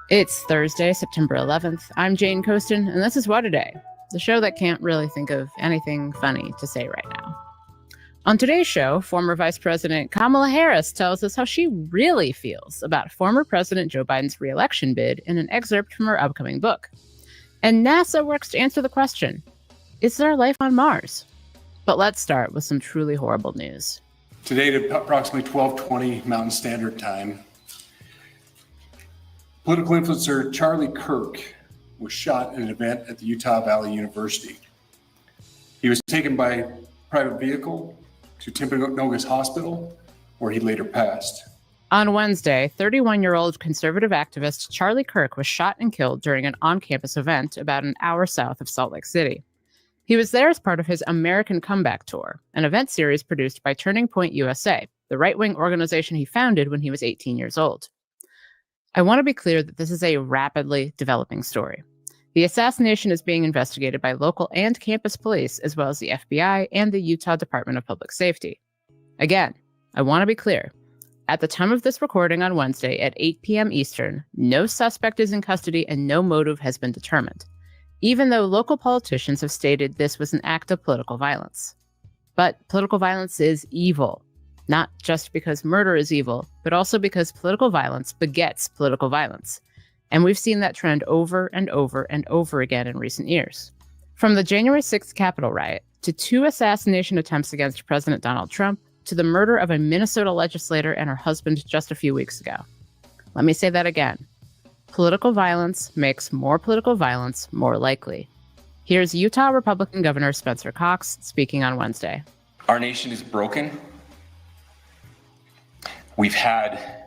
It's Thursday, September 11th. I'm Jane Coaston, and this is What a Day, the show that can't really think of anything funny to say right now. On today's show, former Vice President Kamala Harris tells us how she really feels about former President Joe Biden's re-election bid in an excerpt from her upcoming book. And NASA works to answer the question, is there life on Mars? But let's start with some truly horrible news. Today at approximately 12:20 Mountain Standard Time, political influencer Charlie Kirk was shot in an event at the Utah Valley University. He was taken by private vehicle to Timpanogos Hospital, where he later passed. On Wednesday, 31-year-old conservative activist Charlie Kirk was shot and killed during an on-campus event about an hour south of Salt Lake City. He was there as part of his American Comeback Tour, an event series produced by Turning Point USA, the right-wing organization he founded when he was 18 years old. I want to be clear that this is a rapidly developing story. The assassination is being investigated by local and campus police, as well as the FBI and the Utah Department of Public Safety. Again, I want to be clear. At the time of this recording on Wednesday at 8 p.m. Eastern, no suspect is in custody and no motive has been determined, even though local politicians have stated this was an act of political violence. But political violence is evil. Not just because murder is evil, but also because political violence begets political violence. And we've seen that trend over and over and over again in recent years. From the January 6th Capitol riot, to 2 assassination attempts against President Donald Trump, to the murder of a Minnesota legislator and her husband just a few weeks ago. Let me say that again. Political violence makes more political violence more likely. Here's Utah Republican Governor Spencer Cox speaking on Wednesday. Our nation is broken. We've had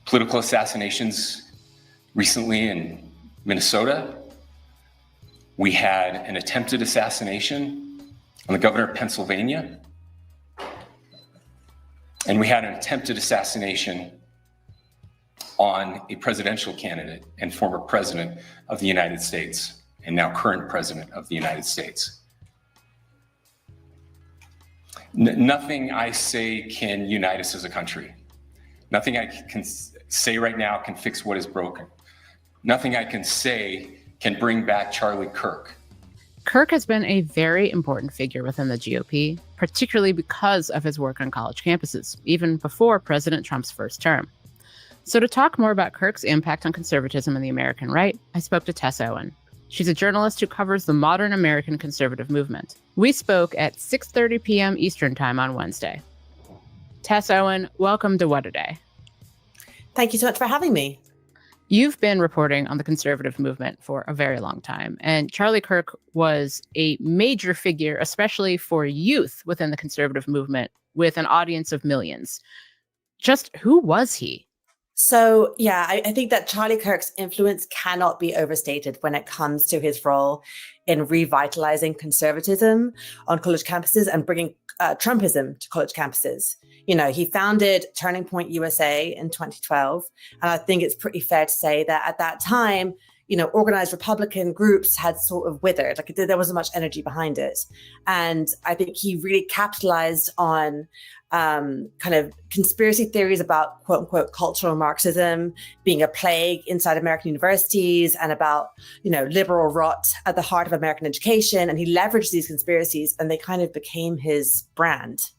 political assassinations recently in Minnesota. We had an attempted assassination on the governor of Pennsylvania. And we had an attempted assassination on a presidential candidate and former president of the United States, and now current president of the United States. Nothing I say can unite us as a country. Nothing I can say right now can fix what is broken. Nothing I can say can bring back Charlie Kirk. Kirk has been a very important figure within the GOP, particularly because of his work on college campuses, even before President Trump's first term. So to talk more about Kirk's impact on conservatism and the American right, I spoke to Tess Owen. She's a journalist who covers the modern American conservative movement. We spoke at 6:30 p.m. Eastern Time on Wednesday. Tess Owen, welcome to What a Day. Thank you so much for having me. You've been reporting on the conservative movement for a very long time, and Charlie Kirk was a major figure, especially for youth within the conservative movement, with an audience of millions. Just who was he? So, yeah, I think that Charlie Kirk's influence cannot be overstated when it comes to his role in revitalizing conservatism on college campuses and bringing Trumpism to college campuses. You know, he founded Turning Point USA in 2012. And I think it's pretty fair to say that at that time, you know, organized Republican groups had sort of withered, like there wasn't much energy behind it. And I think he really capitalized on kind of conspiracy theories about quote unquote cultural Marxism being a plague inside American universities and about, you know, liberal rot at the heart of American education. And he leveraged these conspiracies and they kind of became his brand.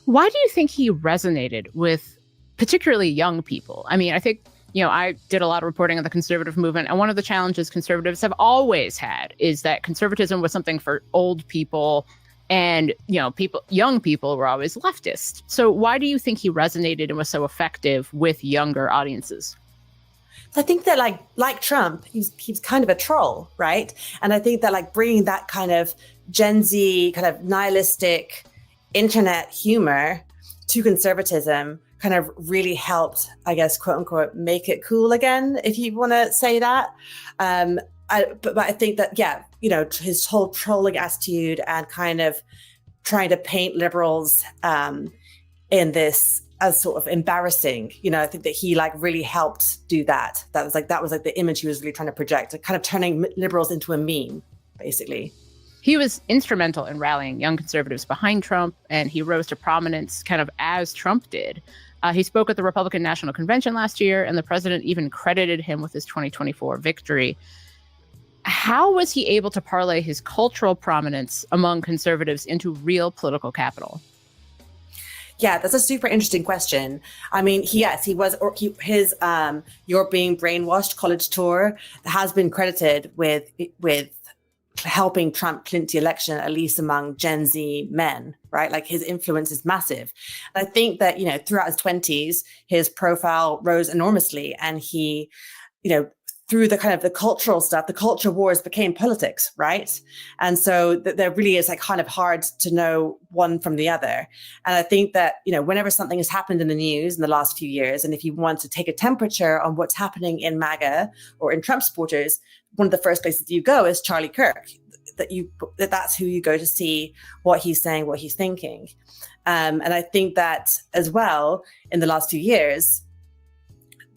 Why do you think he resonated with particularly young people? I mean, I think, you know, I did a lot of reporting on the conservative movement, and one of the challenges conservatives have always had is that conservatism was something for old people, and, you know, young people were always leftist. So why do you think he resonated and was so effective with younger audiences? I think that like Trump, he's kind of a troll, right? And I think that like bringing that kind of Gen Z kind of nihilistic internet humor to conservatism kind of really helped, I guess, quote unquote, make it cool again, if you want to say that. But I think that, yeah, you know, his whole trolling attitude and kind of trying to paint liberals in this as sort of embarrassing, you know, I think that he like really helped do that. That was like the image he was really trying to project, kind of turning liberals into a meme, basically. He was instrumental in rallying young conservatives behind Trump, and he rose to prominence kind of as Trump did. He spoke at the Republican National Convention last year, and the president even credited him with his 2024 victory. How was he able to parlay his cultural prominence among conservatives into real political capital? Yeah, that's a super interesting question. I mean, his "You're Being Brainwashed" college tour has been credited with helping Trump clinch the election, at least among Gen Z men, right? Like his influence is massive. And I think that, throughout his 20s, his profile rose enormously, and he, through the kind of the cultural stuff, the culture wars became politics, right? And so there really is like kind of hard to know one from the other. And I think that, whenever something has happened in the news in the last few years, and if you want to take a temperature on what's happening in MAGA or in Trump supporters, one of the first places you go is Charlie Kirk, that's who you go to see what he's saying, what he's thinking. And I think that as well, in the last few years,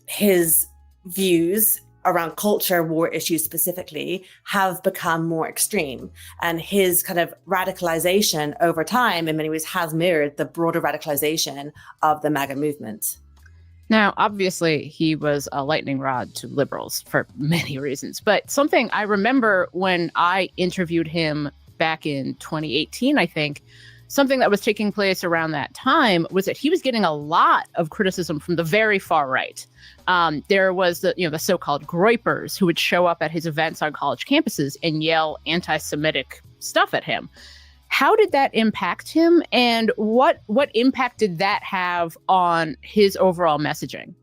his views around culture war issues specifically have become more extreme, and his kind of radicalization over time in many ways has mirrored the broader radicalization of the MAGA movement. Now, obviously, he was a lightning rod to liberals for many reasons, but something I remember when I interviewed him back in 2018, I think, something that was taking place around that time was that he was getting a lot of criticism from the very far right. There was the so-called groypers who would show up at his events on college campuses and yell anti-Semitic stuff at him. How did that impact him, and what impact did that have on his overall messaging?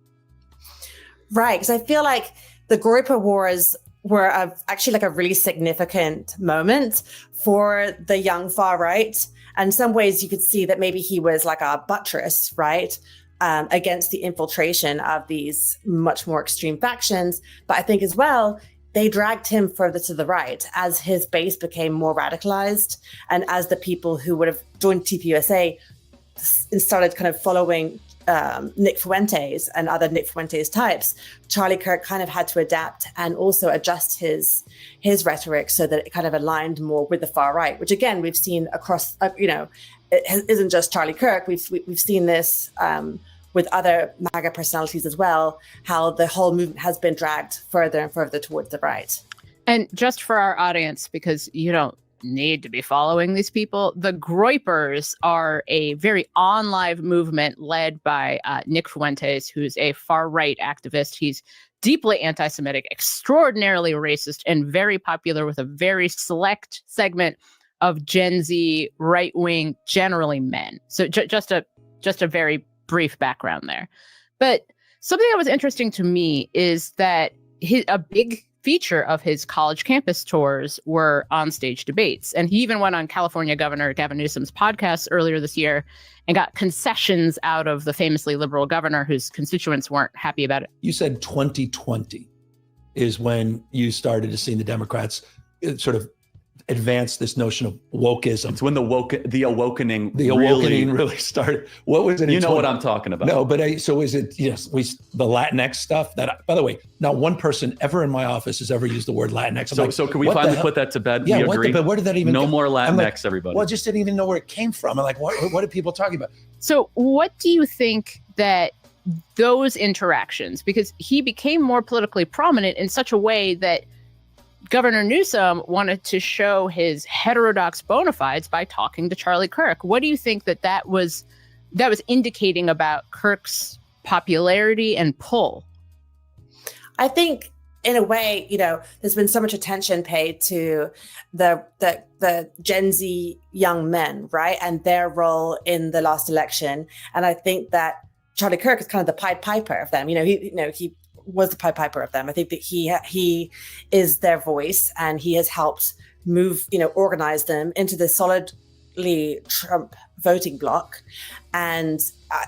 Right, because I feel like the groyper wars were actually like a really significant moment for the young far right. And in some ways, you could see that maybe he was like a buttress, right, against the infiltration of these much more extreme factions. But I think as well, they dragged him further to the right as his base became more radicalized, and as the people who would have joined TPUSA started kind of following Nick Fuentes and other Nick Fuentes types, Charlie Kirk kind of had to adapt and also adjust his rhetoric so that it kind of aligned more with the far right, which again, we've seen across, it isn't just Charlie Kirk. We've seen this with other MAGA personalities as well, how the whole movement has been dragged further and further towards the right. And just for our audience, because you don't need to be following these people, the groypers are a very on-live movement led by Nick Fuentes, who's a far-right activist. He's deeply anti-Semitic, extraordinarily racist, and very popular with a very select segment of Gen Z right-wing, generally men. So just a very brief background there. But something that was interesting to me is that a big feature of his college campus tours were onstage debates. And he even went on California Governor Gavin Newsom's podcast earlier this year and got concessions out of the famously liberal governor whose constituents weren't happy about it. You said 2020 is when you started to see the Democrats sort of advance this notion of wokeism. It's when the awakening really started. What was it? You know what I'm talking about. No, but so is it? Yes, the Latinx stuff. That, by the way, not one person ever in my office has ever used the word Latinx. So can we finally put that to bed? Yeah, we agree. But where did that even? No more Latinx, like, everybody. Well, I just didn't even know where it came from. I'm like, what are people talking about? So, what do you think that those interactions? Because he became more politically prominent in such a way that Governor Newsom wanted to show his heterodox bona fides by talking to Charlie Kirk. What do you think that was indicating about Kirk's popularity and pull? I think in a way, there's been so much attention paid to the Gen Z young men, right? And their role in the last election. And I think that Charlie Kirk is kind of the Pied Piper of them. He was the Pied Piper of them. I think that he is their voice, and he has helped move, organize them into the solidly Trump voting bloc. And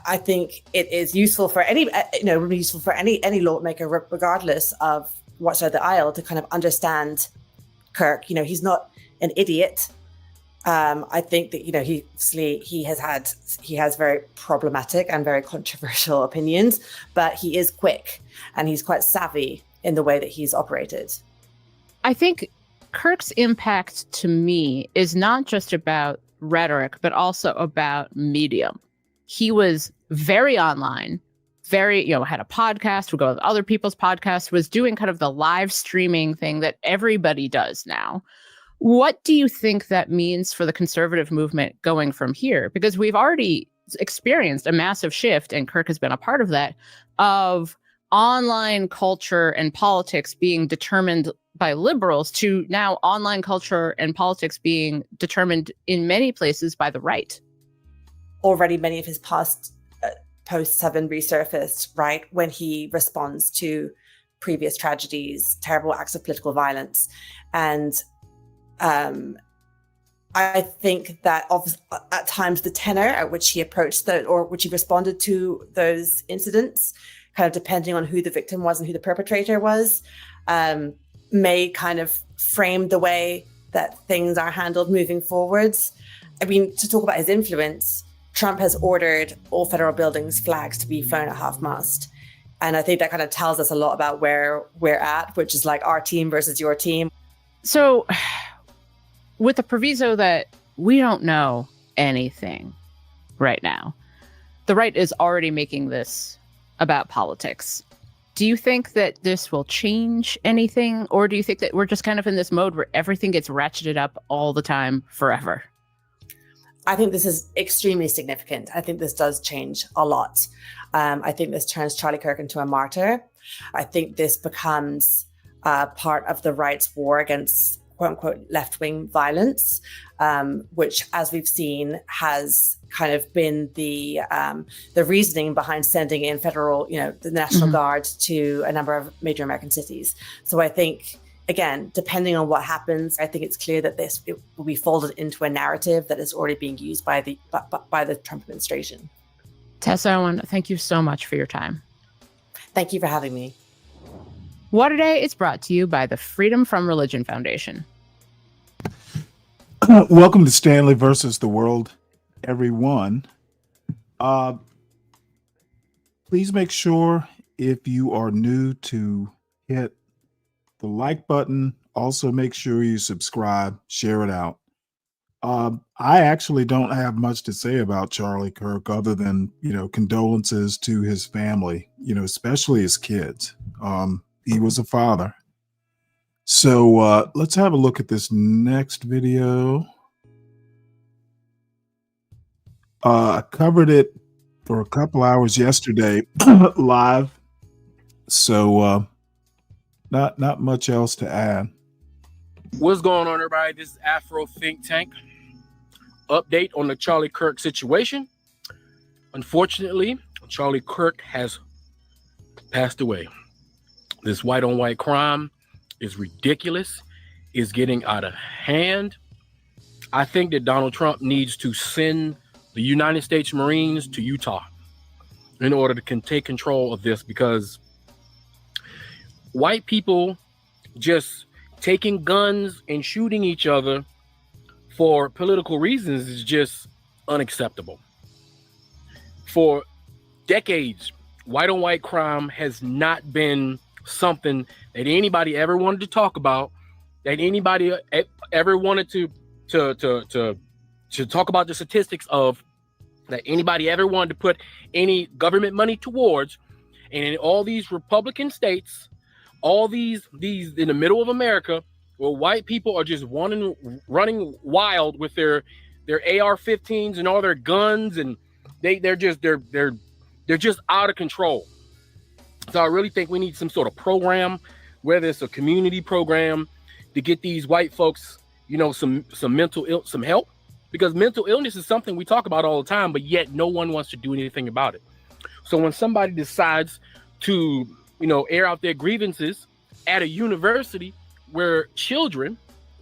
I think it is useful for any lawmaker, regardless of what side of the aisle, to kind of understand Kirk. He's not an idiot. I think that, he has very problematic and very controversial opinions, but he is quick and he's quite savvy in the way that he's operated. I think Kirk's impact to me is not just about rhetoric, but also about medium. He was very online, very, had a podcast, would go with other people's podcasts, was doing kind of the live streaming thing that everybody does now. What do you think that means for the conservative movement going from here? Because we've already experienced a massive shift, and Kirk has been a part of that, of online culture and politics being determined by liberals to now online culture and politics being determined in many places by the right. Already many of his past posts have been resurfaced, right? When he responds to previous tragedies, terrible acts of political violence. And I think that at times the tenor at which he approached or which he responded to those incidents, kind of depending on who the victim was and who the perpetrator was, may kind of frame the way that things are handled moving forwards. I mean, to talk about his influence, Trump has ordered all federal buildings' flags to be flown at half-mast. And I think that kind of tells us a lot about where we're at, which is like our team versus your team. So with the proviso that we don't know anything right now, the right is already making this about politics. Do you think that this will change anything? Or do you think that we're just kind of in this mode where everything gets ratcheted up all the time forever? I think this is extremely significant. I think this does change a lot. I think this turns Charlie Kirk into a martyr. I think this becomes part of the right's war against quote unquote left-wing violence, which, as we've seen, has kind of been the reasoning behind sending in federal, the National Guard to a number of major American cities. So I think, again, depending on what happens, I think it's clear that it will be folded into a narrative that is already being used by the Trump administration. Tessa, I want to thank you so much for your time. Thank you for having me. Water Day is brought to you by the Freedom from Religion Foundation. Welcome to Stanley versus the World, everyone. Please make sure, if you are new, to hit the like button. Also, make sure you subscribe, share it out. I actually don't have much to say about Charlie Kirk other than, condolences to his family, especially his kids. He was a father. So let's have a look at this next video. I covered it for a couple hours yesterday live. So not much else to add. What's going on, everybody? This is Afro Think Tank. Update on the Charlie Kirk situation. Unfortunately, Charlie Kirk has passed away. This white on white crime is ridiculous, is getting out of hand. I think that Donald Trump needs to send the United States Marines to Utah in order to take control of this, because white people just taking guns and shooting each other for political reasons is just unacceptable. For decades, white on white crime has not been something that anybody ever wanted to talk about, that anybody ever wanted to talk about the statistics of, that anybody ever wanted to put any government money towards. And in all these Republican states, all these in the middle of America, where white people are just running wild with their AR-15s and all their guns, and they're just out of control. So I really think we need some sort of program, whether it's a community program, to get these white folks, some some help, because mental illness is something we talk about all the time, but yet no one wants to do anything about it. So when somebody decides to, air out their grievances at a university where children,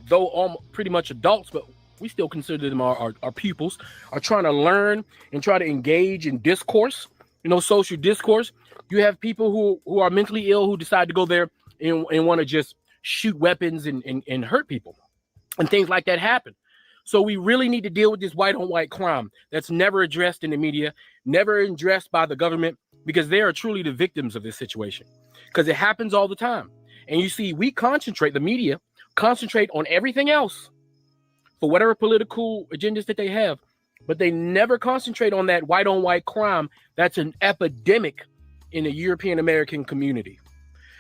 though all pretty much adults, but we still consider them our pupils, are trying to learn and try to engage in discourse, social discourse. You have people who are mentally ill who decide to go there and want to just shoot weapons and hurt people, and things like that happen. So we really need to deal with this white on white crime that's never addressed in the media, never addressed by the government, because they are truly the victims of this situation, because it happens all the time. And you see, the media concentrate on everything else for whatever political agendas that they have. but they never concentrate on that white on white crime. That's an epidemic in the European American community.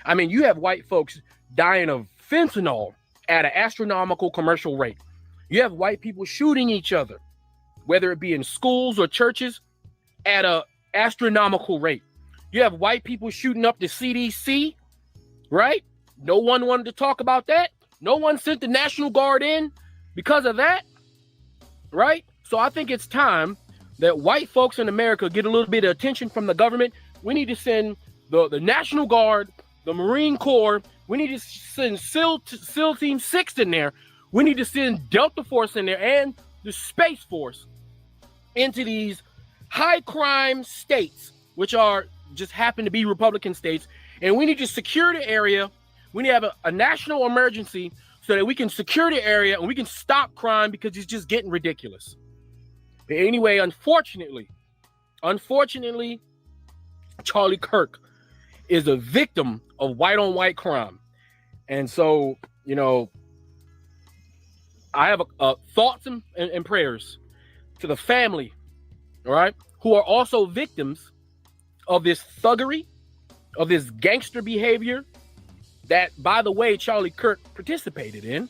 I mean, you have white folks dying of fentanyl at an astronomical commercial rate. You have white people shooting each other, whether it be in schools or churches, at an astronomical rate. You have white people shooting up the CDC, right? No one wanted to talk about that. No one sent the National Guard in because of that, right? So I think it's time that white folks in America get a little bit of attention from the government. We need to send the National Guard, the Marine Corps. We need to send SEAL Team 6 in there. We need to send Delta Force in there and the Space Force into these high crime states, which are just happen to be Republican states. And we need to secure the area. We need to have a national emergency so that we can secure the area and we can stop crime because it's just getting ridiculous. But anyway, unfortunately, Charlie Kirk is a victim of white on white crime. And so, you know, I have thoughts and prayers to the family, all right, who are also victims of this thuggery, of this gangster behavior that, by the way, Charlie Kirk participated in.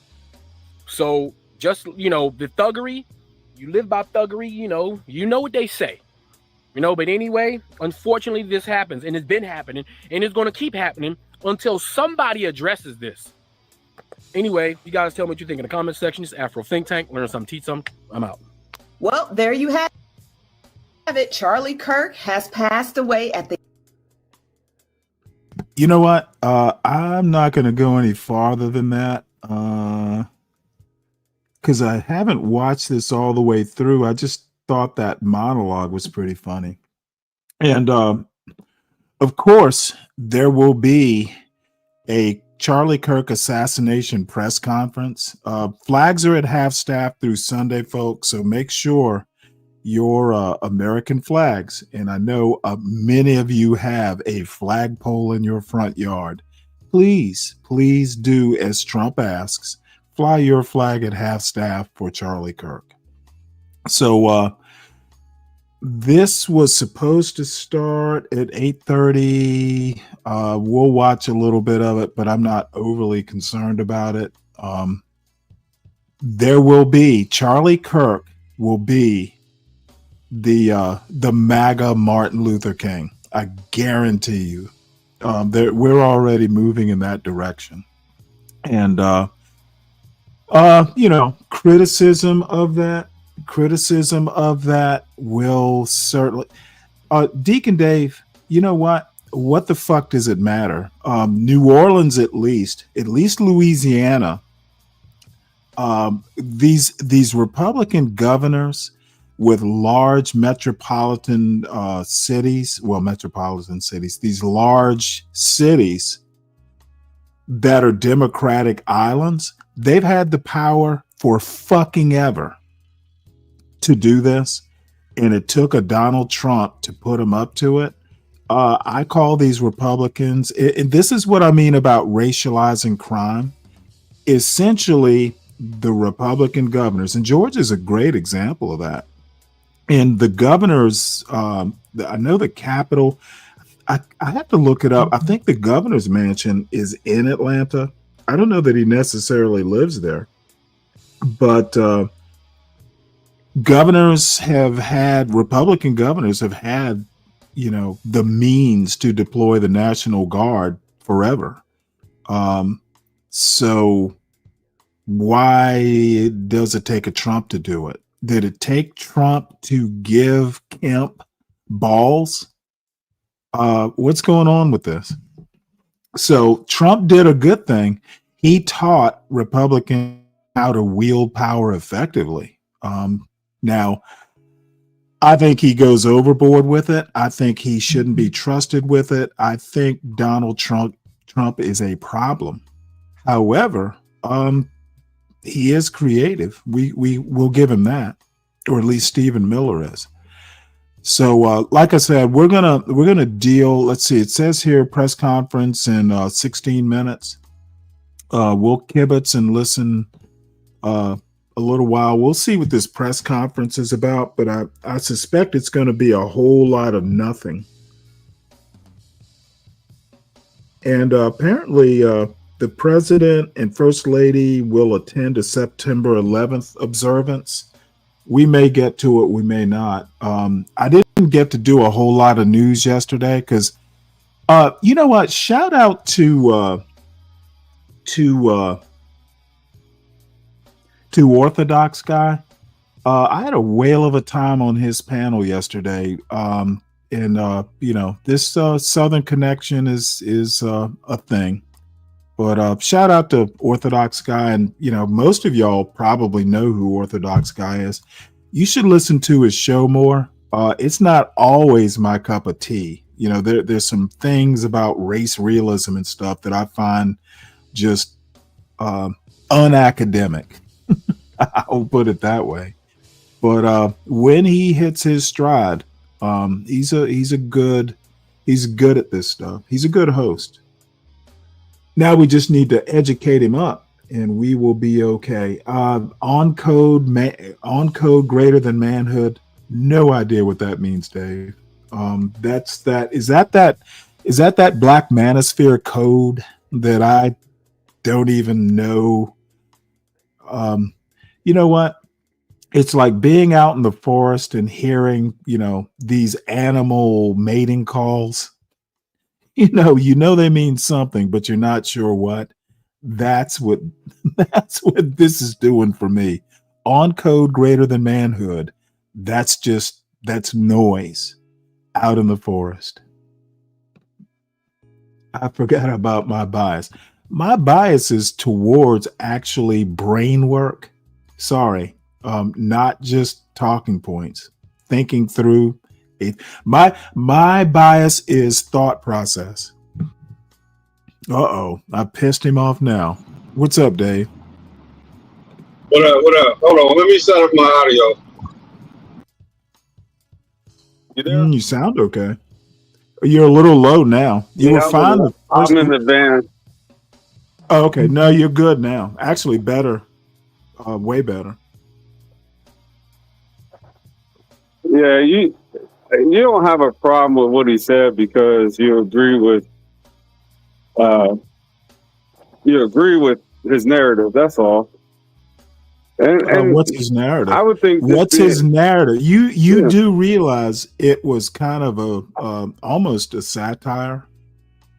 So just, you know, the thuggery, you live by thuggery, you know what they say, but anyway, unfortunately, this happens, and it's been happening, and it's going to keep happening until somebody addresses this. Anyway, you guys tell me what you think in the comment section. It's Afro Think Tank. Learn something, teach something. I'm out. Well, there you have it. Charlie Kirk has passed away at the. You know what? I'm not going to go any farther than that because I haven't watched this all the way through. I just thought that monologue was pretty funny. And of course, there will be a Charlie Kirk assassination press conference. Flags are at half staff through Sunday, folks. So make sure your American flags, and I know many of you have a flagpole in your front yard. Please do as Trump asks. Fly your flag at half staff for Charlie Kirk. So this was supposed to start at 8:30. We'll watch a little bit of it, but I'm not overly concerned about it. There will be Charlie Kirk will be the MAGA Martin Luther King. I guarantee you. We're already moving in that direction. And criticism of that will certainly Deacon Dave, you know what the fuck does it matter? New Orleans, at least Louisiana, these Republican governors with large metropolitan cities, these large cities that are Democratic islands, they've had the power for fucking ever to do this. And it took a Donald Trump to put them up to it. I call these Republicans, and this is what I mean about racializing crime. Essentially, the Republican governors, and Georgia's a great example of that. And the governors, I know the Capitol, I have to look it up. I think the governor's mansion is in Atlanta. I don't know that he necessarily lives there, but Republican governors have had, the means to deploy the National Guard forever. So why does it take a Trump to do it? Did it take Trump to give Kemp balls? What's going on with this? So Trump did a good thing. He taught Republicans how to wield power effectively. Now, I think he goes overboard with it. I think he shouldn't be trusted with it. I think Donald Trump is a problem. However, he is creative. We will give him that, or at least Stephen Miller is. So, like I said, we're gonna deal. Let's see. It says here press conference in 16 minutes. We'll kibitz and listen a little while. We'll see what this press conference is about, but I suspect it's going to be a whole lot of nothing. And apparently, the president and first lady will attend a September 11th observance. We may get to it, we may not. I didn't get to do a whole lot of news yesterday because, you know what? Shout out to Orthodox guy. I had a whale of a time on his panel yesterday. And you know, this Southern connection is a thing. But shout out to Orthodox guy, and you know, most of y'all probably know who Orthodox guy is. You should listen to his show more. It's not always my cup of tea. You know, there's some things about race realism and stuff that I find just unacademic. I'll put it that way. But when he hits his stride, he's good at this stuff. He's a good host. Now we just need to educate him up, and we will be okay. On code greater than manhood. No idea what that means, Dave. Is that Black Manosphere code that I don't even know? You know what? It's like being out in the forest and hearing, you know, these animal mating calls. You know they mean something, but you're not sure what. That's what this is doing for me. On code greater than manhood. That's noise out in the forest. I forgot about my bias. My bias is towards actually brain work. Sorry. Not just talking points, thinking through it. My bias is thought process. I pissed him off now. What's up, Dave? What up? Hold on, let me set up my audio. You there? You sound okay. You're a little low now. You were fine. I'm in the van. Oh, okay. No, you're good now. Actually, better. Way better. Yeah, you don't have a problem with what he said because you agree with his narrative. That's all. And what's his narrative? I would think. What's his narrative? You do realize it was kind of a almost a satire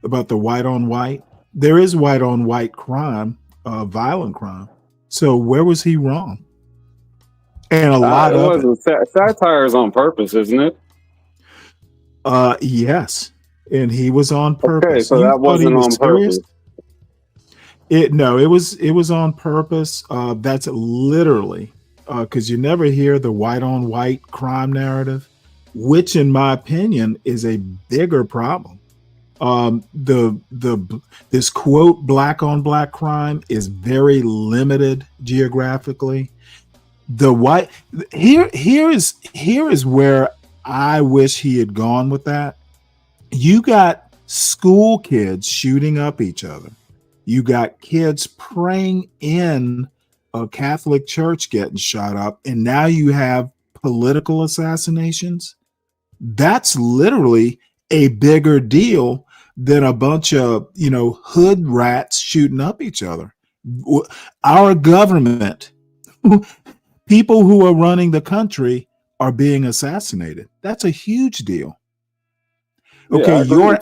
about the white on white. There is white on white crime, violent crime. So where was he wrong? And a lot of it. Satire is on purpose, isn't it? Yes, and he was on purpose. Okay, so that wasn't on purpose. It was on purpose. That's literally because you never hear the white on white crime narrative, which in my opinion is a bigger problem. This quote black on black crime is very limited geographically. Here is where I wish he had gone with that. You got school kids shooting up each other. You got kids praying in a Catholic church getting shot up, and now you have political assassinations. That's literally a bigger deal than a bunch of, hood rats shooting up each other. Our government, people who are running the country are being assassinated. That's a huge deal. Okay, your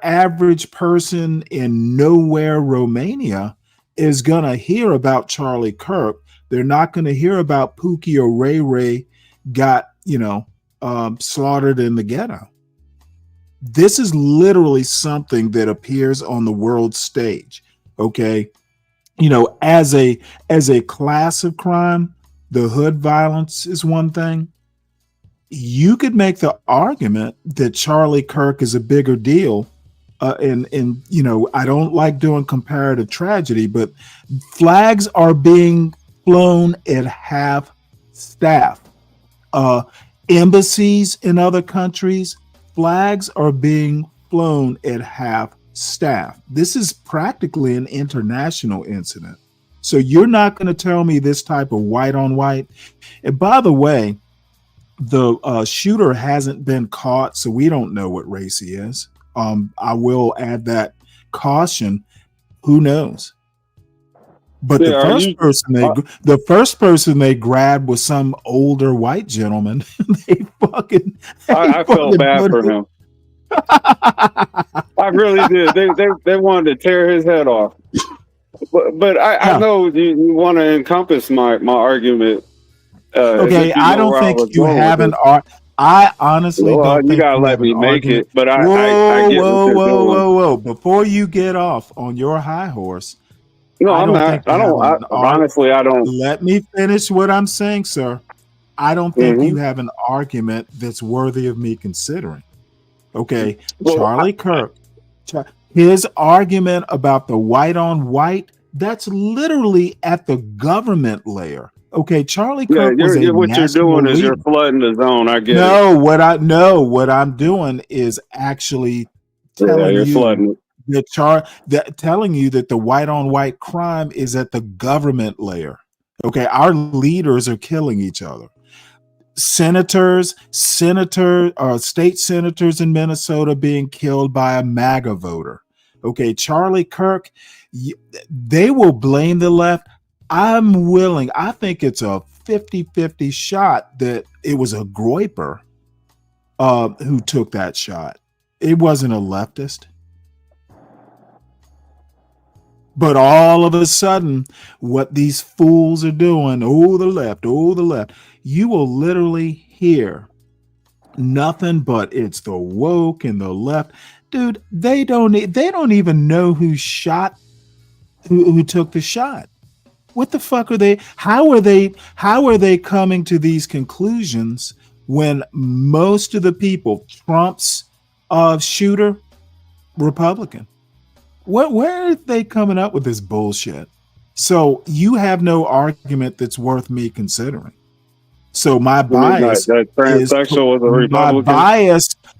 average person in nowhere Romania is going to hear about Charlie Kirk. They're not going to hear about Pookie or Ray Ray got, slaughtered in the ghetto. This is literally something that appears on the world stage. Okay. As a class of crime, the hood violence is one thing. You could make the argument that Charlie Kirk is a bigger deal. And I don't like doing comparative tragedy, but flags are being flown at half staff. Embassies in other countries, flags are being flown at half staff. This is practically an international incident. So you're not going to tell me this type of white on white. And by the way, the shooter hasn't been caught, so we don't know what race he is. I will add that caution. Who knows? But the first person they grabbed was some older white gentleman. I felt bad for him. I really did. They wanted to tear his head off. But I know you want to encompass my argument. Okay, I don't think you have an argument. I honestly don't think you gotta let me make it. But I get whoa. Before you get off on your high horse. No, I'm not. Honestly, I don't. Let me finish what I'm saying, sir. I don't think you have an argument that's worthy of me considering. Okay, well, Charlie Kirk, his argument about the white on white, that's literally at the government layer. Okay, Charlie Kirk was what you're doing is you're flooding the zone. I get it. What I'm doing is actually telling you telling you that the white on white crime is at the government layer. Okay, our leaders are killing each other. State senators in Minnesota being killed by a MAGA voter. Okay, Charlie Kirk, they will blame the left. I'm willing. I think it's a 50-50 shot that it was a Groyper who took that shot. It wasn't a leftist. But all of a sudden, what these fools are doing, the left, you will literally hear nothing but it's the woke and the left. Dude, they don't even know who took the shot. What the fuck are they? How are they coming to these conclusions when most of the people, Trump's shooter, Republican? Where are they coming up with this bullshit? So you have no argument that's worth me considering. So my bias transsexual was a Republican.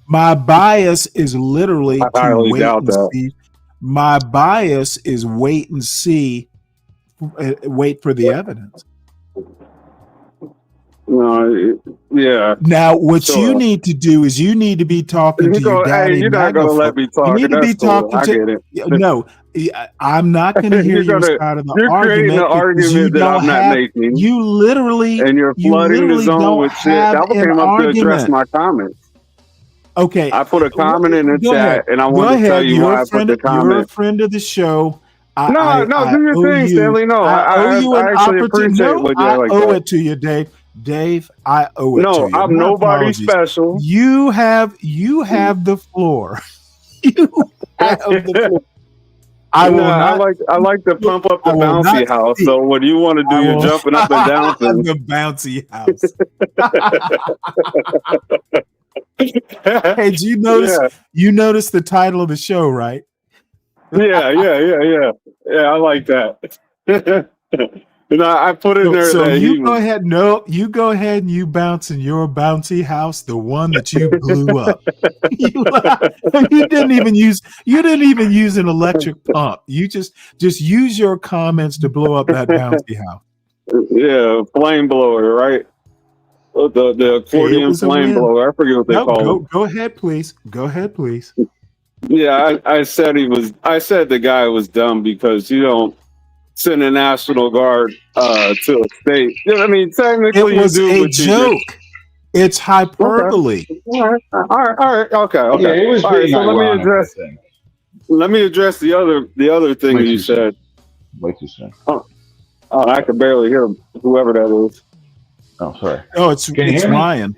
My bias is literally to wait and see. My bias is wait and see. Wait for the evidence. No, yeah. Now, what you need to do is you need to be talking to your daddy. Hey, you're not going to let me talk. You need to be talking to. No, I'm not going to hear your side of the argument. You're creating an argument that I'm not making. You literally, and you're flooding the zone with shit. That came up to address my comments. Okay, I put a comment in the chat, and I want to tell you why I put the comment. You're a friend of the show. Do your thing, Stanley. No, I actually appreciate what you like. I owe it to you, Dave. Dave, I owe it to you. No, I'm nobody special. You have the floor. You have the floor. I like to pump up the bouncy house. So what do you want to do? You're jumping up and down. The bouncy house. Hey, did you notice? Yeah. You noticed the title of the show, right? Yeah. I like that. I put in there. So you go ahead. No, you go ahead and you bounce in your bouncy house, the one that you blew up. You didn't even use an electric pump. You just use your comments to blow up that bouncy house. Yeah, flame blower, right? The accordion flame blower. I forget what they call it. Go ahead, please. Go ahead, please. Yeah, I said the guy was dumb because you don't send a National Guard to a state. I mean, technically, it was a joke. It's hyperbole. Okay. All right. Okay. Yeah, it was all right, so let me address the other thing you said. What you said? Oh, I could barely hear whoever that is. Oh, sorry. Oh, it's Ryan.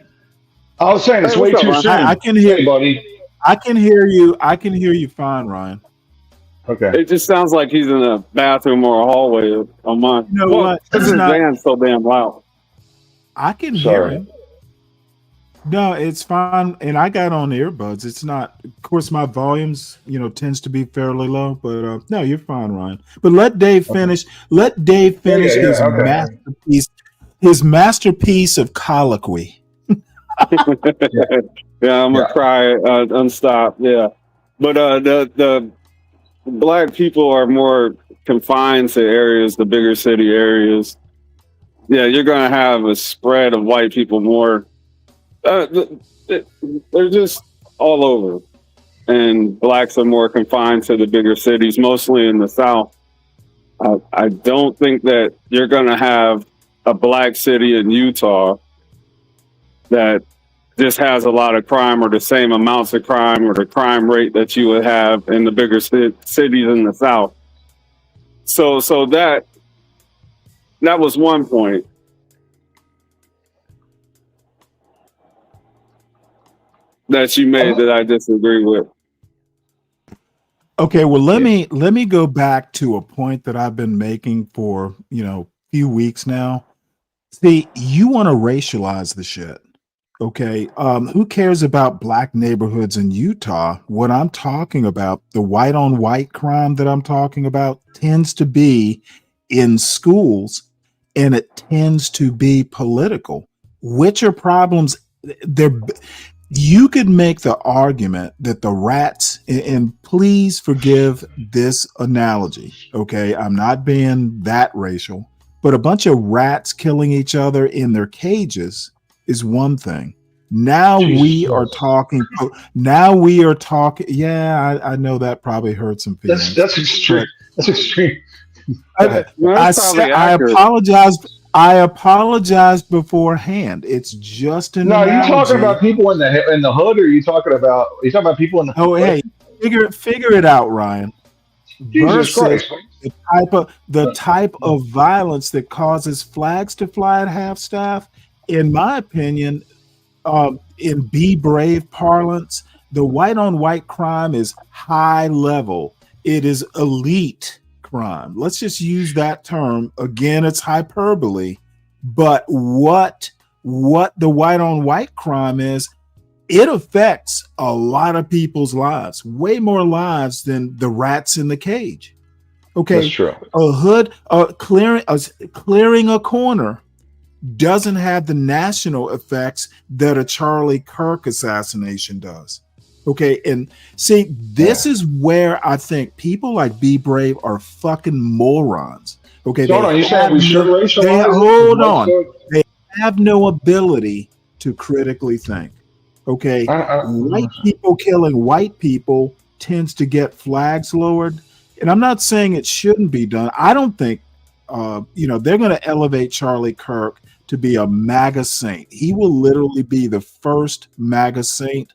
I was saying it's way too soon. I can hear you, buddy. I can hear you. I can hear you fine, Ryan. Okay. It just sounds like he's in a bathroom or a hallway on mine. You know what? His van's so damn loud. I can hear him. No, it's fine. And I got on earbuds. It's not, of course, my volumes, tends to be fairly low, but no, you're fine, Ryan. But let Dave finish. Okay. Let Dave finish masterpiece. His masterpiece of colloquy. Yeah, I'm gonna cry unstop. Yeah, but the black people are more confined to areas, the bigger city areas, yeah, you're going to have a spread of white people more. They're just all over. And blacks are more confined to the bigger cities, mostly in the South. I don't think that you're going to have a black city in Utah that just has a lot of crime or the same amounts of crime or the crime rate that you would have in the bigger cities in the South. So that was one point. That you made that I disagree with. Okay, well let me go back to a point that I've been making for, few weeks now. See, you want to racialize the shit. Okay. Who cares about black neighborhoods in Utah? What I'm talking about, the white on white crime that I'm talking about tends to be in schools, and it tends to be political, which are problems. You could make the argument that the rats, and please forgive this analogy, okay? I'm not being that racial, but a bunch of rats killing each other in their cages is one thing. Now we are talking. Yeah, I know that probably hurt some feelings. That's extreme. That's extreme. I apologize. I apologized beforehand. It's just an analogy. Are you talking about people in the hood, or are you talking about people in the hood? Hey, figure it out, Ryan. Jesus Christ. The type of violence that causes flags to fly at half staff, in my opinion, in Be Brave parlance, the white on white crime is high level. It is elite crime. Let's just use that term. Again, it's hyperbole, but what the white on white crime is, it affects a lot of people's lives, way more lives than the rats in the cage. Okay. That's true. A hood, clearing a corner doesn't have the national effects that a Charlie Kirk assassination does. Okay, and see, this is where I think people like Be Brave are fucking morons. Okay, hold on, you saying we should racialize? Hold on, they have no ability to critically think. Okay, white people killing white people tends to get flags lowered, and I'm not saying it shouldn't be done. I don't think, they're going to elevate Charlie Kirk to be a MAGA saint. He will literally be the first MAGA saint.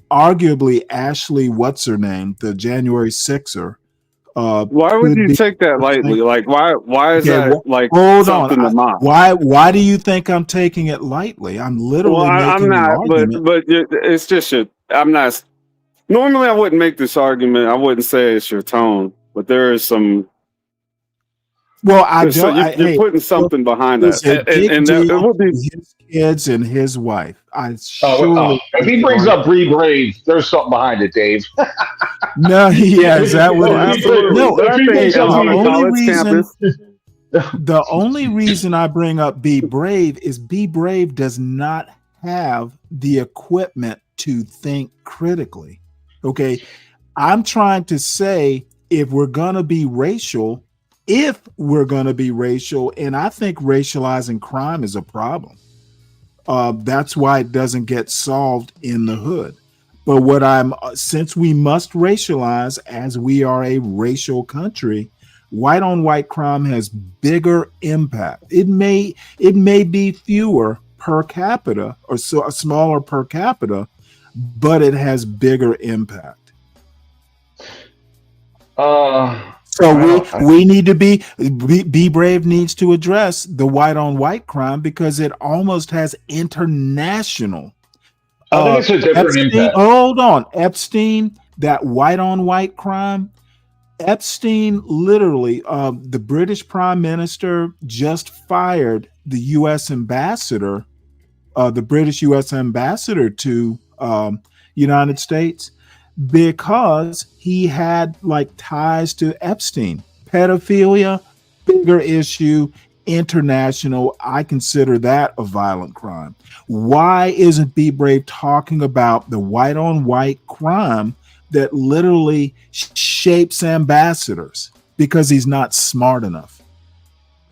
Arguably, Ashley, what's her name, the January 6er. Why would you take that lightly? Like, why is that like something to mock? Why do you think I'm taking it lightly? I'm literally I'm not, but it's just I'm not. Normally, I wouldn't make this argument. I wouldn't say it's your tone, but there is some. Well, you're putting something behind that, and it would be his kids and his wife. If he brings up Be Brave, there's something behind it, Dave. No, is that what it is? No, the only reason I bring up Be Brave is Be Brave does not have the equipment to think critically. Okay, I'm trying to say if we're gonna be racial, and I think racializing crime is a problem. That's why it doesn't get solved in the hood. But since we must racialize, as we are a racial country, white on white crime has bigger impact. It may be fewer per capita or smaller per capita, but it has bigger impact. So we need to be Brave needs to address the white on white crime because it almost has international. I think it's a different impact. Hold on, Epstein, that white on white crime. Epstein, literally, the British Prime Minister just fired the U.S. ambassador, the British U.S. ambassador to United States, because he had ties to Epstein. Pedophilia, bigger issue, international. I consider that a violent crime. Why isn't Be Brave talking about the white on white crime that literally shapes ambassadors? because he's not smart enough.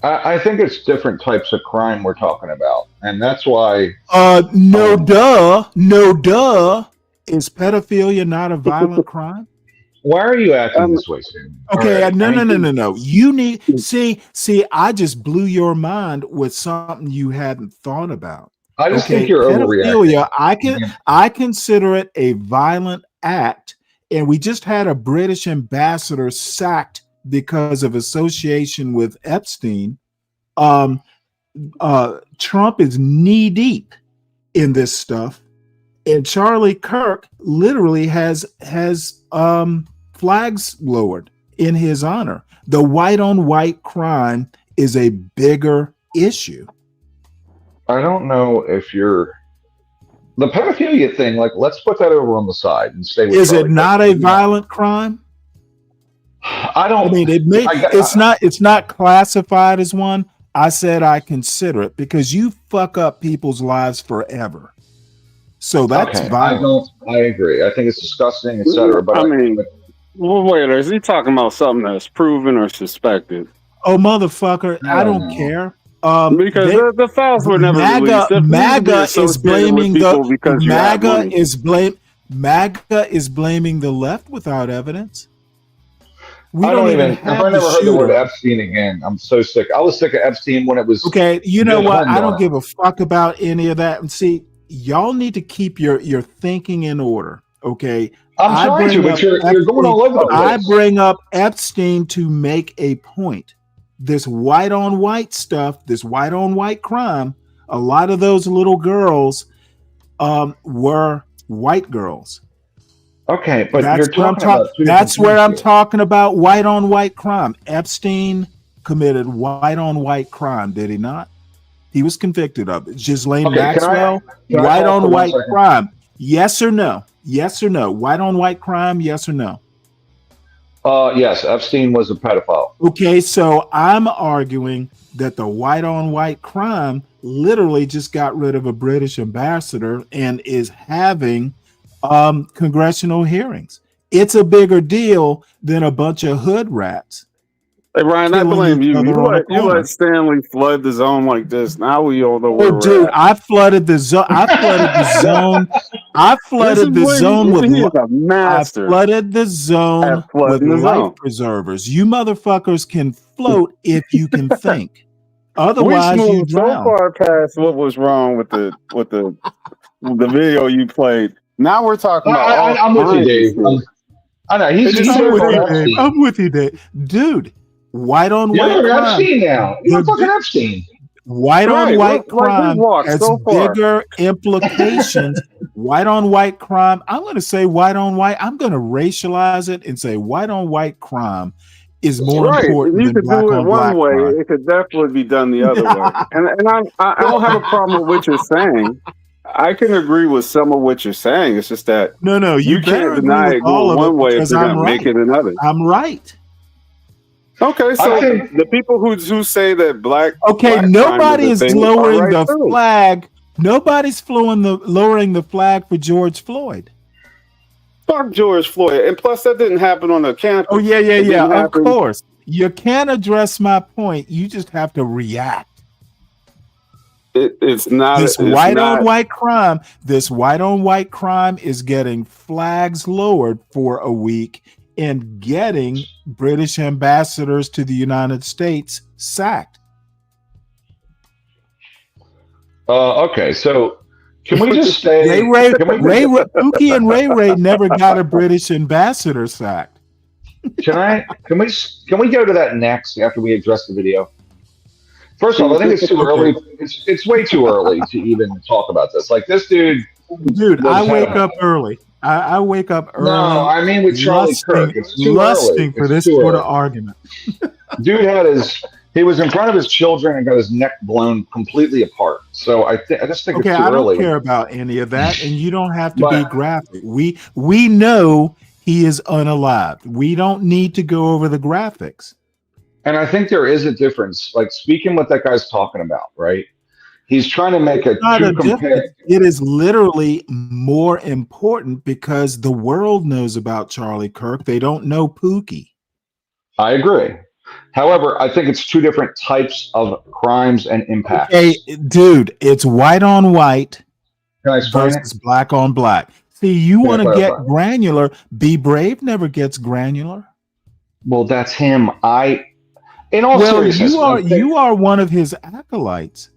I think it's different types of crime we're talking about, and that's why. No duh. Is pedophilia not a violent crime? Why are you acting this way, Stanley? Okay, Right. no. You need see. I just blew your mind with something you hadn't thought about. I just think you're pedophilia. overreacting. I consider it a violent act, and we just had a British ambassador sacked because of association with Epstein. Trump is knee deep in this stuff, and Charlie Kirk literally has flags lowered in his honor. The white on white crime is a bigger issue. I don't know if you're the pedophilia thing. Like, let's put that over on the side and stay with. Is Charlie it not Kirk. a violent crime? I don't. I mean, it's not classified as one. I said I consider it because you fuck up people's lives forever. So that's violent. I agree. I think it's disgusting, etc. But wait, is he talking about something that's proven or suspected? Oh, motherfucker! I don't care. Because the files were never released. MAGA is blaming MAGA is blaming the left without evidence. I don't even. If I never heard the word Epstein again, I'm so sick. I was sick of Epstein when it was. Okay, you know what? I don't give a fuck about any of that. And see, y'all need to keep your thinking in order. Okay, I'm trying to, but you're going all over the place. I bring up Epstein to make a point. This white on white stuff, this white on white crime, a lot of those little girls were white girls. Okay, but that's where I'm talking about white on white crime. Epstein committed white on white crime, did he not? He was convicted of it. Ghislaine Maxwell, white on white crime. Yes or no? Yes or no? White on white crime, yes or no? Yes, Epstein was a pedophile. Okay, so I'm arguing that the white on white crime literally just got rid of a British ambassador and is having congressional hearings. It's a bigger deal than a bunch of hood rats. Hey Ryan, I blame you. You let Stanley flood the zone like this. Now we all know where we're at. I flooded the zone. I flooded the zone. I flooded the zone with life preservers. You motherfuckers can float if you can think. Otherwise, you drown. So far past what was wrong with the video you played. Now we're talking about. I'm with you, Dave. I know I'm with you, Dave. Dude, white on white crime. Epstein now. You're fucking Epstein. White on white crime has bigger implications. White on white crime. I'm going to say white on white. I'm going to racialize it and say white on white crime is more important than black on black crime. You could do it one way. It could definitely be done the other way. And I don't have a problem with what you're saying. I can agree with some of what you're saying. It's just that you can't deny it going one way if you're going to make it another. I'm right. Okay, so the people who say that black nobody is lowering the flag. Nobody's lowering the flag for George Floyd. Fuck George Floyd, and plus that didn't happen on the campus. Oh yeah. Of course, you can't address my point. You just have to react. It's not this white on white crime. This white on white crime is getting flags lowered for a week and getting British ambassadors to the United States sacked. Okay, so can we just say Pookie and Ray never got a British ambassador sacked? Can we go to that next after we address the video? First of all, I think it's too early. It's way too early to even talk about this. Like this dude. I wake up early. I wake up early. No, I mean with Charlie Kirk. It's too early for this sort of argument. Dude he was in front of his children and got his neck blown completely apart. So I just think it's too early. I don't care about any of that, and you don't have to be graphic. We know he is unalived. We don't need to go over the graphics. And I think there is a difference. Like speaking what that guy's talking about, right? He's trying to make it is literally more important because the world knows about Charlie Kirk. They don't know Pookie. I agree. However, I think it's two different types of crimes and impacts. Hey, dude, it's white on white Can I explain versus black on black. See, you Can I want to get clarify? granular. Be Brave never gets granular. Well, that's him. In all Well, seriousness, you are one of his acolytes.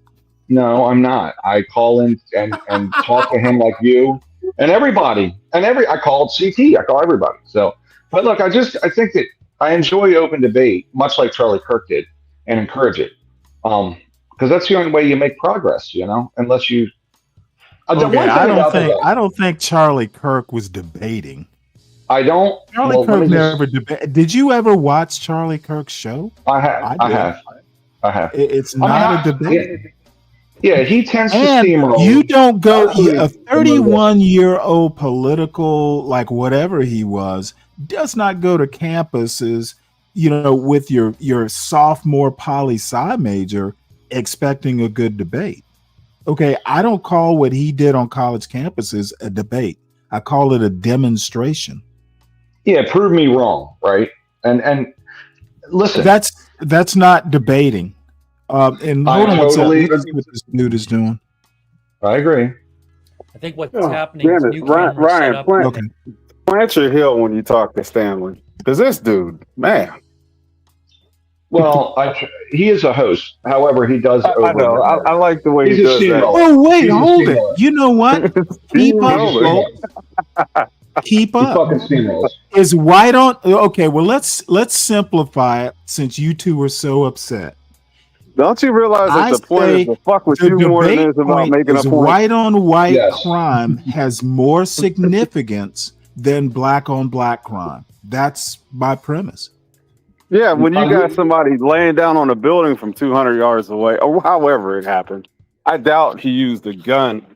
No, I'm not. I call in and talk to him like you and everybody. I called CT. I call everybody. So, but look, I think that I enjoy open debate, much like Charlie Kirk did, and encourage it. Because that's the only way you make progress, unless you. Okay, I don't think Charlie Kirk was debating. I don't. Charlie Kirk never debated. Did you ever watch Charlie Kirk's show? I have. It's not a debate. Yeah, he tends to steamroll. You don't go a 31-year-old political, like whatever he was, does not go to campuses, with your sophomore poli-sci major expecting a good debate. Okay, I don't call what he did on college campuses a debate. I call it a demonstration. Yeah, prove me wrong, right? And listen, that's not debating. And hold on, let's see what this dude is doing. I agree. I think what's happening is new cameras set Ryan, up. plant your heel when you talk to Stanley, because this dude, man. Well, he is a host. However, he does. I know. I like the way he does that. Oh wait, hold it. You know what? Keep up. Keep up. Is white on? Okay, well let's simplify it since you two were so upset. Don't you realize that the point is to fuck with you more than it is about making a point? White on white crime has more significance than black on black crime. That's my premise. Yeah, when you got somebody laying down on a building from 200 yards away, or however it happened, I doubt he used a gun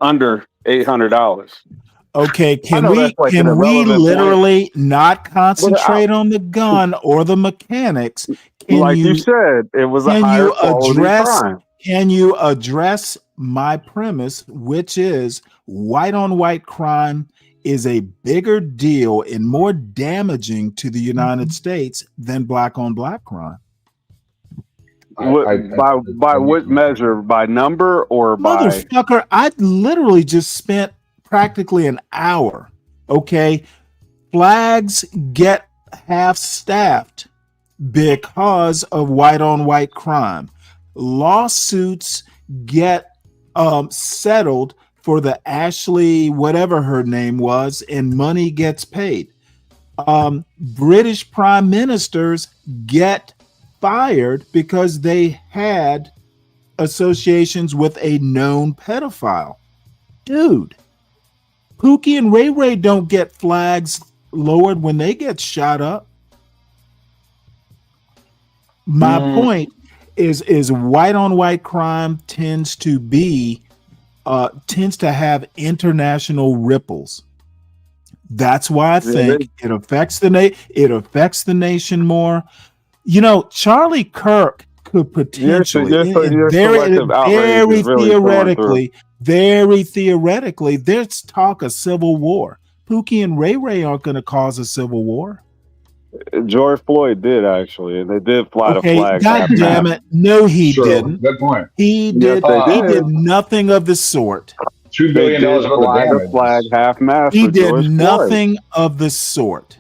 under $800. Okay, can we literally not concentrate on the gun or the mechanics? You said, it was a higher quality crime. Can you address my premise, which is white on white crime is a bigger deal and more damaging to the United States than black on black crime? By what measure? By number or by? Motherfucker, I literally just spent practically an hour. Okay, flags get half-staffed because of white on white crime. Lawsuits get settled for the Ashley, whatever her name was, and money gets paid. British prime ministers get fired because they had associations with a known pedophile. Dude, Pookie and Ray Ray don't get flags lowered when they get shot up. My point is white on white crime tends to have international ripples. That's why I think it affects the nation more. Charlie Kirk could potentially very theoretically, there's talk of civil war. Pookie and Ray Ray aren't going to cause a civil war. George Floyd did, actually, and they did fly the flag. God damn it. No, he didn't. Good point. He did nothing of the sort. $2 billion worth of damage. The flag half-mast. He did nothing of the sort.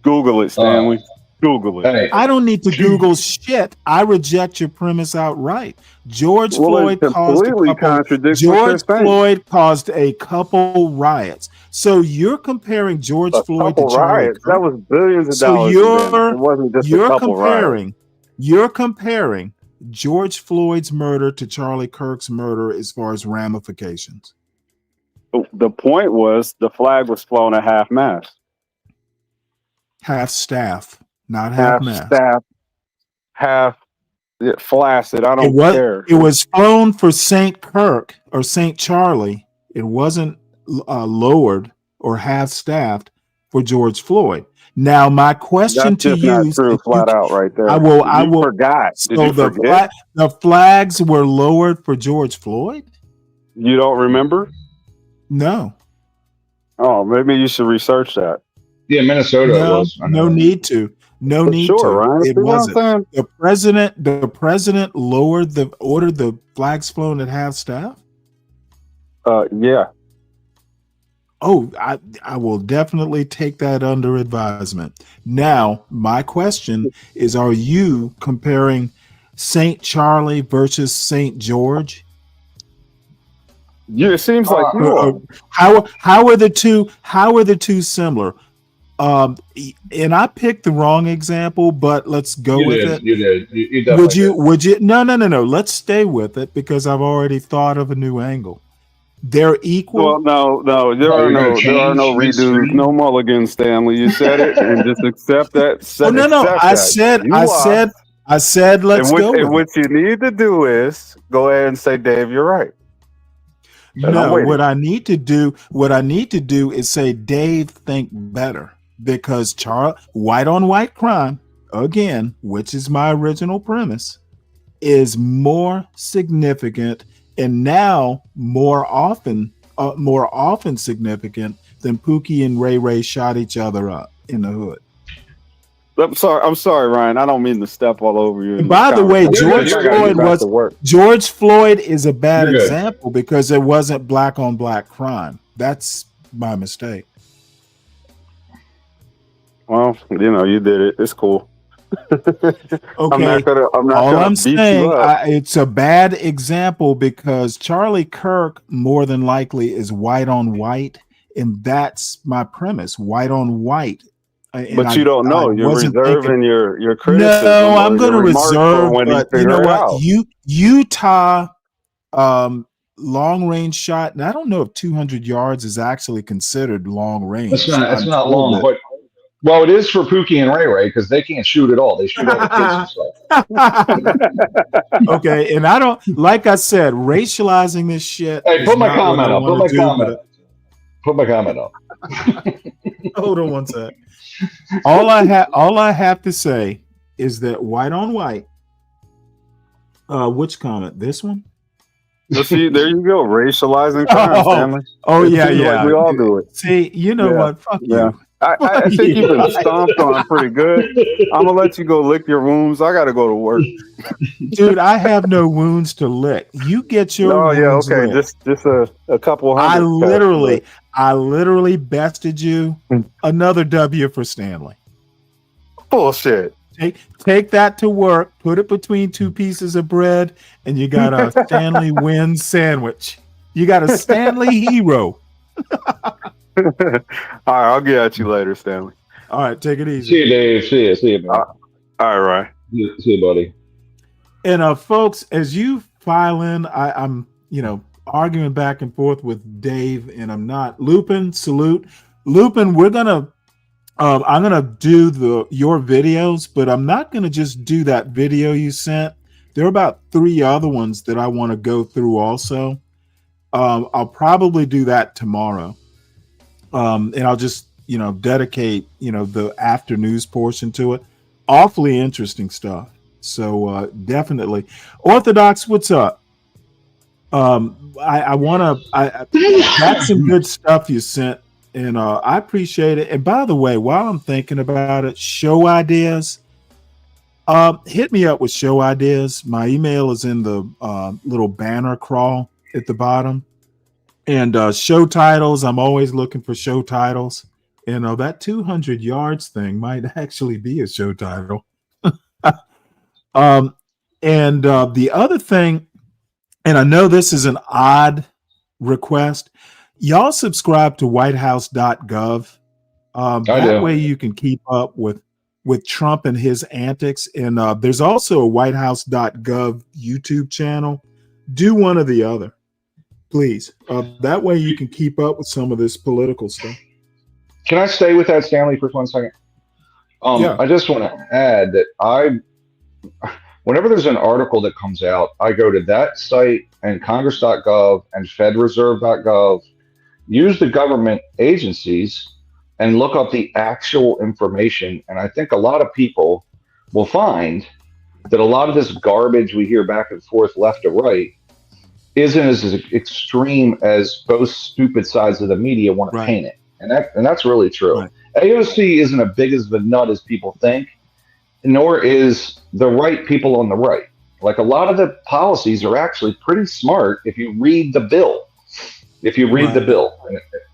Google it, Stanley. Google it. I don't need to Google shit. I reject your premise outright. George Floyd caused a couple riots. So you're comparing George Floyd to Charlie Kirk. That was billions of dollars. It wasn't just a couple riots. You're comparing George Floyd's murder to Charlie Kirk's murder as far as ramifications. The point was the flag was flown at half-mast. Half-staff, not half-mast. Half-staff, flaccid. I don't care. It was flown for St. Kirk or St. Charlie. It wasn't lowered or half-staffed for George Floyd. Now, my question to you is true, flat out right there. I will forgot. So the flags were lowered for George Floyd? You don't remember? No. Oh, maybe you should research that. Yeah, Minnesota was. No need to. No need sure, to. Ryan. It See what I'm wasn't. saying? The president ordered the flags flown at half staff. Yeah. Oh, I will definitely take that under advisement. Now, my question is, are you comparing St. Charlie versus St. George? Yeah, it seems like you are. How are the two similar? And I picked the wrong example, but let's go with it. You did. You definitely Would you? No. Let's stay with it because I've already thought of a new angle. They're equal. Well, no. There are no redos, no mulligans, Stanley. You said it, and just accept that. No. I said. Let's go. And what you need to do is go ahead and say, Dave, you're right. No, what I need to do is say, Dave, think better, because white on white crime, again, which is my original premise, is more significant and now more often significant than Pookie and Ray Ray shot each other up in the hood. I'm sorry, Ryan. I don't mean to step all over you. And by the way, George Floyd is a bad example because it wasn't black on black crime. That's my mistake. Well, you did it. It's cool. Okay. I'm saying it's a bad example because Charlie Kirk more than likely is white on white, and that's my premise: white on white. But you don't know. You're reserving your criticism. No, I'm going to reserve. But you know what? Utah long range shot, and I don't know if 200 yards is actually considered long range. It's not long, but it is for Pookie and Ray Ray because they can't shoot at all. They shoot all the kids and stuff. Okay, and I don't, like I said, racializing this shit. Hey, put my comment up. Put my comment up. Hold on one sec. All I have to say is that white on white. Which comment? This one? See, there you go. Racializing crime, Stanley. Yeah. Like we all do it. See, you know what? Fuck you. I think you've been stomped on pretty good. I'm gonna let you go lick your wounds. I gotta go to work. Dude, I have no wounds to lick. You get your wounds okay. licked. Just a couple hundred. I literally bested you. Another W for Stanley. Bullshit. Take that to work, put it between two pieces of bread, and you got a Stanley win sandwich. You got a Stanley hero. All right, I'll get at you later, Stanley. All right, take it easy. See you, Dave. See you, man. All right. See you, buddy. And folks, as you file in, I'm arguing back and forth with Dave, and I'm not. Lupin, salute. Lupin, we're gonna I'm gonna do your videos, but I'm not gonna just do that video you sent. There are about 3 other ones that I want to go through also. I'll probably do that tomorrow. And I'll just, dedicate, the after news portion to it. Awfully interesting stuff. So definitely. Orthodox, what's up? That's some good stuff you sent, and I appreciate it. And by the way, while I'm thinking about it, show ideas. Hit me up with show ideas. My email is in the little banner crawl at the bottom. And show titles, I'm always looking for show titles. And that 200 yards thing might actually be a show title. And the other thing, and I know this is an odd request, y'all subscribe to whitehouse.gov. That way you can keep up with Trump and his antics. And there's also a whitehouse.gov YouTube channel. Do one or the other. Please. That way you can keep up with some of this political stuff. Can I stay with that, Stanley, for 1 second? Yeah. I just want to add that whenever there's an article that comes out, I go to that site and congress.gov and fedreserve.gov, use the government agencies and look up the actual information. And I think a lot of people will find that a lot of this garbage we hear back and forth left to right isn't as extreme as both stupid sides of the media want to paint it. And that's really true. Right. AOC isn't as big as the nut as people think. nor is the right people on the right. Like a lot of the policies are actually pretty smart if you read the bill. If you read the bill,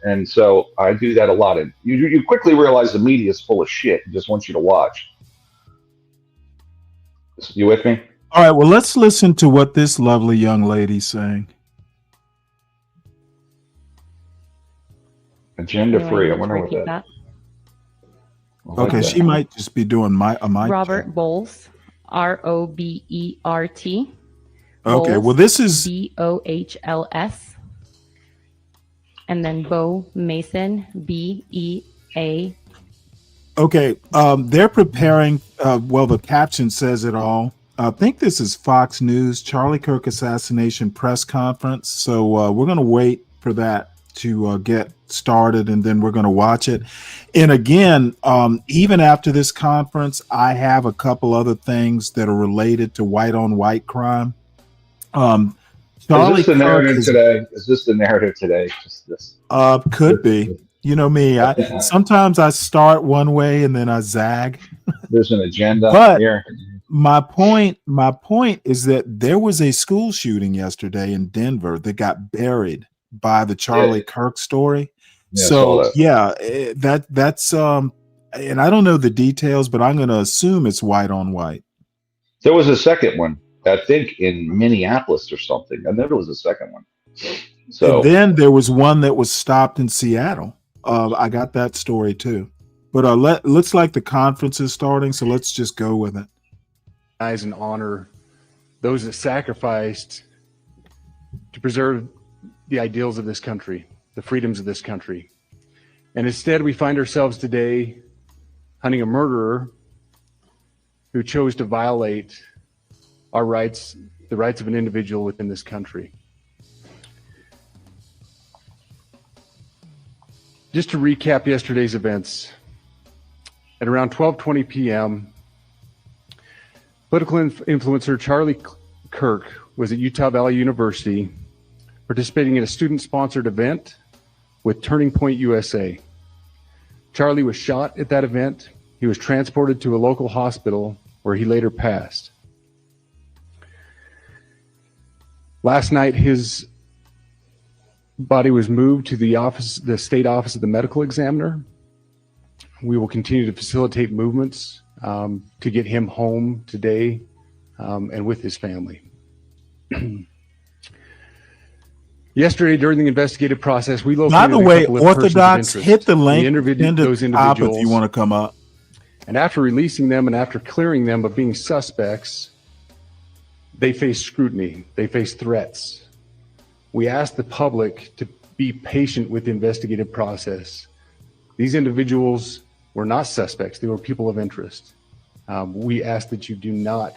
and so I do that a lot. And you quickly realize the media is full of shit. It just wants you to watch. You with me? All right. Well, let's listen to what this lovely young lady's saying. Agenda free. I wonder what that. Okay, she might just be doing a mic. Robert Bowles, Robert. Okay, well, this is Bohls. And then Bo Mason, Bea. Okay, they're preparing. Well, the caption says it all. I think this is Fox News, Charlie Kirk assassination press conference. So we're going to wait for that to get started, and then we're going to watch it. And again, even after this conference, I have a couple other things that are related to white on white crime. Is this the narrative today? Is this the narrative today? Just this? Could be. You know me. Sometimes I start one way and then I zag. There's an agenda here. My point is that there was a school shooting yesterday in Denver that got buried by the Charlie Kirk story. Yeah, so that's and I don't know the details, but I'm going to assume it's white on white. There was a second one, I think, in Minneapolis or something. I know there was a second one. So and then there was one that was stopped in Seattle. I got that story too. But looks like the conference is starting, so let's just go with it. And honor those that sacrificed to preserve the ideals of this country, the freedoms of this country. And instead, we find ourselves today hunting a murderer who chose to violate our rights, the rights of an individual within this country. Just to recap yesterday's events, at around 12:20 p.m., political influencer Charlie Kirk was at Utah Valley University participating in a student-sponsored event with Turning Point USA. Charlie was shot at that event. He was transported to a local hospital where he later passed. Last night, his body was moved to the state office of the medical examiner. We will continue to facilitate movements to get him home today and with his family. Yesterday, during the investigative process, we located. By the way, Orthodox, hit the link in the top if you want to come up. And after releasing them and after clearing them of being suspects, they face scrutiny. They face threats. We asked the public to be patient with the investigative process. These individuals were not suspects. They were people of interest. We ask that you do not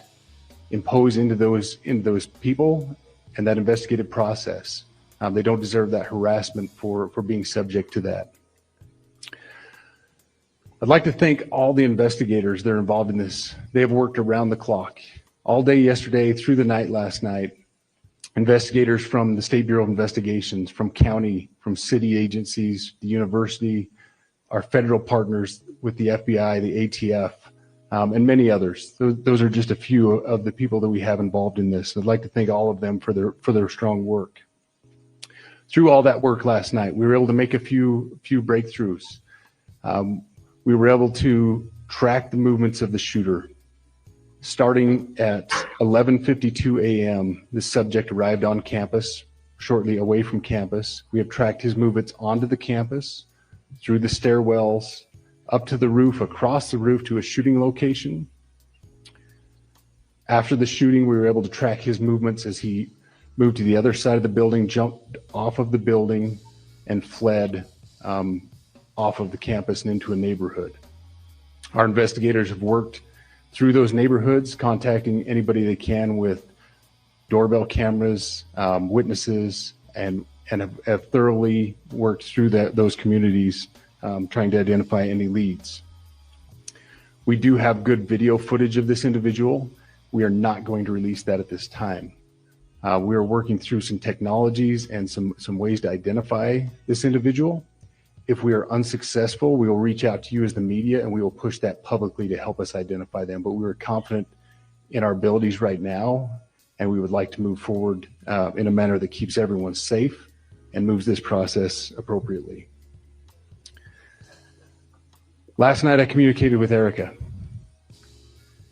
impose into those people and that investigative process. They don't deserve that harassment for being subject to that. I'd like to thank all the investigators that are involved in this. They have worked around the clock all day yesterday, through the night last night. Investigators from the State Bureau of Investigations, from county, from city agencies, the university, our federal partners with the FBI, the ATF, and many others. Those are just a few of the people that we have involved in this. I'd like to thank all of them for their strong work. Through all that work last night, we were able to make a few breakthroughs. We were able to track the movements of the shooter. Starting at 11:52 a.m., the subject arrived on campus, shortly away from campus. We have tracked his movements onto the campus, through the stairwells, up to the roof, across the roof to a shooting location. After the shooting, we were able to track his movements as he moved to the other side of the building, jumped off of the building, and fled off of the campus and into a neighborhood. Our investigators have worked through those neighborhoods, contacting anybody they can with doorbell cameras, witnesses, and have thoroughly worked through those communities, trying to identify any leads. We do have good video footage of this individual. We are not going to release that at this time. We are working through some technologies and some ways to identify this individual. If we are unsuccessful, we will reach out to you as the media and we will push that publicly to help us identify them. But we are confident in our abilities right now, and we would like to move forward in a manner that keeps everyone safe and moves this process appropriately. Last night I communicated with Erica.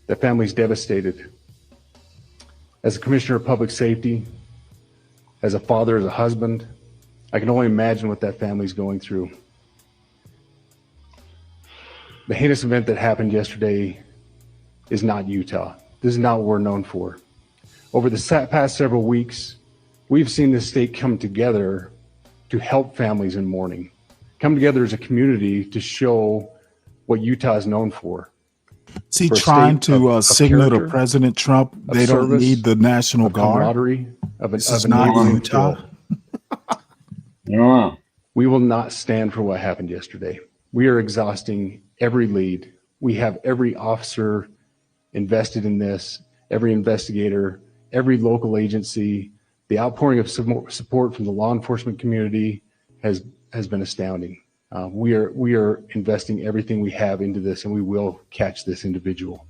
The family's devastated. As a commissioner of public safety, as a father, as a husband, I can only imagine what that family's going through. The heinous event that happened yesterday is not Utah. This is not what we're known for. Over the past several weeks, we've seen this state come together to help families in mourning, come together as a community to show what Utah is known for. Is he trying to signal to President Trump they don't service, need the National Guard? Camaraderie of This is not Utah. Yeah. We will not stand for what happened yesterday. We are exhausting every lead. We have every officer invested in this, every investigator, every local agency. The outpouring of support from the law enforcement community has been astounding. We are investing everything we have into this, and we will catch this individual.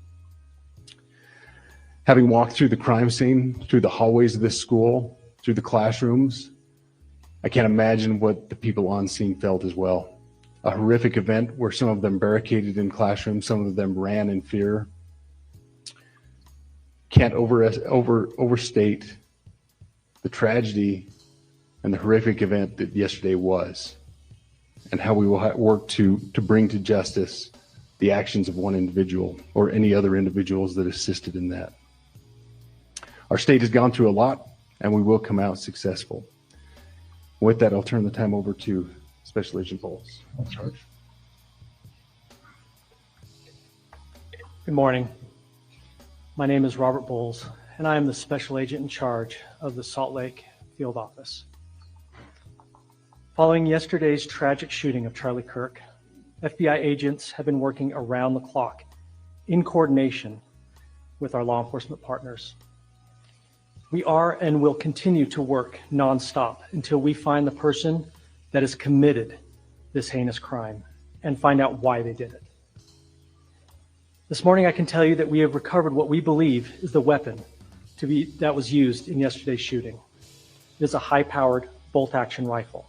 Having walked through the crime scene, through the hallways of this school, through the classrooms, I can't imagine what the people on scene felt as well. A horrific event where some of them barricaded in classrooms, some of them ran in fear. Can't overstate the tragedy and the horrific event that yesterday was, and how we will work to bring to justice the actions of one individual or any other individuals that assisted in that. Our state has gone through a lot, and we will come out successful. With that, I'll turn the time over to Special Agent Bowles. Good morning. My name is Robert Bowles, and I am the Special Agent in charge of the Salt Lake Field Office. Following yesterday's tragic shooting of Charlie Kirk, FBI agents have been working around the clock in coordination with our law enforcement partners. We are and will continue to work nonstop until we find the person that has committed this heinous crime and find out why they did it. This morning, I can tell you that we have recovered what we believe is the weapon that was used in yesterday's shooting. It is a high-powered bolt-action rifle.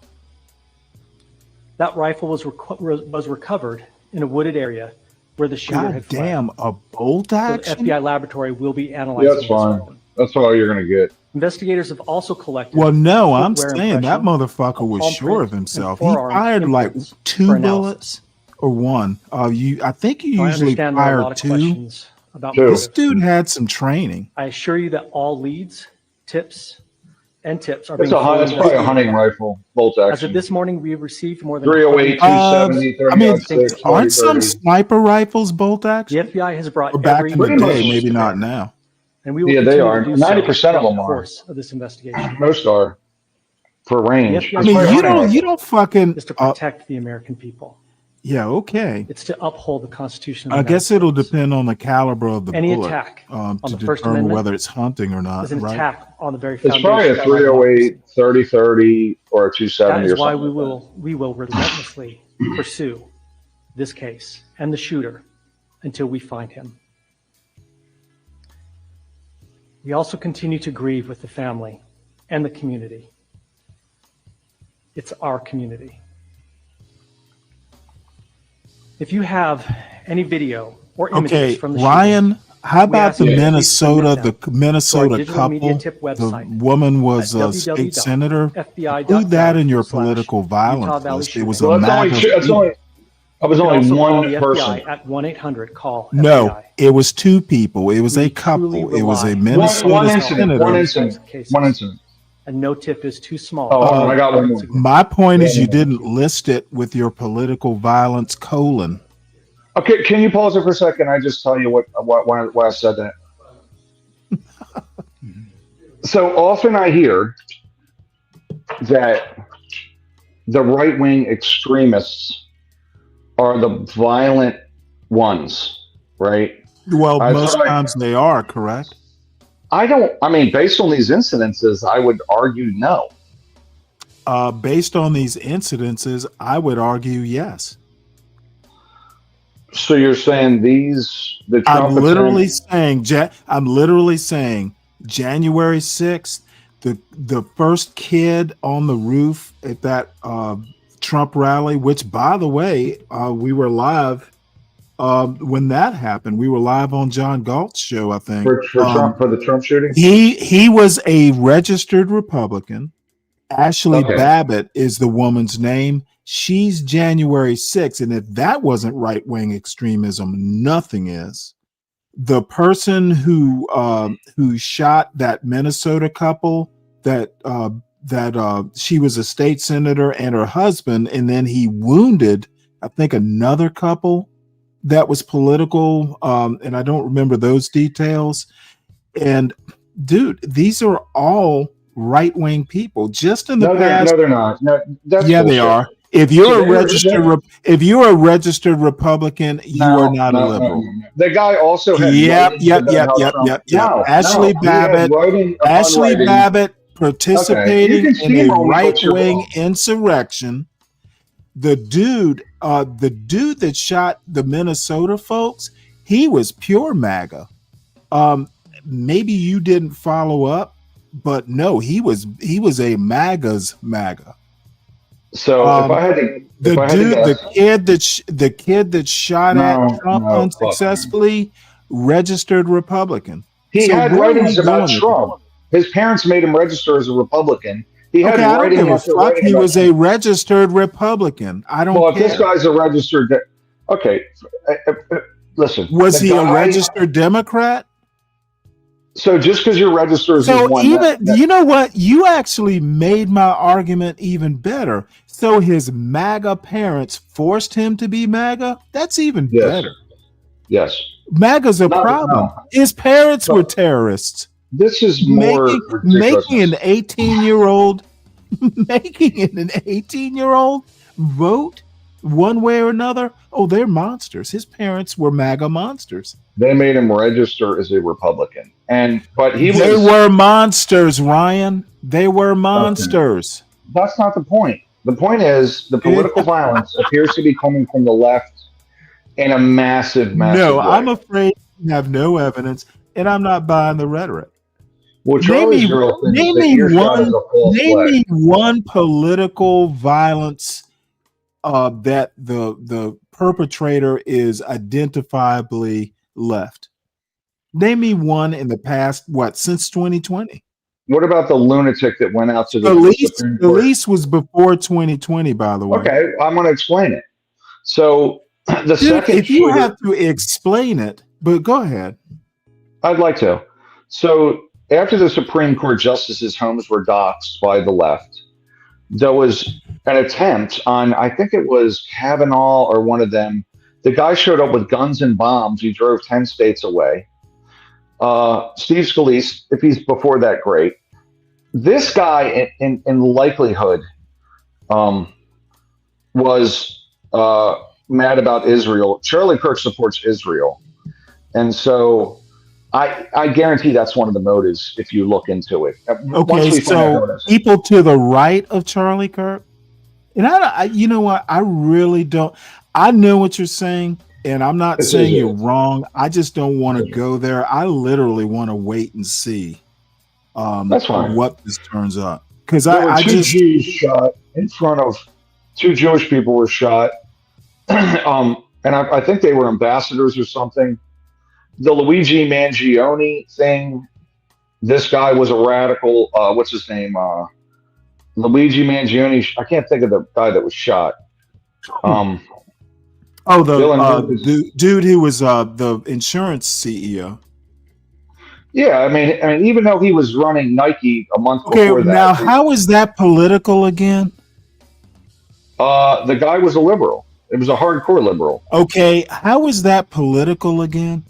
That rifle was recovered in a wooded area where the shooter had fled. Damn, a bolt action? So the FBI laboratory will be analyzing. Yeah, that's fine. That's all you're going to get. Investigators have also collected. Well, no, I'm footwear saying that impression, motherfucker was palm sure print, of himself. and He forearm fired like imprints 2 for bullets or 1. I think you So I usually understand there are a lot fire of 2. questions about This motives. dude had some training. I assure you that all leads, tips are It's being probably a investigated. hunting rifle, bolt As of action. this morning, we have received more than 308, 270, 30 I mean, 6, aren't some 30. sniper rifles bolt action? The FBI has brought Or back every in the resource day, maybe to not bear, now. and we will Yeah, they continue are. to do so 90% of throughout them the are. course of this investigation. Most are for range. The I FBI's mean, primary you don't fucking. is to protect the American people. Yeah, okay. It's to uphold the Constitution of I the guess it'll depend on the caliber of the Any bullet attack on to the First determine Amendment whether it's hunting or not. is an Right? attack on the very It's foundation probably a of our 308, 30 30, or a That 270 is or why something. we will relentlessly pursue this case and the shooter until we find him. We also continue to grieve with the family and the community. It's our community. If you have any video or images Okay, from the Ryan, how we about ask the you to please Minnesota, submit them the Minnesota to our digital media couple? tip The website woman was at a state senator. www.fbi.gov Include that in your /Utah political violence Valley list. It was shooting. a Well, that's only MAGA two, that's people. only, I was You can only also call one the person. FBI at 1-800-CALL No, FBI. it was 2 people. It was a couple. truly It was a rely Minnesota One incident, senator. one incident, one incident. And no tip is too small. Oh, hold on, I got one more. My point is Yeah, you yeah. didn't list it with your political violence colon. Okay, can you pause it for a second? I just tell you why I said that. So often I hear that the right-wing extremists are the violent ones, right? Well, I most thought- times they are, correct? I mean, based on these incidences, I would argue no. based on these incidences, I would argue yes. So you're saying the Trump I'm literally saying January 6th, the first kid on the roof at that Trump rally, which by the way, we were live when that happened. We were live on John Galt's show, I think. For the Trump shooting? He was a registered Republican. Ashley Babbitt is the woman's name. She's January 6th. And if that wasn't right-wing extremism, nothing is. The person who shot that Minnesota couple that she was a state senator and her husband, and then he wounded, I think, another couple that was political. And I don't remember those details. And dude, these are all right-wing people. Just in the past, no, they're not. No, that's yeah, bullshit. they are. If you're a registered Republican, you are not a liberal. No. The guy also had Yep. Ashley Babbitt participating in a right-wing insurrection. The dude that shot the Minnesota folks, he was pure MAGA. Maybe you didn't follow up, but no, he was a MAGA's MAGA. So if I had to, the kid that shot at Trump unsuccessfully, registered Republican. He had writings about Trump. His parents made him register as a Republican. He had writing after writing. He was a registered Republican. I don't care. Well, if this guy's a registered, listen. Was he a registered Democrat? So just because you're registered as one, you know what? You actually made my argument even better. So his MAGA parents forced him to be MAGA? That's even better. Yes. MAGA's a problem. His parents were terrorists. This is more making an 18-year-old vote one way or another. Oh, they're monsters. His parents were MAGA monsters. They made him register as a Republican. But they were monsters, Ryan. They were monsters. Okay. That's not the point. The point is the political violence appears to be coming from the left in a massive way. I'm afraid you have no evidence, and I'm not buying the rhetoric. Well, name me one political violence that the perpetrator is identifiably left. Name me one in the past, since 2020? What about the lunatic that went out to the lease was before 2020, by the way. Okay, I'm going to explain it. So if you have to explain it, but go ahead. I'd like to. So after the Supreme Court justices' homes were doxxed by the left, there was an attempt on, I think it was Kavanaugh or one of them. The guy showed up with guns and bombs. He drove 10 states away. Steve Scalise, if he's before that, great. This guy, in likelihood, was mad about Israel. Charlie Kirk supports Israel. And so I guarantee that's one of the motives if you look into it. Okay, so people to the right of Charlie Kirk, and you know what? I really don't. I know what you're saying, and I'm not saying you're wrong. I just don't want to go there. I literally want to wait and see that's fine. What this turns up. Because two Jews shot in front of 2 Jewish people were shot, and I think they were ambassadors or something. The Luigi Mangione thing, this guy was a radical. What's his name? Luigi Mangione. I can't think of the guy that was shot. The dude who was the insurance CEO. Yeah, I mean, even though he was running Nike a month before that. Now how is that political again? The guy was a liberal. It was a hardcore liberal. Okay, how is that political again?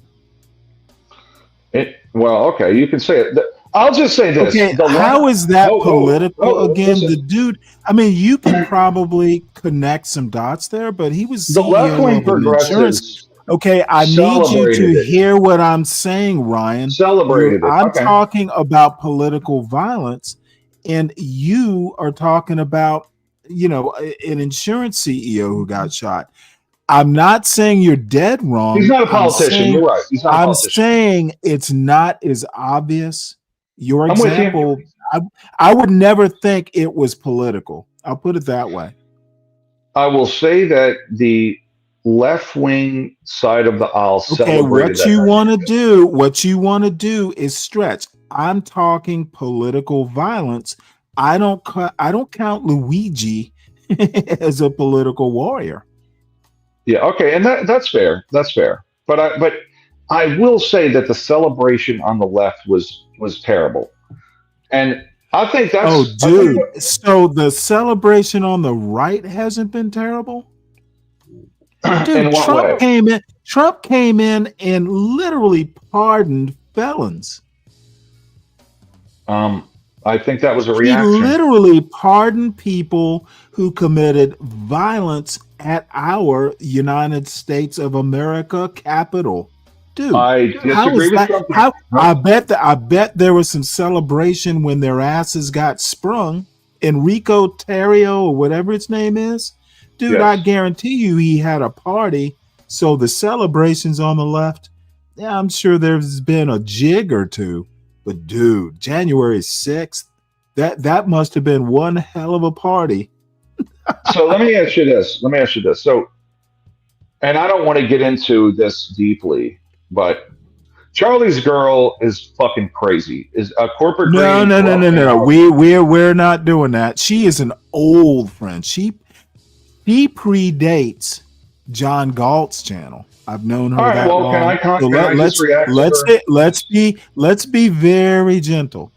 Okay, you can say it. I'll just say this. Okay, how is that political again? Listen. The dude, I mean, you can probably connect some dots there, but he was the left-wing progressives. Okay, I need you to hear what I'm saying, Ryan. Celebrated it. I'm talking about political violence, and you are talking about, an insurance CEO who got shot. I'm not saying you're dead wrong. He's not a politician. You're right. He's not a I'm politician. saying it's not as obvious. Your I'm with you. example, I would never think it was political. I'll put it that way. I will say that the left-wing side of the aisle celebrated what you want to do is stretch. I'm talking political violence. I don't count Luigi as a political warrior. Yeah, okay, and that's fair. That's fair. But I will say that the celebration on the left was terrible. And I think that's so the celebration on the right hasn't been terrible? Dude, in what way? Trump came in and literally pardoned felons. I think that was a reaction. He literally pardoned people who committed violence at our United States of America Capitol. Dude, I disagree with Trump. I bet there was some celebration when their asses got sprung. Enrico Tarrio or whatever its name is. Dude, Yes. I guarantee you he had a party. So the celebrations on the left, yeah, I'm sure there's been a jig or two. But dude, January 6th, that must have been one hell of a party. So let me ask you this. So, and I don't want to get into this deeply, but Charlie's girl is fucking crazy. Is a corporate No. greed. We're not doing that. She is an old friend. She predates John Galt's channel. I've known her All right, that well, long. can I just react to her? Let's be very gentle.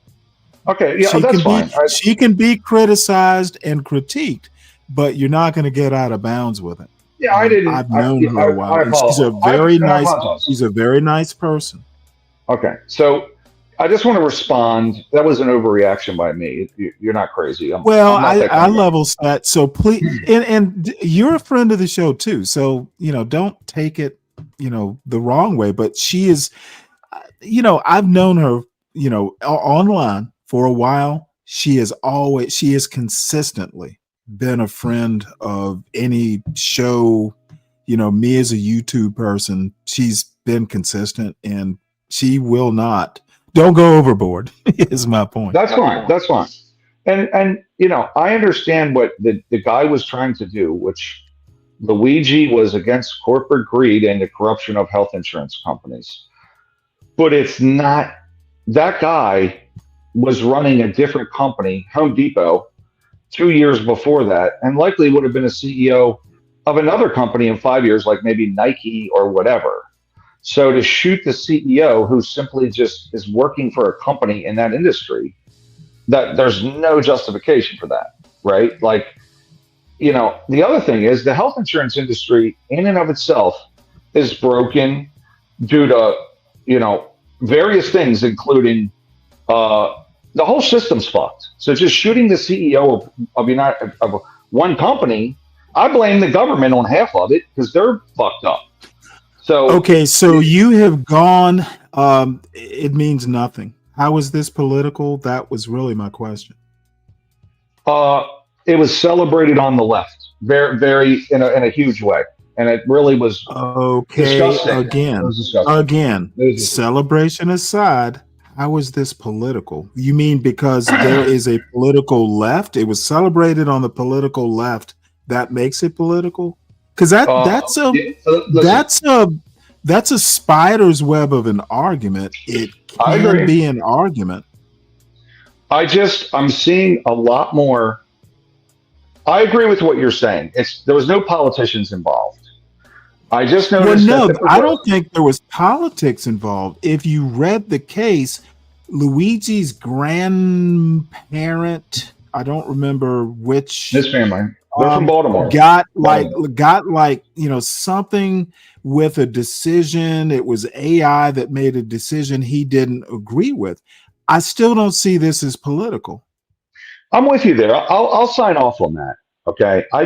Okay, yeah, that's fine. She can be criticized and critiqued, but you're not going to get out of bounds with it. Yeah, I didn't. I've known her a while. I And she's a apologize. she's a very nice person. Okay, so I just want to respond. That was an overreaction by me. You're not crazy. I'm not that kind I of guy. level set. So please, and you're a friend of the show too. So don't take it the wrong way. But she is, I've known her online for a while. She has consistently been a friend of any show. Me as a YouTube person, she's been consistent, and she will not. Don't go overboard is my point. That's fine. And I understand what the guy was trying to do, which Luigi was against corporate greed and the corruption of health insurance companies. But it's not, that guy was running a different company, Home Depot, 2 years before that, and likely would have been a CEO of another company in 5 years, like maybe Nike or whatever. So to shoot the CEO who simply just is working for a company in that industry, that there's no justification for that, right? Like, the other thing is the health insurance industry in and of itself is broken due to, various things, including the whole system's fucked. So just shooting the CEO of one company, I blame the government on half of it because they're fucked up. So okay, so you have gone. It means nothing. How is this political? That was really my question. It was celebrated on the left, very, very in a huge way, and it really was disgusting. Again, It was disgusting. celebration aside, how is this political? You mean because there is a political left? It was celebrated on the political left. That makes it political? Because that's a spider's web of an argument. It can be an argument. I'm seeing a lot more. I agree with what you're saying. There was no politicians involved. I just noticed. I don't think there was politics involved. If you read the case, Luigi's grandparent, I don't remember which. This family. They're from Baltimore. Got something with a decision. It was AI that made a decision he didn't agree with. I still don't see this as political. I'm with you there. I'll sign off on that. Okay. I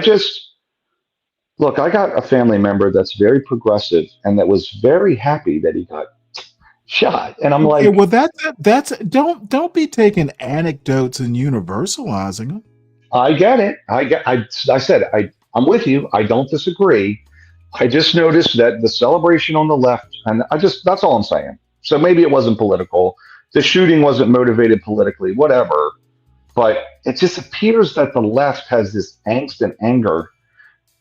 got a family member that's very progressive and that was very happy that he got shot. And I'm Okay, like, well, that's don't be taking anecdotes and universalizing them. I get it. I said, I'm with you. I don't disagree. I just noticed that the celebration on the left, and that's all I'm saying. So maybe it wasn't political. The shooting wasn't motivated politically, whatever. But it just appears that the left has this angst and anger.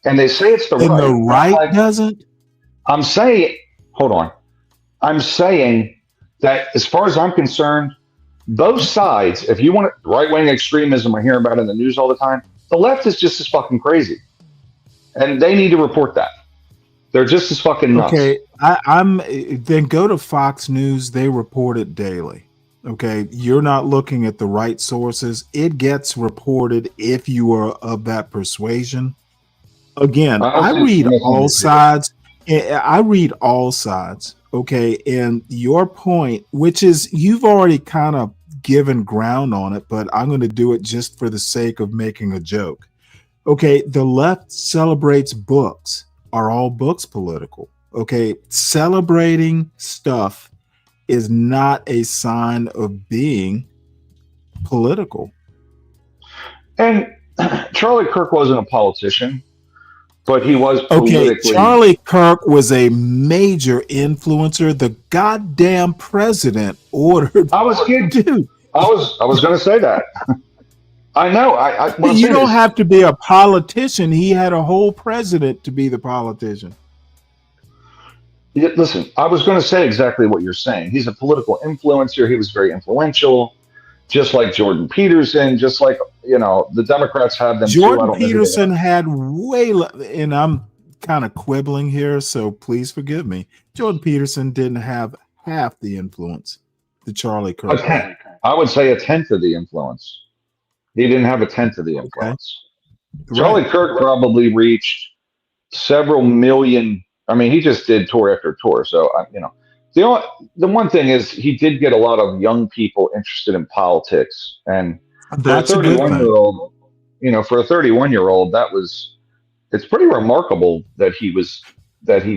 And they say it's the And right. the right doesn't? I'm saying, hold on. I'm saying that as far as I'm concerned, both sides, if you want right-wing extremism, I hear about it in the news all the time, the left is just as fucking crazy. And they need to report that. They're just as fucking nuts. Okay, then go to Fox News. They report it daily. Okay, you're not looking at the right sources. It gets reported if you are of that persuasion. Again, I read all sides. I read all sides. Okay, and your point, which is you've already kind of given ground on it, but I'm going to do it just for the sake of making a joke. Okay, the left celebrates books. Are all books political? Okay, celebrating stuff is not a sign of being political. And Charlie Kirk wasn't a politician, but he was politically. Okay, Charlie Kirk was a major influencer. The goddamn president ordered. I was kidding, dude. I was going to say that. I know. You don't have to be a politician. He had a whole president to be the politician. Listen, I was going to say exactly what you're saying. He's a political influencer. He was very influential, just like Jordan Peterson, just like, the Democrats have them Jordan too. Peterson had and I'm kind of quibbling here, so please forgive me. Jordan Peterson didn't have half the influence that Charlie Kirk had. I would say a tenth of the influence. He didn't have a tenth of the influence. Okay. Charlie Kirk probably reached several million. I mean, he just did tour after tour. So, the one thing is he did get a lot of young people interested in politics. And that's a good thing. For a 31-year-old, it's pretty remarkable that he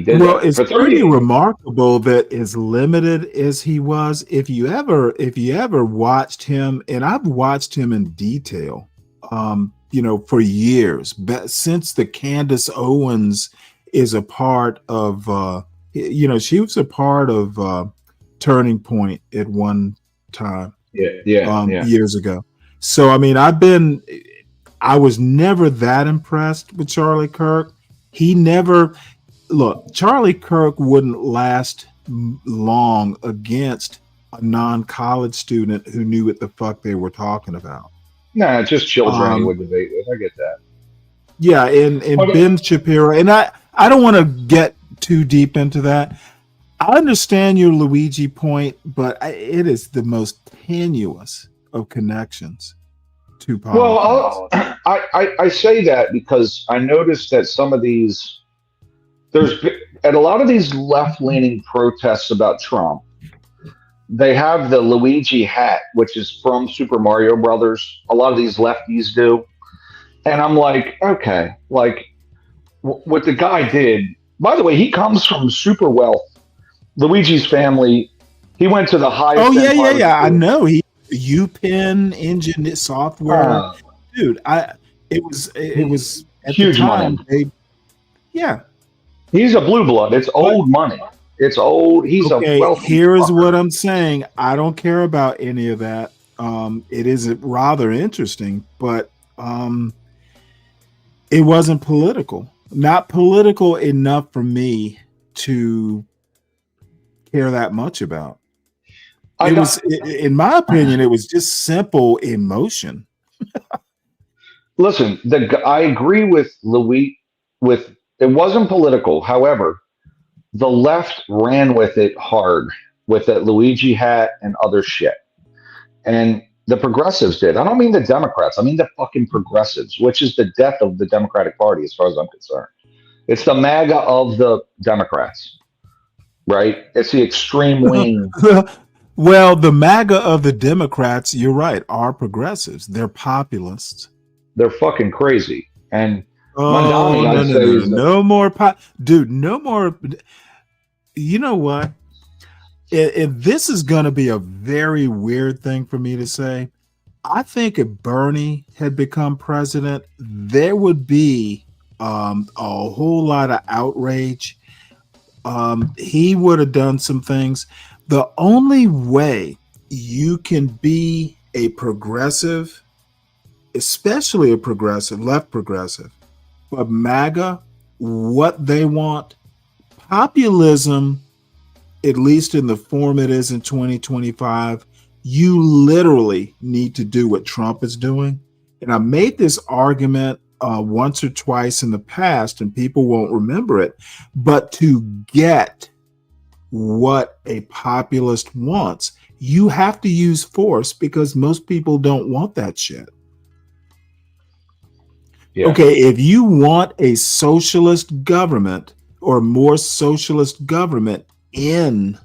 did. Well, it's pretty remarkable that as limited as he was, if you ever watched him, and I've watched him in detail, for years, but since the Candace Owens is a part of, she was a part of Turning Point at one time. Years ago. So, I mean, I was never that impressed with Charlie Kirk. Charlie Kirk wouldn't last long against a non-college student who knew what the fuck they were talking about. Nah, just children he would debate with. I get that. Yeah, and Ben Shapiro, and I don't want to get too deep into that. I understand your Luigi point, but it is the most tenuous of connections to politics. Well, I say that because I noticed that some of these, at a lot of these left-leaning protests about Trump, they have the Luigi hat, which is from Super Mario Brothers. A lot of these lefties do. And I'm like, okay, like what the guy did, by the way, he comes from super wealth. Luigi's family, he went to the highest. Oh, yeah. I know. He UPenn engine software. Dude, it was at huge the time, money. Yeah. He's a blue blood. It's old money. It's old. He's a wealthy here's fucker. What I'm saying. I don't care about any of that. It is rather interesting, but it wasn't political. Not political enough for me to care that much about. In my opinion, it was just simple emotion. Listen, I agree with Louis. It wasn't political. However, the left ran with it hard with that Luigi hat and other shit. And the progressives did. I don't mean the Democrats. I mean the fucking progressives, which is the death of the Democratic Party as far as I'm concerned. It's the MAGA of the Democrats, right? It's the extreme wing. Well, the MAGA of the Democrats, you're right, are progressives. They're populists. They're fucking crazy. And no more dude, no more. You know what? and this is going to be a very weird thing for me to say. I think if Bernie had become president, there would be a whole lot of outrage. He would have done some things. The only way you can be a progressive, especially a progressive, left progressive, but MAGA, what they want, populism, at least in the form it is in 2025, you literally need to do what Trump is doing. And I made this argument once or twice in the past, and people won't remember it, but to get what a populist wants, you have to use force because most people don't want that shit. Yeah. Okay, if you want a socialist government or more socialist government in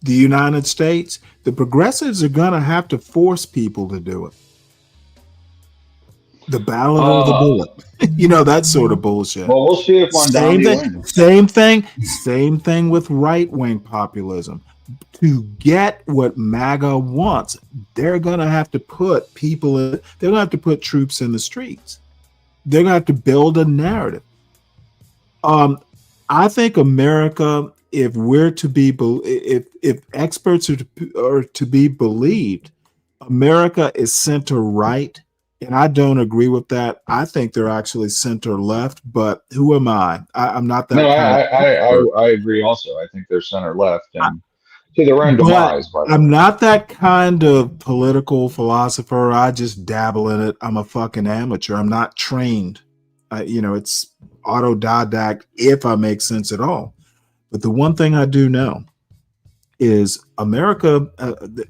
the United States, the progressives are going to have to force people to do it. The ballot or the bullet. You know, that sort of bullshit. Well, we'll see if one wins. Same thing with right-wing populism. To get what MAGA wants, they're going to have to put people in, they're going to have to put troops in the streets. They're going to have to build a narrative. I think America, if we're to be, if experts are to be believed, America is center right, and I don't agree with that. I think they're actually center left, but who am I? I'm not that. No, I agree. Also, I think they're center left and to their own demise. I'm not that kind of political philosopher. I just dabble in it. I'm a fucking amateur. I'm not trained. It's autodidact if I make sense at all. But the one thing I do know is America,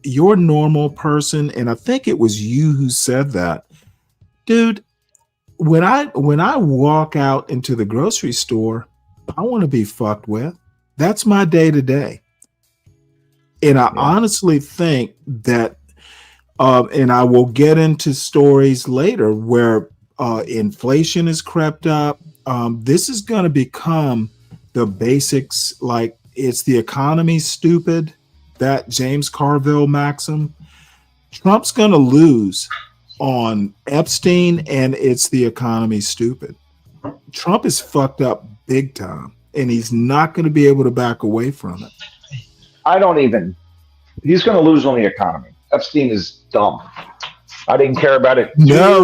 your normal person, and I think it was you who said that, dude, when I walk out into the grocery store, I want to be fucked with. That's my day to day. And I honestly think that, and I will get into stories later where inflation has crept up. This is going to become the basics, like it's the economy stupid, that James Carville maxim. Trump's going to lose on Epstein and it's the economy stupid. Trump is fucked up big time and he's not going to be able to back away from it. He's going to lose on the economy. Epstein is dumb. I didn't care about it. No.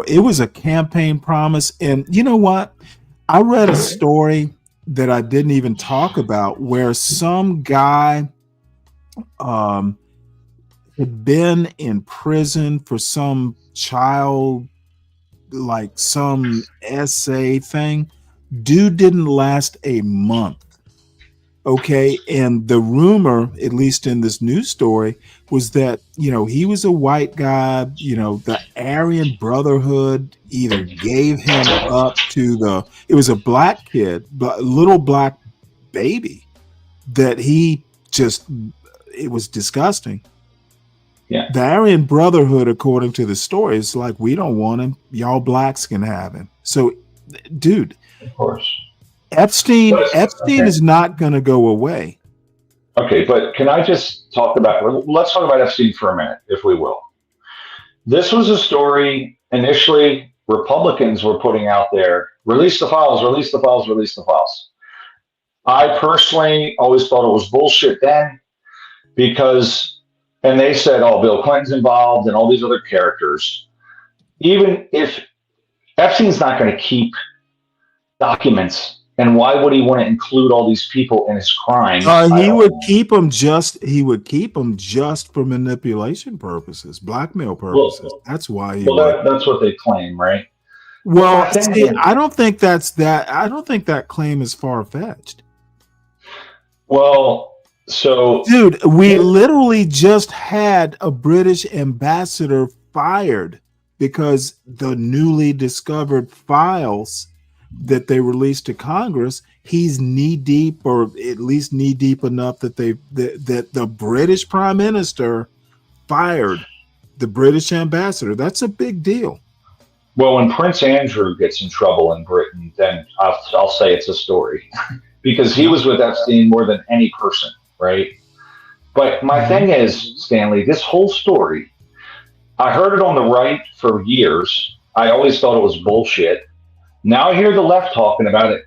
It was a campaign promise. And you know what? I read a story that I didn't even talk about where some guy had been in prison for some child, like some essay thing. Dude didn't last a month. Okay, and the rumor, at least in this news story, was that, he was a white guy, the Aryan Brotherhood either gave him up to it was a black kid, but a little black baby that it was disgusting. Yeah. The Aryan Brotherhood, according to the story, is like, we don't want him. Y'all blacks can have him. So, dude. Of course. Epstein is not going to go away. Okay, but can I just let's talk about Epstein for a minute, if we will. This was a story initially Republicans were putting out there, release the files, release the files, release the files. I personally always thought it was bullshit then and they said, Bill Clinton's involved and all these other characters. Even if Epstein's not going to keep documents, and why would he want to include all these people in his crime? He would keep them just for manipulation purposes, blackmail purposes. That's why. That's what they claim, right? Well, I don't think that claim is far-fetched. Well, so dude, we literally just had a British ambassador fired because the newly discovered files that they released to Congress, he's knee deep, or at least knee deep enough that that the British Prime Minister fired the British ambassador. That's a big deal. Well, when Prince Andrew gets in trouble in Britain, then I'll say it's a story. because he was with Epstein more than any person, right? But my thing is, Stanley, this whole story, I heard it on the right for years. I always thought it was bullshit. Now I hear the left talking about it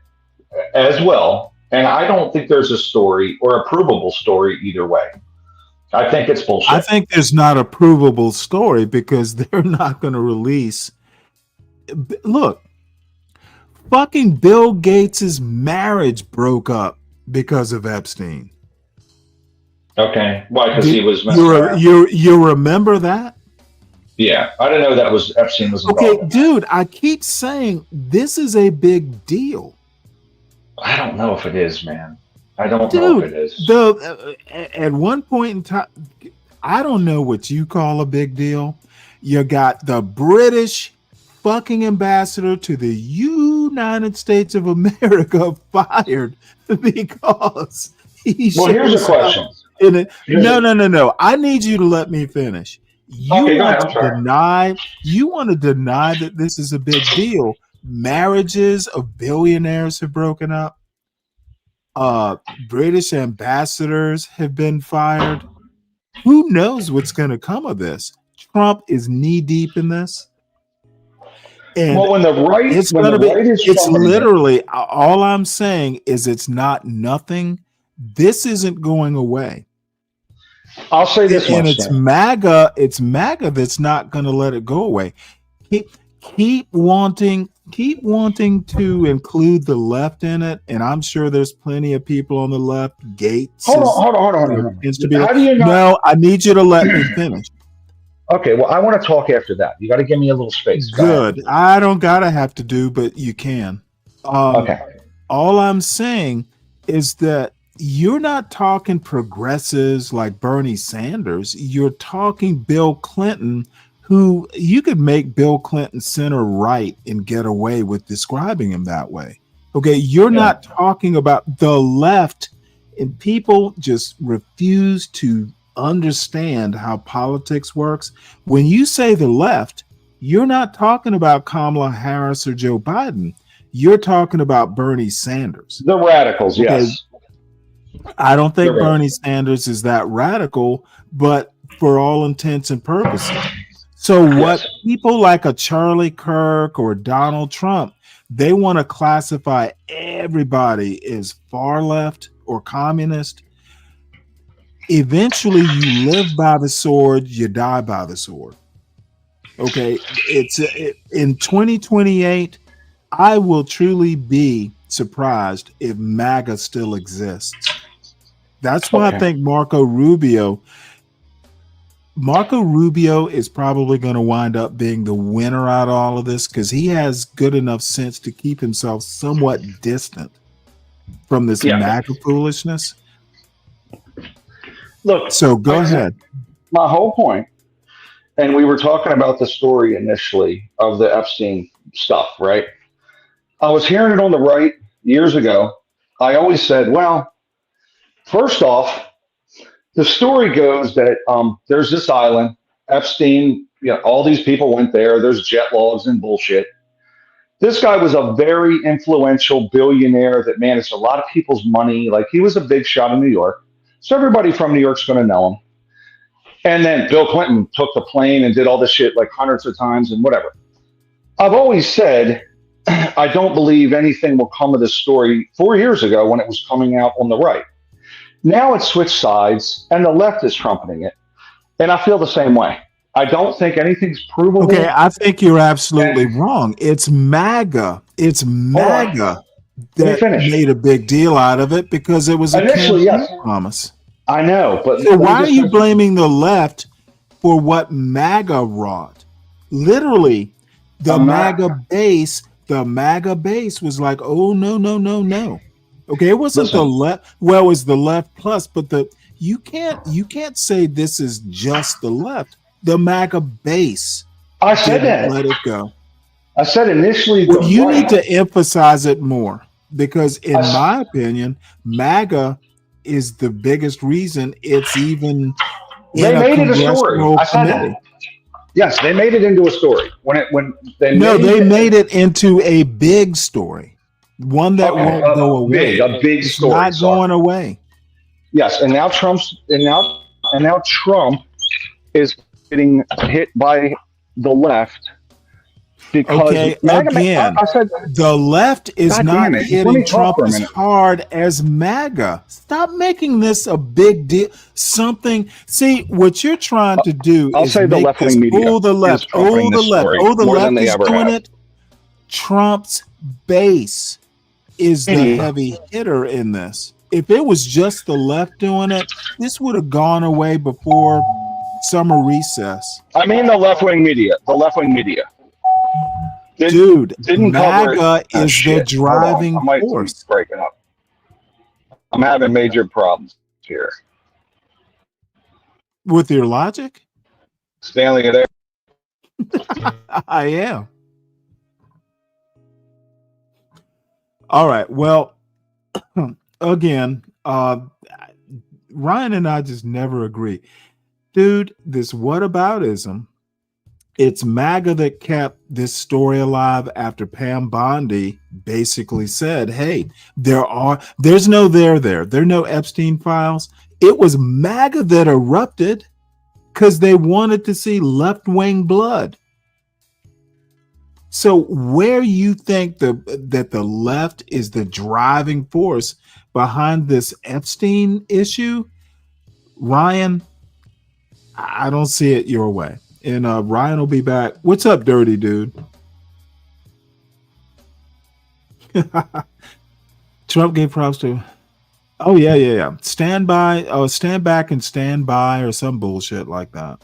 as well, and I don't think there's a story or a provable story either way. I think it's bullshit. I think there's not a provable story because they're not going to release. Look, fucking Bill Gates's marriage broke up because of Epstein. Okay, why? Because he was you remember that? Yeah, I didn't know that was Epstein was involved. Okay, dude, I keep saying this is a big deal. I don't know if it is, man. I don't know if it is. At one point in time, I don't know what you call a big deal. You got the British fucking ambassador to the United States of America fired because he here's the question. No. I need you to let me finish. You want to deny that this is a big deal. Marriages of billionaires have broken up. British ambassadors have been fired. Who knows what's going to come of this? Trump is knee deep in this. And when the right, it's literally all I'm saying is it's not nothing. This isn't going away. I'll say this and much, it's MAGA. It's MAGA that's not going to let it go away. Keep wanting to include the left in it, and I'm sure there's plenty of people on the left. Gates. Hold on. How do you know? No, I need you to let me finish. Okay, well, I want to talk after that. You got to give me a little space. Good. I don't gotta have to do, but you can. Okay. All I'm saying is that you're not talking progressives like Bernie Sanders. You're talking Bill Clinton, who you could make Bill Clinton center right and get away with describing him that way. Okay, you're not talking about the left, and people just refuse to understand how politics works. When you say the left, you're not talking about Kamala Harris or Joe Biden. You're talking about Bernie Sanders. The radicals, yes. I don't think Bernie Sanders is that radical, but for all intents and purposes. So what people like a Charlie Kirk or Donald Trump, they want to classify everybody as far left or communist. Eventually you live by the sword, you die by the sword. Okay, in 2028, I will truly be surprised if MAGA still exists. That's why I think Marco Rubio is probably going to wind up being the winner out of all of this because he has good enough sense to keep himself somewhat distant from this MAGA foolishness. Look, so go ahead. My whole point, and we were talking about the story initially of the Epstein stuff, right? I was hearing it on the right years ago. I always said, well, first off, the story goes that there's this island, Epstein, all these people went there. There's jet logs and bullshit. This guy was a very influential billionaire that managed a lot of people's money. Like, he was a big shot in New York. So everybody from New York's going to know him. And then Bill Clinton took the plane and did all this shit like hundreds of times and whatever. I've always said, I don't believe anything will come of this story 4 years ago when it was coming out on the right. Now it's switched sides and the left is trumpeting it. And I feel the same way. I don't think anything's provable. Okay, I think you're absolutely wrong. It's MAGA. It's MAGA that made a big deal out of it because it was a campaign promise. I know, but so why are you blaming the left for what MAGA wrought? Literally, the MAGA base was like, oh no. Okay, it wasn't the left. Well, it was the left plus, but you can't say this is just the left. The MAGA base. I said that. Let it go. I said initially. You need to emphasize it more because, in my opinion, MAGA is the biggest reason it's even. They made it a story. I said that. Yes, they made it into a story. They made it into a big story. one that won't go away. A big it's story. not going away. Yes, and now Trump is getting hit by the left because again, I said the left is God not damn it. Let hitting me talk Trump for a as minute. hard as MAGA. Stop making this a big deal. See, what you're trying to do I'll is say the make left-wing this, media oh, the is left, trumpeting oh, the this left, story oh, the more than left they is ever doing have. it. Trump's base is the Idiot. heavy hitter in this. If it was just the left doing it, this would have gone away before summer recess. I mean the left-wing media. The left-wing media. Dude, Didn't cover it. MAGA is the Shit. Hold on. driving I might be force. breaking up. I'm having major problems here. With your logic? Stanley, you there? I am. All right. Well, again, Ryan and I just never agree. Dude, this whataboutism, it's MAGA that kept this story alive after Pam Bondi basically said, hey, there's no there. There are no Epstein files. It was MAGA that erupted because they wanted to see left-wing blood. So where you think that the left is the driving force behind this Epstein issue, Ryan, I don't see it your way. And Ryan will be back. What's up, dirty dude? Trump gave props to. Oh yeah. Stand by. Stand back and stand by, or some bullshit like that.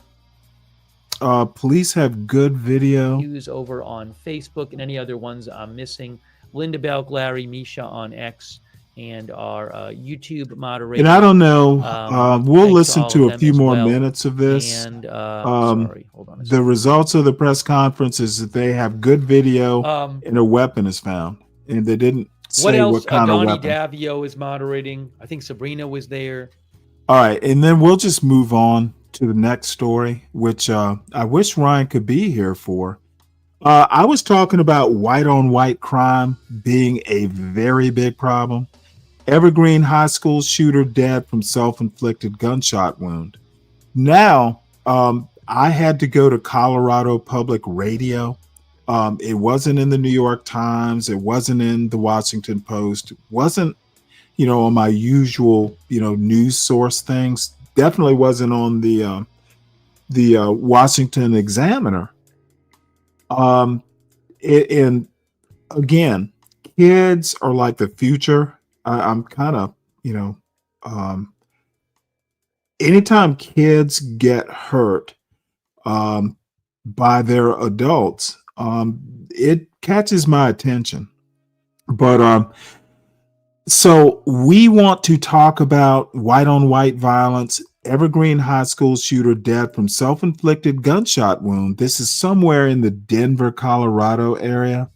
Police have good video. Views over on Facebook and any other ones I'm missing. Linda Belk, Larry, Misha on X, and our YouTube moderator. And I don't know. We'll listen to a few more well. minutes of this. And sorry, hold on. The results of the press conference is that they have good video and a weapon is found, and they didn't say what kind of weapon. Davio is moderating. I think Sabrina was there. All right, and then we'll just move on to the next story, which I wish Ryan could be here for. I was talking about white on white crime being a very big problem. Evergreen High School shooter dead from self-inflicted gunshot wound. Now, I had to go to Colorado Public Radio. It wasn't in the New York Times. It wasn't in the Washington Post. It wasn't, on my usual, news source things. Definitely wasn't on the Washington Examiner. And again, kids are like the future. I'm kind of, anytime kids get hurt by their adults, it catches my attention. But so we want to talk about white on white violence. Evergreen High School shooter dead from self-inflicted gunshot wound. This is somewhere in the Denver, Colorado area.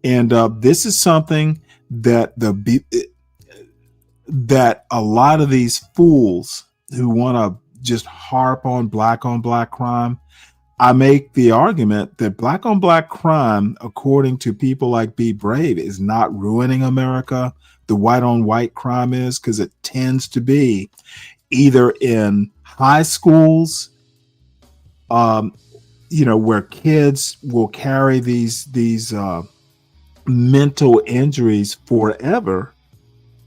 And this is something that that a lot of these fools who want to just harp on black crime, I make the argument that black on black crime, according to people like Be Brave, is not ruining America. The white on white crime is, because it tends to be either in high schools, where kids will carry these mental injuries forever,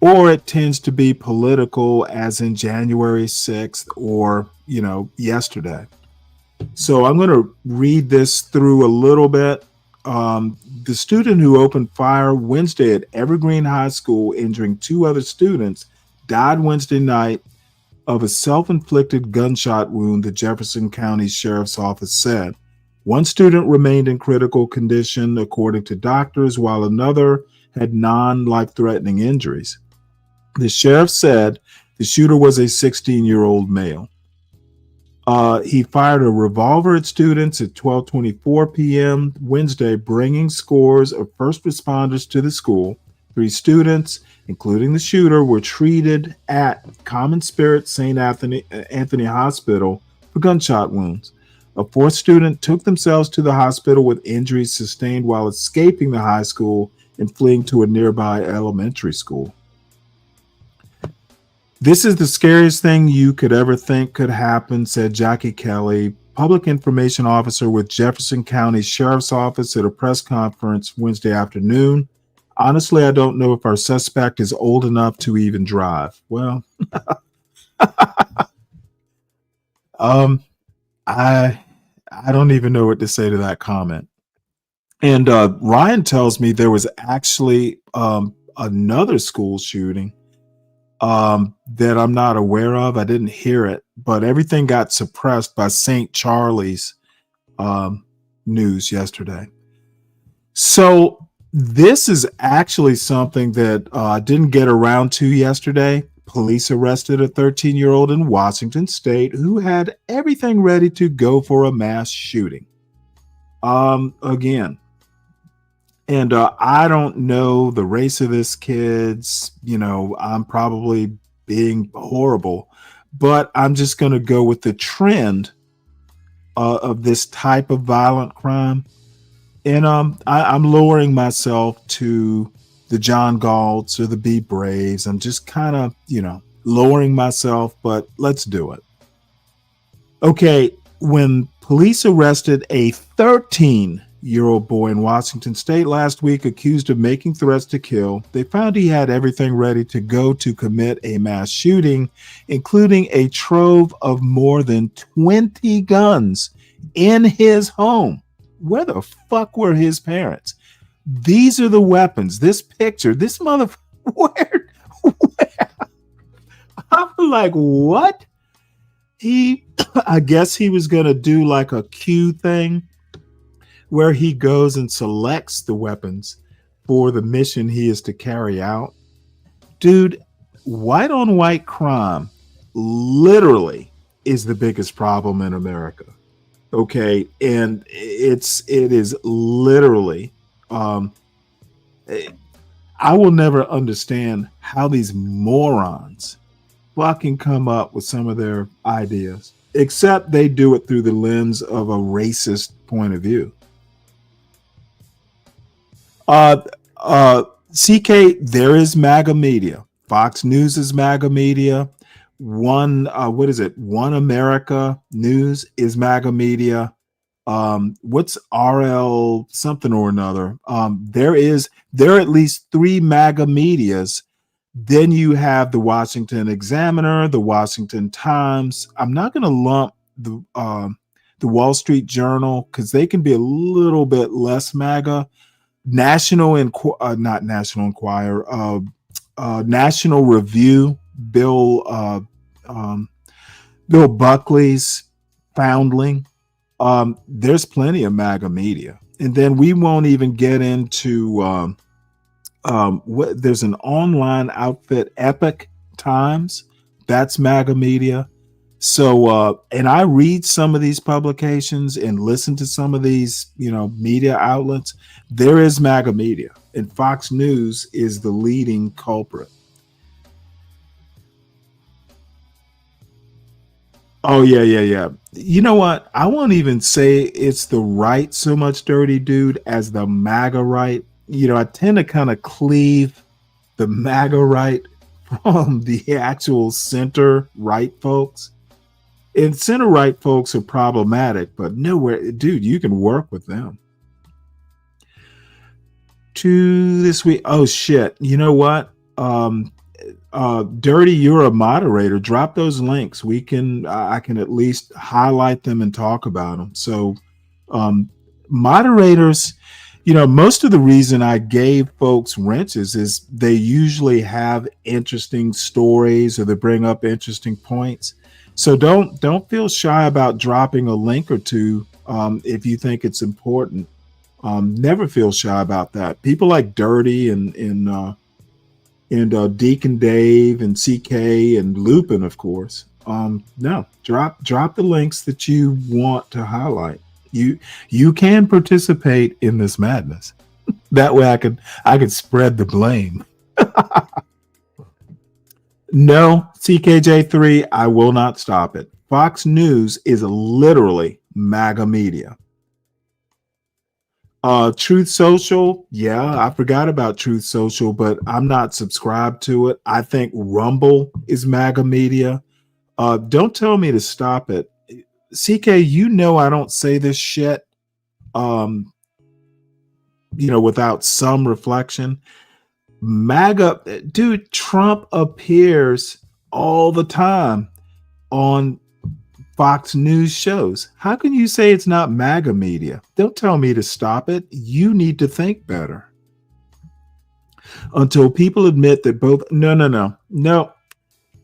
or it tends to be political, as in January 6th or, yesterday. So I'm going to read this through a little bit. The student who opened fire Wednesday at Evergreen High School, injuring 2 other students, died Wednesday night of a self-inflicted gunshot wound, the Jefferson County Sheriff's Office said. 1 student remained in critical condition, according to doctors, while another had non-life-threatening injuries. The sheriff said the shooter was a 16-year-old male. He fired a revolver at students at 12:24 p.m. Wednesday, bringing scores of first responders to the school. 3 students, including the shooter, were treated at Common Spirit St. Anthony Hospital for gunshot wounds. A 4th student took themselves to the hospital with injuries sustained while escaping the high school and fleeing to a nearby elementary school. This is the scariest thing you could ever think could happen, said Jackie Kelly, public information officer with Jefferson County Sheriff's Office, at a press conference Wednesday afternoon. Honestly, I don't know if our suspect is old enough to even drive. Well, I don't even know what to say to that comment. And Ryan tells me there was actually another school shooting that I'm not aware of. I didn't hear it, but everything got suppressed by St. Charlie's news yesterday. So this is actually something that I didn't get around to yesterday. Police arrested a 13-year-old in Washington State who had everything ready to go for a mass shooting. Again, and I don't know the race of this kid's, I'm probably being horrible, but I'm just going to go with the trend of this type of violent crime. And I'm lowering myself to the John Galts or the B. Braves. I'm just kind of, lowering myself, but let's do it. Okay, when police arrested a 13-year-old boy in Washington State last week accused of making threats to kill, they found he had everything ready to go to commit a mass shooting, including a trove of more than 20 guns in his home. Where the fuck were his parents? These are the weapons. This picture, this motherfucker, where? I'm like, what? I guess he was going to do like a Q thing where he goes and selects the weapons for the mission he is to carry out. Dude, white on white crime literally is the biggest problem in America. Okay. And it is literally, I will never understand how these morons fucking come up with some of their ideas, except they do it through the lens of a racist point of view. CK, there is MAGA media. Fox News is MAGA media. One America News is MAGA media. What's RL something or another? There are at least 3 MAGA medias. Then you have the Washington Examiner, the Washington Times. I'm not going to lump the Wall Street Journal because they can be a little bit less MAGA. National Review, Bill Buckley's Foundling. There's plenty of MAGA media, and then we won't even get into there's an online outfit, Epic Times, that's MAGA media. So and I read some of these publications and listen to some of these media outlets. There is MAGA media, and Fox News is the leading culprit. Oh yeah. You know what? I won't even say it's the right so much, dirty dude, as the MAGA right. I tend to kind of cleave the MAGA right from the actual center right folks. And center right folks are problematic, but nowhere, dude, you can work with them. To this week, oh shit, you know what? Dirty, you're a moderator. Drop those links. I can at least highlight them and talk about them. So moderators, most of the reason I gave folks wrenches is they usually have interesting stories or they bring up interesting points. So don't feel shy about dropping a link or two if you think it's important. Never feel shy about that. People like Dirty and Deacon Dave and CK and Lupin, of course. No, drop the links that you want to highlight. You can participate in this madness. That way I could spread the blame. No, CKJ3, I will not stop it. Fox News is literally MAGA media. Truth Social, yeah, I forgot about Truth Social, but I'm not subscribed to it. I think Rumble is MAGA media. Don't tell me to stop it. CK, you know I don't say this shit, without some reflection. MAGA, dude, Trump appears all the time on Fox News shows. How can you say it's not MAGA media? Don't tell me to stop it. You need to think better. Until people admit that both, no.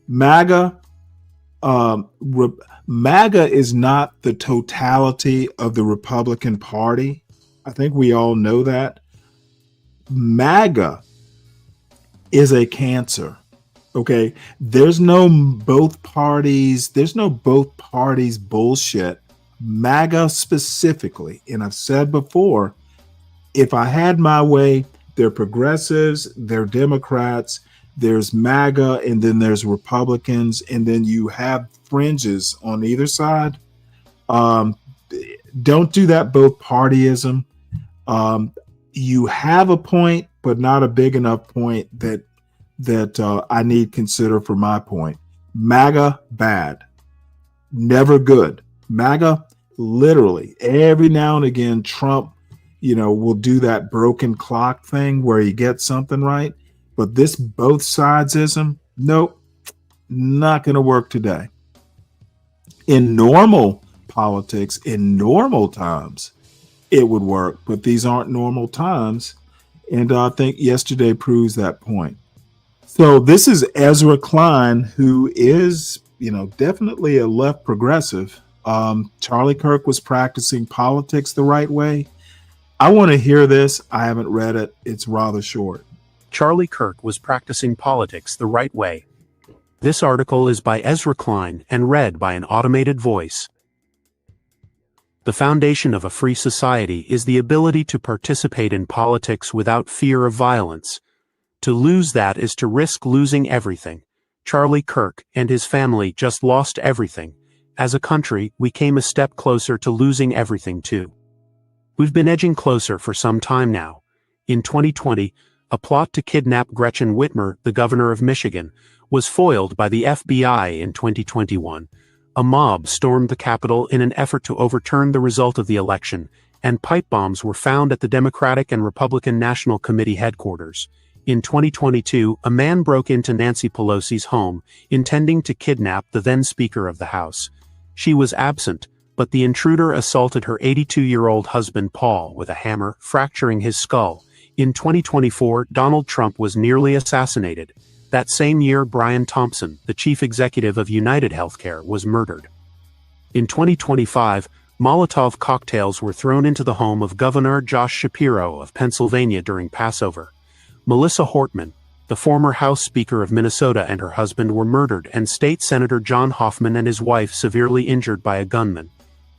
MAGA, MAGA is not the totality of the Republican Party. I think we all know that. MAGA is a cancer. Okay, there's no both parties bullshit. MAGA specifically, and I've said before, if I had my way, they're progressives, they're Democrats, there's MAGA, and then there's Republicans, and then you have fringes on either side. Don't do that both partyism. You have a point, but not a big enough point that I need consider for my point. MAGA, bad. Never good. MAGA, literally, every now and again, Trump, will do that broken clock thing where he gets something right. But this both sidesism, nope, not going to work today. In normal politics, in normal times, it would work. But these aren't normal times. And I think yesterday proves that point. So this is Ezra Klein, who is, definitely a left progressive. Charlie Kirk was practicing politics the right way. I want to hear this. I haven't read it. It's rather short. Charlie Kirk was practicing politics the right way. This article is by Ezra Klein and read by an automated voice. The foundation of a free society is the ability to participate in politics without fear of violence. To lose that is to risk losing everything. Charlie Kirk and his family just lost everything. As a country, we came a step closer to losing everything too. We've been edging closer for some time now. In 2020, a plot to kidnap Gretchen Whitmer, the governor of Michigan, was foiled by the FBI in 2021. A mob stormed the Capitol in an effort to overturn the result of the election, and pipe bombs were found at the Democratic and Republican National Committee headquarters. In 2022, a man broke into Nancy Pelosi's home, intending to kidnap the then Speaker of the House. She was absent, but the intruder assaulted her 82-year-old husband Paul with a hammer, fracturing his skull. In 2024, Donald Trump was nearly assassinated. That same year, Brian Thompson, the chief executive of United Healthcare, was murdered. In 2025, Molotov cocktails were thrown into the home of Governor Josh Shapiro of Pennsylvania during Passover. Melissa Hortman, the former House Speaker of Minnesota, and her husband were murdered, and State Senator John Hoffman and his wife severely injured by a gunman.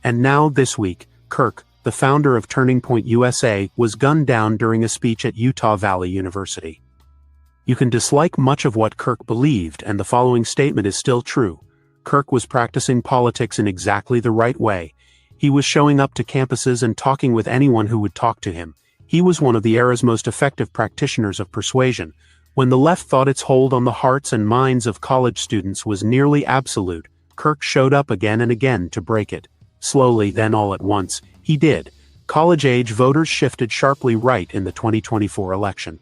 And now, this week, Kirk, the founder of Turning Point USA, was gunned down during a speech at Utah Valley University. You can dislike much of what Kirk believed, and the following statement is still true. Kirk was practicing politics in exactly the right way. He was showing up to campuses and talking with anyone who would talk to him. He was one of the era's most effective practitioners of persuasion. When the left thought its hold on the hearts and minds of college students was nearly absolute, Kirk showed up again and again to break it. Slowly, then all at once, he did. College-age voters shifted sharply right in the 2024 election.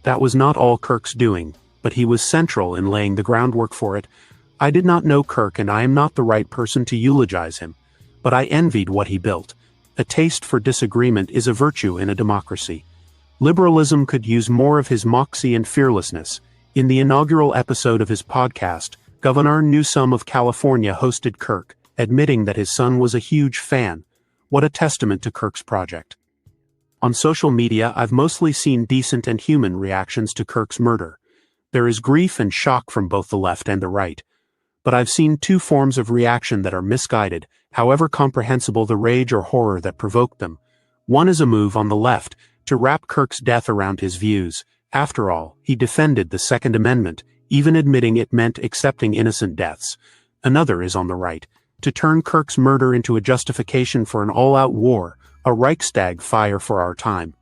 That was not all Kirk's doing, but he was central in laying the groundwork for it. I did not know Kirk, and I am not the right person to eulogize him, but I envied what he built. A taste for disagreement is a virtue in a democracy. Liberalism could use more of his moxie and fearlessness. In the inaugural episode of his podcast, Governor Newsom of California hosted Kirk, admitting that his son was a huge fan. What a testament to Kirk's project. On social media, I've mostly seen decent and human reactions to Kirk's murder. There is grief and shock from both the left and the right. But I've seen two forms of reaction that are misguided, however comprehensible the rage or horror that provoked them. One is a move on the left, to wrap Kirk's death around his views. After all, he defended the Second Amendment, even admitting it meant accepting innocent deaths. Another is on the right, to turn Kirk's murder into a justification for an all-out war, a Reichstag fire for our time.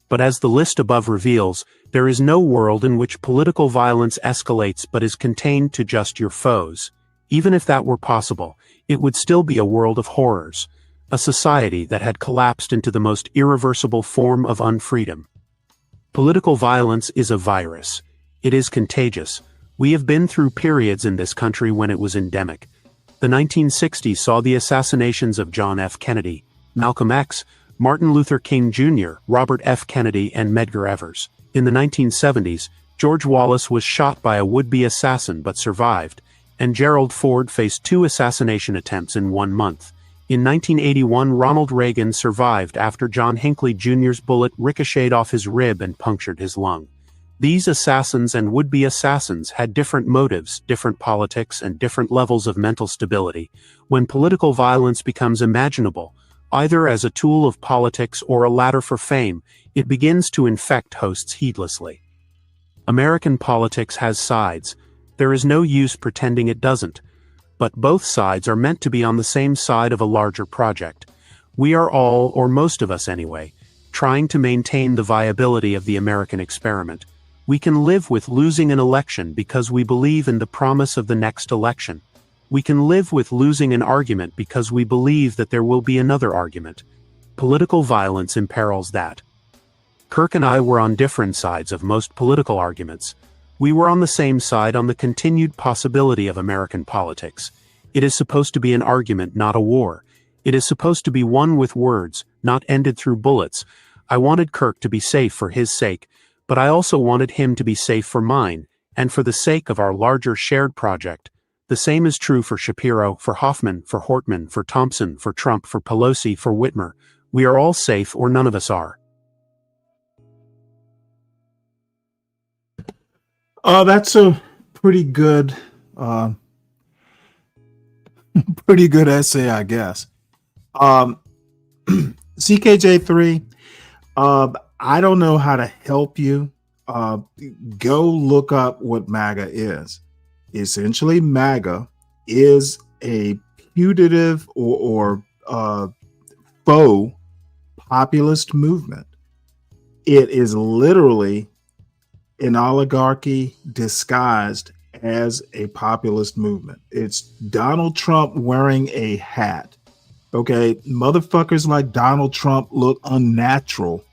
But as the list above reveals, there is no world in which political violence escalates but is contained to just your foes. Even if that were possible, it would still be a world of horrors, a society that had collapsed into the most irreversible form of unfreedom. Political violence is a virus. It is contagious. We have been through periods in this country when it was endemic. The 1960s saw the assassinations of John F. Kennedy, Malcolm X, Martin Luther King Jr., Robert F. Kennedy, and Medgar Evers. In the 1970s, George Wallace was shot by a would-be assassin but survived, and Gerald Ford faced 2 assassination attempts in 1 month. In 1981, Ronald Reagan survived after John Hinckley Jr.'s bullet ricocheted off his rib and punctured his lung. These assassins and would-be assassins had different motives, different politics, and different levels of mental stability. When political violence becomes imaginable, either as a tool of politics or a ladder for fame, it begins to infect hosts heedlessly. American politics has sides. There is no use pretending it doesn't. But both sides are meant to be on the same side of a larger project. We are all, or most of us anyway, trying to maintain the viability of the American experiment. We can live with losing an election because we believe in the promise of the next election. We can live with losing an argument because we believe that there will be another argument. Political violence imperils that. Kirk and I were on different sides of most political arguments. We were on the same side on the continued possibility of American politics. It is supposed to be an argument, not a war. It is supposed to be won with words, not ended through bullets. I wanted Kirk to be safe for his sake, but I also wanted him to be safe for mine, and for the sake of our larger shared project. The same is true for Shapiro, for Hoffman, for Hortman, for Thompson, for Trump, for Pelosi, for Whitmer. We are all safe or none of us are. That's a pretty good, pretty good essay, I guess. CKJ3, I don't know how to help you. Go look up what MAGA is. Essentially, MAGA is a putative or faux populist movement. It is literally an oligarchy disguised as a populist movement. It's Donald Trump wearing a hat. Okay, motherfuckers like Donald Trump look unnatural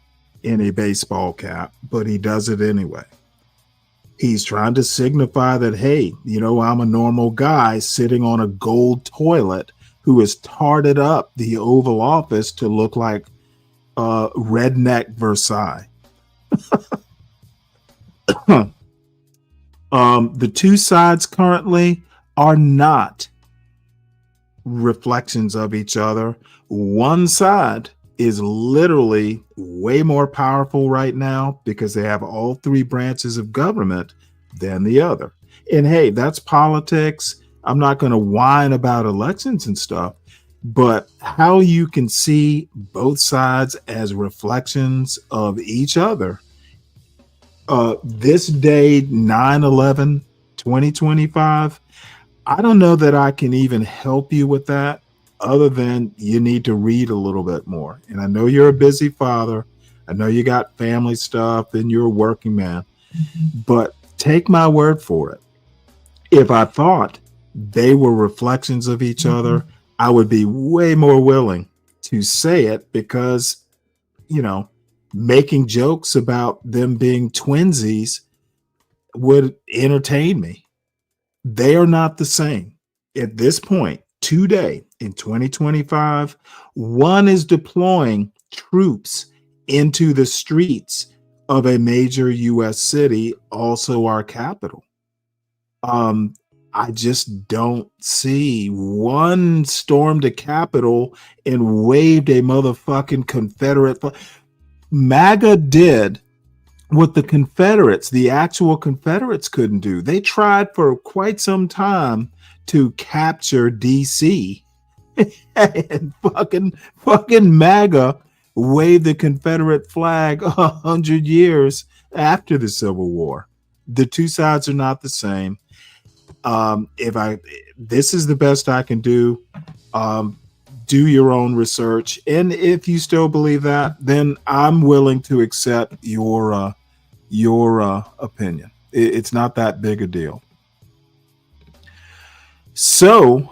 in a baseball cap, but he does it anyway. He's trying to signify that, hey, you know, I'm a normal guy sitting on a gold toilet who has tarted up the Oval Office to look like redneck Versailles. The two sides currently are not reflections of each other. One side is literally way more powerful right now because they have all 3 branches of government than the other. And hey, that's politics. I'm not going to whine about elections and stuff, but how you can see both sides as reflections of each other. This day, 9/11, 2025, I don't know that I can even help you with that other than you need to read a little bit more. And I know you're a busy father. I know you got family stuff and you're a working man, but take my word for it. If I thought they were reflections of each other, I would be way more willing to say it because, you know, making jokes about them being twinsies would entertain me. They are not the same. At this point, today in 2025, one is deploying troops into the streets of a major U.S. city, also our capital. I just don't see. One stormed a Capitol and waved a motherfucking Confederate flag. MAGA did what the Confederates, the actual Confederates, couldn't do. They tried for quite some time to capture DC, and fucking MAGA waved the Confederate flag 100 years after the Civil War. The two sides are not the same. This is the best I can do. do your own research. And if you still believe that, then I'm willing to accept your opinion. It's not that big a deal. So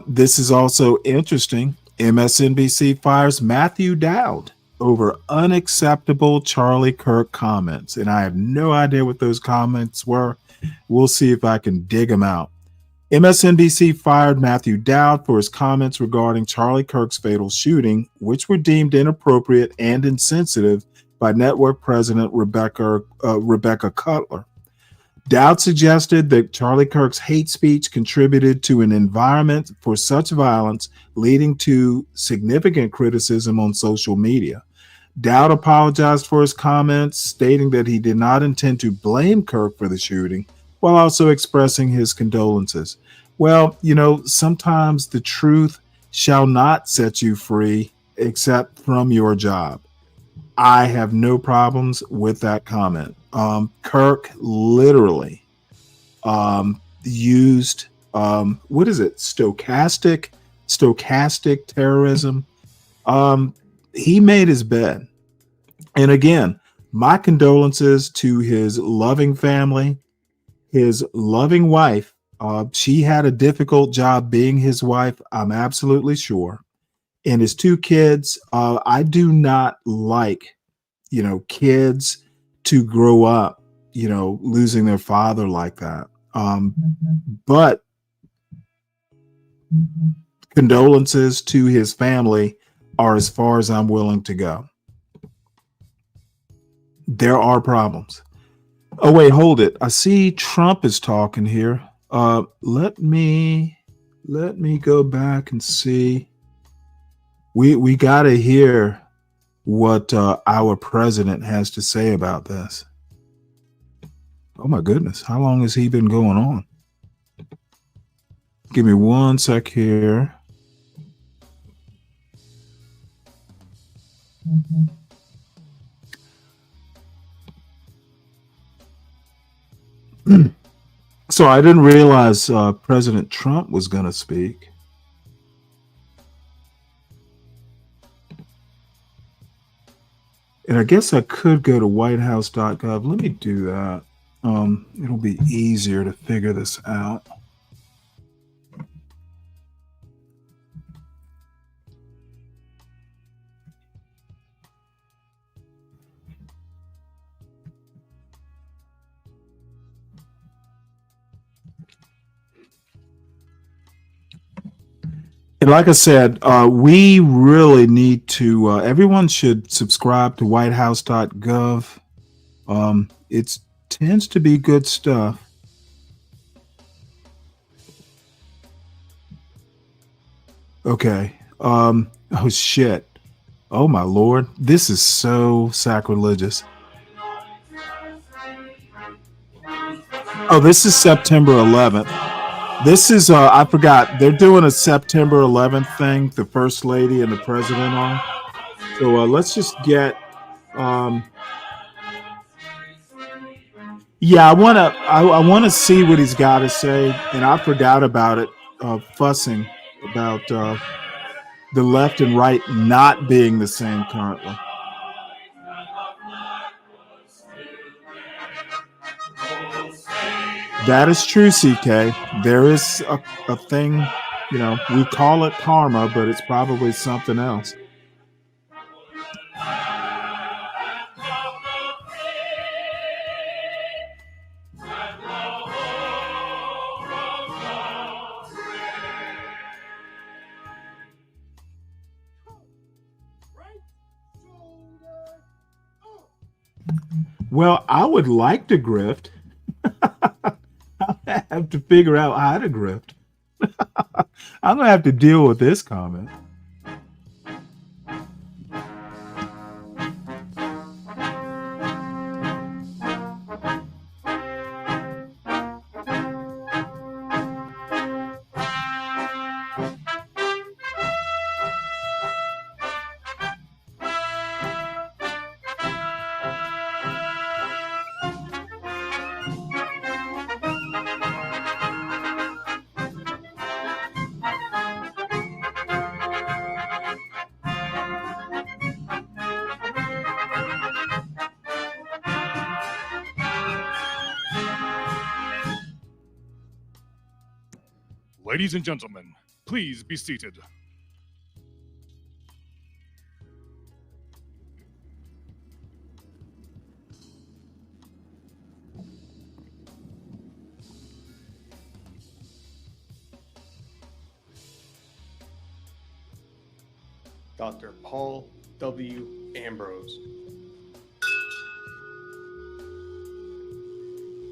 this is also interesting. MSNBC fires Matthew Dowd over unacceptable Charlie Kirk comments. And I have no idea what those comments were. We'll see if I can dig them out. MSNBC fired Matthew Dowd for his comments regarding Charlie Kirk's fatal shooting, which were deemed inappropriate and insensitive by network president Rebecca Cutler. Dowd suggested that Charlie Kirk's hate speech contributed to an environment for such violence, leading to significant criticism on social media. Dowd apologized for his comments, stating that he did not intend to blame Kirk for the shooting, while also expressing his condolences. Well, sometimes the truth shall not set you free except from your job. I have no problems with that comment. Kirk literally used what is it? Stochastic terrorism. He made his bed. And again, my condolences to his loving family, his loving wife. She had a difficult job being his wife, I'm absolutely sure. And his two kids. I do not like, kids to grow up, losing their father like that. But condolences to his family are as far as I'm willing to go. There are problems. Oh, wait, hold it. I see Trump is talking here. Let me go back and see. We got to hear what our president has to say about this. Oh my goodness, how long has he been going on? Give me one sec here. So I didn't realize President Trump was going to speak. And I guess I could go to whitehouse.gov. Let me do that. It'll be easier to figure this out. And like I said, we really need to, everyone should subscribe to whitehouse.gov. It tends to be good stuff. Okay. Oh, shit. Oh, my Lord. This is so sacrilegious. Oh, this is September 11th. This is, I forgot, they're doing a September 11th thing, the First Lady and the President are. So let's just get, yeah, I wanna see what he's got to say, and I forgot about it, fussing about the left and right not being the same currently. That is true, CK. There is a thing, we call it karma, but it's probably something else. Well, I would like to grift. I have to figure out how to grift. I'm going to have to deal with this comment. Ladies and gentlemen, please be seated. Dr. Paul W. Ambrose.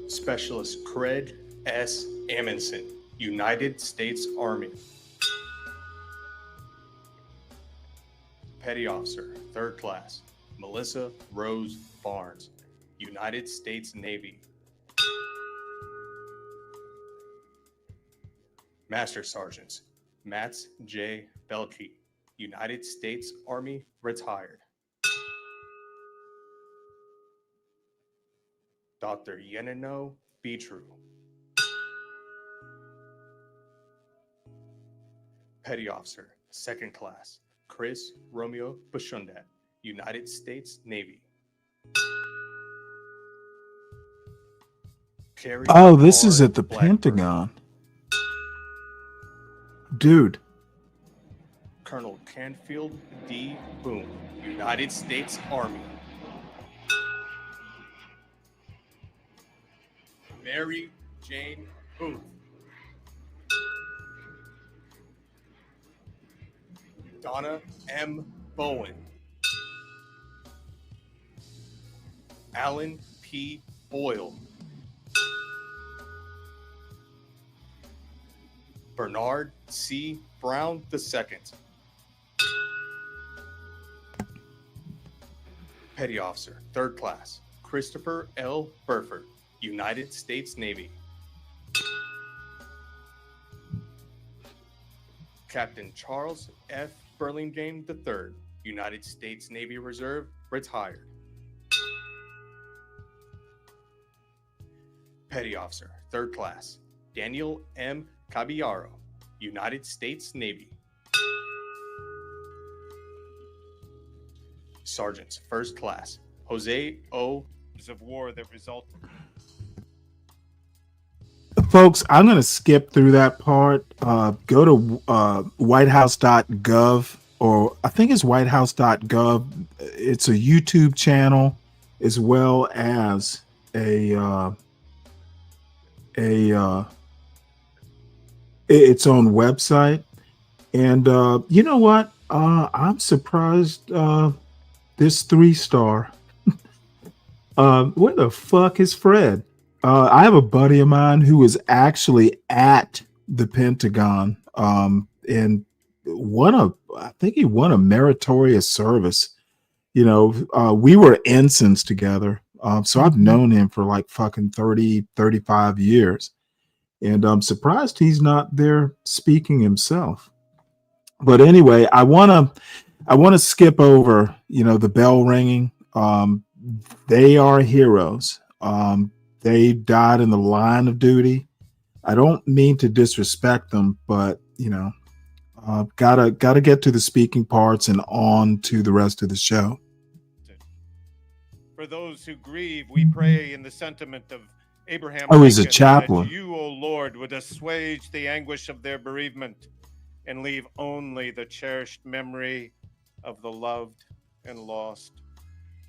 Specialist Craig S. Amundsen, United States Army. Petty Officer, 3rd Class, Melissa Rose Barnes, United States Navy. Master Sergeants, Mats J. Belkey, United States Army, retired. Dr. Yenino Beatru. Petty Officer, 2nd Class, Chris Romeo Bashundat, United States Navy. Carrie Oh, this is R. at the Blackburn. Pentagon. Dude. Colonel Canfield D. Boone, United States Army. Mary Jane Booth. Donna M. Bowen. Alan P. Boyle. Bernard C. Brown II. Petty Officer, 3rd Class, Christopher L. Burford, United States Navy. Captain Charles F. Burlingame III, United States Navy Reserve, retired. Petty Officer, 3rd Class, Daniel M. Caballero, United States Navy. Sergeants, 1st Class, Jose O. Of war that resulted. Folks, I'm going to skip through that part. Go to whitehouse.gov, or I think it's whitehouse.gov. It's a YouTube channel as well as its own website. And you know what? I'm surprised this 3-star. Where the fuck is Fred? I have a buddy of mine who was actually at the Pentagon and I think he won a meritorious service. You know, we were ensigns together. So I've known him for like fucking 30, 35 years. And I'm surprised he's not there speaking himself. But anyway, I want to skip over, you know, the bell ringing. They are heroes. They died in the line of duty. I don't mean to disrespect them, but you know, gotta get to the speaking parts and on to the rest of the show. For those who grieve, we pray in the sentiment of Abraham Oh, he's a Lincoln chaplain. that you, O Lord, would assuage the anguish of their bereavement and leave only the cherished memory of the loved and lost,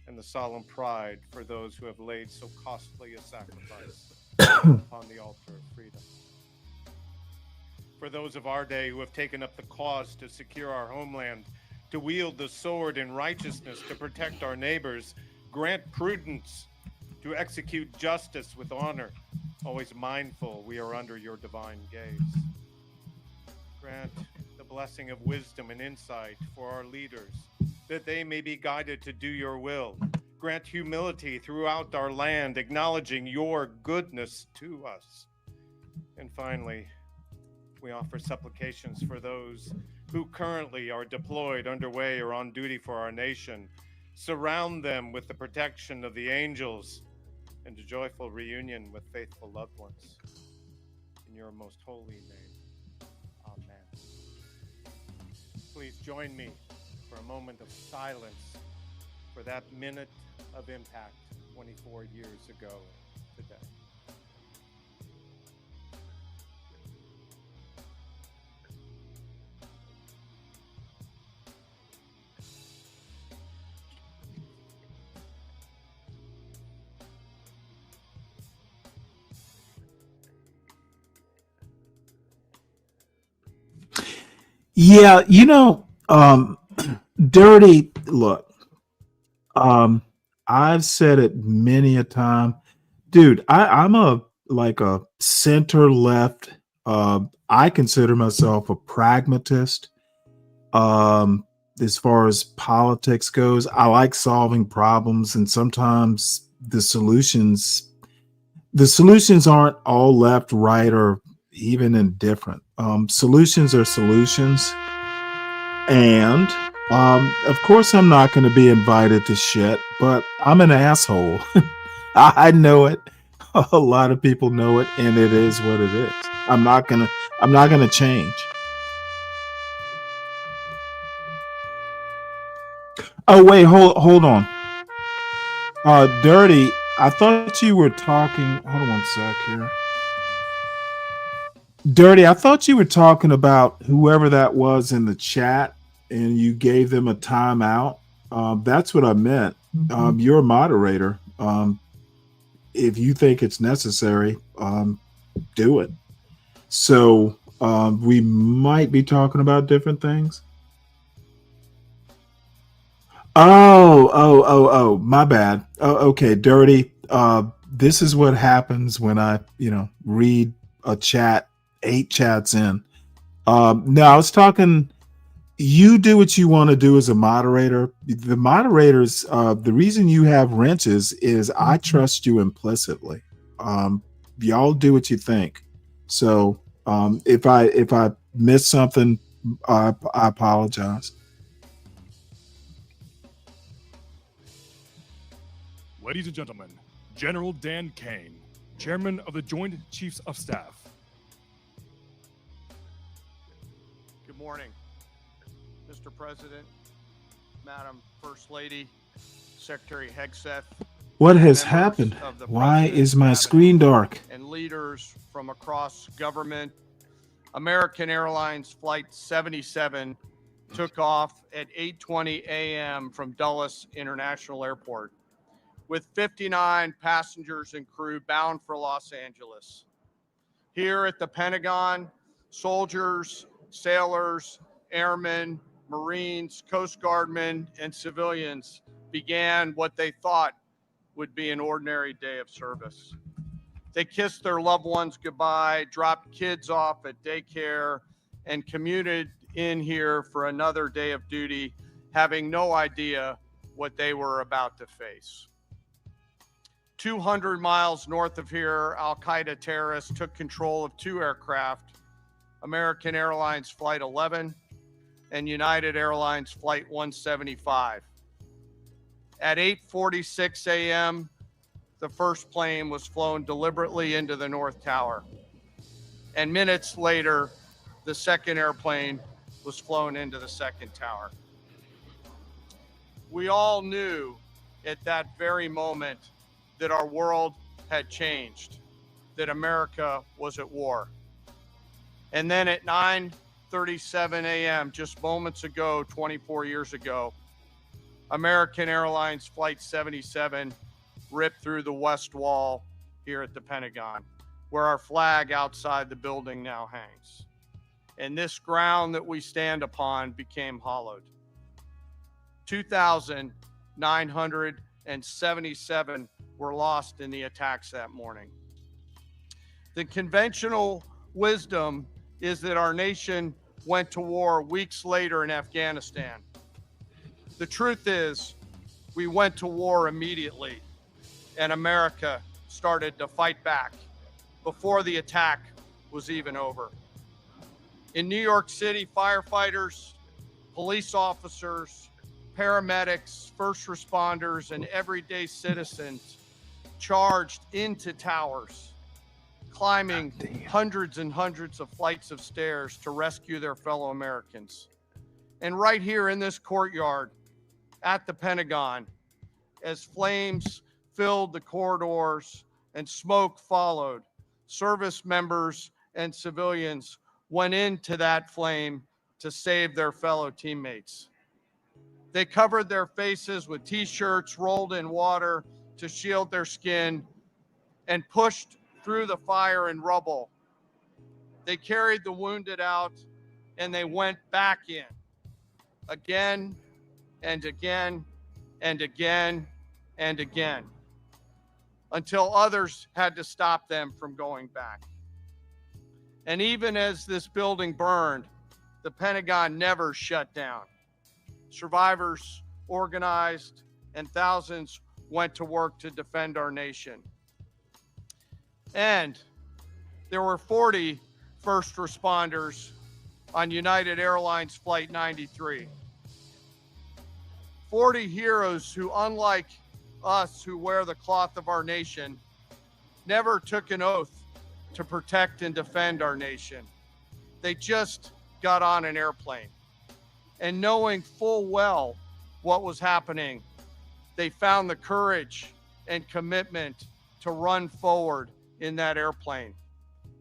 and the solemn pride for those who have laid so costly a sacrifice upon the altar of freedom. For those of our day who have taken up the cause to secure our homeland, to wield the sword in righteousness to protect our neighbors, grant prudence to execute justice with honor, always mindful we are under your divine gaze. Grant the blessing of wisdom and insight for our leaders, that they may be guided to do your will. Grant humility throughout our land, acknowledging your goodness to us. And finally, we offer supplications for those who currently are deployed, underway, or on duty for our nation. Surround them with the protection of the angels and a joyful reunion with faithful loved ones. In your most holy name, amen. Please join me for a moment of silence for that minute of impact 24 years ago today. Yeah, Dirty, look, I've said it many a time. Dude, I'm a center left. I consider myself a pragmatist. Um, as far as politics goes, I like solving problems, and sometimes the solutions aren't all left, right, or even indifferent. Solutions are solutions, and of course, I'm not going to be invited to shit, but I'm an asshole. I know it. A lot of people know it, and it is what it is. I'm not gonna change. Oh wait, hold on. Dirty, I thought you were talking. Hold on one sec here. Dirty, I thought you were talking about whoever that was in the chat, and you gave them a timeout. That's what I meant. You're a moderator. If you think it's necessary, do it. So we might be talking about different things. Oh, my bad. Oh, okay, Dirty. This is what happens when I, read a chat, 8 chats in. No, I was talking. You do what you want to do as a moderator. The moderators, the reason you have wrenches is I trust you implicitly. Y'all do what you think. So if I miss something, I apologize. Ladies and gentlemen, General Dan Kane, Chairman of the Joint Chiefs of Staff. Good morning, Mr. President, Madam First Lady, Secretary Hegseth. What has happened? Why is my screen dark? And leaders from across government. American Airlines Flight 77 took off at 8:20 a.m. from Dulles International Airport with 59 passengers and crew bound for Los Angeles. Here at the Pentagon, soldiers, sailors, airmen, Marines, Coast Guardmen, and civilians began what they thought would be an ordinary day of service. They kissed their loved ones goodbye, dropped kids off at daycare, and commuted in here for another day of duty, having no idea what they were about to face. 200 miles north of here, Al-Qaeda terrorists took control of 2 aircraft, American Airlines Flight 11 and United Airlines Flight 175. At 8:46 a.m., the first plane was flown deliberately into the North Tower. And minutes later, the second airplane was flown into the second tower. We all knew at that very moment that our world had changed, that America was at war. And then at 9:37 a.m., just moments ago, 24 years ago, American Airlines Flight 77 ripped through the west wall here at the Pentagon, where our flag outside the building now hangs. And this ground that we stand upon became hollowed. 2,977 were lost in the attacks that morning. The conventional wisdom is that our nation went to war weeks later in Afghanistan. The truth is, we went to war immediately, and America started to fight back before the attack was even over. In New York City, firefighters, police officers, paramedics, first responders, and everyday citizens charged into towers, climbing hundreds and hundreds of flights of stairs to rescue their fellow Americans. And right here in this courtyard at the Pentagon, as flames filled the corridors and smoke followed, service members and civilians went into that flame to save their fellow teammates. They covered their faces with t-shirts rolled in water to shield their skin and pushed through the fire and rubble. They carried the wounded out and they went back in again and again and again and again until others had to stop them from going back. And even as this building burned, the Pentagon never shut down. Survivors organized and thousands went to work to defend our nation. And there were 40 first responders on United Airlines Flight 93. 40 heroes who, unlike us who wear the cloth of our nation, never took an oath to protect and defend our nation. They just got on an airplane. And knowing full well what was happening, they found the courage and commitment to run forward in that airplane,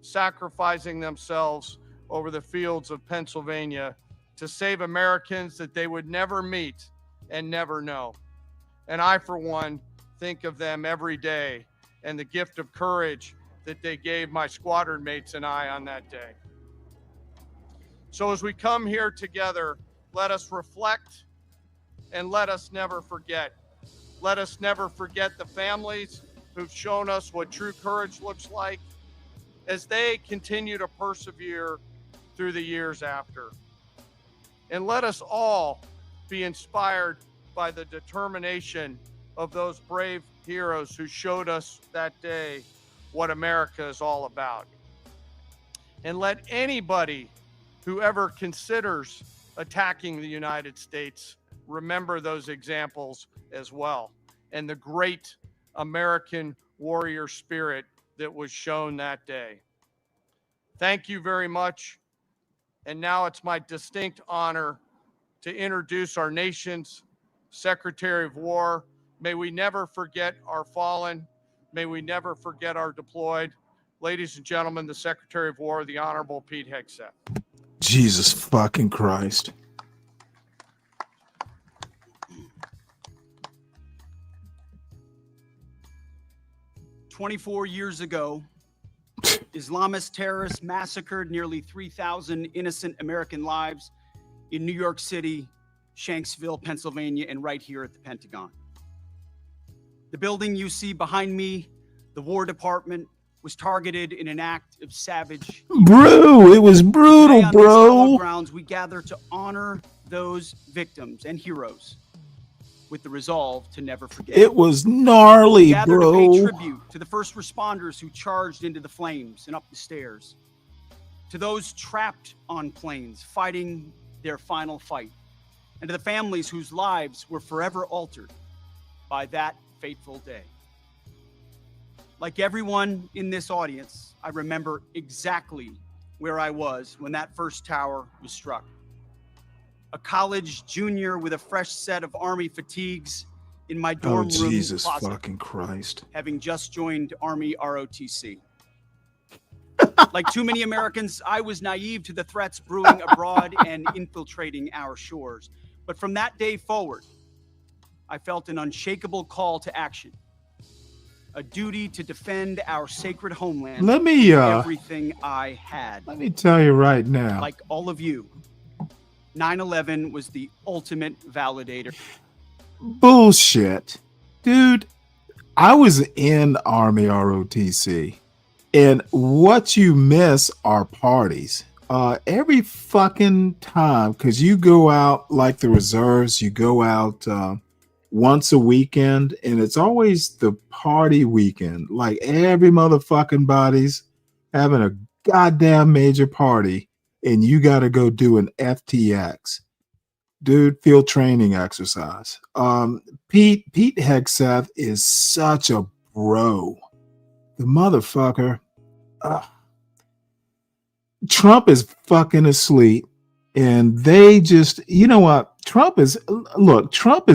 sacrificing themselves over the fields of Pennsylvania to save Americans that they would never meet and never know. And I, for one, think of them every day and the gift of courage that they gave my squadron mates and I on that day. So as we come here together, let us reflect and let us never forget. Let us never forget the families who've shown us what true courage looks like as they continue to persevere through the years after. And let us all be inspired by the determination of those brave heroes who showed us that day what America is all about. And let anybody who ever considers attacking the United States remember those examples as well, and the great American warrior spirit that was shown that day. Thank you very much. And now it's my distinct honor to introduce our nation's Secretary of War. May we never forget our fallen. May we never forget our deployed. Ladies and gentlemen, the Secretary of War, the Honorable Pete Hegseth. Jesus fucking Christ. "24 years ago, Islamist terrorists massacred nearly 3,000 innocent American lives in New York City, Shanksville, Pennsylvania, and right here at the Pentagon. The building you see behind me, the War Department, was targeted in an act of savage. Bro, it was brutal, Today on these bro. hallowed grounds, we gather to honor those victims and heroes with the resolve to never forget. It was gnarly, We gather bro. to pay tribute to the first responders who charged into the flames and up the stairs, to those trapped on planes fighting their final fight, and to the families whose lives were forever altered by that fateful day. Like everyone in this audience, I remember exactly where I was when that first tower was struck. A college junior with a fresh set of Army fatigues in my Oh, dorm room Jesus closet, fucking Christ. having just joined Army ROTC. Like too many Americans, I was naive to the threats brewing abroad and infiltrating our shores. But from that day forward, I felt an unshakable call to action, a duty to defend our sacred homeland. Let me, with everything I had. Let me tell you right now. Like all of you, 9/11 was the ultimate validator. Bullshit. Dude, I was in Army ROTC, and what you miss are parties. Every fucking time, because you go out like the reserves, you go out once a weekend, and it's always the party weekend. Like every motherfucking body's having a goddamn major party, and you got to go do an FTX. Dude, field training exercise. Pete Hegseth is such a bro. The motherfucker. Trump is fucking asleep, and they just, you know what? Trump is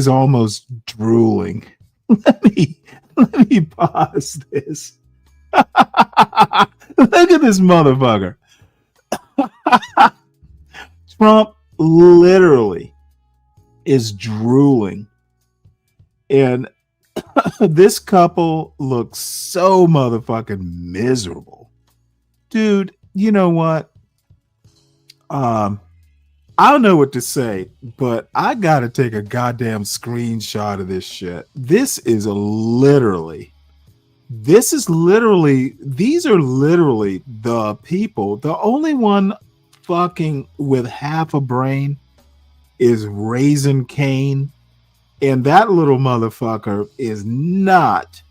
almost drooling. Let me pause this. Look at this motherfucker. Trump literally is drooling, and this couple looks so motherfucking miserable. Dude, you know what? I don't know what to say, but I gotta take a goddamn screenshot of this shit. These are literally the people. The only one fucking with half a brain is Raisin Cane. And that little motherfucker is not,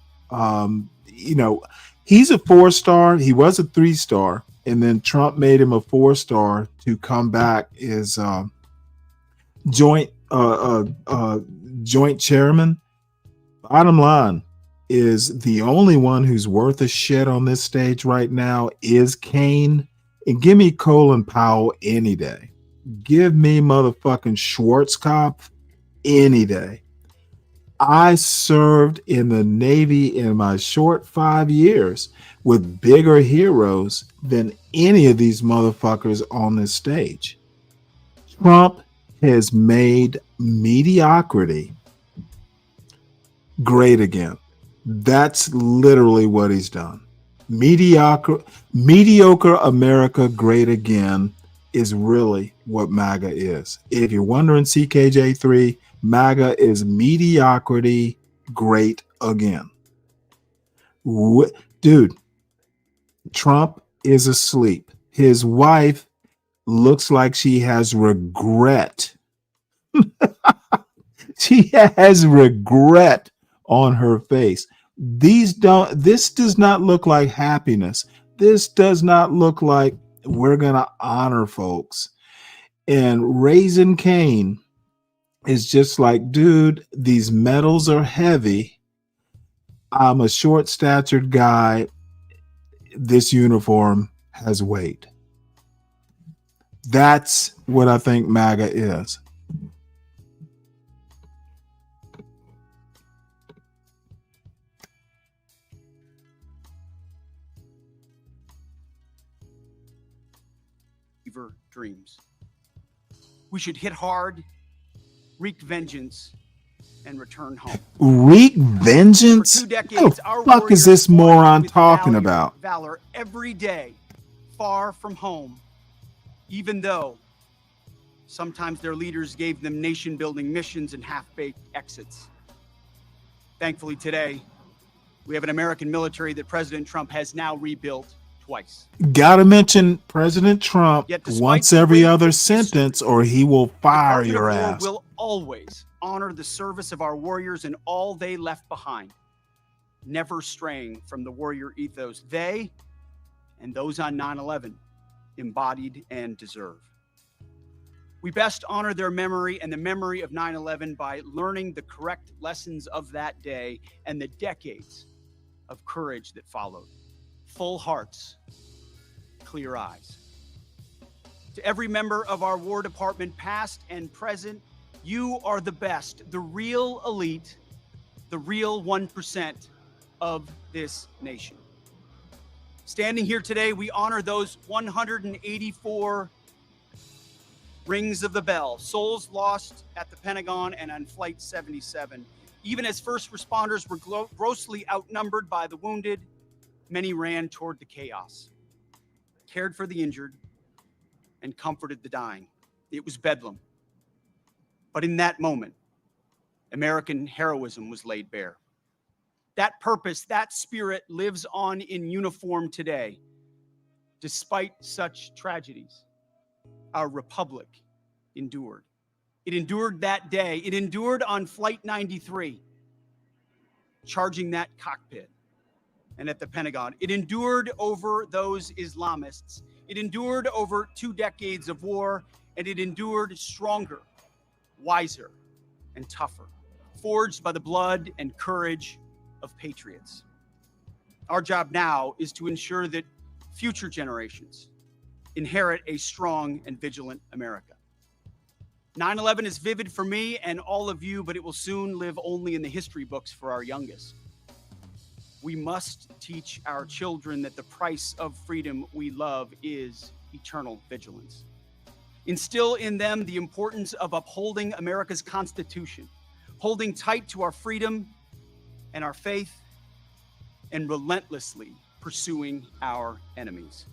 he's a 4-star. He was a 3-star. And then Trump made him a 4-star to come back as joint chairman. Bottom line is the only one who's worth a shit on this stage right now is Kane. And give me Colin Powell any day. Give me motherfucking Schwarzkopf any day. I served in the Navy in my short 5 years with bigger heroes than any of these motherfuckers on this stage. Trump has made mediocrity great again. That's literally what he's done. Mediocre America great again is really what MAGA is. If you're wondering, CKJ3, MAGA is mediocrity great again. Dude, Trump is asleep. His wife looks like she has regret. She has regret on her face. This does not look like happiness. This does not look like we're going to honor folks. And Raisin Cane is just like, dude, these medals are heavy. I'm a short-statured guy. This uniform has weight. That's what I think MAGA is. Dreams. We should hit hard, wreak vengeance, and return home. Wreak vengeance? For 2 decades, What the fuck is this moron talking about? Valor every day, far from home, even though sometimes their leaders gave them nation-building missions and half-baked exits. Thankfully today, we have an American military that President Trump has now rebuilt twice. Gotta mention President Trump once every other sentence or he will fire your ass. Will always honor the service of our warriors and all they left behind, never straying from the warrior ethos they and those on 9/11 embodied and deserve. We best honor their memory and the memory of 9/11 by learning the correct lessons of that day and the decades of courage that followed. Full hearts, clear eyes. To every member of our War Department, past and present, you are the best, the real elite, the real 1% of this nation. Standing here today, we honor those 184 rings of the bell, souls lost at the Pentagon and on Flight 77. Even as first responders were grossly outnumbered by the wounded, many ran toward the chaos, cared for the injured, and comforted the dying. It was bedlam. But in that moment, American heroism was laid bare. That purpose, that spirit lives on in uniform today. Despite such tragedies, our republic endured. It endured that day. It endured on Flight 93, charging that cockpit. And at the Pentagon, it endured over those Islamists. It endured over 2 decades of war, and it endured stronger, wiser, and tougher, forged by the blood and courage of patriots. Our job now is to ensure that future generations inherit a strong and vigilant America. 9/11 is vivid for me and all of you, but it will soon live only in the history books for our youngest. We must teach our children that the price of freedom we love is eternal vigilance. Instill in them the importance of upholding America's Constitution, holding tight to our freedom and our faith, and relentlessly pursuing our enemies.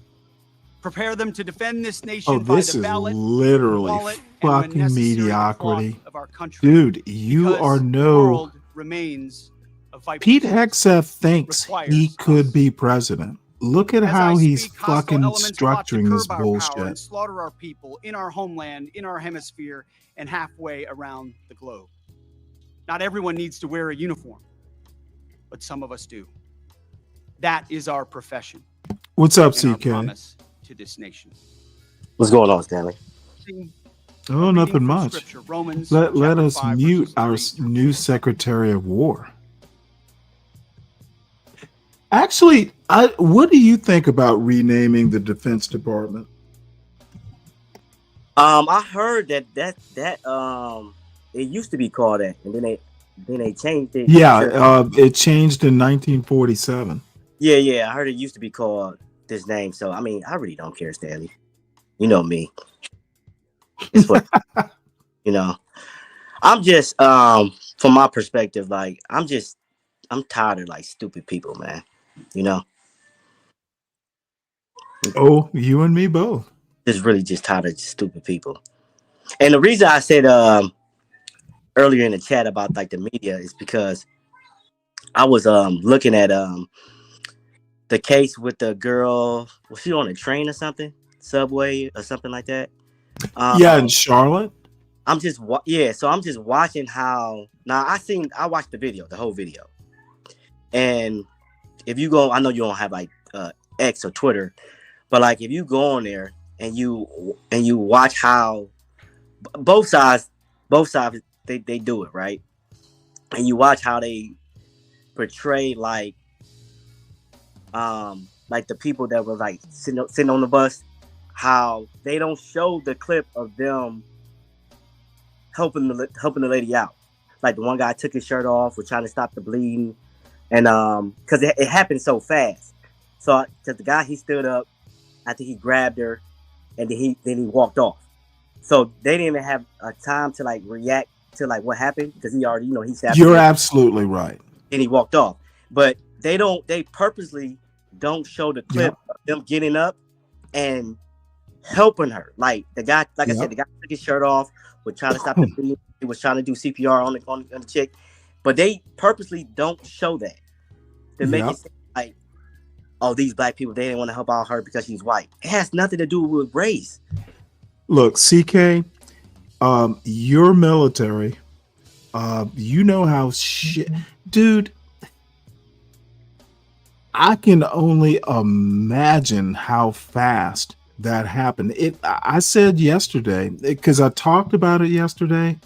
Prepare them to defend this nation Oh, by this the is ballot, literally wallet, and when fucking necessary, the mediocrity. cloth of our country. Dude, you Because are the no. world remains a viper's Pete nest. Hegseth thinks requires he could be president. Look at As how I he's speak, hostile fucking elements plot to structuring this curb our power and bullshit. slaughter our people in our homeland, in our hemisphere, and halfway around the globe. Not everyone needs to wear a uniform, but some of us do. That is our profession. What's up, and our CK? promise to this nation. What's going on, Stanley? Oh, nothing much. Scripture, Romans Let chapter us 5, mute verses our 3 new Secretary of War. Actually, what do you think about renaming the Defense Department? I heard that it used to be called that, and then they changed it. Yeah, it changed in 1947. Yeah, I heard it used to be called this name. So I mean, I really don't care, Stanley. You know me. It's what you know. I'm just from my perspective, like I'm tired of like stupid people, man. You know. Oh, you and me both. Just tired of stupid people. And the reason I said earlier in the chat about like the media is because I was looking at the case with the girl. Was she on a train or something, subway or something like that? Yeah, in Charlotte. So I'm just watching how. Now I watched the video, the whole video, and if you go, I know you don't have like X or Twitter, but like if you go on there and you watch how both sides they do it, right, and you watch how they portray like the people that were like sitting on the bus, how they don't show the clip of them helping the lady out. Like the one guy took his shirt off, was trying to stop the bleeding, and because it happened so fast. So because the guy, he stood up, I think he grabbed her, and then he walked off. So they didn't even have a time to like react to like what happened because he already, he said. You're absolutely right. And he walked off, but they purposely don't show the clip of them getting up and helping her. Like the guy, I said, the guy took his shirt off, was trying to stop the bleeding. He was trying to do CPR on the chick, but they purposely don't show that to make it seem like, oh, these black people, they didn't want to help out her because she's white. It has nothing to do with race. Look, CK, your military, you know how shit, dude. I can only imagine how fast that happened. I said yesterday, because I talked about it yesterday,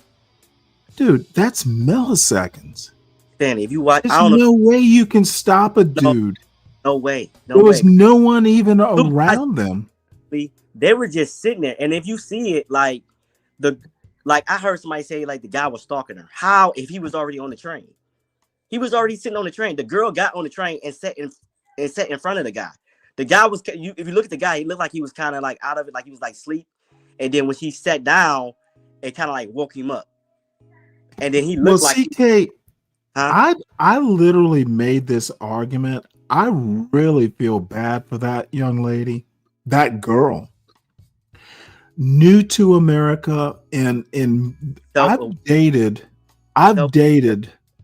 dude, that's milliseconds. Stanley, if you watch, there's no way you can stop a dude. No way. There was no one even around them. They were just sitting there, and if you see it, like I heard somebody say like the guy was stalking her. How if he was already on the train? He was already sitting on the train. The girl got on the train and sat in front of the guy. The guy was, if you look at the guy, he looked like he was kind of like out of it, like he was like asleep. And then when she sat down, it kind of like woke him up. And then he looked like. CK, I literally made this argument. I really feel bad for that young lady, that girl, new to America, and I've dated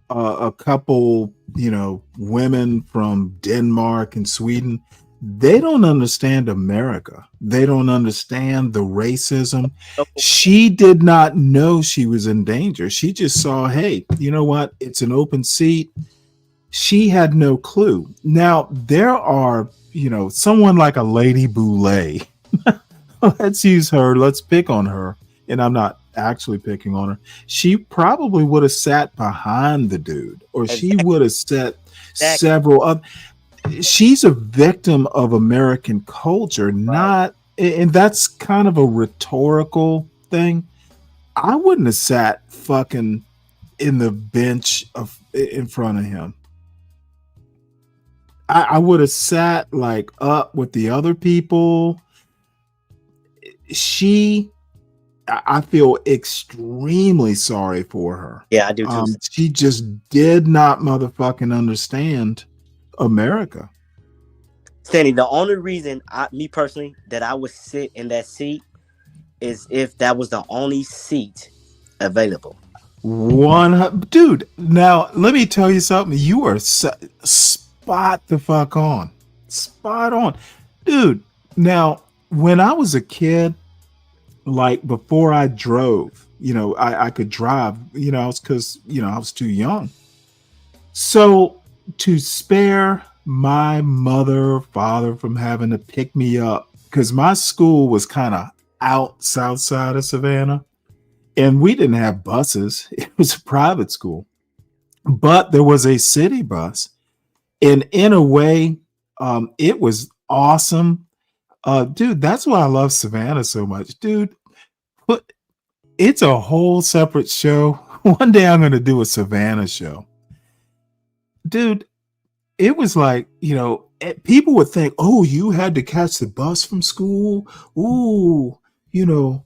a couple, women from Denmark and Sweden. They don't understand America. They don't understand the racism. She did not know she was in danger. She just saw, hey, you know what? It's an open seat. She had no clue. Now, there are, someone like a Lady Boulay. Let's use her. Let's pick on her. And I'm not actually picking on her. She probably would have sat behind the dude, or she would have sat several of. She's a victim of American culture, not, and that's kind of a rhetorical thing. I wouldn't have sat fucking in the bench in front of him. I would have sat like up with the other people. I feel extremely sorry for her. Yeah, I do too. She just did not motherfucking understand America. Stanley, the only reason me personally, that I would sit in that seat is if that was the only seat available. Dude. Now let me tell you something. You are spot the fuck on, spot on, dude. Now, when I was a kid, like before I drove, I could drive, because I was too young. So to spare my mother or father from having to pick me up, because my school was kind of out south side of Savannah, and we didn't have buses. It was a private school, but there was a city bus, and in a way, it was awesome. Dude, that's why I love Savannah so much, dude. But it's a whole separate show. One day I'm going to do a Savannah show. Dude, it was like, people would think, oh, you had to catch the bus from school. Ooh, you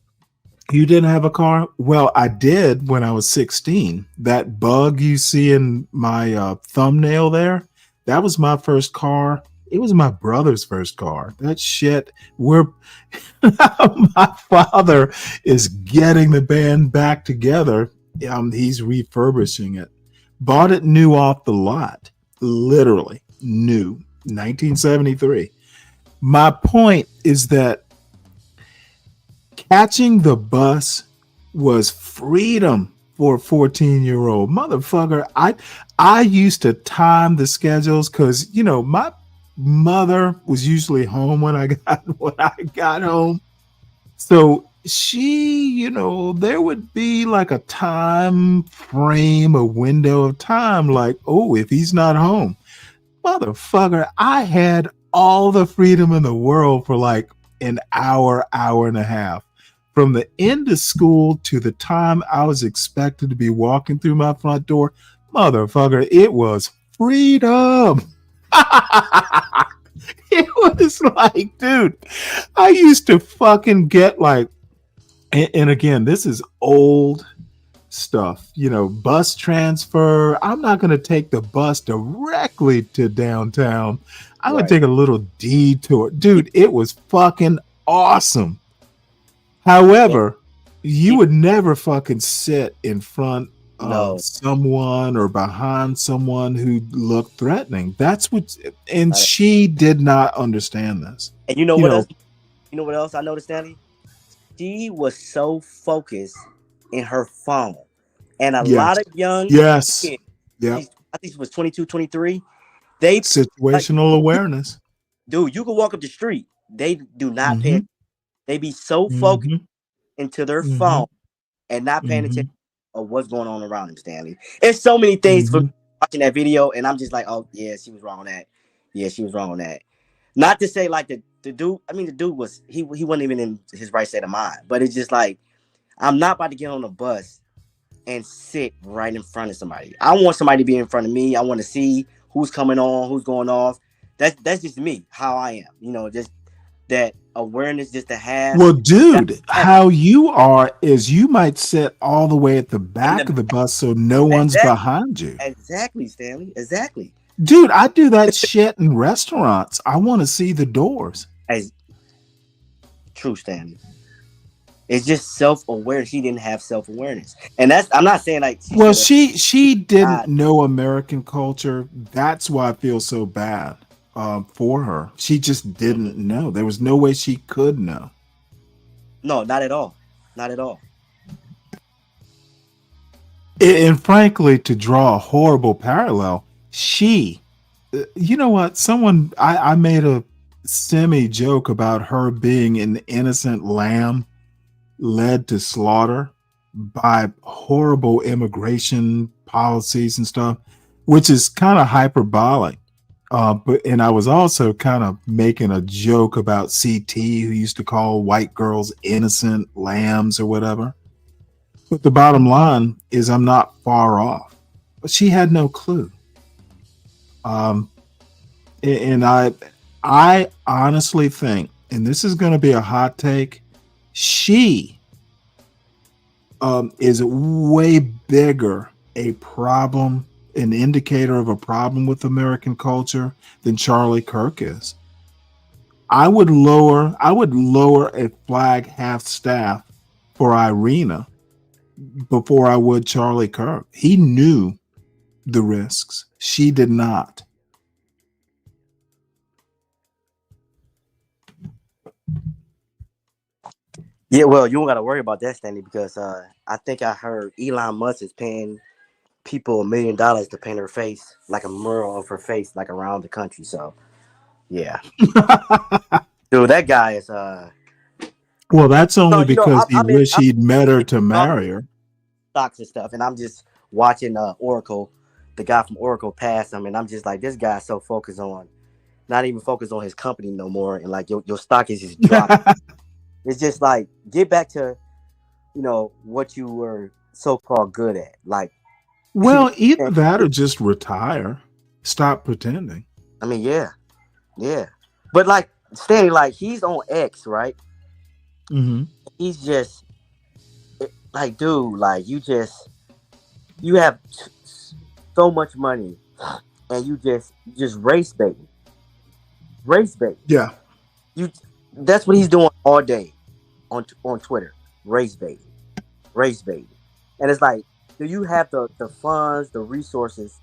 didn't have a car? Well, I did when I was 16. That bug you see in my thumbnail there, that was my first car. It was my brother's first car. That shit, my father is getting the band back together. He's refurbishing it. Bought it new off the lot. Literally new. 1973. My point is that catching the bus was freedom for a 14-year-old motherfucker. I used to time the schedules because my mother was usually home when I got home. So she, there would be like a time frame, a window of time, like, oh, if he's not home, motherfucker, I had all the freedom in the world for like an hour and a half. From the end of school to the time I was expected to be walking through my front door, motherfucker, it was freedom. It was like, dude, I used to fucking get like, and again, this is old stuff, bus transfer. I'm not going to take the bus directly to downtown. I'm going to take a little detour. Dude, it was fucking awesome. However, you would never fucking sit in front of someone or behind someone who looked threatening. That's what, and she did not understand this. And you know what else? You know what else I noticed, Stanley? She was so focused in her phone. And a lot of young kids, I think she was 22, 23. They situational awareness. Dude, you can walk up the street. They do not pay attention. They be so focused into their phone and not paying attention of what's going on around them, Stanley. There's so many things for watching that video, and I'm just like, oh, yeah, she was wrong on that. Yeah, she was wrong on that. Not to say like the dude, I mean, the dude was, he wasn't even in his right state of mind, but it's just like, I'm not about to get on a bus and sit right in front of somebody. I want somebody to be in front of me. I want to see who's coming on, who's going off. That's just me, how I am. Just that awareness, just to have. Well, dude, how you are is you might sit all the way at the back of the bus so no one's behind you. Exactly, Stanley. Exactly. Dude, I do that shit in restaurants. I want to see the doors. True, Stanley. It's just self-awareness. She didn't have self-awareness. And that's, I'm not saying like she didn't know American culture. That's why I feel so bad for her. She just didn't know. There was no way she could know. No, not at all. Not at all. And frankly, to draw a horrible parallel, you know what? I made a semi joke about her being an innocent lamb led to slaughter by horrible immigration policies and stuff, which is kind of hyperbolic. And I was also kind of making a joke about CT, who used to call white girls innocent lambs or whatever. But the bottom line is I'm not far off. But she had no clue. And I honestly think, and this is going to be a hot take, she is way bigger a problem, an indicator of a problem with American culture than Charlie Kirk is. I would lower a flag half staff for Irina before I would Charlie Kirk. He knew the risks. She did not. Yeah, well, you don't got to worry about that, Stanley, because I think I heard Elon Musk is paying people $1 million to paint her face, like a mural of her face, like around the country. So, yeah, dude, that guy is. Well, that's No, only because he wished he'd met her to marry her. Stocks and stuff, and I'm just watching Oracle, the guy from Oracle pass him, and I'm just like, this guy's so focused on, not even focused on his company no more, and like your stock is just dropping. It's just like, get back to, what you were so-called good at. Like, well, either that or just retire. Stop pretending. I mean, yeah. But like Stanley, like he's on X, right? Mm-hmm. He's just like, dude, like you have so much money, and you just race bait. Yeah. That's what he's doing all day on Twitter. Race bait. And it's like, do you have the funds, the resources?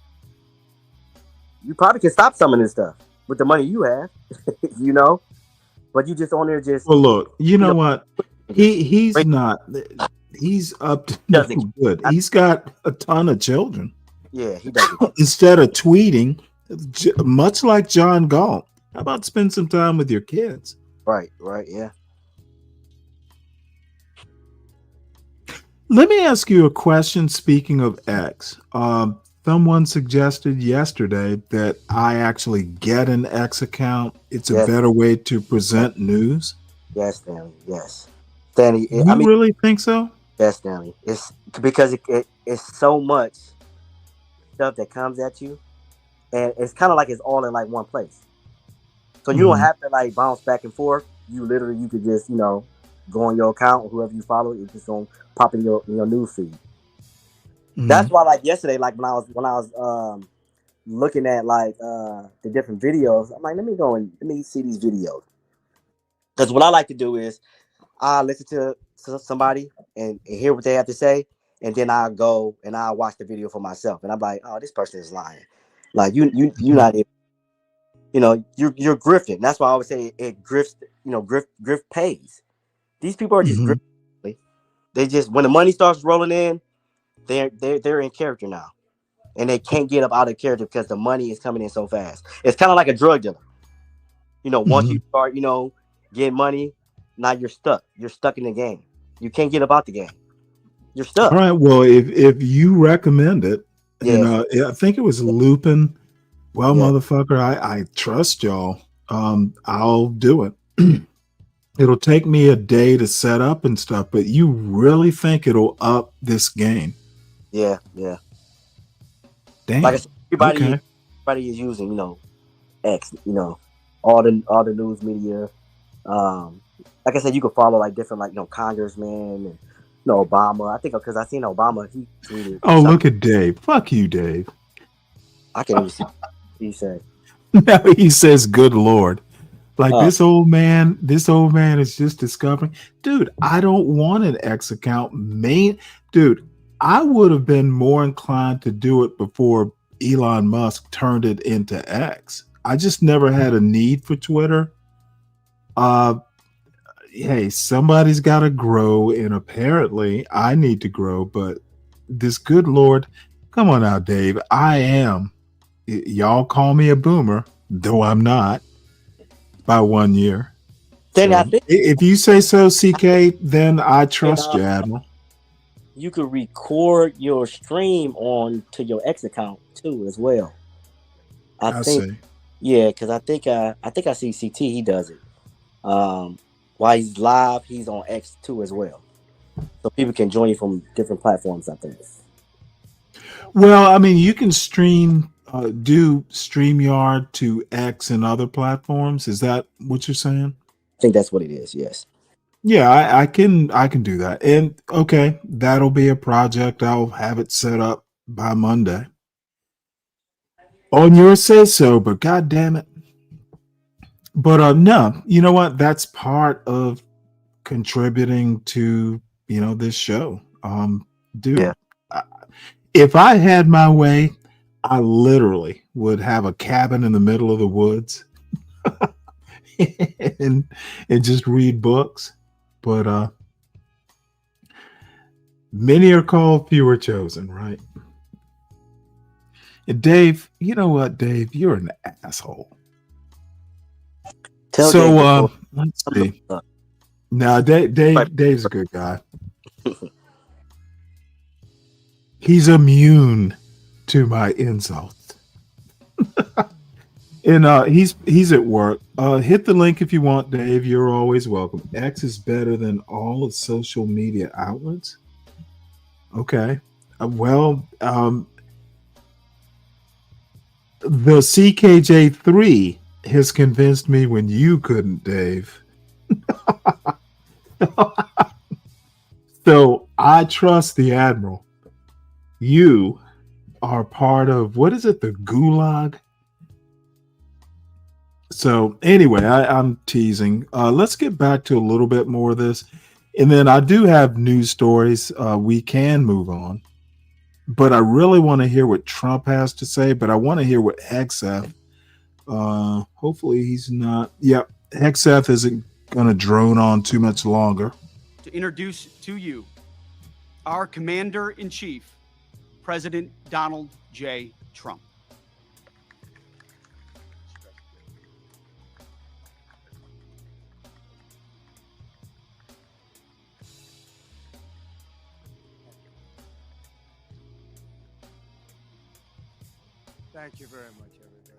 You probably can stop some of this stuff with the money you have, But you just on there just. Well, look, you know what? He's not. He's up to no good. He's got a ton of children. Yeah, he doesn't. Instead of tweeting, much like John Galt, how about spend some time with your kids? Right, yeah. Let me ask you a question. Speaking of X, someone suggested yesterday that I actually get an X account. It's a better way to present news. Yes, Stanley. Yes, Stanley. You really think so? Yes, Stanley. It's because it's so much stuff that comes at you, and it's kind of like it's all in like one place. So you don't have to like bounce back and forth. You could just go on your account or whoever you follow. It's just gonna pop in your news feed. That's why, like yesterday, like when I was looking at like the different videos, I'm like, let me see these videos. Because what I like to do is I listen to somebody and hear what they have to say, and then I go and I watch the video for myself, and I'm like, oh, this person is lying. Like you're not even, you're grifting. That's why I always say it grifts. Grift pays. These people are just grifting. They just, when the money starts rolling in, they're in character now, and they can't get up out of character because the money is coming in so fast. It's kind of like a drug dealer. Once you start, getting money, now you're stuck. You're stuck in the game. You can't get up out the game. You're stuck. All right. Well, if you recommend it, I think it was Lupin. Well, motherfucker, I trust y'all. I'll do it. It'll take me a day to set up and stuff, but you really think it'll up this game? Yeah. Damn. Like I said, everybody is using, X, all the news media. Like I said, you can follow like different, like, congressmen and, Obama. I think because I seen Obama, he tweeted. Oh, look at Dave. Fuck you, Dave. I can't even see what he said. No, he says, good Lord. Like this old man is just discovering, dude, I don't want an X account. Dude, I would have been more inclined to do it before Elon Musk turned it into X. I just never had a need for Twitter. Hey, somebody's got to grow, and apparently I need to grow, but this good Lord, come on now, Dave. I am. Y'all call me a boomer, though I'm not. By 1 year. Then so, if you say so, CK, then I trust you, Admiral. You could record your stream on to your X account too, as well. I think, see. Yeah, because I think I see CT. He does it. While he's live, he's on X too as well, so people can join you from different platforms. I think. Well, I mean, you can stream. Do StreamYard to X and other platforms? Is that what you're saying? I think that's what it is. Yes. Yeah, I can do that. And okay, that'll be a project. I'll have it set up by Monday. On your say so, but God damn it, But no, you know what? That's part of contributing to, this show. Dude, Yeah. if I had my way, I literally would have a cabin in the middle of the woods and just read books. But many are called, few are chosen, right? And Dave, you know what, Dave? You're an asshole. Tell So Dave let's see. Now, Dave's a good guy. He's immune to my insults. And he's at work. Hit the link if you want, Dave. You're always welcome. X is better than all of social media outlets. Okay. The CKJ3 has convinced me when you couldn't, Dave. So I trust the Admiral. You are part of, what is it, the Gulag? So anyway, I'm teasing. Let's get back to a little bit more of this. And then I do have news stories. We can move on. But I really want to hear what Trump has to say, but I want to hear what Hexeth. Hopefully he's not. Yep, Hexeth isn't going to drone on too much longer. To introduce to you our Commander-in-Chief, President Donald J. Trump. Thank you very much, everybody.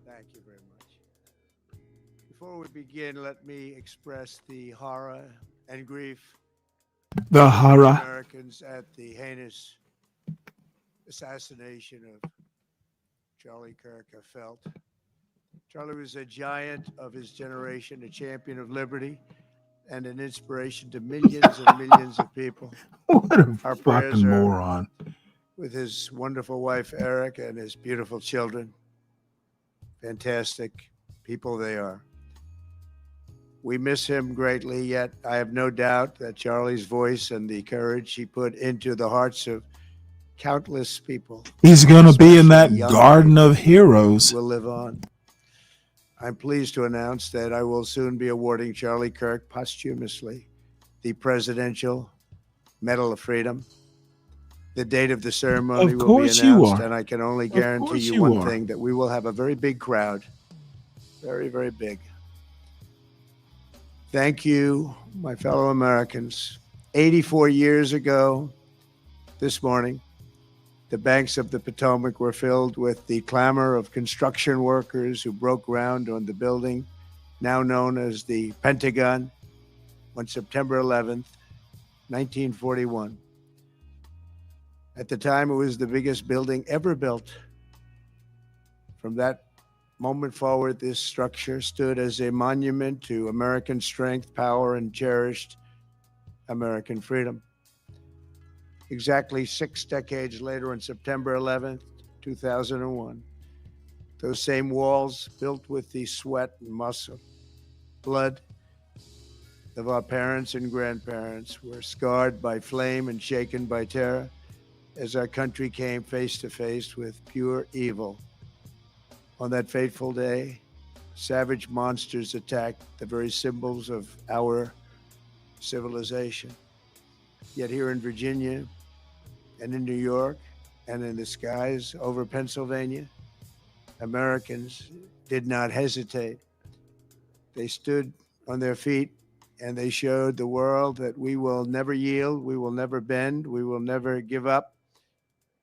Thank you very much. Before we begin, let me express the horror and grief The of horror. Americans at the heinous assassination of Charlie Kirk have felt. Charlie was a giant of his generation, a champion of liberty, and an inspiration to millions and millions of people. What a Our prayers fucking are moron. with his wonderful wife, Eric, and his beautiful children. Fantastic people they are. We miss him greatly, yet I have no doubt that Charlie's voice and the courage he put into the hearts of countless people He's going to be in especially that young garden of heroes. will live on. I'm pleased to announce that I will soon be awarding Charlie Kirk posthumously the Presidential Medal of Freedom. The date of the ceremony Of will be course you announced, are. and I can only Of guarantee course you you one are. thing, that we will have a very big crowd. Very, very big. Thank you, my fellow Americans. 84 years ago this morning, the banks of the Potomac were filled with the clamor of construction workers who broke ground on the building now known as the Pentagon on September 11th, 1941. At the time, it was the biggest building ever built. From that moment forward, this structure stood as a monument to American strength, power, and cherished American freedom. Exactly 6 decades later, on September 11th, 2001, those same walls, built with the sweat and muscle, blood of our parents and grandparents, were scarred by flame and shaken by terror as our country came face to face with pure evil. On that fateful day, savage monsters attacked the very symbols of our civilization. Yet here in Virginia and in New York and in the skies over Pennsylvania, Americans did not hesitate. They stood on their feet and they showed the world that we will never yield, we will never bend, we will never give up,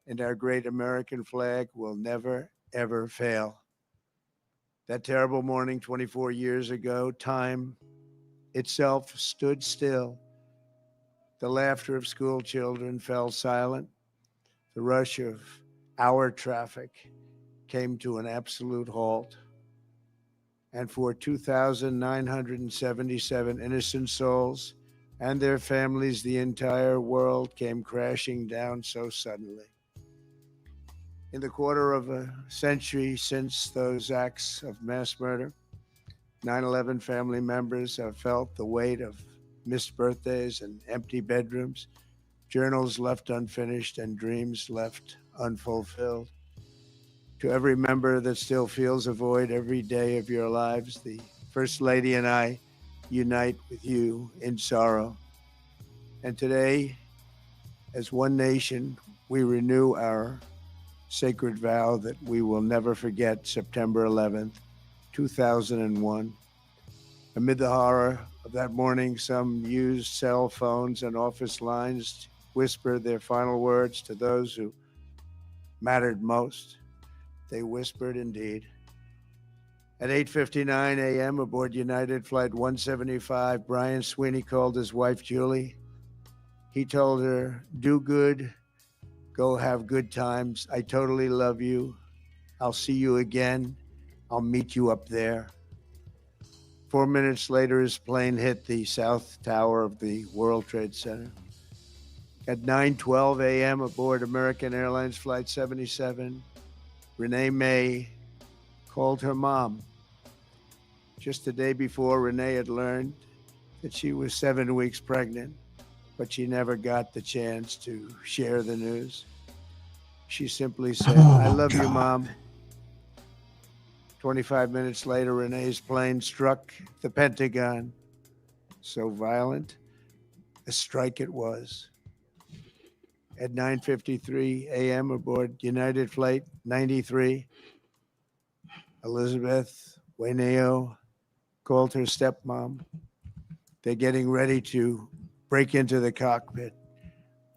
and our great American flag will never, ever fail. That terrible morning 24 years ago, time itself stood still. The laughter of school children fell silent. The rush of our traffic came to an absolute halt. And for 2,977 innocent souls and their families, the entire world came crashing down so suddenly. In the quarter of a century since those acts of mass murder, 9/11 family members have felt the weight of missed birthdays and empty bedrooms, journals left unfinished, and dreams left unfulfilled. To every member that still feels a void every day of your lives, the First Lady and I unite with you in sorrow. And today, as one nation, we renew our sacred vow that we will never forget September 11th, 2001. Amid the horror of that morning, some used cell phones and office lines to whisper their final words to those who mattered most. They whispered indeed. At 8:59 a.m. aboard United Flight 175, Brian Sweeney called his wife, Julie. He told her, "Do good, go have good times. I totally love you. I'll see you again. I'll meet you up there." 4 minutes later, his plane hit the south tower of the World Trade Center. At 9:12 a.m. aboard American Airlines Flight 77, Renee May called her mom. Just the day before, Renee had learned that she was 7 weeks pregnant, but she never got the chance to share the news. She simply said, "I love you, Mom." 25 minutes later, Renee's plane struck the Pentagon. So violent, a strike it was. At 9:53 a.m. aboard United Flight 93, Elizabeth Waineo called her stepmom. "They're getting ready to break into the cockpit.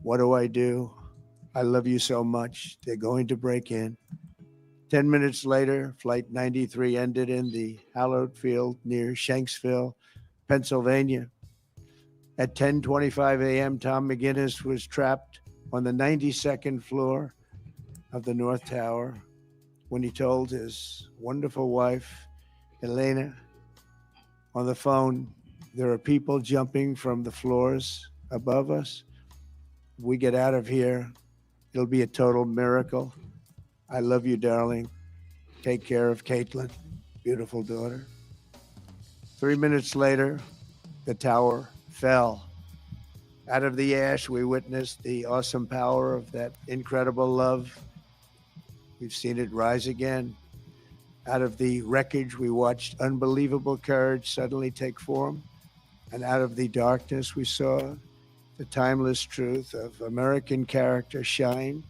What do I do? I love you so much. They're going to break in." 10 minutes later, Flight 93 ended in the hallowed field near Shanksville, Pennsylvania. At 10:25 a.m., Tom McGinnis was trapped on the 92nd floor of the North Tower when he told his wonderful wife, Elena, on the phone, "There are people jumping from the floors above us. If we get out of here, it'll be a total miracle. I love you, darling. Take care of Caitlin, beautiful daughter." 3 minutes later, the tower fell. Out of the ash, we witnessed the awesome power of that incredible love. We've seen it rise again. Out of the wreckage, we watched unbelievable courage suddenly take form. And out of the darkness, we saw the timeless truth of American character shine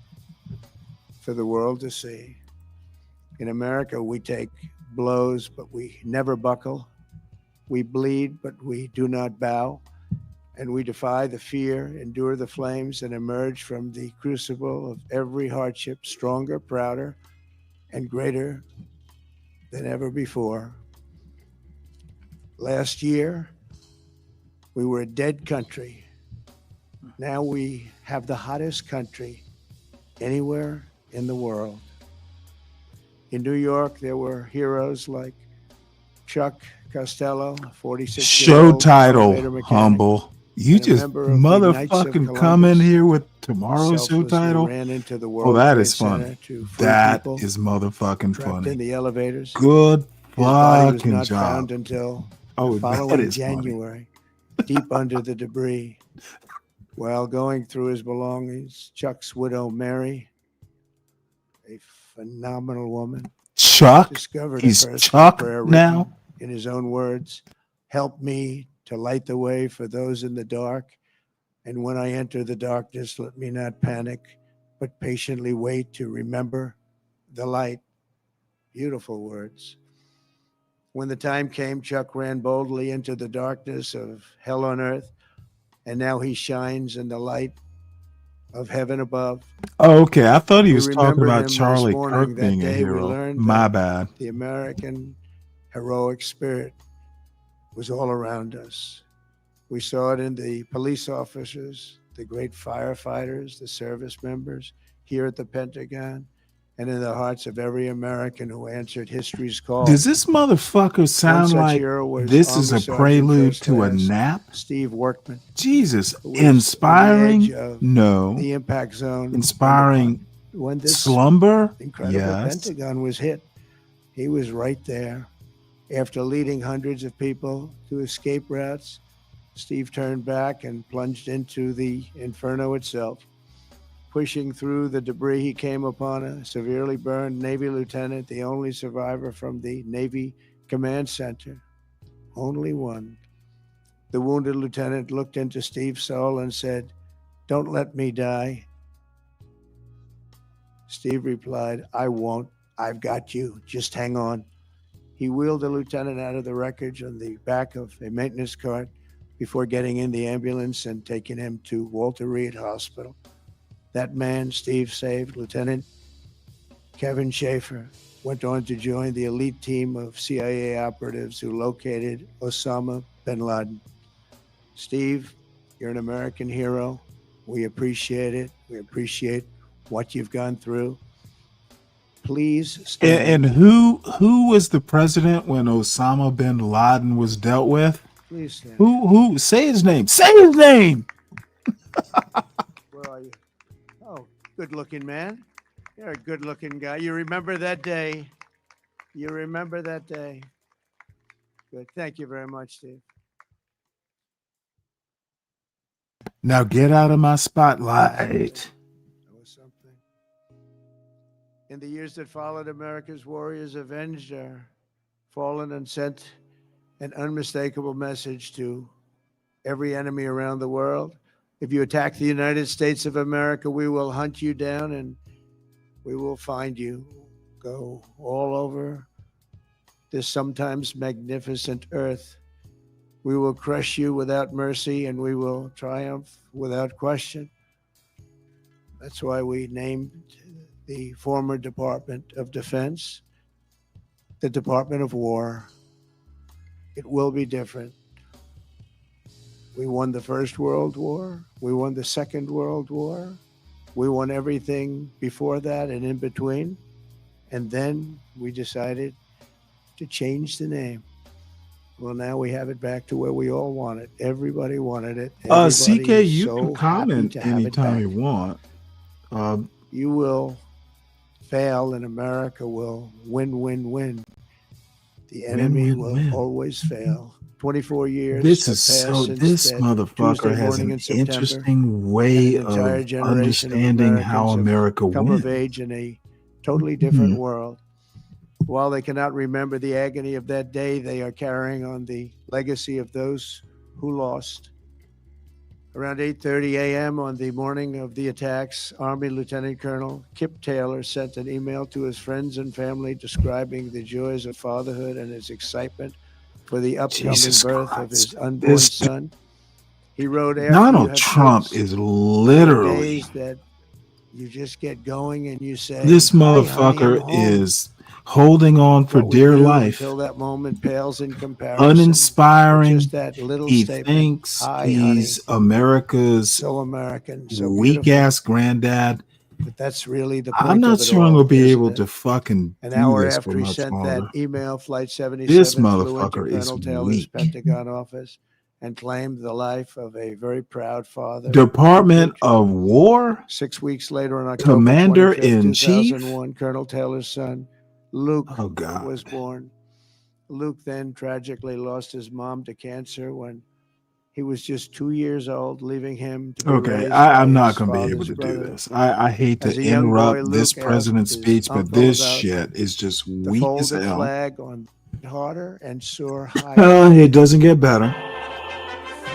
for the world to see. In America, we take blows, but we never buckle. We bleed, but we do not bow. And we defy the fear, endure the flames, and emerge from the crucible of every hardship stronger, prouder, and greater than ever before. Last year, we were a dead country. Now we have the hottest country anywhere in the world. In New York, there were heroes like Chuck Costello, 46 Show title, humble. You just motherfucking come in here with tomorrow's show title. Oh, that is funny. That is motherfucking funny. In the elevators. Good fucking not job. Found until Oh, the that following is January, deep under the debris. While going through his belongings, Chuck's widow, Mary, a phenomenal woman, Chuck? discovered He's a personal Chuck prayer now? written in his own words, "Help me to light the way for those in the dark. And when I enter the darkness, let me not panic, but patiently wait to remember the light." Beautiful words. When the time came, Chuck ran boldly into the darkness of hell on earth, and now he shines in the light of heaven above. Oh, okay. I thought he We was talking remembered him about this Charlie morning. Kirk That being a day we hero. learned My that bad. The American heroic spirit was all around us. We saw it in the police officers, the great firefighters, the service members here at the Pentagon, and in the hearts of every American who answered history's call. Does this motherfucker sound such like hero was this is Army a Sergeant prelude First to a Class nap? Steve Workman, Jesus. who was on the edge Inspiring? of No. the impact zone. Inspiring When this slumber? incredible Yes. Pentagon was hit, he was right there. After leading hundreds of people to escape routes, Steve turned back and plunged into the inferno itself. Pushing through the debris, he came upon a severely burned Navy lieutenant, the only survivor from the Navy Command Center. Only one. The wounded lieutenant looked into Steve's soul and said, "Don't let me die." Steve replied, "I won't. I've got you. Just hang on." He wheeled the lieutenant out of the wreckage on the back of a maintenance cart before getting in the ambulance and taking him to Walter Reed Hospital. That man Steve saved, Lieutenant Kevin Schaefer, went on to join the elite team of CIA operatives who located Osama bin Laden. Steve, you're an American hero. We appreciate it. We appreciate what you've gone through. Please stand. And who was the president when Osama bin Laden was dealt with? Please stand. Who? Say his name. Say his name. Where are you? Oh, good-looking man. You're a good-looking guy. You remember that day. You remember that day. Good. Thank you very much, Steve. Now get out of my spotlight. In the years that followed, America's warriors avenged our fallen and sent an unmistakable message to every enemy around the world. If you attack the United States of America, we will hunt you down and we will find you. Go all over this sometimes magnificent earth. We will crush you without mercy and we will triumph without question. That's why we named the former Department of Defense the Department of War. It will be different. We won the First World War. We won the Second World War. We won everything before that and in between. And then we decided to change the name. Well, now we have it back to where we all want it. Everybody wanted it. Everybody CK, is you so can happy comment to have it anytime back. you want. You will fail and America will win, win, win. The enemy will always fail. 24 years This have is passed so. since This that motherfucker Tuesday has morning an in September, interesting way and an entire of generation of understanding how Americans have America come wins. of age in a totally different Mhm. world. While they cannot remember the agony of that day, they are carrying on the legacy of those who lost. Around 8:30 a.m. on the morning of the attacks, Army Lieutenant Colonel Kip Taylor sent an email to his friends and family describing the joys of fatherhood and his excitement for the upcoming Jesus birth of Christ. his unborn This son. He wrote, "After you Donald have Trump kids, is there are literally. days that you just get going and you say, This 'Hi, honey, I'm motherfucker home.' is holding on for What we dear do life. until that moment pales in comparison. But Uninspiring. just that little He statement, thinks 'Hi, he's honey,' America's so American, so weak beautiful. ass granddad. But that's really the I'm point not of it sure I'm all, gonna be isn't able it?" to fucking An do hour this for after he much sent longer. that email, Flight This 77 flew into motherfucker is Colonel Taylor's weak. Pentagon office and claimed the life of a very proud father. Department of War 6 weeks later, on October Commander 25th, in Chief. 2001, Colonel Taylor's son, Luke, Oh God. was born. Luke then tragically lost his mom to cancer when he was just 2 years old, leaving him to be Okay, raised I'm by not his gonna be able father's to do brother. this. I hate to As a young boy, interrupt this Luke president's asked his speech, but uncle this about shit is just the weak as folded hell. flag on harder and soar higher. It doesn't get better.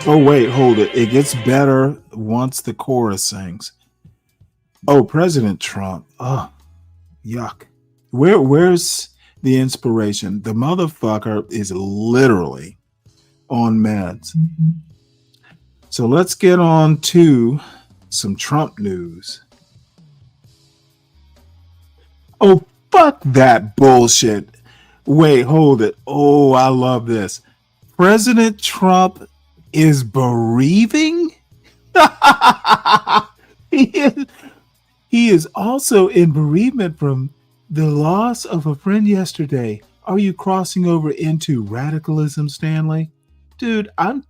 Oh wait, hold it. It gets better once the chorus sings. Oh, President Trump. Oh, yuck. Where's the inspiration? The motherfucker is literally on meds. So let's get on to some Trump news. Oh, fuck that bullshit. Wait, hold it. Oh, I love this. President Trump is bereaving? He is also in bereavement from the loss of a friend yesterday. Are you crossing over into radicalism, Stanley? Dude, I'm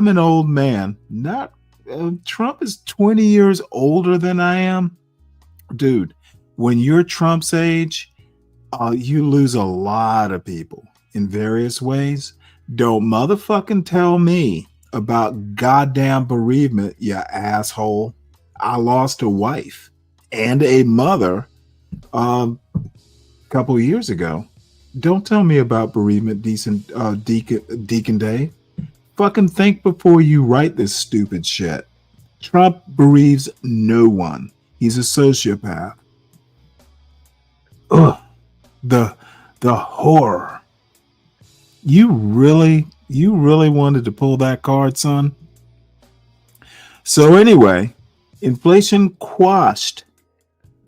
an old man. Not Trump is 20 years older than I am. Dude, when you're Trump's age, you lose a lot of people. in various ways. Don't motherfucking tell me about goddamn bereavement, you asshole. I lost a wife and a mother a couple of years ago. Don't tell me about bereavement, Deacon Dave. Fucking think before you write this stupid shit. Trump bereaves no one. He's a sociopath. Ugh. The horror. You really wanted to pull that card, son? So anyway, inflation quashed.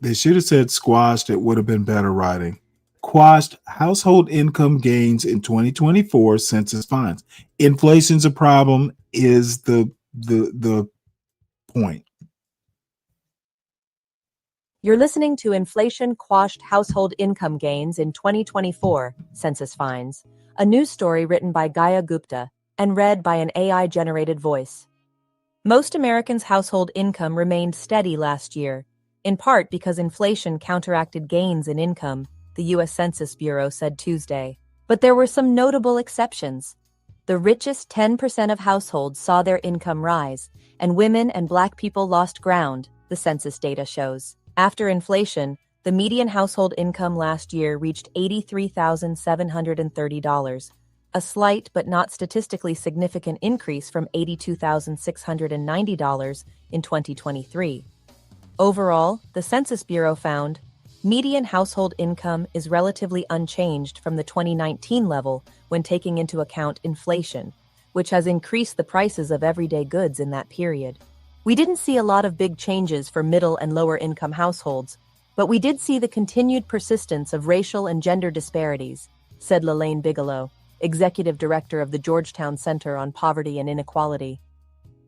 They should have said squashed. It would have been better writing. Quashed household income gains in 2024 census finds. Inflation's a problem is the point. You're listening to Inflation Quashed Household Income Gains in 2024 Census Finds, a news story written by Gaya Gupta and read by an AI-generated voice. Most Americans' household income remained steady last year, in part because inflation counteracted gains in income, the U.S. Census Bureau said Tuesday. But there were some notable exceptions. The richest 10% of households saw their income rise, and women and Black people lost ground, the census data shows. After inflation, the median household income last year reached $83,730, a slight but not statistically significant increase from $82,690 in 2023. Overall, the Census Bureau found median household income is relatively unchanged from the 2019 level when taking into account inflation, which has increased the prices of everyday goods in that period. We didn't see a lot of big changes for middle and lower income households, but we did see the continued persistence of racial and gender disparities, said Lelaine Bigelow, executive director of the Georgetown Center on Poverty and Inequality.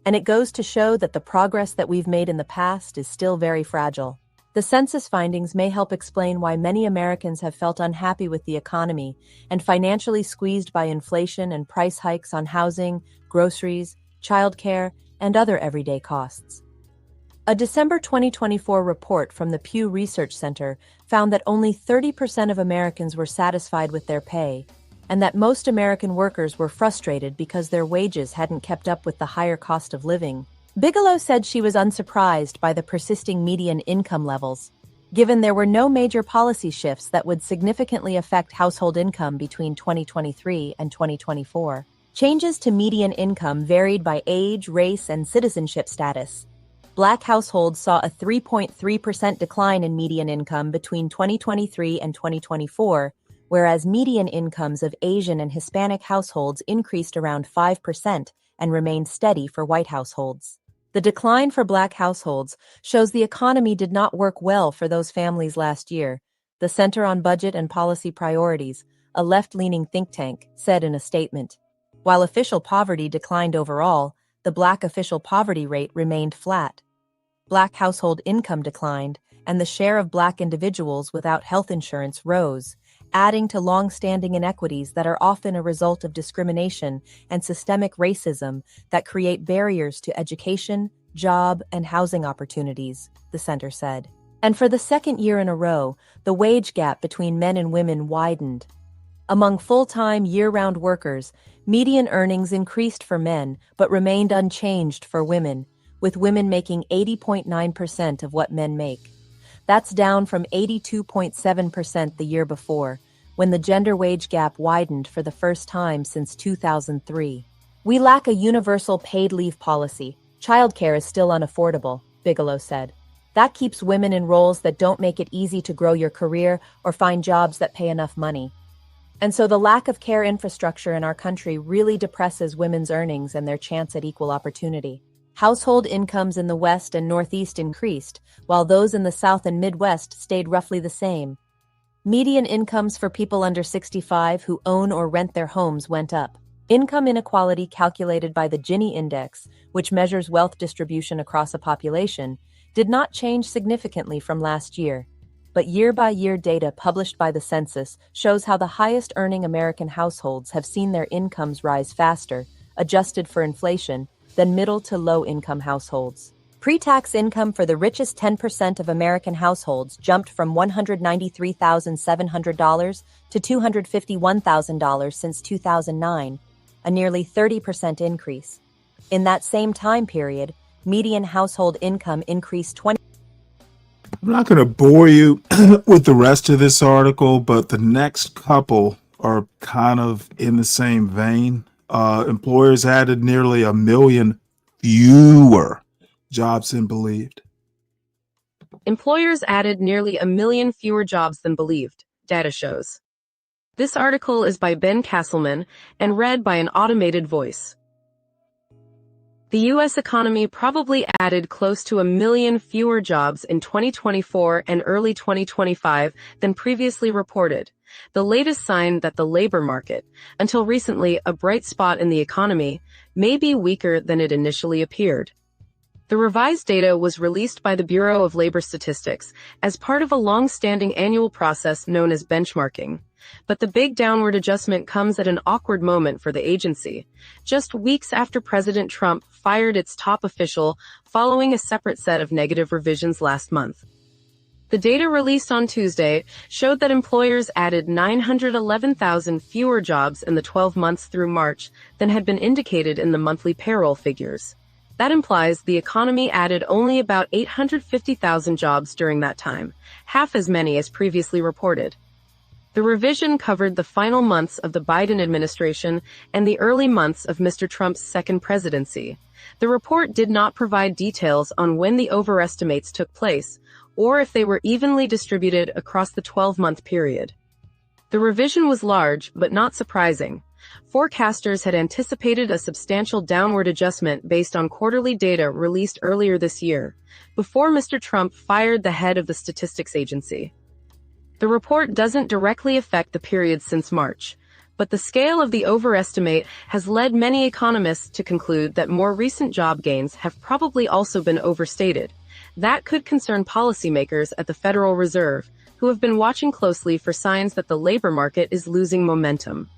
And it goes to show that the progress that we've made in the past is still very fragile. The census findings may help explain why many Americans have felt unhappy with the economy and financially squeezed by inflation and price hikes on housing, groceries, childcare, and other everyday costs. A December 2024 report from the Pew Research Center found that only 30% of Americans were satisfied with their pay, and that most American workers were frustrated because their wages hadn't kept up with the higher cost of living. Bigelow said she was unsurprised by the persisting median income levels, given there were no major policy shifts that would significantly affect household income between 2023 and 2024. Changes to median income varied by age, race, and citizenship status. Black households saw a 3.3% decline in median income between 2023 and 2024, whereas median incomes of Asian and Hispanic households increased around 5% and remained steady for white households. The decline for Black households shows the economy did not work well for those families last year, the Center on Budget and Policy Priorities, a left-leaning think tank, said in a statement. While official poverty declined overall, the Black official poverty rate remained flat. Black household income declined, and the share of Black individuals without health insurance rose, adding to long-standing inequities that are often a result of discrimination and systemic racism that create barriers to education, job, and housing opportunities, the center said. And for the second year in a row, the wage gap between men and women widened. Among full-time, year-round workers, median earnings increased for men but remained unchanged for women, with women making 80.9% of what men make. That's down from 82.7% the year before, when the gender wage gap widened for the first time since 2003. We lack a universal paid leave policy. Childcare is still unaffordable, Bigelow said. That keeps women in roles that don't make it easy to grow your career or find jobs that pay enough money. And so the lack of care infrastructure in our country really depresses women's earnings and their chance at equal opportunity. Household incomes in the West and Northeast increased, while those in the South and Midwest stayed roughly the same. Median incomes for people under 65 who own or rent their homes went up. Income inequality calculated by the Gini Index, which measures wealth distribution across a population, did not change significantly from last year. But year-by-year data published by the census shows how the highest-earning American households have seen their incomes rise faster, adjusted for inflation, than middle to low-income households. Pre-tax income for the richest 10% of American households jumped from $193,700 to $251,000 since 2009, a nearly 30% increase. In that same time period, median household income increased 20. I'm not going to bore you with the rest of this article, but the next couple are kind of in the same vein. Employers added nearly 1 million fewer jobs than believed. Employers added nearly 1 million fewer jobs than believed, data shows. This article is by Ben Castleman and read by an automated voice. The U.S. economy probably added close to 1 million fewer jobs in 2024 and early 2025 than previously reported, the latest sign that the labor market, until recently a bright spot in the economy, may be weaker than it initially appeared. The revised data was released by the Bureau of Labor Statistics as part of a long-standing annual process known as benchmarking. But the big downward adjustment comes at an awkward moment for the agency, just weeks after President Trump fired its top official following a separate set of negative revisions last month. The data released on Tuesday showed that employers added 911,000 fewer jobs in the 12 months through March than had been indicated in the monthly payroll figures. That implies the economy added only about 850,000 jobs during that time, half as many as previously reported. The revision covered the final months of the Biden administration and the early months of Mr. Trump's second presidency. The report did not provide details on when the overestimates took place, or if they were evenly distributed across the 12-month period. The revision was large, but not surprising. Forecasters had anticipated a substantial downward adjustment based on quarterly data released earlier this year, before Mr. Trump fired the head of the statistics agency. The report doesn't directly affect the period since March, but the scale of the overestimate has led many economists to conclude that more recent job gains have probably also been overstated. That could concern policymakers at the Federal Reserve, who have been watching closely for signs that the labor market is losing momentum.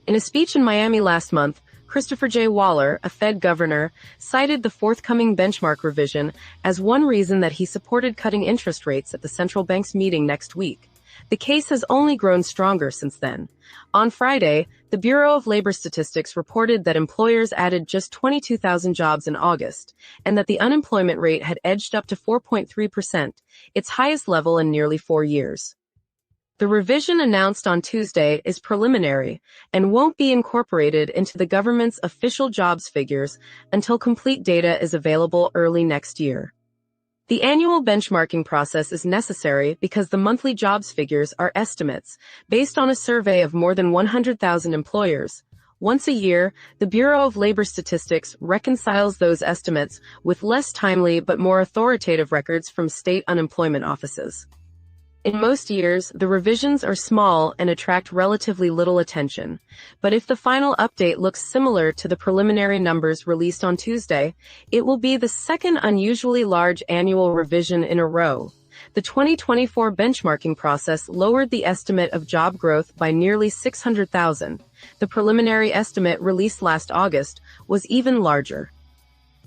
In a speech in Miami last month, Christopher J. Waller, a Fed governor, cited the forthcoming benchmark revision as one reason that he supported cutting interest rates at the central bank's meeting next week. The case has only grown stronger since then. On Friday, the Bureau of Labor Statistics reported that employers added just 22,000 jobs in August, and that the unemployment rate had edged up to 4.3%, its highest level in nearly 4 years. The revision announced on Tuesday is preliminary and won't be incorporated into the government's official jobs figures until complete data is available early next year. The annual benchmarking process is necessary because the monthly jobs figures are estimates based on a survey of more than 100,000 employers. Once a year, the Bureau of Labor Statistics reconciles those estimates with less timely but more authoritative records from state unemployment offices. In most years, the revisions are small and attract relatively little attention. But if the final update looks similar to the preliminary numbers released on Tuesday, it will be the second unusually large annual revision in a row. The 2024 benchmarking process lowered the estimate of job growth by nearly 600,000. The preliminary estimate released last August was even larger.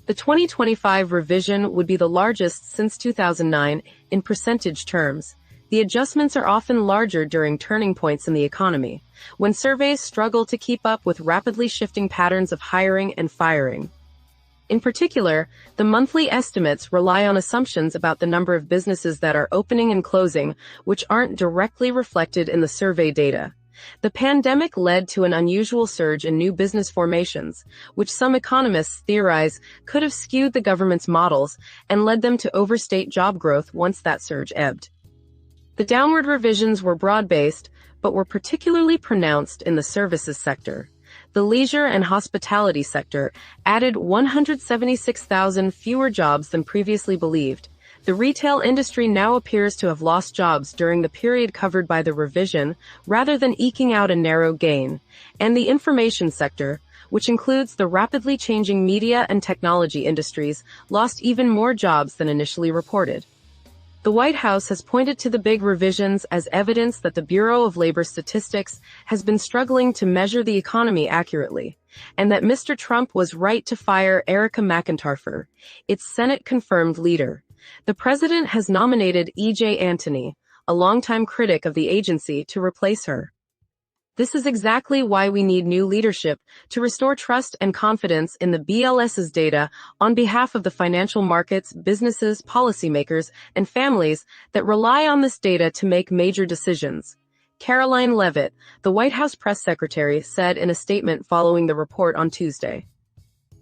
The 2025 revision would be the largest since 2009 in percentage terms. The adjustments are often larger during turning points in the economy, when surveys struggle to keep up with rapidly shifting patterns of hiring and firing. In particular, the monthly estimates rely on assumptions about the number of businesses that are opening and closing, which aren't directly reflected in the survey data. The pandemic led to an unusual surge in new business formations, which some economists theorize could have skewed the government's models and led them to overstate job growth once that surge ebbed. The downward revisions were broad-based, but were particularly pronounced in the services sector. The leisure and hospitality sector added 176,000 fewer jobs than previously believed. The retail industry now appears to have lost jobs during the period covered by the revision, rather than eking out a narrow gain. And the information sector, which includes the rapidly changing media and technology industries, lost even more jobs than initially reported. The White House has pointed to the big revisions as evidence that the Bureau of Labor Statistics has been struggling to measure the economy accurately, and that Mr. Trump was right to fire Erica McIntyre, its Senate-confirmed leader. The president has nominated E.J. Antony, a longtime critic of the agency, to replace her. This is exactly why we need new leadership to restore trust and confidence in the BLS's data on behalf of the financial markets, businesses, policymakers, and families that rely on this data to make major decisions. Caroline Leavitt, the White House press secretary, said in a statement following the report on Tuesday.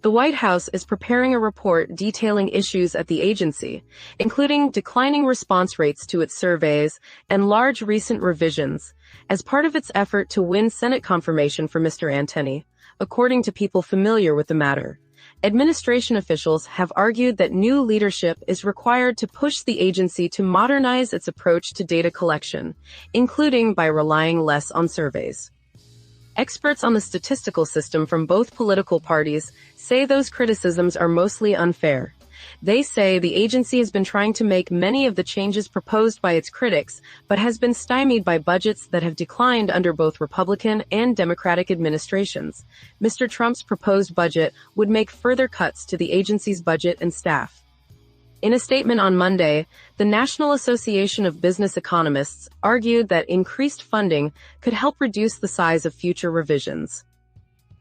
The White House is preparing a report detailing issues at the agency, including declining response rates to its surveys and large recent revisions, as part of its effort to win Senate confirmation for Mr. Antony, according to people familiar with the matter. Administration officials have argued that new leadership is required to push the agency to modernize its approach to data collection, including by relying less on surveys. Experts on the statistical system from both political parties say those criticisms are mostly unfair. They say the agency has been trying to make many of the changes proposed by its critics, but has been stymied by budgets that have declined under both Republican and Democratic administrations. Mr. Trump's proposed budget would make further cuts to the agency's budget and staff. In a statement on Monday, the National Association of Business Economists argued that increased funding could help reduce the size of future revisions.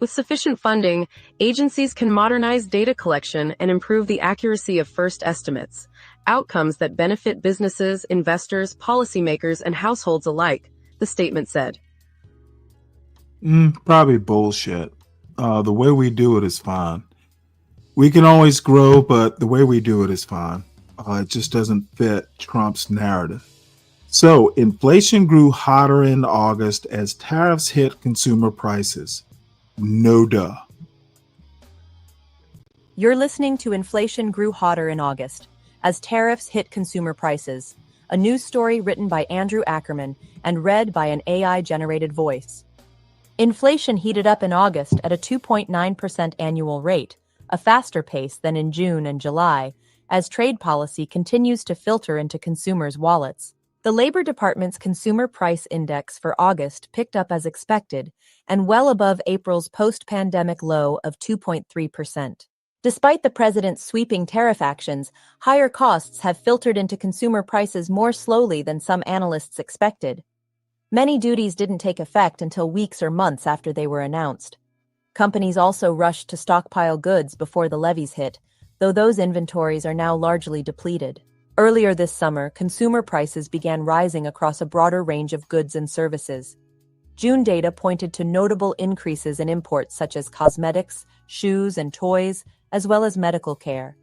With sufficient funding, agencies can modernize data collection and improve the accuracy of first estimates, outcomes that benefit businesses, investors, policymakers, and households alike, the statement said. Probably bullshit. The way we do it is fine. We can always grow, but the way we do it is fine. It just doesn't fit Trump's narrative. So, inflation grew hotter in August as tariffs hit consumer prices. No duh. You're listening to Inflation Grew Hotter in August as tariffs hit consumer prices, a news story written by Andrew Ackerman and read by an AI-generated voice. Inflation heated up in August at a 2.9% annual rate, a faster pace than in June and July, as trade policy continues to filter into consumers' wallets. The Labor Department's Consumer Price Index for August picked up as expected and well above April's post-pandemic low of 2.3%. Despite the president's sweeping tariff actions, higher costs have filtered into consumer prices more slowly than some analysts expected. Many duties didn't take effect until weeks or months after they were announced. Companies also rushed to stockpile goods before the levies hit, though those inventories are now largely depleted. Earlier this summer, consumer prices began rising across a broader range of goods and services. June data pointed to notable increases in imports such as cosmetics, shoes, and toys, as well as medical care.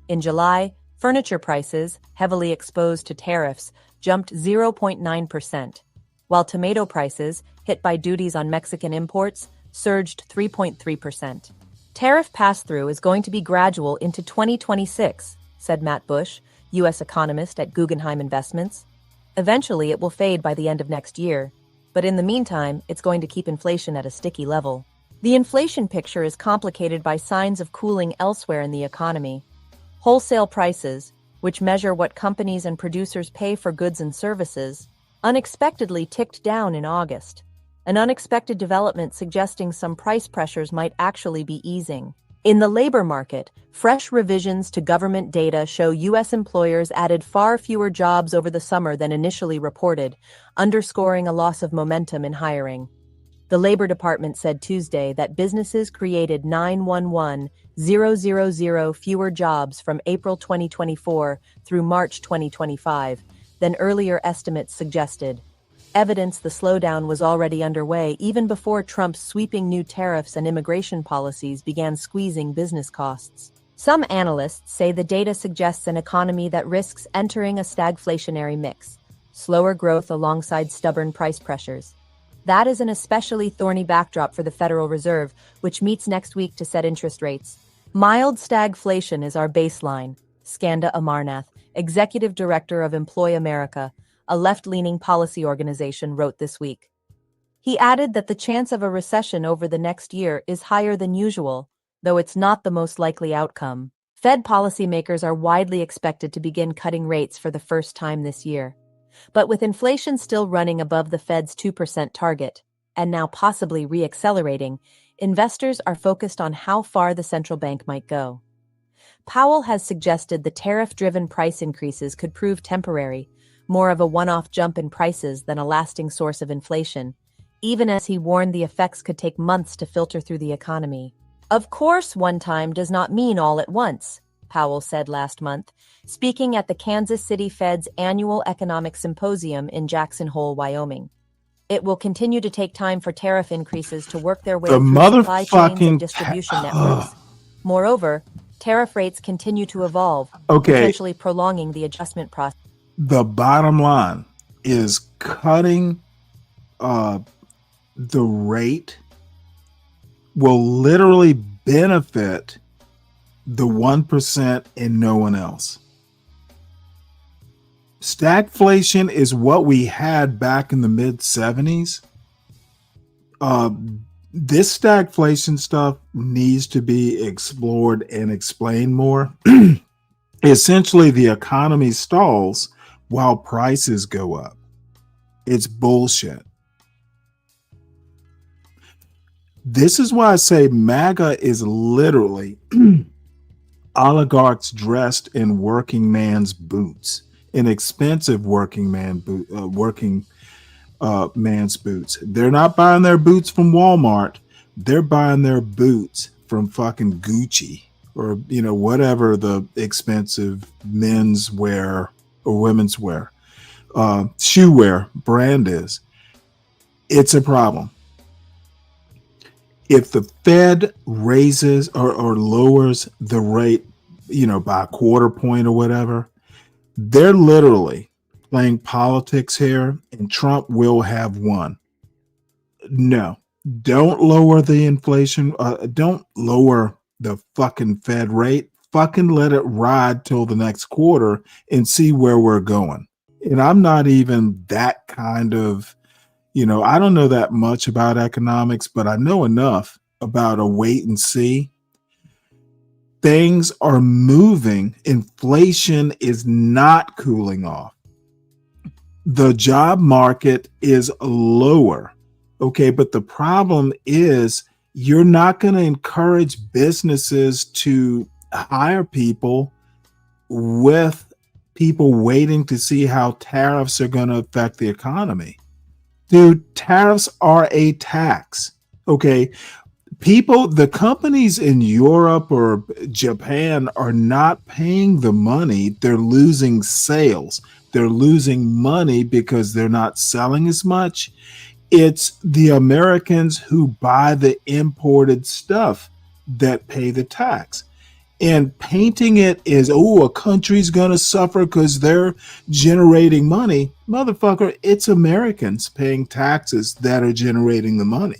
In July, furniture prices, heavily exposed to tariffs, jumped 0.9%, while tomato prices, hit by duties on Mexican imports, surged 3.3%. Tariff pass-through is going to be gradual into 2026, said Matt Bush, U.S. economist at Guggenheim Investments. Eventually, it will fade by the end of next year, but in the meantime, it's going to keep inflation at a sticky level. The inflation picture is complicated by signs of cooling elsewhere in the economy. Wholesale prices, which measure what companies and producers pay for goods and services, unexpectedly ticked down in August, an unexpected development suggesting some price pressures might actually be easing. In the labor market, fresh revisions to government data show U.S. employers added far fewer jobs over the summer than initially reported, underscoring a loss of momentum in hiring. The Labor Department said Tuesday that businesses created 911,000 fewer jobs from April 2024 through March 2025 than earlier estimates suggested. Evidence the slowdown was already underway even before Trump's sweeping new tariffs and immigration policies began squeezing business costs. Some analysts say the data suggests an economy that risks entering a stagflationary mix, slower growth alongside stubborn price pressures. That is an especially thorny backdrop for the Federal Reserve, which meets next week to set interest rates. Mild stagflation is our baseline, Skanda Amarnath, executive director of Employ America, a left-leaning policy organization, wrote this week. He added that the chance of a recession over the next year is higher than usual, though it's not the most likely outcome. Fed policymakers are widely expected to begin cutting rates for the first time this year. But with inflation still running above the Fed's 2% target, and now possibly re-accelerating, investors are focused on how far the central bank might go. Powell has suggested the tariff-driven price increases could prove temporary, more of a one-off jump in prices than a lasting source of inflation, even as he warned the effects could take months to filter through the economy. Of course, one time does not mean all at once, Powell said last month, speaking at the Kansas City Fed's annual economic symposium in Jackson Hole, Wyoming. It will continue to take time for tariff increases to work their way through supply chains and distribution networks. Moreover, tariff rates continue to evolve, potentially prolonging the adjustment process. The bottom line is cutting the rate will literally benefit the 1% and no one else. Stagflation is what we had back in the mid-70s. This stagflation stuff needs to be explored and explained more. Essentially, the economy stalls while prices go up. It's bullshit. This is why I say MAGA is literally oligarchs dressed in working man's boots, in expensive working man's boots. They're not buying their boots from Walmart. They're buying their boots from fucking Gucci or, you know, whatever the expensive men's wear or women's wear, shoe wear brand is. It's a problem. If the Fed raises or lowers the rate, you know, by a quarter point or whatever, they're literally playing politics here, and Trump will have won. No, don't lower the inflation. Don't lower the fucking Fed rate. Fucking let it ride till the next quarter and see where we're going. And I'm not even that kind of, you know, I don't know that much about economics, but I know enough about a wait and see. Things are moving. Inflation is not cooling off. The job market is lower. Okay, but the problem is you're not going to encourage businesses to hire people with people waiting to see how tariffs are going to affect the economy. Dude, tariffs are a tax. Okay. People, the companies in Europe or Japan are not paying the money. They're losing sales. They're losing money because they're not selling as much. It's the Americans who buy the imported stuff that pay the tax. And painting it as, oh, a country's going to suffer because they're generating money. Motherfucker, it's Americans paying taxes that are generating the money.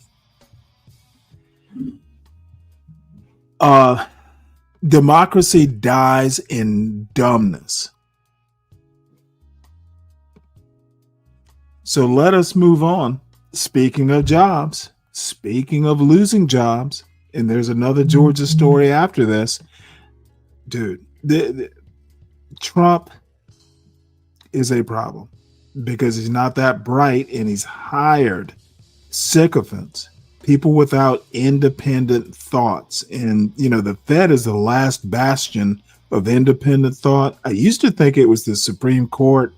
Democracy dies in dumbness. So let us move on. Speaking of jobs, speaking of losing jobs, and there's another Georgia story after this. Dude, Trump is a problem because he's not that bright and he's hired sycophants, people without independent thoughts. And, you know, the Fed is the last bastion of independent thought. I used to think it was the Supreme Court,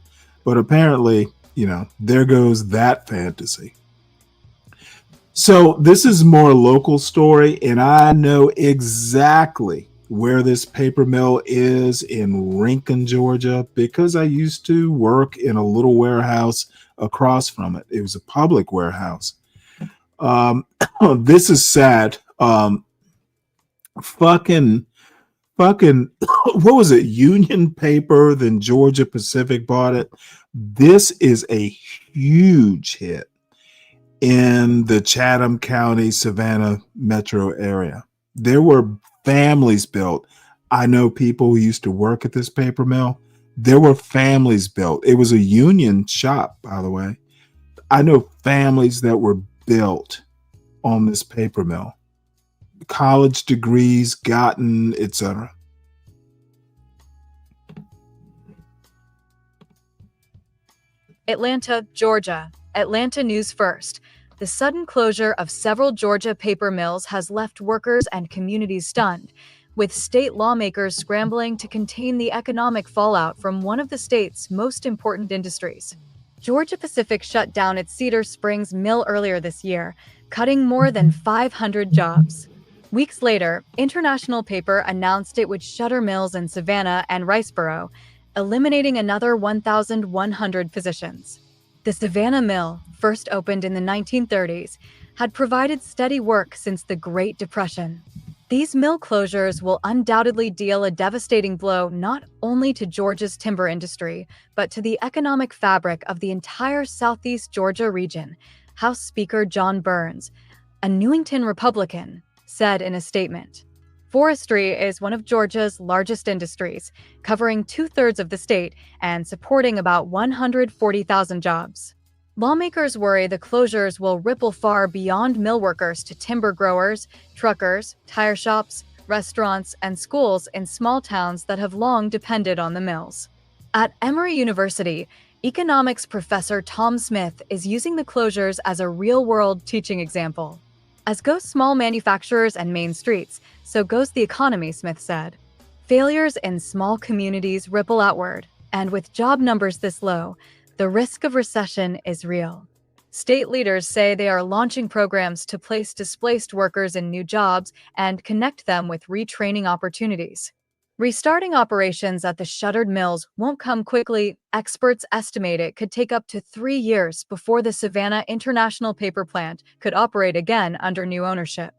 but apparently, you know, there goes that fantasy. So this is more local story, and I know exactly where this paper mill is in Rincon, Georgia, because I used to work in a little warehouse across from it. It was a public warehouse. This is sad. Fucking, what was it? Union Paper, then Georgia Pacific bought it. This is a huge hit in the Chatham County, Savannah metro area. There were families built. I know people who used to work at this paper mill. There were families built. It was a union shop, by the way. I know families that were built on this paper mill. College degrees gotten, etc. Atlanta, Georgia. Atlanta News First. The sudden closure of several Georgia paper mills has left workers and communities stunned, with state lawmakers scrambling to contain the economic fallout from one of the state's most important industries. Georgia Pacific shut down its Cedar Springs mill earlier this year, cutting more than 500 jobs. Weeks later, International Paper announced it would shutter mills in Savannah and Riceboro, eliminating another 1,100 positions. The Savannah Mill, first opened in the 1930s, had provided steady work since the Great Depression. These mill closures will undoubtedly deal a devastating blow not only to Georgia's timber industry, but to the economic fabric of the entire Southeast Georgia region, House Speaker John Burns, a Newington Republican, said in a statement. Forestry is one of Georgia's largest industries, covering 2/3 of the state and supporting about 140,000 jobs. Lawmakers worry the closures will ripple far beyond mill workers to timber growers, truckers, tire shops, restaurants, and schools in small towns that have long depended on the mills. At Emory University, economics professor Tom Smith is using the closures as a real-world teaching example. As go small manufacturers and main streets, so goes the economy, Smith said. Failures in small communities ripple outward, and with job numbers this low, the risk of recession is real. State leaders say they are launching programs to place displaced workers in new jobs and connect them with retraining opportunities. Restarting operations at the shuttered mills won't come quickly. Experts estimate it could take up to 3 years before the Savannah International Paper Plant could operate again under new ownership.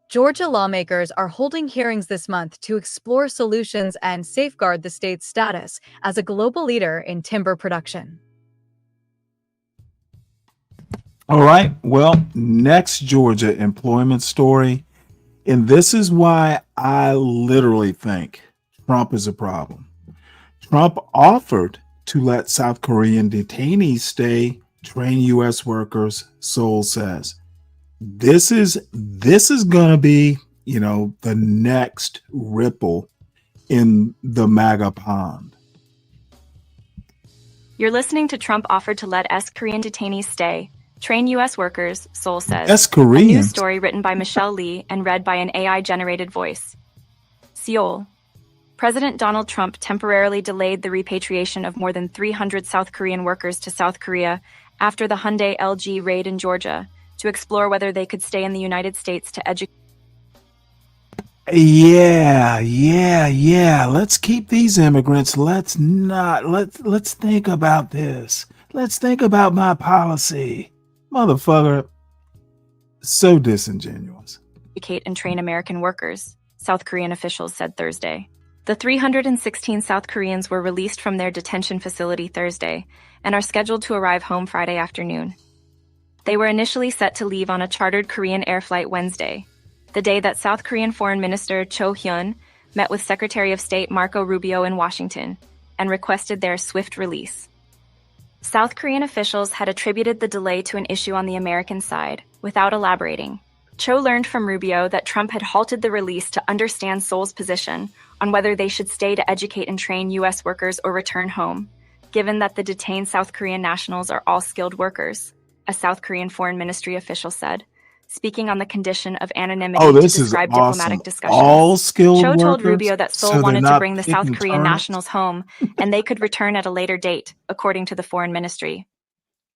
Georgia lawmakers are holding hearings this month to explore solutions and safeguard the state's status as a global leader in timber production. All right. Well, next Georgia employment story. And this is why I literally think Trump is a problem. Trump offered to let South Korean detainees stay, train U.S. workers, Seoul says. This is going to be, the next ripple in the MAGA pond. You're listening to Trump offered to let Korean detainees stay, train U.S. workers, Seoul says. Korean. A news story written by Michelle Lee and read by an AI-generated voice. Seoul. President Donald Trump temporarily delayed the repatriation of more than 300 South Korean workers to South Korea after the Hyundai LG raid in Georgia to explore whether they could stay in the United States to educate. Yeah. Let's keep these immigrants. Let's think about this. Let's think about my policy. Motherfucker. So disingenuous. Educate and train American workers, South Korean officials said Thursday. The 316 South Koreans were released from their detention facility Thursday and are scheduled to arrive home Friday afternoon. They were initially set to leave on a chartered Korean air flight Wednesday, the day that South Korean Foreign Minister Cho Hyun met with Secretary of State Marco Rubio in Washington and requested their swift release. South Korean officials had attributed the delay to an issue on the American side, without elaborating. Cho learned from Rubio that Trump had halted the release to understand Seoul's position on whether they should stay to educate and train U.S. workers or return home, given that the detained South Korean nationals are all skilled workers, a South Korean Foreign Ministry official said, speaking on the condition of anonymity to describe diplomatic discussions. All skilled Cho told workers? Rubio that Seoul So wanted they're to not bring the South picking Korean turnips? nationals home, and they could return at a later date, according to the Foreign Ministry.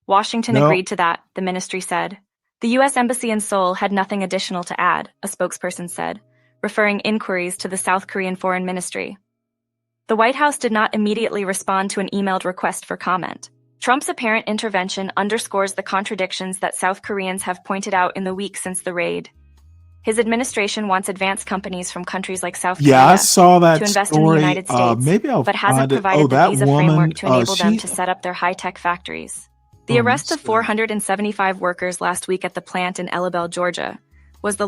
Washington No. agreed to that, the ministry said. The U.S. Embassy in Seoul had nothing additional to add, a spokesperson said, referring inquiries to the South Korean Foreign Ministry. The White House did not immediately respond to an emailed request for comment. Trump's apparent intervention underscores the contradictions that South Koreans have pointed out in the weeks since the raid. His administration wants advanced companies from countries like South Korea Yeah, I saw that to invest story. in the United States, Maybe I'll but hasn't find it. provided the that visa woman, framework to enable them she- to set up their high-tech factories. The arrest of 475 workers last week at the plant in Ellabelle, Georgia, was the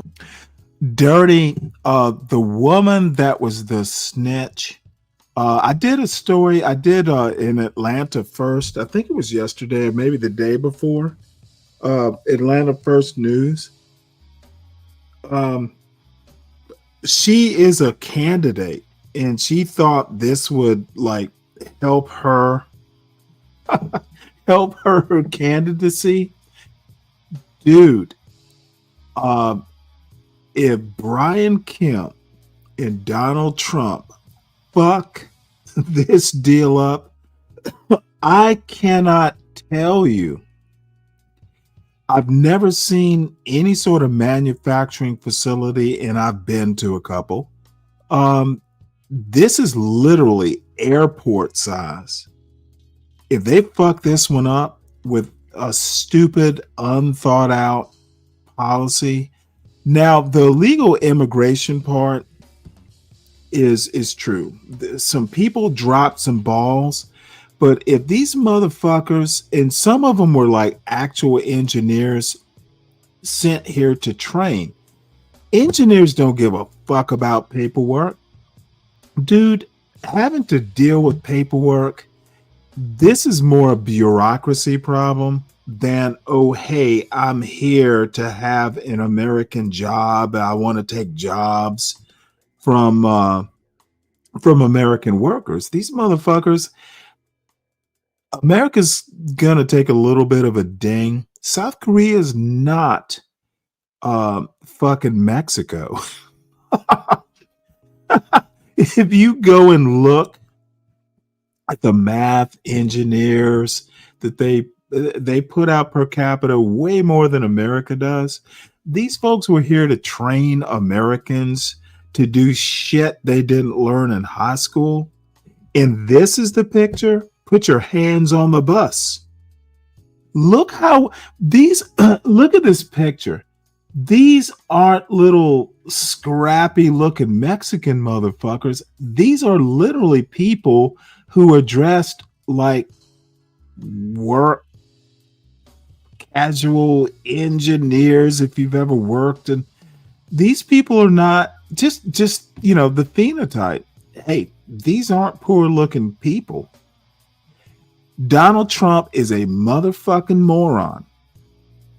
Dirty. The woman that was the snitch. I did a story. I did in Atlanta First. I think it was yesterday or maybe the day before. Atlanta First News. She is a candidate, and she thought this would help her help her candidacy. Dude, if Brian Kemp and Donald Trump fuck this deal up, I cannot tell you. I've never seen any sort of manufacturing facility, and I've been to a couple. This is literally airport size. If they fuck this one up with a stupid, unthought out policy. Now, the illegal immigration part is true. Some people dropped some balls, but if these motherfuckers, and some of them were like actual engineers sent here to train, engineers don't give a fuck about paperwork. Dude, having to deal with paperwork, this is more a bureaucracy problem than, oh, hey, I'm here to have an American job. I want to take jobs from American workers. These motherfuckers, America's gonna take a little bit of a ding. South Korea is not fucking Mexico. If you go and look at the math engineers that they put out per capita way more than America does. These folks were here to train Americans to do shit they didn't learn in high school. And this is the picture. Put your hands on the bus. Look how these, look at this picture. These aren't little scrappy looking Mexican motherfuckers. These are literally people who are dressed like work casual engineers, if you've ever worked. And these people are not just the phenotype. Hey, these aren't poor looking people. Donald Trump is a motherfucking moron,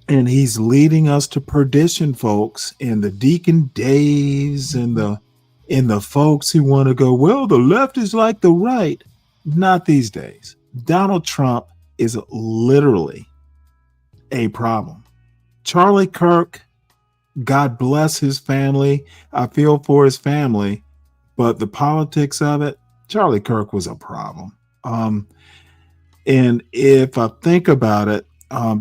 and he's leading us to perdition, folks. And the Deacon Daves and the folks who want to go, well, the left is like the right. Not these days. Donald Trump is literally a problem. Charlie Kirk, God bless his family. I feel for his family, but the politics of it, Charlie Kirk was a problem. And if I think about it,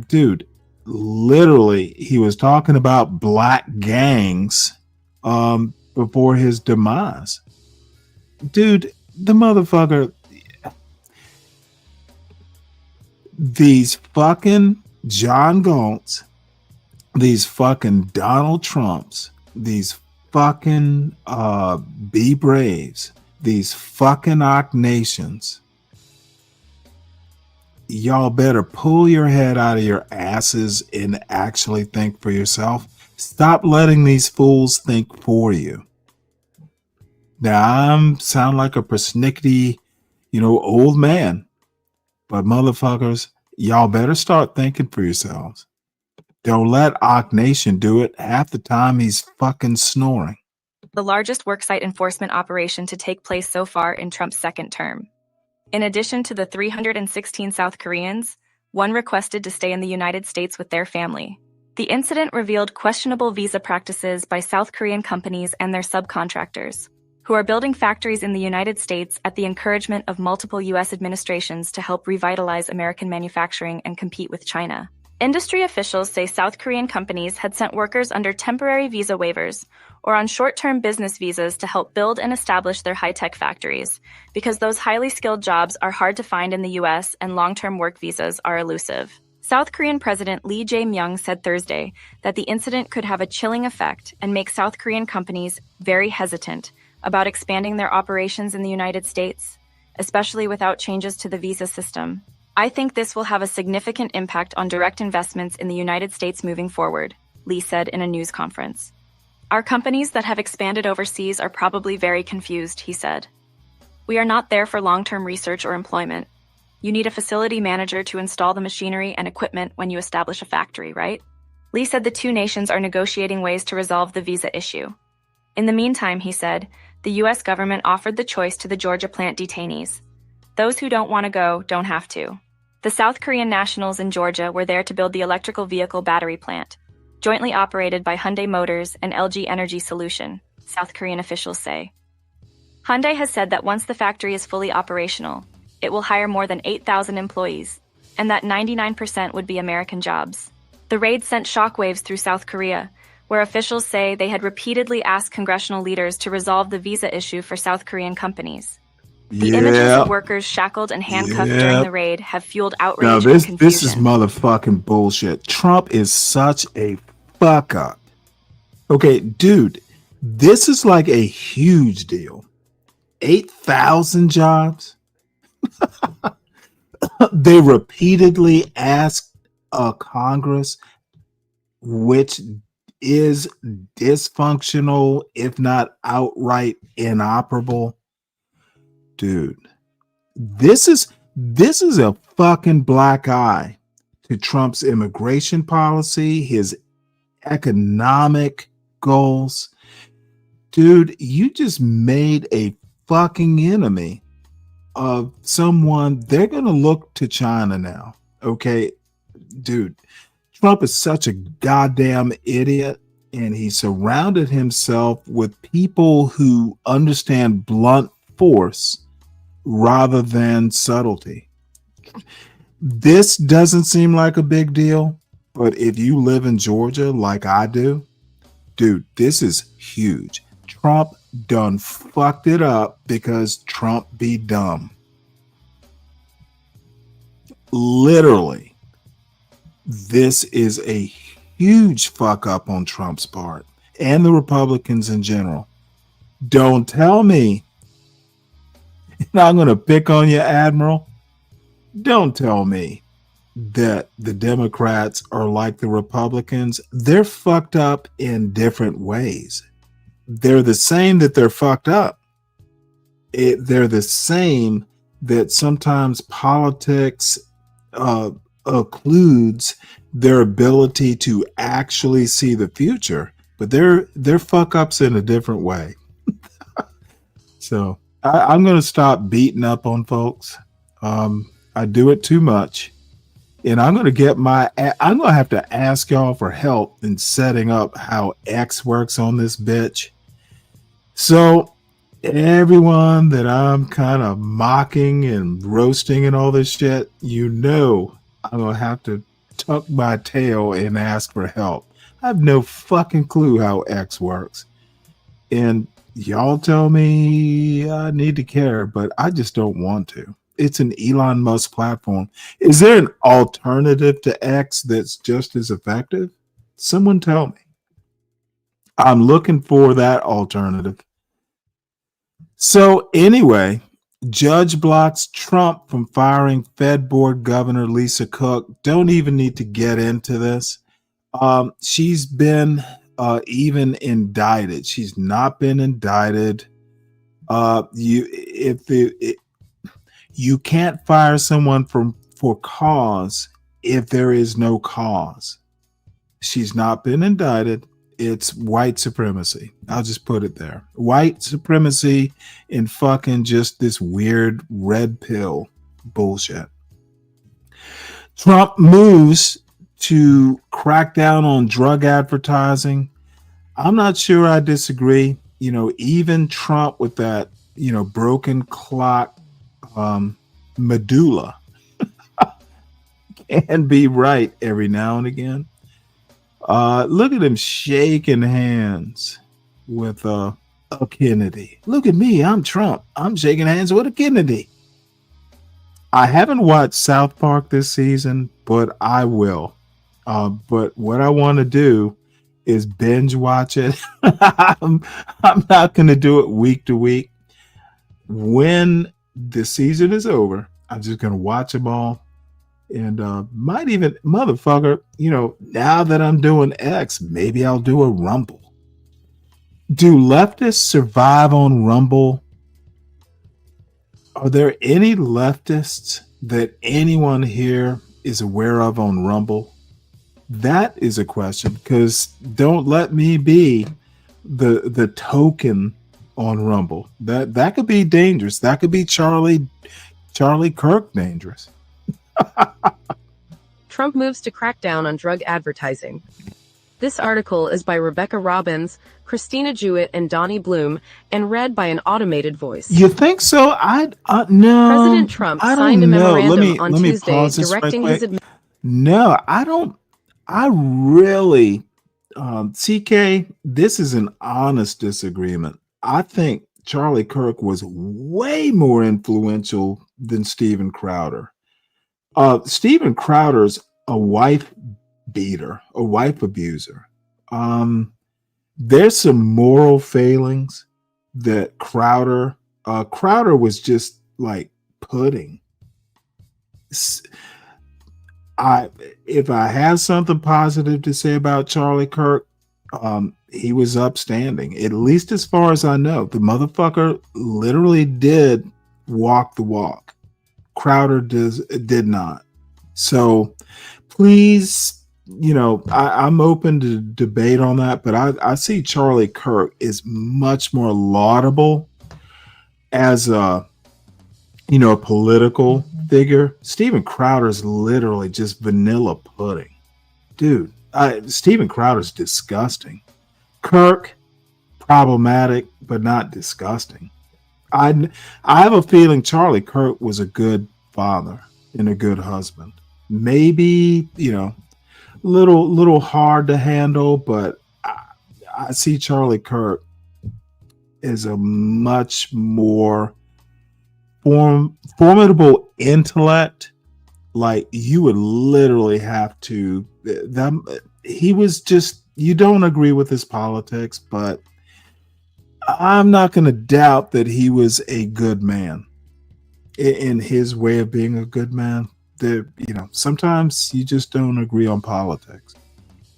dude, literally, he was talking about black gangs before his demise. Dude, the motherfucker, these fucking John Galt's, these fucking Donald Trumps, these fucking Be Braves, these fucking Ock Nations, y'all better pull your head out of your asses and actually think for yourself. Stop letting these fools think for you. Now, I sound like a persnickety, old man, but motherfuckers, y'all better start thinking for yourselves. Don't let Ock Nation do it. Half the time he's fucking snoring. The largest worksite enforcement operation to take place so far in Trump's second term. In addition to the 316 South Koreans, one requested to stay in the United States with their family. The incident revealed questionable visa practices by South Korean companies and their subcontractors, who are building factories in the United States at the encouragement of multiple U.S. administrations to help revitalize American manufacturing and compete with China. Industry officials say South Korean companies had sent workers under temporary visa waivers or on short-term business visas to help build and establish their high-tech factories, because those highly skilled jobs are hard to find in the U.S. and long-term work visas are elusive. South Korean President Lee Jae-myung said Thursday that the incident could have a chilling effect and make South Korean companies very hesitant about expanding their operations in the United States, especially without changes to the visa system. I think this will have a significant impact on direct investments in the United States moving forward, Lee said in a news conference. Our companies that have expanded overseas are probably very confused, he said. We are not there for long-term research or employment. You need a facility manager to install the machinery and equipment when you establish a factory, right? Lee said the two nations are negotiating ways to resolve the visa issue. In the meantime, he said, the U.S. government offered the choice to the Georgia plant detainees. Those who don't want to go don't have to. The The South Korean nationals in Georgia were there to build the electrical vehicle battery plant, jointly operated by Hyundai Motors and LG Energy Solution, South Korean officials say. Hyundai has said that once the factory is fully operational, it will hire more than 8,000 employees, and that 99% would be American jobs. The raid sent shockwaves through South Korea, where officials say they had repeatedly asked congressional leaders to resolve the visa issue for South Korean companies. The images of workers shackled and handcuffed during the raid have fueled outrage Now and this confusion. is motherfucking bullshit. Trump is such a fuck up. Okay, dude, this is like a huge deal. 8,000 jobs. They repeatedly asked Congress, which is dysfunctional, if not outright inoperable. Dude, this is a fucking black eye to Trump's immigration policy, his economic goals. Dude, you just made a fucking enemy of someone. They're gonna look to China now. Okay, dude, Trump is such a goddamn idiot, and he surrounded himself with people who understand blunt force rather than subtlety. This doesn't seem like a big deal, but if you live in Georgia like I do, dude, this is huge. Trump done fucked it up because Trump be dumb. Literally, this is a huge fuck up on Trump's part and the Republicans in general. Don't tell me, and I'm going to pick on you, Admiral. Don't tell me that the Democrats are like the Republicans. They're fucked up in different ways. They're the same that they're fucked up. They're the same that sometimes politics occludes their ability to actually see the future, but they're fuck ups in a different way. So I'm going to stop beating up on folks. I do it too much, and I'm going to have to ask y'all for help in setting up how X works on this bitch. So everyone that I'm kind of mocking and roasting and all this shit, you know, I'm going to have to tuck my tail and ask for help. I have no fucking clue how X works. And y'all tell me I need to care, but I just don't want to. It's an Elon Musk platform. Is there an alternative to X that's just as effective? Someone tell me. I'm looking for that alternative. So anyway, judge blocks Trump from firing Fed Board Governor Lisa Cook. Don't even need to get into this. She's been even indicted. She's not been indicted. You can't fire someone for cause if there is no cause. She's not been indicted. It's white supremacy. I'll just put it there. White supremacy and fucking just this weird red pill bullshit. Trump moves to crack down on drug advertising. I'm not sure I disagree. You know, even Trump with that, you know, broken clock medulla can be right every now and again. Look at him shaking hands with a Kennedy. Look at me, I'm Trump. I'm shaking hands with a Kennedy. I haven't watched South Park this season, but I will. But what I want to do is binge watch it. I'm not going to do it week to week. When the season is over, I'm just going to watch them all. And might even, motherfucker, you know, now that I'm doing X, maybe I'll do a Rumble. Do leftists survive on Rumble? Are there any leftists that anyone here is aware of on Rumble? That is a question, because don't let me be the token on Rumble. That could be dangerous. That could be Charlie Kirk dangerous. Trump moves to crack down on drug advertising. This article is by Rebecca Robbins, Christina Jewett, and Donnie Bloom, and read by an automated voice. You think so? No. President Trump I signed a don't know. memorandum on let me Tuesday pause this right directing quick. his No, I don't. I really, CK, this is an honest disagreement. I think Charlie Kirk was way more influential than Steven Crowder. Steven Crowder's a wife beater, a wife abuser. There's some moral failings that Crowder was just like pudding. If I have something positive to say about Charlie Kirk, he was upstanding, at least as far as I know. The motherfucker literally did walk the walk. Crowder did not. So please, I'm open to debate on that, but I see Charlie Kirk is much more laudable as a political figure. Steven Crowder's literally just vanilla pudding. Dude, Steven Crowder's disgusting. Kirk, problematic, but not disgusting. I have a feeling Charlie Kirk was a good father and a good husband. Maybe, little hard to handle, but I see Charlie Kirk as a much more formidable intellect. Like, you would literally have to he was just, you don't agree with his politics, but I'm not going to doubt that he was a good man in his way of being a good man. Sometimes you just don't agree on politics.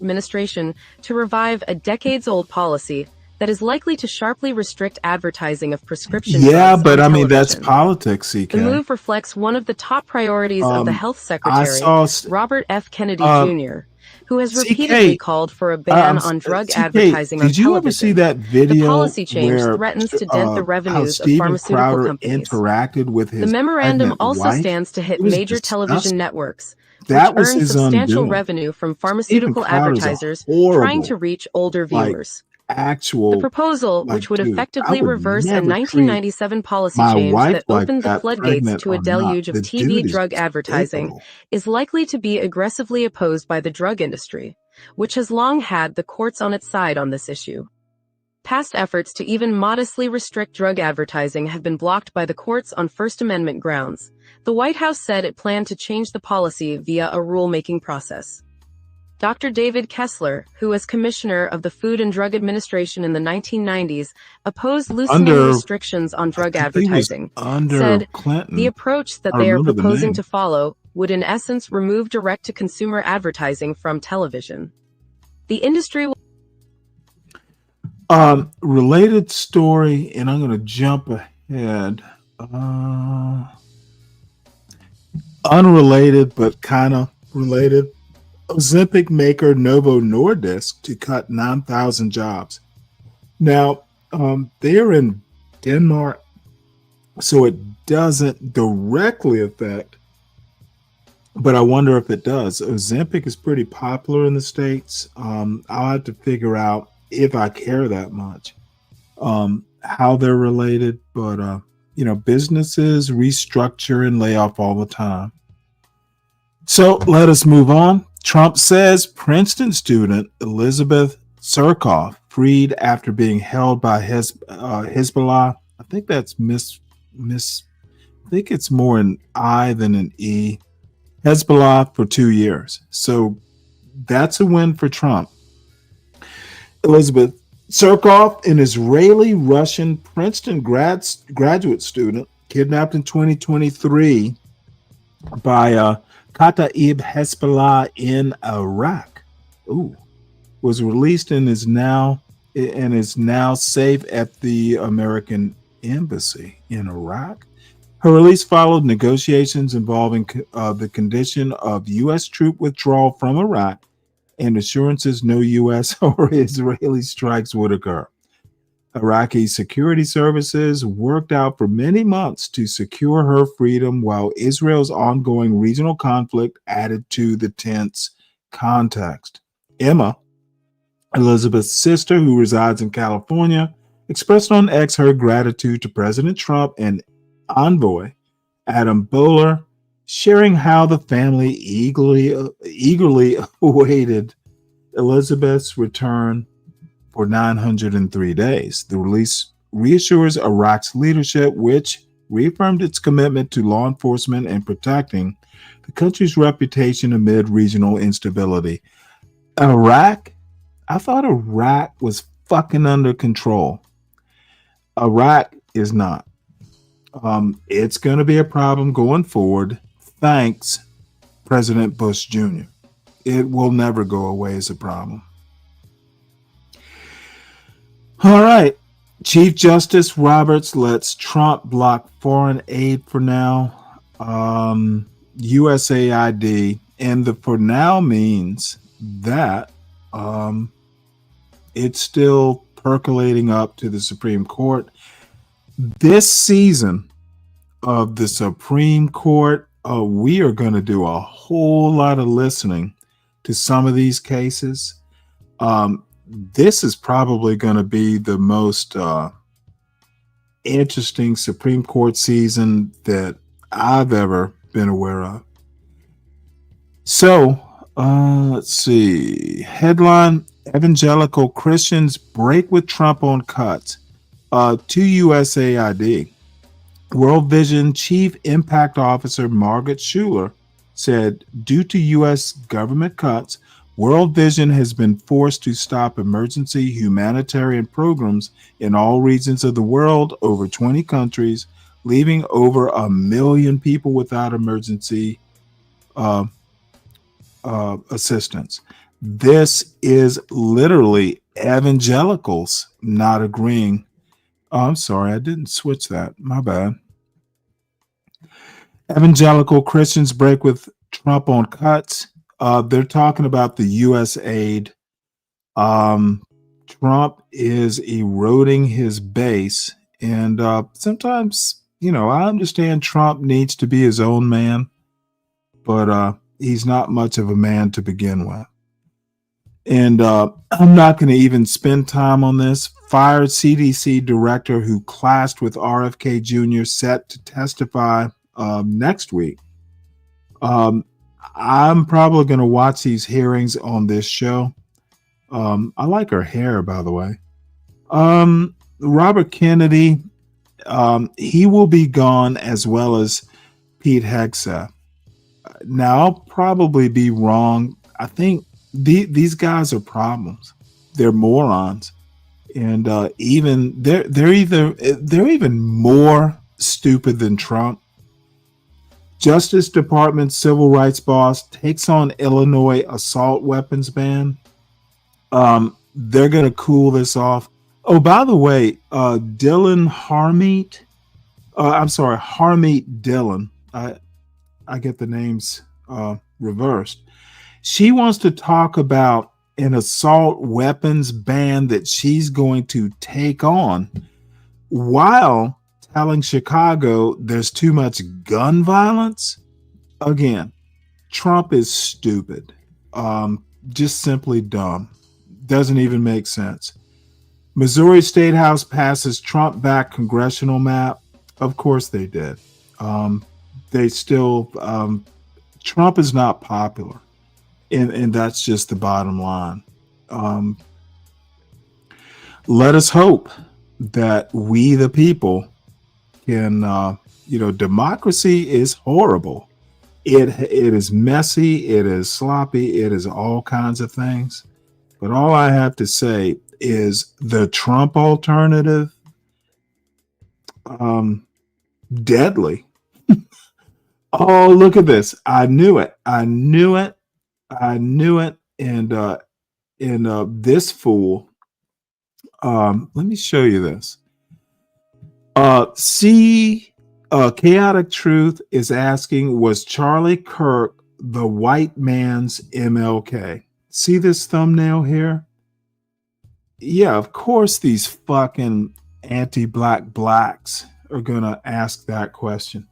administration to revive a decades-old policy that is likely to sharply restrict advertising of prescription drugs But on I mean, that's television. politics, CK. The move reflects one of the top priorities of the health I secretary, saw Robert F. Kennedy um, Jr., who has CK, repeatedly called for a ban on drug CK, advertising on did you ever see television. that video The policy change where threatens to dent the how revenues of Steven pharmaceutical Crowder companies. interacted with The his memorandum pregnant also wife? stands to hit It was major television disgusting. networks, which That was earn his substantial undoing. revenue from Steven pharmaceutical Crowder's a advertisers trying horrible, to reach older like, viewers. The actual, proposal, like, which would dude, I effectively would reverse a never treat 1997 policy my change wife that like opened the that, floodgates pregnant to a or not. deluge of The TV dude is drug advertising, despicable. is likely to be aggressively opposed by the drug industry, which has long had the courts on its side on this issue. Past efforts to even modestly restrict drug advertising have been blocked by the courts on First Amendment grounds. The White House said it planned to change the policy via a rulemaking process. Dr. David Kessler, who was commissioner of the Food and Drug Administration in the 1990s, opposed loosening restrictions on drug I think he was advertising, under said, Clinton. the approach that I they are remember the proposing name. to follow would in essence remove direct-to-consumer advertising from television. The industry will Related story, and I'm going to jump ahead. Unrelated, but kind of related. Ozempic maker Novo Nordisk to cut 9,000 jobs. Now, they're in Denmark, so it doesn't directly affect, but I wonder if it does. Ozempic is pretty popular in the States. I'll have to figure out if I care that much, how they're related, but businesses restructure and lay off all the time. So let us move on. Trump says Princeton student Elizabeth Surkoff freed after being held by Hezbollah. I think that's I think it's more an I than an E. Hezbollah for 2 years. So that's a win for Trump. Elizabeth Surkoff, an Israeli-Russian Princeton graduate student, kidnapped in 2023 by Kataib Hezbollah in Iraq. Was released and is now safe at the American embassy in Iraq. Her release followed negotiations involving the condition of U.S. troop withdrawal from Iraq and assurances no U.S. or Israeli strikes would occur. Iraqi security services worked out for many months to secure her freedom, while Israel's ongoing regional conflict added to the tense context. Emma, Elizabeth's sister, who resides in California, expressed on X her gratitude to President Trump and envoy Adam Bowler, sharing how the family eagerly awaited Elizabeth's return for 903 days. The release reassures Iraq's leadership, which reaffirmed its commitment to law enforcement and protecting the country's reputation amid regional instability. Iraq? I thought Iraq was fucking under control. Iraq is not. It's going to be a problem going forward. Thanks, President Bush Jr. It will never go away as a problem. All right. Chief Justice Roberts lets Trump block foreign aid for now. USAID. And the for now means that it's still percolating up to the Supreme Court. This season of the Supreme Court, we are going to do a whole lot of listening to some of these cases. This is probably going to be the most interesting Supreme Court season that I've ever been aware of. So, let's see. Headline: Evangelical Christians break with Trump on cuts. To USAID. World Vision Chief Impact Officer Margaret Schuler said, due to U.S. government cuts, World Vision has been forced to stop emergency humanitarian programs in all regions of the world, over 20 countries, leaving over 1 million people without emergency assistance. This is literally evangelicals not agreeing. Oh, I'm sorry, I didn't switch that. My bad. Evangelical Christians break with Trump on cuts. They're talking about the U.S. aid. Trump is eroding his base. And sometimes, I understand Trump needs to be his own man, but he's not much of a man to begin with. And I'm not going to even spend time on this. Fired CDC director who clashed with RFK Jr. set to testify next week. I'm probably going to watch these hearings on this show. I like her hair, by the way. Robert Kennedy, he will be gone, as well as Pete Hegseth. Now, I'll probably be wrong. I think these guys are problems. They're morons. And even they're even more stupid than Trump. Justice Department civil rights boss takes on Illinois assault weapons ban. They're gonna cool this off. Oh, by the way, Dylan Harmeet. Harmeet Dylan. I get the names reversed. She wants to talk about an assault weapons ban that she's going to take on, while telling Chicago there's too much gun violence. Again, Trump is stupid. Just simply dumb. Doesn't even make sense. Missouri State House passes Trump back congressional map. Of course they did. They still, Trump is not popular. And that's just the bottom line. Let us hope that we, the people, can, democracy is horrible. It is messy. It is sloppy. It is all kinds of things. But all I have to say is the Trump alternative, deadly. Oh, look at this. I knew it. And this fool, let me show you this. Chaotic Truth is asking, was Charlie Kirk the white man's MLK? See this thumbnail here? Yeah, of course these fucking anti-black blacks are gonna ask that question.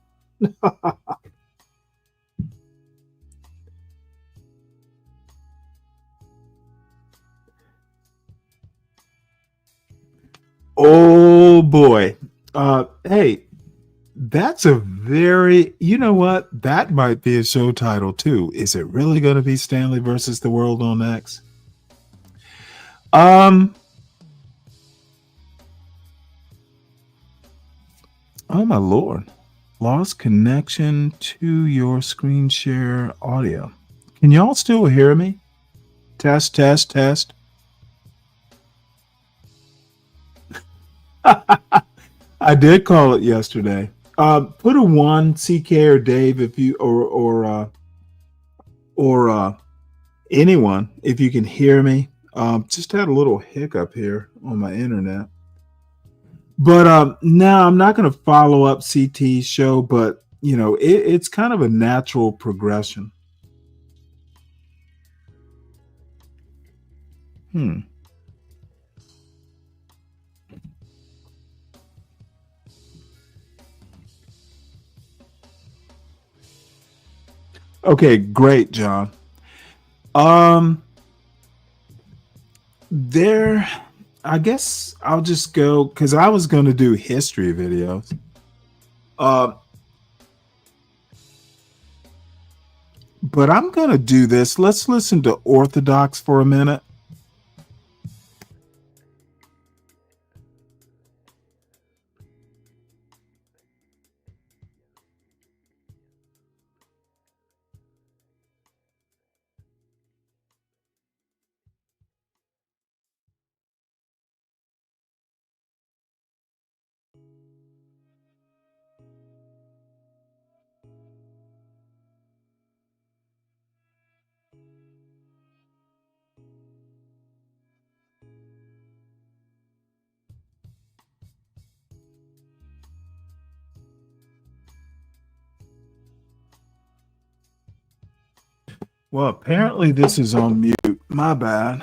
Oh boy. Hey, that's a very, you know what? That might be a show title too. Is it really going to be Stanley versus the world on X? Oh my lord. Lost connection to your screen share audio. Can y'all still hear me? Test, test, test. I did call it yesterday. Put a 1, CK or Dave, if you or anyone, if you can hear me. Just had a little hiccup here on my internet. But no, I'm not going to follow up CT's show, but you know, it's kind of a natural progression. Okay, great, John. There, I guess I'll just go because I was going to do history videos. But I'm going to do this. Let's listen to Orthodox for a minute. Well, apparently this is on mute. My bad.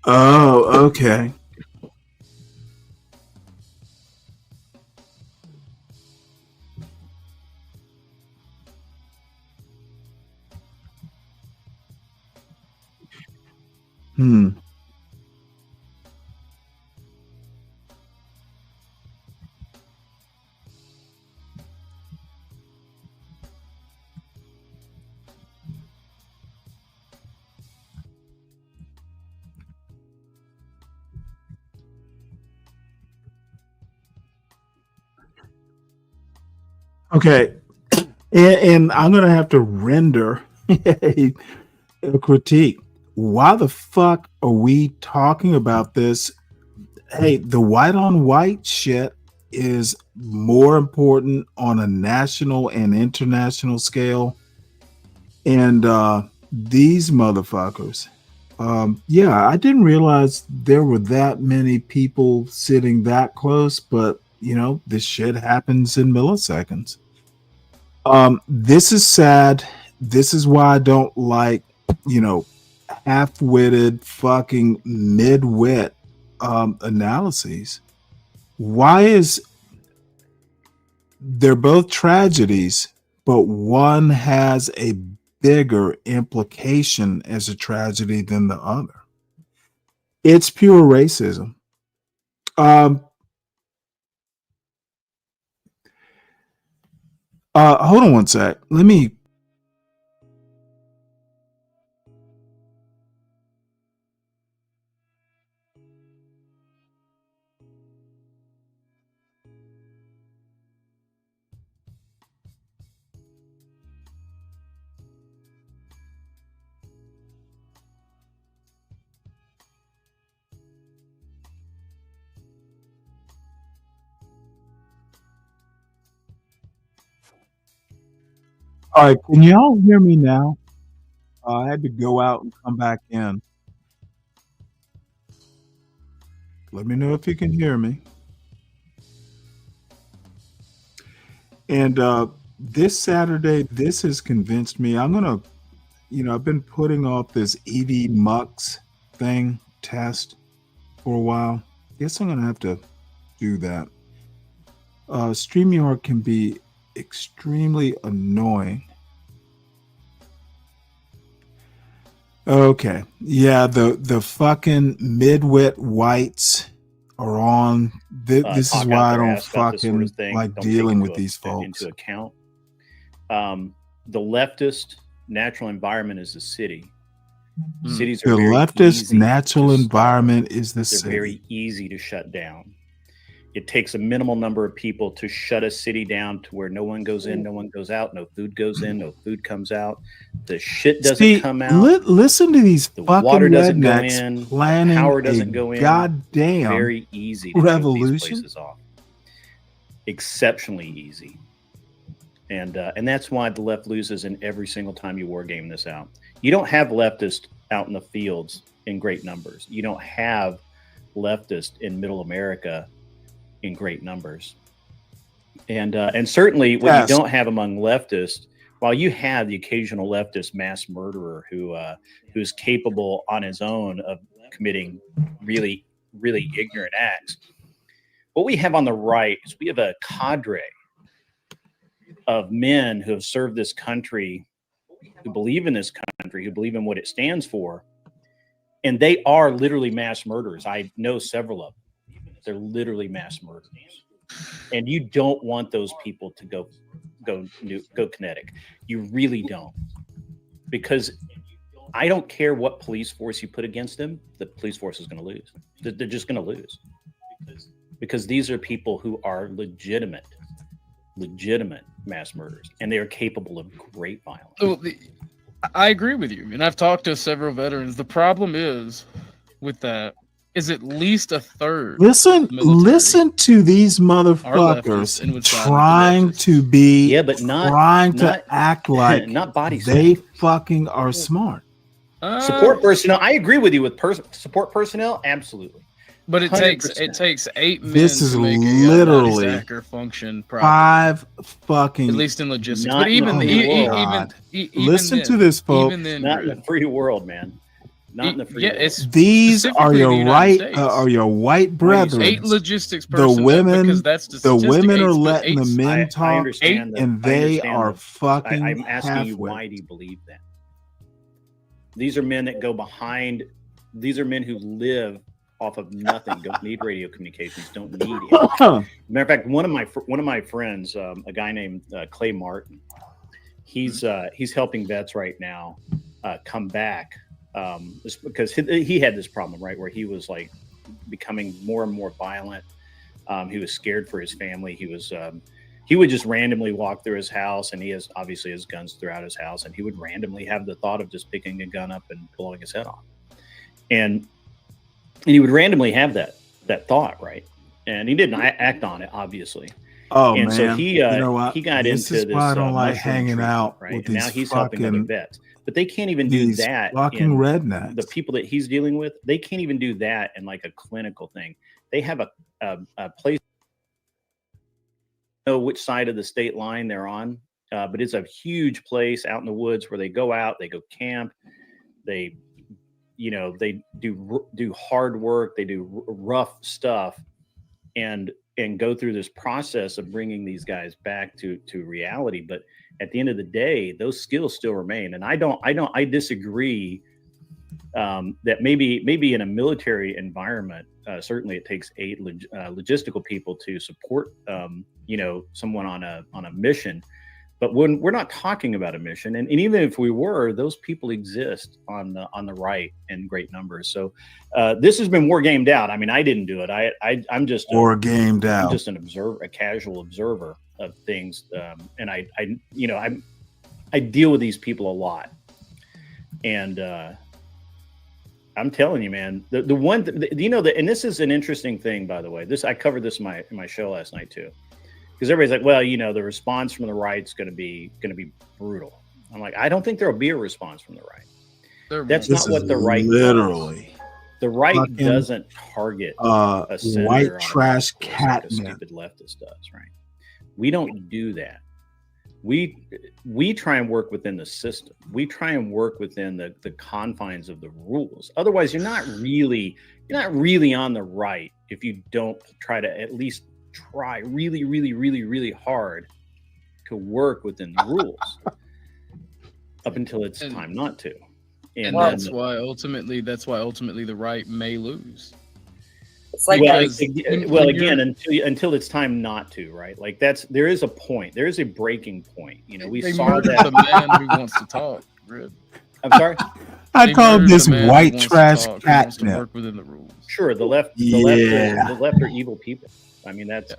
Oh, okay. Okay. And I'm going to have to render a critique. Why the fuck are we talking about this? Hey, the white on white shit is more important on a national and international scale. And these motherfuckers, yeah, I didn't realize there were that many people sitting that close, but you know, this shit happens in milliseconds. This is sad. This is why I don't like, you know, half-witted fucking mid-wit analyses. Why is they're both tragedies, but one has a bigger implication as a tragedy than the other? It's pure racism. Hold on one sec. Let me. All right, can y'all hear me now? I had to go out and come back in. Let me know if you can hear me. And this Saturday, this has convinced me. I'm gonna, I've been putting off this EV Mux thing test for a while. Guess I'm gonna have to do that. StreamYard can be extremely annoying. Okay. Yeah, the fucking midwit whites are on. This is why I don't fucking like dealing with these folks. Into account. The leftist natural environment is the city. Cities are The very leftist easy natural environment is the They're city. very easy to shut down. It takes a minimal number of people to shut a city down to where no one goes in, no one goes out, no food goes in, no food comes out. The shit doesn't come out. Listen to these The fucking water doesn't go rednecks in. The planning power a doesn't go in. goddamn Very easy to revolution. choke these places off. Exceptionally easy. And that's why the left loses in every single time you war game this out. You don't have leftists out in the fields in great numbers. You don't have leftists in middle America in great numbers. And certainly what you don't have among leftists, while you have the occasional leftist mass murderer who's capable on his own of committing really, really ignorant acts, what we have on the right is we have a cadre of men who have served this country, who believe in this country, who believe in what it stands for, and they are literally mass murderers. I know several of them. They're literally mass murderers, and you don't want those people to go kinetic. You really don't, because I don't care what police force you put against them. The police force is going to lose. They're just going to lose because these are people who are legitimate mass murderers, and they are capable of great violence. So I agree with you, and I've talked to several veterans. The problem is with that is at least a third. Listen to these motherfuckers trying to be, trying to act like not body they fucking are smart. Support personnel. I agree with you with support personnel. Absolutely. But it 100%. takes 8 men This is to make literally a body stacker function properly. 5 fucking. At least in logistics. Not But even in the free world. Listen then, to this, folks. Even then, Not in the free world, man. Not in the free world. It's These are specifically your the United right, States. are your white brethren. 8 logistics The personnel, women, because that's the the statistic. women are 8's letting the men I talk, understand that. and I they understand are that. fucking I'm asking you, halfway. why do you believe that? These are men that go behind. These are men who live off of nothing. Don't need radio communications. Don't need it. Matter of fact, one of my friends, a guy named Clay Martin, he's helping vets right now come back. Because he had this problem, right, where he was like becoming more and more violent. He was scared for his family. He would just randomly walk through his house, and he has obviously his guns throughout his house, and he would randomly have the thought of just picking a gun up and blowing his head off. And he would randomly have that thought, right? And he didn't act on it, obviously. Oh, and man. so he what? he got This into is this why I don't like mushroom hanging treatment, out right? with And now these he's helping other fucking- vets, but they can't even do these that. fucking in rednecks. The people that he's dealing with, they can't even do that in like a clinical thing. They have a place, know which side of the state line they're on, but it's a huge place out in the woods where they go out, they go camp, they do hard work, they do rough stuff, and go through this process of bringing these guys back to reality. But at the end of the day, those skills still remain. And I disagree that maybe in a military environment, certainly it takes 8 logistical people to support someone on a mission. But when we're not talking about a mission, and even if we were, those people exist on the right in great numbers. So this has been war gamed out. I mean, I didn't do it. I'm just War gamed out. I'm just an observer, a casual observer of things, and I deal with these people a lot, and I'm telling you, man, the one and this is an interesting thing, by the way. I covered this in my show last night too. Because everybody's like, well, the response from the right's going to be brutal. I'm like, I don't think there'll be a response from the right. That's not what the right literally does. The right fucking, doesn't target a senator white on trash like a catnip. stupid leftist does, right? We don't do that. We try and work within the system. We try and work within the confines of the rules. Otherwise, you're not really on the right if you don't try to at least try really, really, really, really hard to work within the rules up until it's time not to. And that's why ultimately the right may lose. It's like again, until it's time not to, right? Like there is a point. There is a breaking point. You know, we saw that. The man who wants to talk. Rip. I'm sorry. I call this white trash catnip. Work within the rules. Sure, the left are evil people. I mean, that's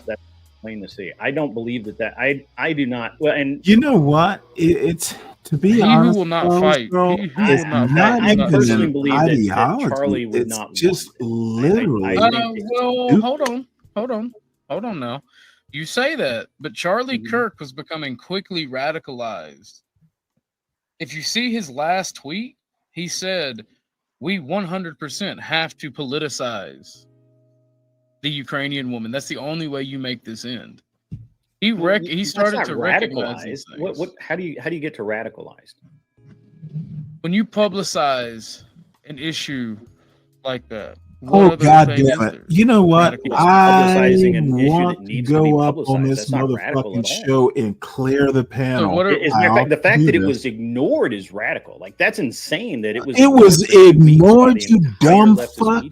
plain to see. I don't believe that. I do not. Well, and you know what? It's to be he honest, who will not fight. It's not I even personally an believe ideology. that Charlie would it's not. just literally. Well, hold on now. You say that, but Charlie Kirk was becoming quickly radicalized. If you see his last tweet, he said, "We 100% have to politicize the Ukrainian woman. That's the only way you make this end." He started to recognize these things. How do you get to radicalized? When you publicize an issue like that. Oh God damn it! You know what? I want to go up on this motherfucking show and clear the panel. The fact that it was ignored is radical. Like that's insane. That it was. It was ignored, you dumb fuck.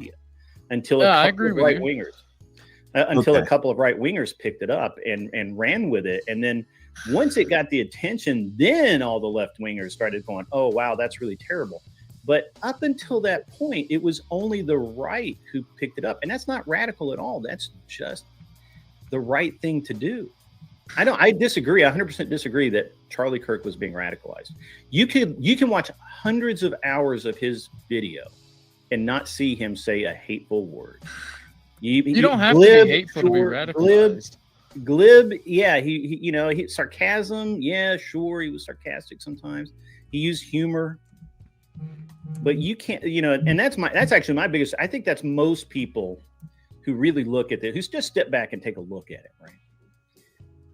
Until a couple of right wingers. Until a couple of right wingers picked it up and ran with it, and then once it got the attention, then all the left wingers started going, "Oh wow, that's really terrible." But up until that point, it was only the right who picked it up. And that's not radical at all. That's just the right thing to do. I disagree. 100% disagree that Charlie Kirk was being radicalized. You can watch hundreds of hours of his video and not see him say a hateful word. You don't have to be hateful to be radicalized. Glib, yeah, he sarcasm, yeah, sure, he was sarcastic sometimes. He used humor. But you can't, and that's actually my biggest. I think that's most people who really look at it, who's just step back and take a look at it, right?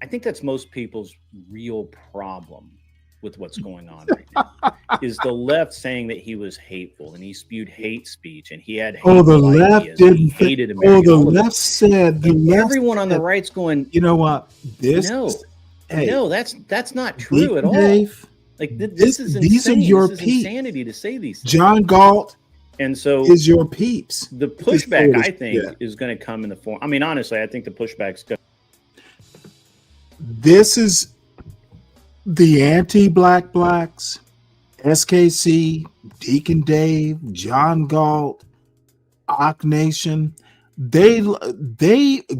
I think that's most people's real problem with what's going on right now is the left saying that he was hateful and he spewed hate speech and he had hateful the left ideas didn't. He hated America. The left said. Everyone on the right's going. You know what? No, that's not true at all. Dave, like this is insane. These are your this is peeps. Insanity to say these things. John Galt, and so is your peeps. The pushback, I think, is going to come in the form. I mean, honestly, I think the pushback's going. This is the anti-black blacks, SKC, Deacon Dave, John Galt, Ock Nation. They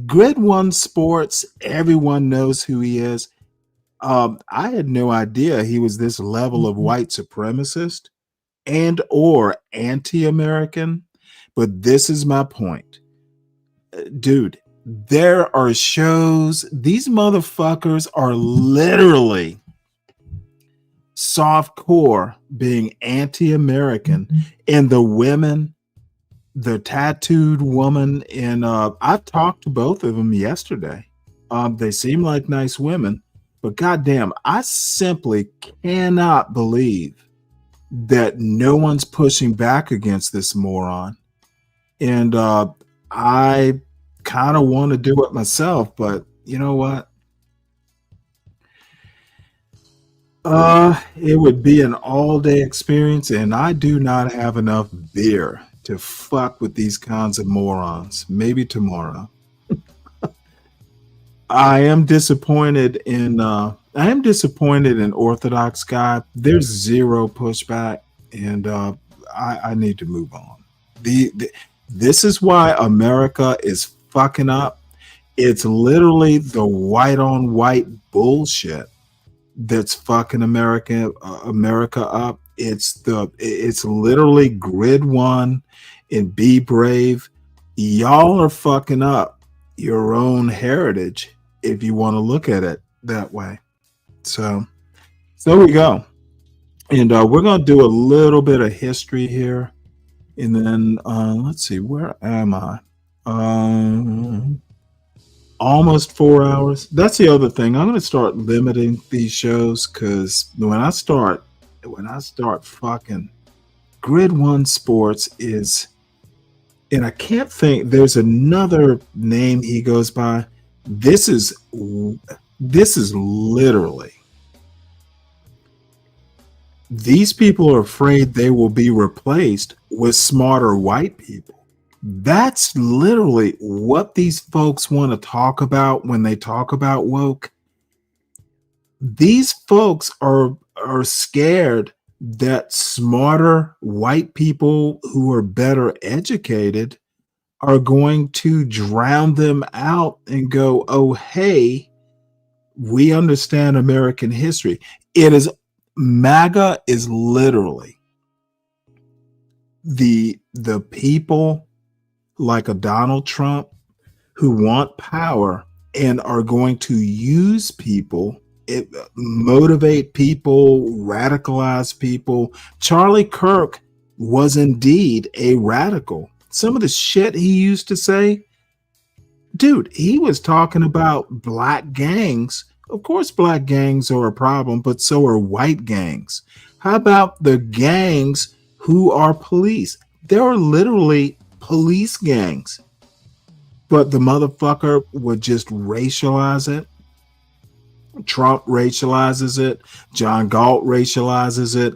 Grid One Sports. Everyone knows who he is. I had no idea he was this level of white supremacist and or anti-American. But this is my point. Dude, there are shows. These motherfuckers are literally soft core being anti-American. And the women, the tattooed woman, and I talked to both of them yesterday. They seem like nice women. But goddamn, I simply cannot believe that no one's pushing back against this moron. And I kind of want to do it myself, but you know what? It would be an all-day experience, and I do not have enough beer to fuck with these kinds of morons. Maybe tomorrow. I am disappointed in Orthodox guy. There's zero pushback, and I need to move on. This is why America is fucking up. It's literally the white on white bullshit that's fucking America up. It's literally Grid One and Be Brave. Y'all are fucking up your own heritage if you want to look at it that way. So we go. And we're going to do a little bit of history here. And then let's see, where am I? almost 4 hours. That's the other thing. I'm going to start limiting these shows because when I start fucking Grid One Sports is, and I can't think. There's another name he goes by. This is literally. These people are afraid they will be replaced with smarter white people. That's literally what these folks want to talk about when they talk about woke. These folks are scared that smarter white people who are better educated are going to drown them out and go, oh, hey, we understand American history. It is, MAGA is literally the people like a Donald Trump who want power and are going to use people, motivate people, radicalize people. Charlie Kirk was indeed a radical. Some of the shit he used to say, dude, he was talking about black gangs. Of course, black gangs are a problem, but so are white gangs. How about the gangs who are police? There are literally police gangs, but the motherfucker would just racialize it. Trump racializes it. John Galt racializes it.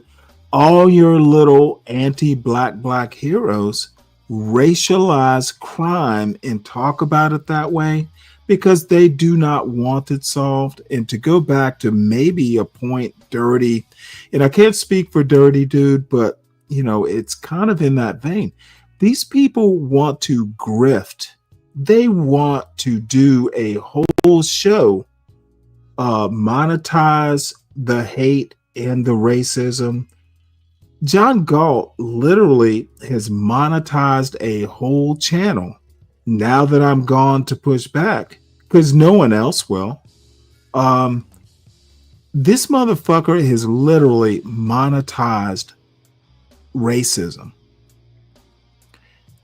All your little anti-black heroes racialize crime and talk about it that way because they do not want it solved. And to go back to maybe a point, Dirty, and I can't speak for Dirty Dude, but you know, it's kind of in that vein. These people want to grift. They want to do a whole show, monetize the hate and the racism. John Galt literally has monetized a whole channel now that I'm gone to push back because no one else will. This motherfucker has literally monetized racism.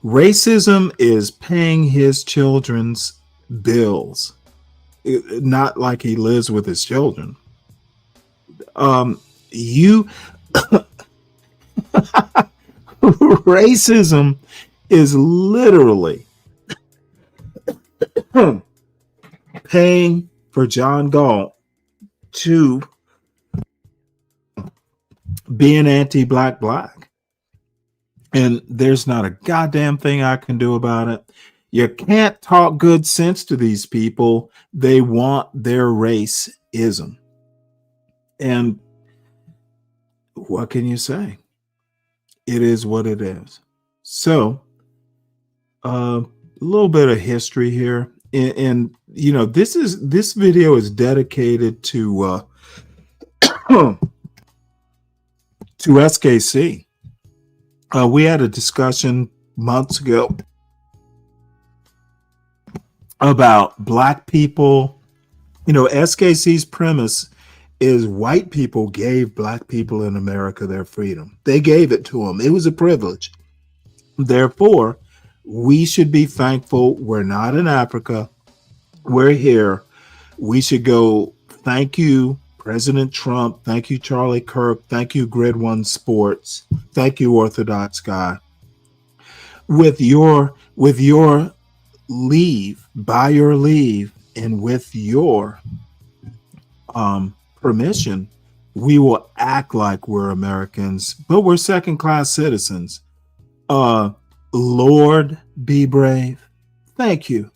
Racism is paying his children's bills. Not like he lives with his children. Racism is literally paying for John Galt to be an anti-black. And there's not a goddamn thing I can do about it. You can't talk good sense to these people. They want their racism. And what can you say? It is what it is. So, a little bit of history here. And you know, this video is dedicated to to SKC. We had a discussion months ago about black people. You know, SKC's premise is white people gave black people in America their freedom. They gave it to them. It was a privilege. Therefore, we should be thankful we're not in Africa. We're here. We should go, thank you, President Trump. Thank you, Charlie Kirk. Thank you, Grid One Sports. Thank you, Orthodox Guy. With your leave, by your leave, and with your permission, we will act like we're Americans, but we're second-class citizens. Lord, be brave. Thank you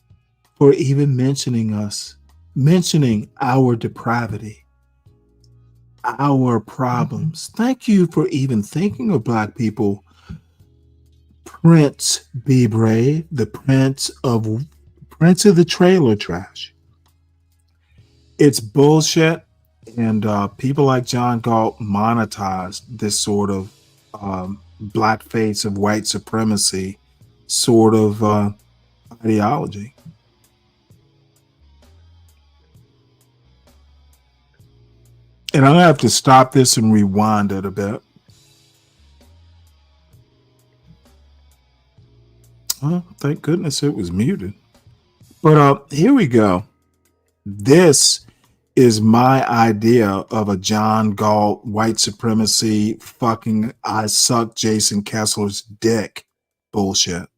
for even mentioning us, mentioning our depravity, our problems. Thank you for even thinking of black people. Prince, be brave. The prince of the trailer trash. It's bullshit. And people like John Galt monetized this sort of blackface of white supremacy sort of ideology. And I'm going to have to stop this and rewind it a bit. Oh, thank goodness it was muted. But here we go. This is my idea of a John Galt white supremacy fucking I suck Jason Kessler's dick bullshit.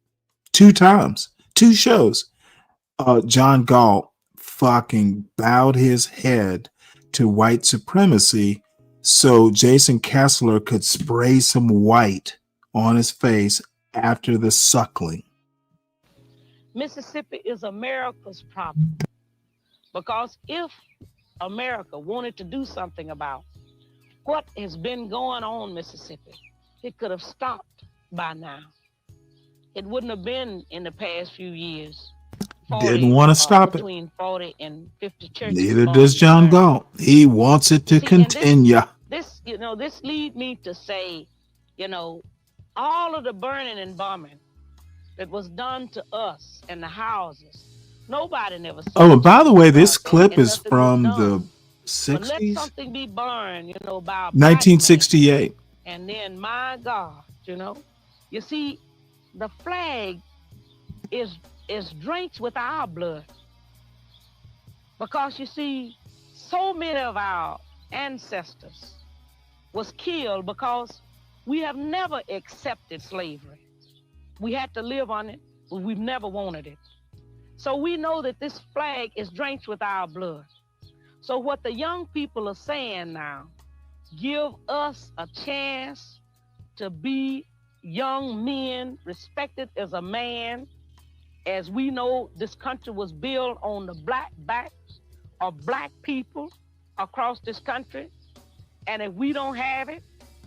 2 times, 2 shows. John Galt fucking bowed his head to white supremacy so Jason Kessler could spray some white on his face after the suckling. Mississippi is America's problem. Because if America wanted to do something about what has been going on in Mississippi, it could have stopped by now. It wouldn't have been in the past few years. Didn't want to stop it. Between 40 and 50 churches. Neither does John Galt. He wants it to continue. This lead me to say, all of the burning and bombing that was done to us and the houses, nobody never saw. Oh, and by the way, this clip is from the 60s? But let something be burned, by 1968. And then, my God, you see, the flag is drenched with our blood. Because you see, so many of our ancestors was killed because we have never accepted slavery. We had to live on it, but we've never wanted it. So we know that this flag is drenched with our blood. So what the young people are saying now, give us a chance to be young men, respected as a man. As we know, this country was built on the black backs of black people across this country. And if we don't have it,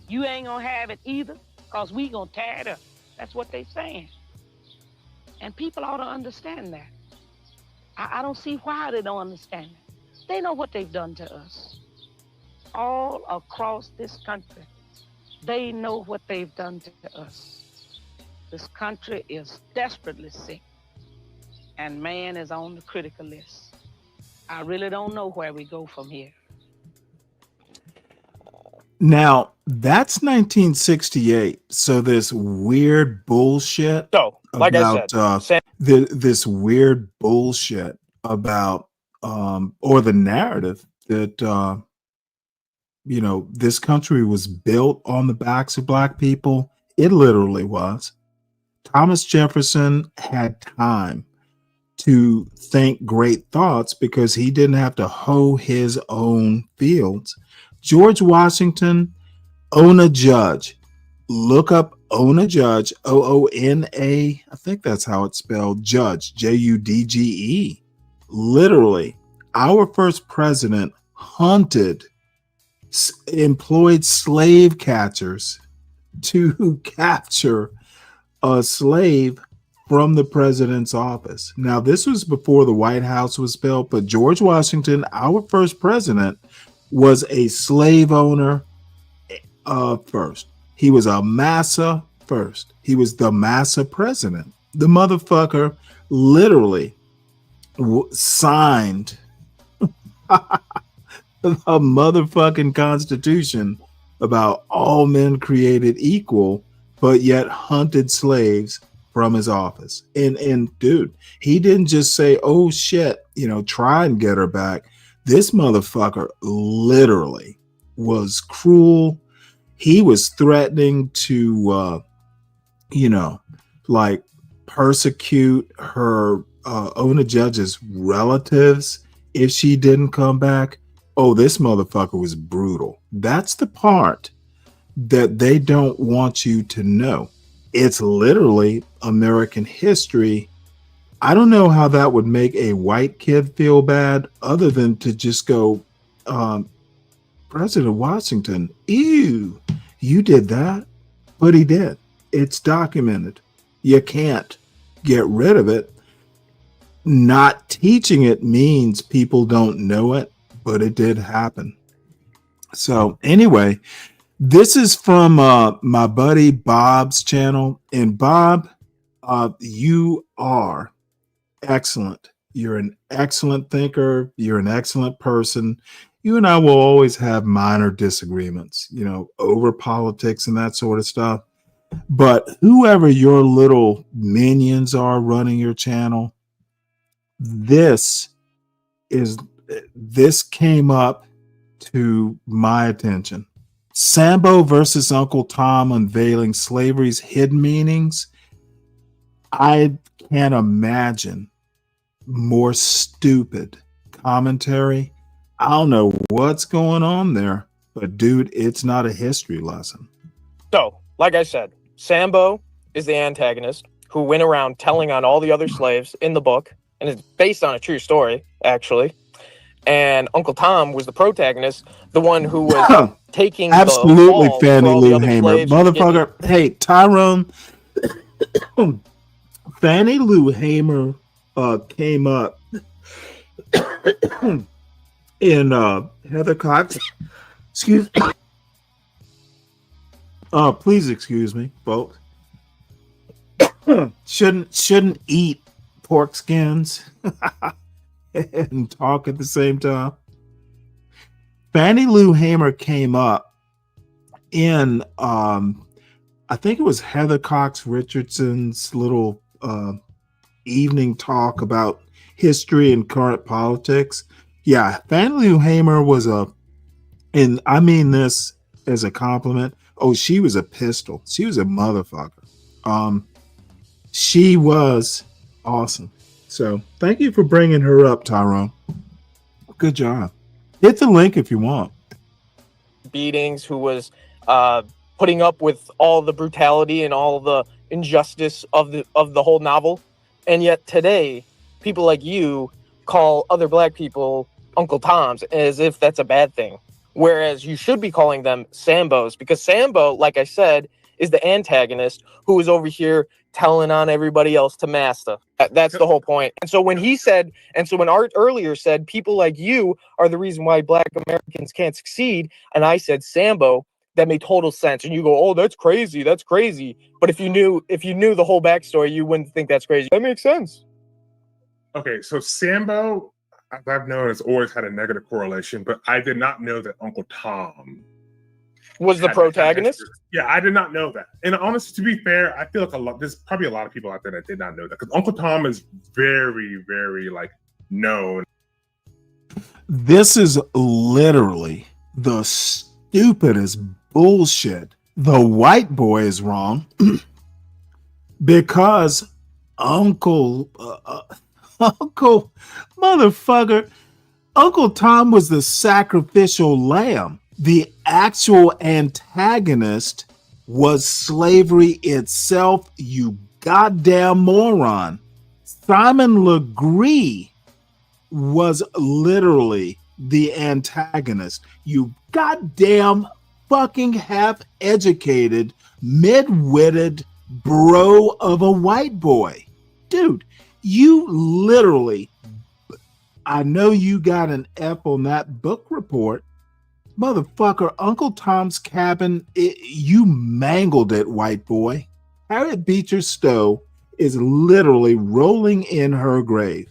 you ain't gonna have it either, because we gonna tear it up. That's what they saying. And people ought to understand that. I don't see why they don't understand it. They know what they've done to us. All across this country, they know what they've done to us. This country is desperately sick, and man is on the critical list. I really don't know where we go from here. Now, that's 1968. So this weird bullshit like about I said, this weird bullshit about or the narrative that this country was built on the backs of black people. It literally was. Thomas Jefferson had time to think great thoughts because he didn't have to hoe his own fields. George Washington, Ona Judge. Look up Ona Judge, O-O-N-A. I think that's how it's spelled. Judge, J-U-D-G-E. Literally, our first president employed slave catchers to capture a slave from the president's office. Now, this was before the White House was built, but George Washington, our first president, was a slave owner first. He was a massa first. He was the massa president. The motherfucker literally signed a motherfucking constitution about all men created equal, but yet hunted slaves from his office. And dude, he didn't just say, oh shit, try and get her back. This motherfucker literally was cruel. He was threatening to, persecute her Ona Judge's relatives if she didn't come back. Oh, this motherfucker was brutal. That's the part that they don't want you to know. It's literally American history. I don't know how that would make a white kid feel bad other than to just go, President Washington, ew, you did that? But he did. It's documented. You can't get rid of it. Not teaching it means people don't know it, but it did happen. So anyway, this is from my buddy Bob's channel. And Bob, you are excellent. You're an excellent thinker. You're an excellent person. You and I will always have minor disagreements, over politics and that sort of stuff. But whoever your little minions are running your channel, this came up to my attention. Sambo versus Uncle Tom unveiling slavery's hidden meanings. I can't imagine more stupid commentary. I don't know what's going on there, but dude, it's not a history lesson. So, like I said, Sambo is the antagonist who went around telling on all the other slaves in the book, and it's based on a true story, actually. And Uncle Tom was the protagonist, the one who was taking absolutely the Fannie all the Lou other Hamer, slaves motherfucker. Hey, Tyrone, Fannie Lou Hamer came up in Heather Cox. Excuse me. Please excuse me, folks. shouldn't eat pork skins and talk at the same time. Fannie Lou Hamer came up in I think it was Heather Cox Richardson's little evening talk about history and current politics. Yeah, Fannie Lou Hamer was and I mean this as a compliment. Oh, she was a pistol. She was a motherfucker. She was awesome. So thank you for bringing her up, Tyrone. Good job. Hit the link if you want. beatings, who was putting up with all the brutality and all the injustice of the whole novel. And yet today, people like you call other black people Uncle Toms as if that's a bad thing. Whereas you should be calling them Sambos, because Sambo, like I said, is the antagonist who is over here telling on everybody else to master. That's the whole point. And so when Art earlier said people like you are the reason why black Americans can't succeed, and I said Sambo, that made total sense. And you go, oh, that's crazy. That's crazy. But if you knew the whole backstory, you wouldn't think that's crazy. That makes sense. Okay, so Sambo, as I've known, has always had a negative correlation, but I did not know that Uncle Tom was the protagonist. Yeah, I did not know that. And honestly, to be fair, I feel like there's probably a lot of people out there that did not know that, because Uncle Tom is very, very known. This is literally the stupidest bullshit. The white boy is wrong because Uncle motherfucker, Uncle Tom was the sacrificial lamb. The actual antagonist was slavery itself, you goddamn moron. Simon Legree was literally the antagonist, you goddamn fucking half-educated, mid-witted bro of a white boy. Dude, you literally, I know you got an F on that book report. Motherfucker, Uncle Tom's Cabin, you mangled it, white boy. Harriet Beecher Stowe is literally rolling in her grave.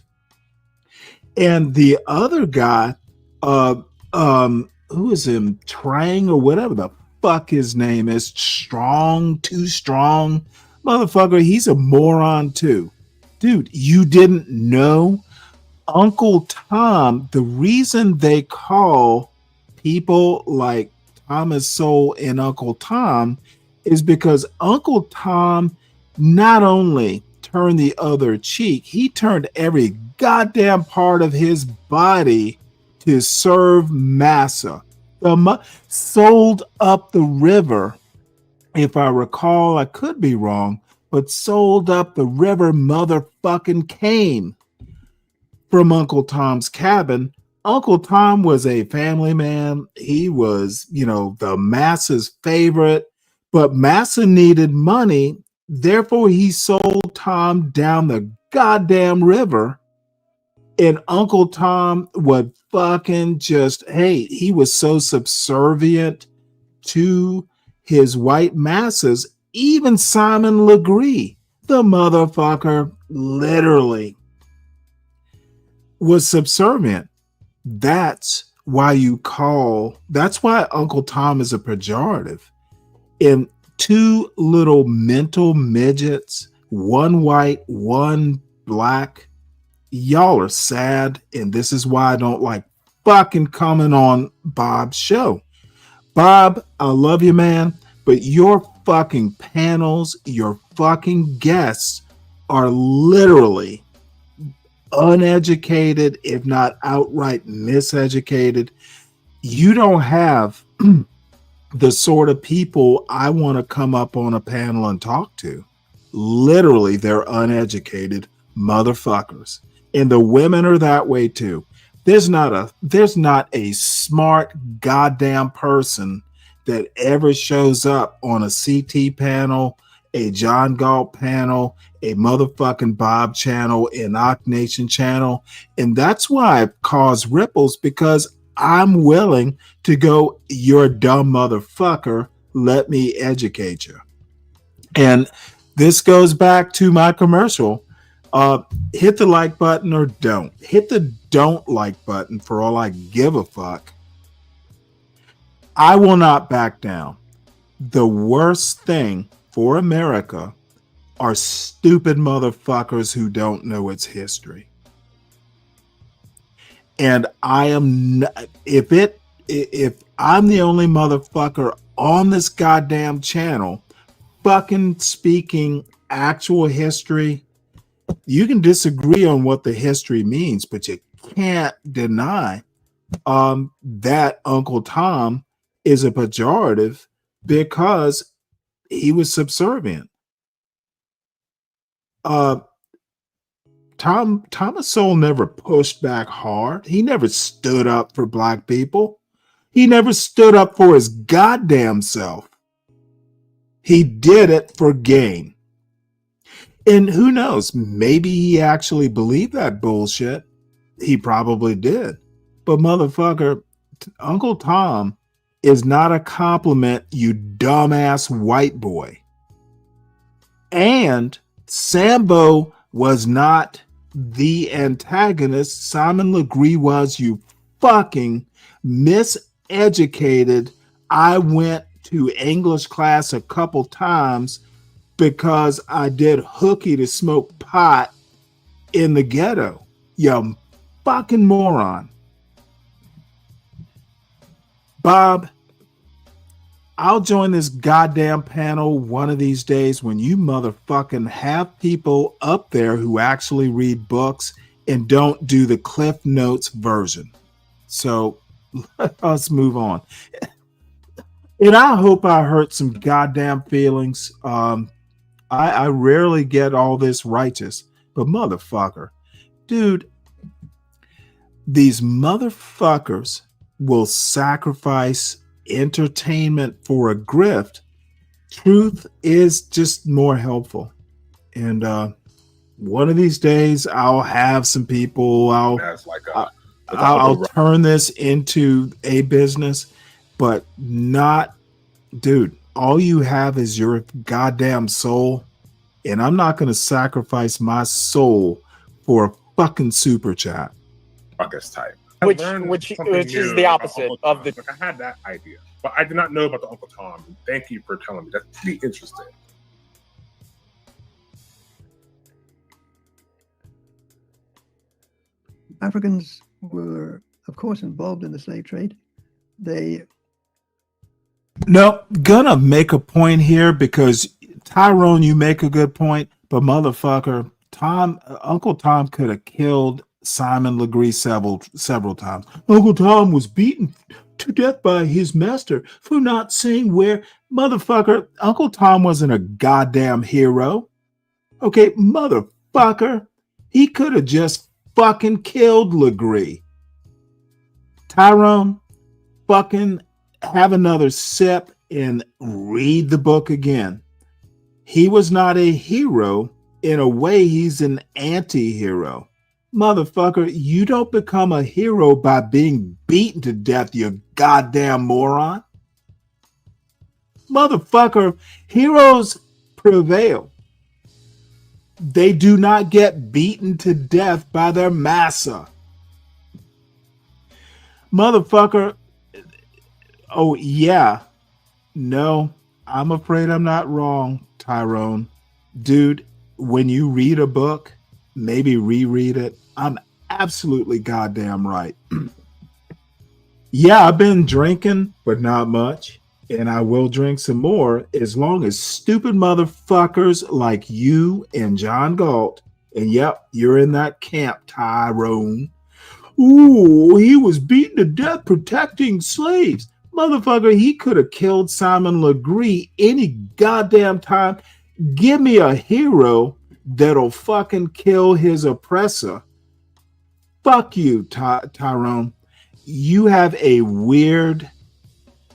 And the other guy, who is him, Trang or whatever the fuck his name is, Too Strong. Motherfucker, he's a moron too. Dude, you didn't know? Uncle Tom, the reason they call people like Thomas Sowell and Uncle Tom is because Uncle Tom not only turned the other cheek, he turned every goddamn part of his body to serve massa. Sold up the river, if I recall, I could be wrong, but sold up the river motherfucking came from Uncle Tom's Cabin. Uncle Tom was a family man. He was, the masses' favorite, but massa needed money. Therefore, he sold Tom down the goddamn river. And Uncle Tom would fucking he was so subservient to his white masses. Even Simon Legree, the motherfucker, literally was subservient. That's why Uncle Tom is a pejorative. And two little mental midgets, one white, one black, y'all are sad, and this is why I don't like fucking coming on Bob's show. Bob, I love you, man, but your fucking panels, your fucking guests are literally uneducated, if not outright miseducated. You don't have the sort of people I want to come up on a panel and talk to. Literally, they're uneducated motherfuckers. And the women are that way too. There's not a smart goddamn person that ever shows up on a CT panel, a John Galt panel, a motherfucking Bob channel, an Ock Nation channel. And that's why I've caused ripples, because I'm willing to go, you're a dumb motherfucker, let me educate you. And this goes back to my commercial. Hit the like button or don't. Hit the don't like button for all I give a fuck. I will not back down. The worst thing for America are stupid motherfuckers who don't know its history. And I am not, if I'm the only motherfucker on this goddamn channel fucking speaking actual history, you can disagree on what the history means, but you can't deny that Uncle Tom is a pejorative because he was subservient. Thomas Sowell never pushed back hard. He never stood up for black people. He never stood up for his goddamn self. He did it for gain. And who knows, maybe he actually believed that bullshit. He probably did. But motherfucker, Uncle Tom is not a compliment, you dumbass white boy. And Sambo was not the antagonist. Simon Legree was, you fucking miseducated. I went to English class a couple times because I did hooky to smoke pot in the ghetto. You fucking moron. Bob, I'll join this goddamn panel one of these days when you motherfucking have people up there who actually read books and don't do the Cliff Notes version. So let's move on. And I hope I hurt some goddamn feelings. I rarely get all this righteous, but motherfucker, dude, these motherfuckers will sacrifice entertainment for a grift. Truth is just more helpful. And one of these days I'll have some people, I'll turn this into a business, but not, dude, all you have is your goddamn soul, and I'm not going to sacrifice my soul for a fucking super chat. Fuck is type. Which is the opposite of the. Like, I had that idea, but I did not know about the Uncle Tom. Thank you for telling me. That's pretty interesting. Africans were, of course, involved in the slave trade. No, gonna make a point here because Tyrone, you make a good point, but motherfucker, Uncle Tom could have killed Simon Legree several times. Uncle Tom was beaten to death by his master for not saying where. Motherfucker, Uncle Tom wasn't a goddamn hero. Okay, motherfucker, he could have just fucking killed Legree. Tyrone, fucking have another sip and read the book again. He was not a hero. In a way, he's an anti-hero. Motherfucker, you don't become a hero by being beaten to death, you goddamn moron. Motherfucker, heroes prevail. They do not get beaten to death by their massa. Motherfucker, oh yeah, no, I'm afraid I'm not wrong, Tyrone. Dude, when you read a book, maybe reread it I'm absolutely goddamn right. Yeah, I've been drinking, but not much. And I will drink some more as long as stupid motherfuckers like you and John Galt, and yep, you're in that camp, Tyrone. Ooh, he was beaten to death protecting slaves. Motherfucker, he could have killed Simon Legree any goddamn time. Give me a hero that'll fucking kill his oppressor. Fuck you, Tyrone. You have a weird,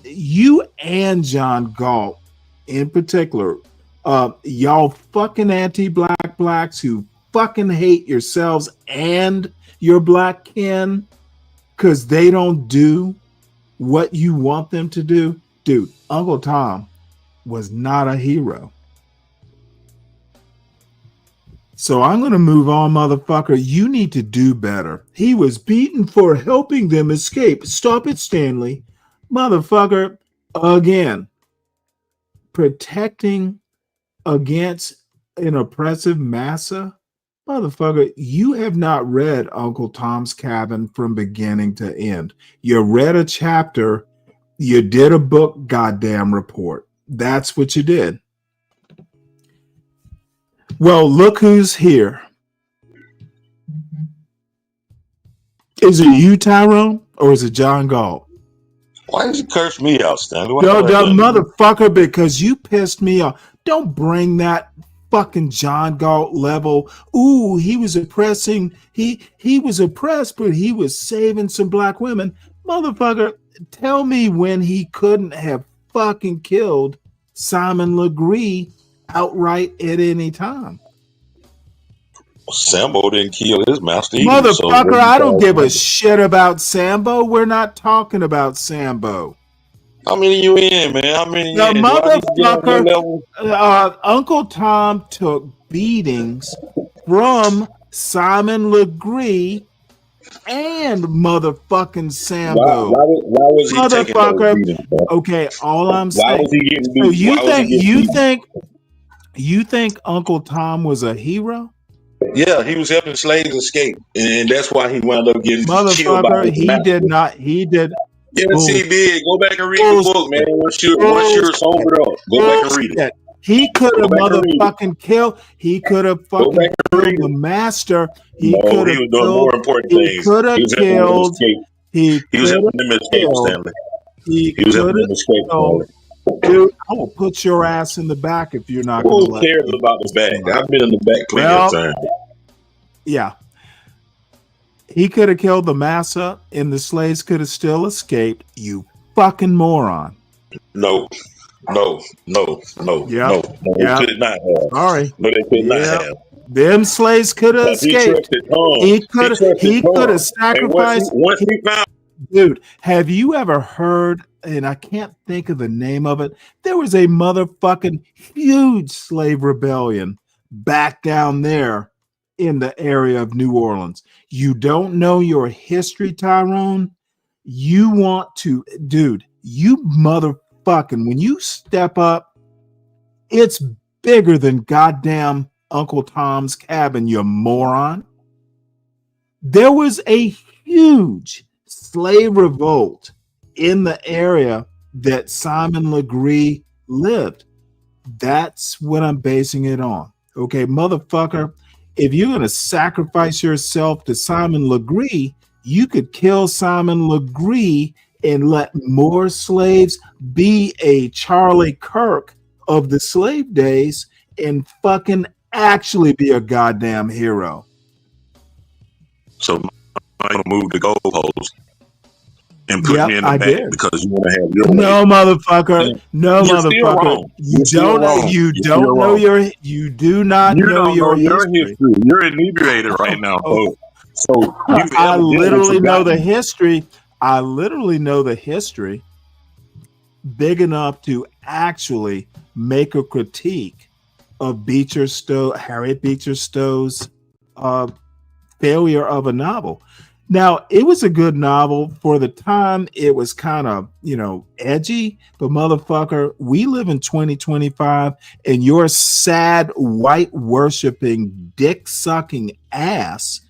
you and John Galt in particular, y'all fucking anti-black blacks who fucking hate yourselves and your black kin because they don't do what you want them to do. Dude, Uncle Tom was not a hero. So I'm going to move on, motherfucker. You need to do better. He was beaten for helping them escape. Stop it, Stanley. Motherfucker, again, protecting against an oppressive massa. Motherfucker, you have not read Uncle Tom's Cabin from beginning to end. You read a chapter. You did a book goddamn report. That's what you did. Well, look who's here. Is it you, Tyrone, or is it John Galt? Why did you curse me out, Stanley? No, motherfucker, because you pissed me off. Don't bring that fucking John Galt level. Ooh, he was oppressing. He was oppressed, but he was saving some black women. Motherfucker, tell me when he couldn't have fucking killed Simon Legree outright at any time. Sambo didn't kill his master either. Motherfucker, I don't give a shit about Sambo. We're not talking about Sambo. How many you in, man? How many The in? motherfucker, Uncle Tom took beatings from Simon Legree and motherfucking Sambo. Why was he taking those beatings, bro? Okay, all I'm Why saying. was he getting So beat? you think Uncle Tom was a hero? Yeah, he was helping slaves escape, and that's why he wound up getting killed by Motherfucker, his master. he did. Yes, he did. Go back and read the book, man. Once you're sobered up, go back and read it. He could have motherfucking killed. He could have fucking killed the master. He No, could he have was doing more important He things. could have He was helping them killed. escape. He was helping could them have escape, killed. Stanley. He He was helping could them escape, Stanley. Dude, I will put your ass in the back if you're not going to Who let cares me. about the back? I've been in the back plenty of times. Yeah. He could have killed the massa and the slaves could have still escaped. You fucking moron. No. Yep. They could not have. Sorry. No, they could not have. Them slaves could have Because he escaped. trusted Tom. He could have sacrificed. And once he found, dude, have you ever heard, and I can't think of the name of it, there was a motherfucking huge slave rebellion back down there in the area of New Orleans. You don't know your history, Tyrone? You want to, dude, you motherfucking, when you step up, it's bigger than goddamn Uncle Tom's Cabin, you moron. There was a huge slave revolt in the area that Simon Legree lived. That's what I'm basing it on. Okay, motherfucker, if you're going to sacrifice yourself to Simon Legree, you could kill Simon Legree and let more slaves be a Charlie Kirk of the slave days and fucking actually be a goddamn hero. so I'm going to move the goalpost and put me in the back because you want to have your way. No, motherfucker. No, You're still motherfucker. wrong. You You're still wrong. You You're don't still know wrong. you do not You know don't your know history. your history. You're inebriated right now, folks. So you've I evidently literally know the forgotten. history. I literally know the history big enough to actually make a critique of Harriet Beecher Stowe's failure of a novel. Now, it was a good novel for the time. It was kind of, edgy, but motherfucker, we live in 2025 and your sad white worshiping dick sucking ass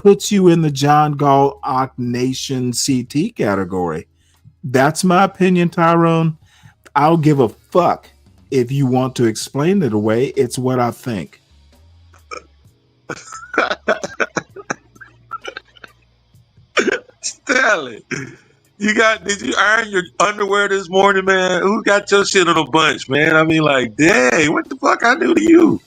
puts you in the John Galt Nation CT category. That's my opinion, Tyrone. I'll give a fuck if you want to explain it away. It's what I think. Stanley, did you iron your underwear this morning, man? Who got your shit in a bunch, man? I mean, like, dang, what the fuck I do to you?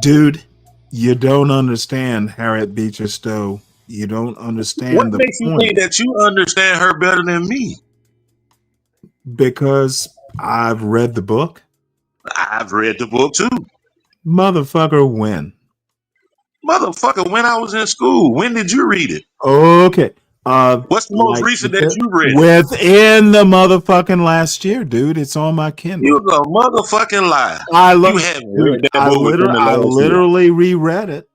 Dude, you don't understand Harriet Beecher Stowe. You don't understand what the makes point. You think that you understand her better than me? Because I've read the book. I've read the book too. Motherfucker, when? Motherfucker, when I was in school. When did you read it? Okay. What's the most recent that you read? Within the motherfucking last year, dude. It's on my Kindle. You a motherfucking lie. You haven't read that book. I literally reread it.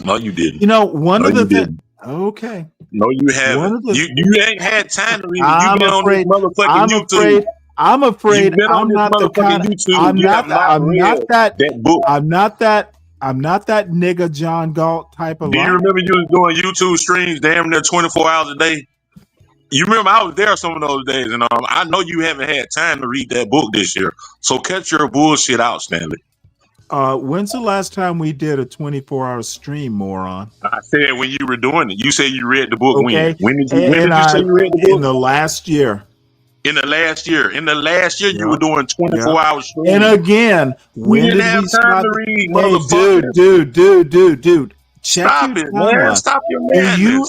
No, you didn't. You know, one of the things. Okay. No, you haven't. You ain't had time to read it. You've been on this motherfucking YouTube. I'm afraid I'm not the kind of I'm not that nigga John Galt type of Do you remember you was doing YouTube streams damn near 24 hours a day? You remember I was there some of those days, and I know you haven't had time to read that book this year. So cut your bullshit out, Stanley. When's the last time we did a 24-hour stream, moron? I said when you were doing it. You said you read the book okay. When did you say you read the book? In the last year. In the last year, you were doing 24 hours streams. And again, when did we start? Dude. Check Stop your it, man. Stop your madness. You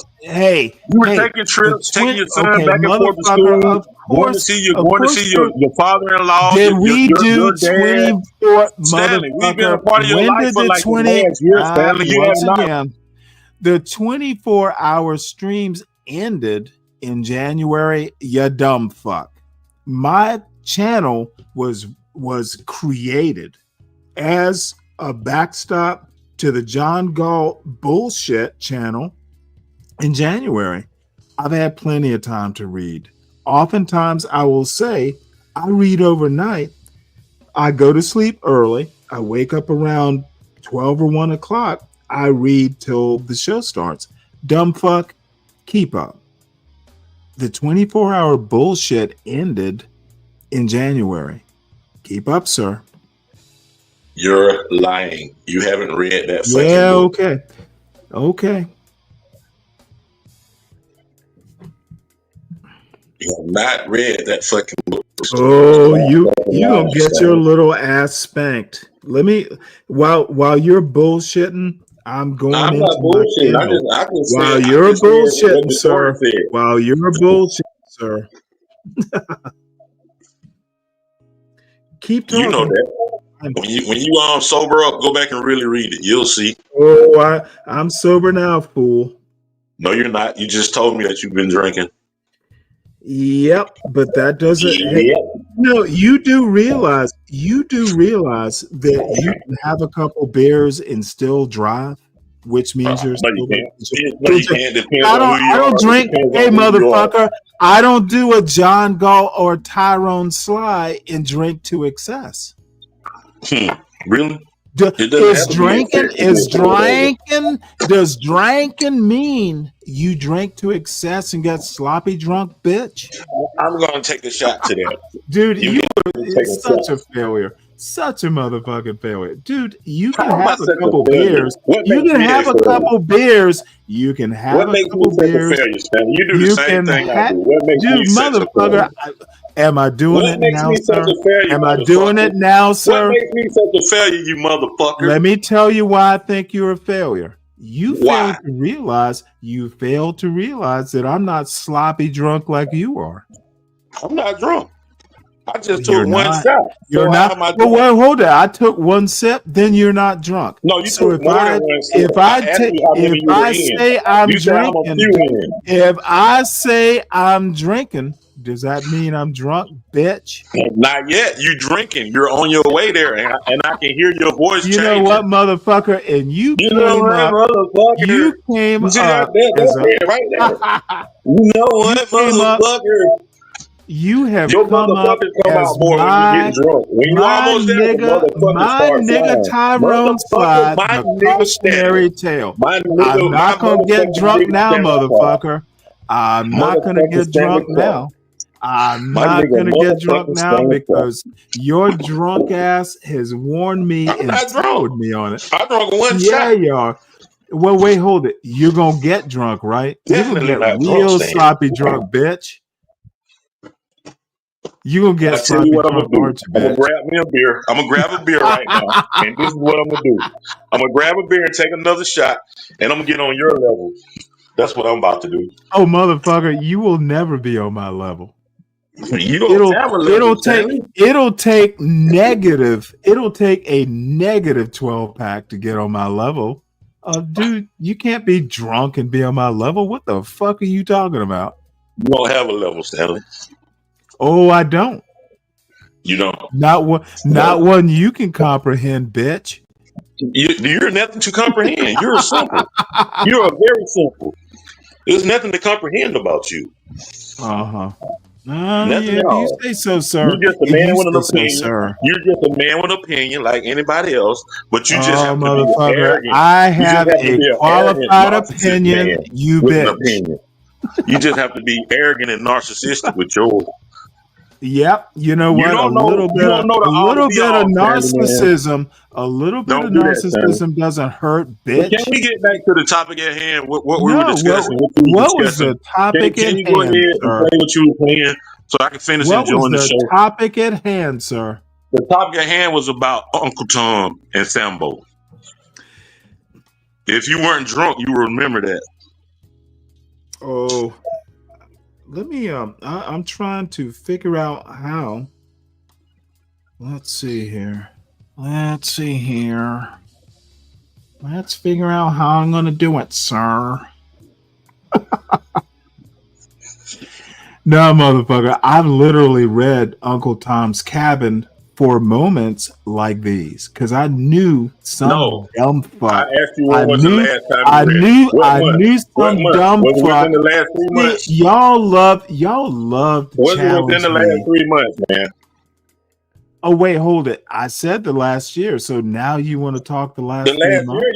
were taking trips, taking your son back and forth to school, going to see your father-in-law. Did we do 24? Stanley, we've been a part of your life for like 20 years, Stanley. Once again, the 24-hour streams ended in January, you dumb fuck. My channel was created as a backstop to the John Galt bullshit channel in January. I've had plenty of time to read. Oftentimes I will say I read overnight. I go to sleep early. I wake up around 12 or 1 o'clock. I read till the show starts. Dumb fuck, keep up. The 24-hour bullshit ended in January. Keep up, sir. You're lying. You haven't read that fucking book. Okay. You have not read that fucking book. Oh, you gonna get your little ass spanked. Let me while you're bullshitting, I'm going I'm into not bullshitting. While you're bullshitting, sir. While you're bullshitting, sir. Keep talking. You know that. When you sober up, go back and really read it. You'll see. Oh, I'm sober now, fool. No, you're not. You just told me that you've been drinking. Yep, but that doesn't. Yep. Hey, no, you do realize that you can have a couple beers and still drive, which means you're. No, you can't. I don't drink. Hey, motherfucker! I don't do a John Galt or Tyrone Sly and drink to excess. Really? Does drinking mean you drank to excess and got sloppy drunk, bitch? I'm gonna take a shot to that. Dude, you are such a failure. Such a motherfucking failure. Dude, you can have a couple beers. You can have a couple beers. You can have a couple beers. You do the same thing I do. What makes dude, motherfucker. Am I doing it now, sir? Am I doing it now, sir? What makes me such a failure, you motherfucker? Let me tell you why I think you're a failure. You failed to realize that I'm not sloppy drunk like you are. I'm not drunk. I just took one shot. You're not. Well, hold it. I took one sip. Then you're not drunk. No, you took more than one sip. If I say I'm drinking, does that mean I'm drunk, bitch? Not yet. You drinking. You're on your way there, and I can hear your voice. You know what, motherfucker? And you came up. You came up. Right there. You know what, motherfucker? You have Your come up motherfuckers come as out more when you get drunk. When you almost there, the motherfuckers my start nigga flying. Tyrone Motherfucker, Slide, my the nigga Stanley. cautionary tale. My I'm nigga, my not gonna get motherfucking drunk nigga now, Stanley Clark. motherfucker. I'm not gonna Motherfucking get Stanley drunk Clark. now. I'm My not nigga, gonna get drunk motherfucking now Stanley Clark. because your drunk ass has warned me I'm and not drunk. told me on it. I drunk one Yeah, shot. you are. Well, wait, hold it. You're gonna get drunk, right? You're gonna Definitely get not drunk, real Stan. sloppy drunk, bitch. You're gonna get I tell sloppy you what I'm drunk, gonna do. aren't you, I'm gonna bitch? grab me a beer. I'm gonna grab a beer right now, and this is what I'm gonna do. I'm gonna grab a beer and take another shot, and I'm gonna get on your level. That's what I'm about to do. Oh, motherfucker, you will never be on my level. You don't have a level, Stanley. It'll take a negative 12 pack to get on my level. Dude, you can't be drunk and be on my level. What the fuck are you talking about? You don't have a level, Stanley. Oh, I don't. You don't. Not one you can comprehend, bitch. You're nothing to comprehend. You're simple. You're very simple. There's nothing to comprehend about you. Uh-huh. Nothing Yeah, at if you all. say so, sir. You're just a If man you with an say so, opinion. sir. You're just a man with an opinion like anybody else, but you just Oh, have to be motherfucker, arrogant. I You just have have to a be an arrogant, qualified narcissistic opinion, man you with an bitch. opinion. You just have to be arrogant and narcissistic with yours. Yep. You know You what? don't know. You don't know A the all little be bit of all, Stanley, man. narcissism. A little bit Don't of do that, Stanley. narcissism doesn't hurt, But can bitch. we get back to the topic at hand? What we were No, discussing? What you were what was discussing? the topic Can at you go hand, ahead and sir? play what you were playing so I can finish What was enjoying the the show? topic at hand, sir? The topic at hand was about Uncle Tom and Sambo. If you weren't drunk, you would remember that. Oh, let me. I'm trying to figure out how. Let's see here. Let's figure out how I'm going to do it, sir. No, motherfucker. I've literally read Uncle Tom's Cabin for moments like these because I knew some dumb fuck. I asked you when was the last time you read it. I knew What some month? dumb Was it fuck. within the last 3 months? Y'all love to Was it challenge within the me. last 3 months, man? Oh, wait, hold it. I said the last year, so now you want to talk the last The 3 last months? year,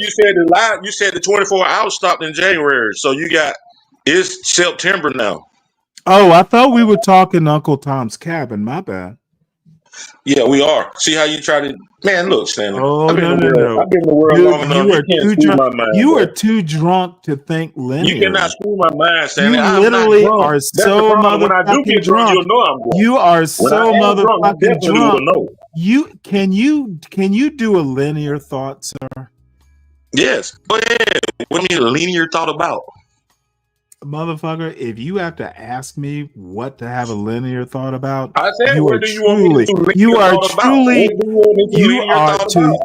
you said the 24 hours stopped in January, so it's September now. Oh, I thought we were talking Uncle Tom's Cabin. My bad. Yeah, we are. See how you try to, man. Look, Stanley. Oh, I've been no. I've been in the world long enough. You are You can't too screw drunk. my mind. You bro. are too drunk to think linearly. You cannot screw my mind, Stanley. You I'm literally not drunk. are That's the so problem. When I do motherfucking get drunk, you'll know I'm drunk. You are When so I am drunk, you motherfucking definitely will drunk. know. Can you do a linear thought, sir? Yes. Go ahead. What do you mean a linear thought about? Motherfucker, if you have to ask me what to have a linear thought about, I said, you what are do you want me to do you linear are thought about? truly, What do you want me to you linear are thought about?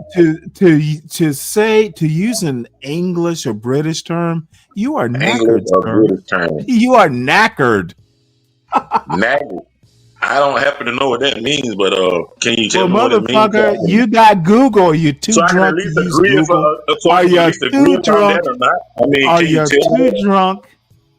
to use an English or British term, you are English knackered, or sir. British term. You are knackered. Knackered. I don't happen to know what that means, but can you tell Well, me what it means? motherfucker, you got Google. You're too So I can at drunk to least use agree if Google. so I Are can at you least agree too if I'm drunk? that or not. I mean, Are can you you tell me too that? drunk?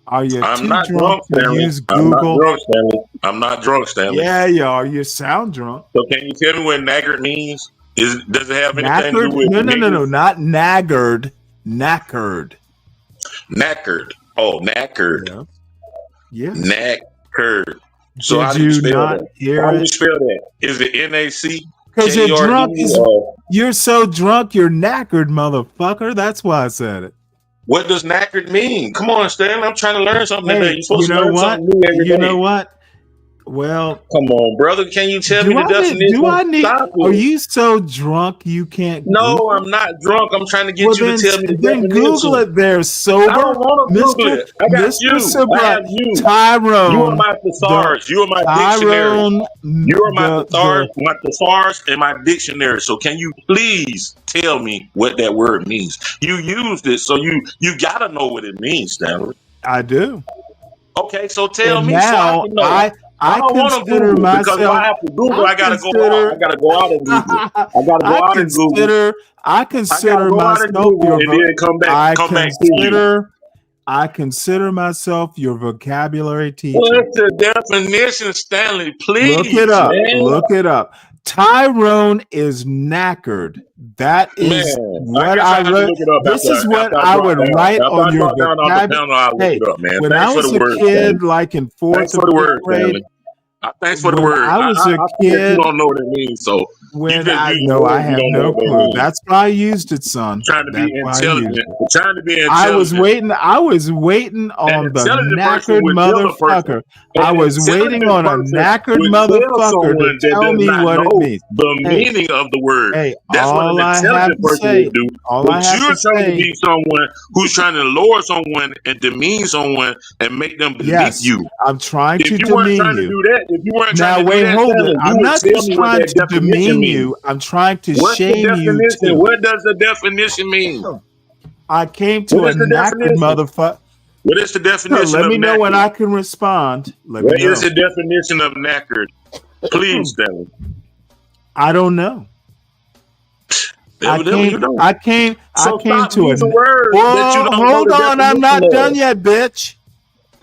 Are you I'm too not drunk drunk, to Stanley. use I'm not Google? drunk, Stanley. I'm not drunk, Stanley. Yeah, you are. You sound drunk. So can you tell me what knackered means? Does it have anything to do Knackered? with No, niggas? not naggered. Knackered. Knackered. Oh, knackered. Yeah. Knackered. So Did how do you you spell not that? hear How do you it? spell that? Is it N-A-C? Because you're drunk. K-E-R-D? You're so drunk, you're knackered, motherfucker. That's why I said it. What does knackered mean? Come on, Stanley. I'm trying to learn something today. Hey, You're supposed to learn something new every day. You know what? Well, come on, brother. Can you tell me the definition? Do I need? Stop it. Are you so drunk you can't? No, Google? I'm not drunk. I'm trying to get Well, you to tell me the then definition. Google it there, sober. I don't want to Google it. I got you. I have you. Tyrone. You are my thesaurus. You are my dictionary. You are my thesaurus and my dictionary. So can you please tell me what that word means? You used it, so you gotta know what it means, Stanley. I do. Okay, so tell And me now so I can know. I don't want to consider Google myself. because if I have to Google, I gotta go out. I gotta go out and Google. I gotta go out and Google. I consider go out myself and Google your and then come back to you. I consider myself your vocabulary teacher. What's the definition, Stanley? Please, Look it up. man. Look it up. Tyrone is knackered. That is what I wrote. This is what I would write on your vocabulary. Hey, when I was a kid, like in fourth or fifth grade, thanks for the word. I was a kid. You don't know what it means, so when I know I have no clue. That's why I used it, son. Trying to be intelligent. Trying to be intelligent. I was waiting on the knackered motherfucker. I was waiting on a knackered motherfucker to tell me what it means. The meaning of the word. Hey, that's what an intelligent person would do. But you're trying to be someone who's trying to lower someone and demean someone and make them believe you. I'm trying to demean you. If you weren't now trying to wait, do that, hold it. I'm not just trying to demean means. you. I'm trying to What's shame you too. What does the definition mean? I came to a knackered motherfucker. What is the definition? Let me know when I can respond. What is the definition of knackered? Please, Stanley. I don't know. I came to a word. Hold on, I'm not done yet, bitch.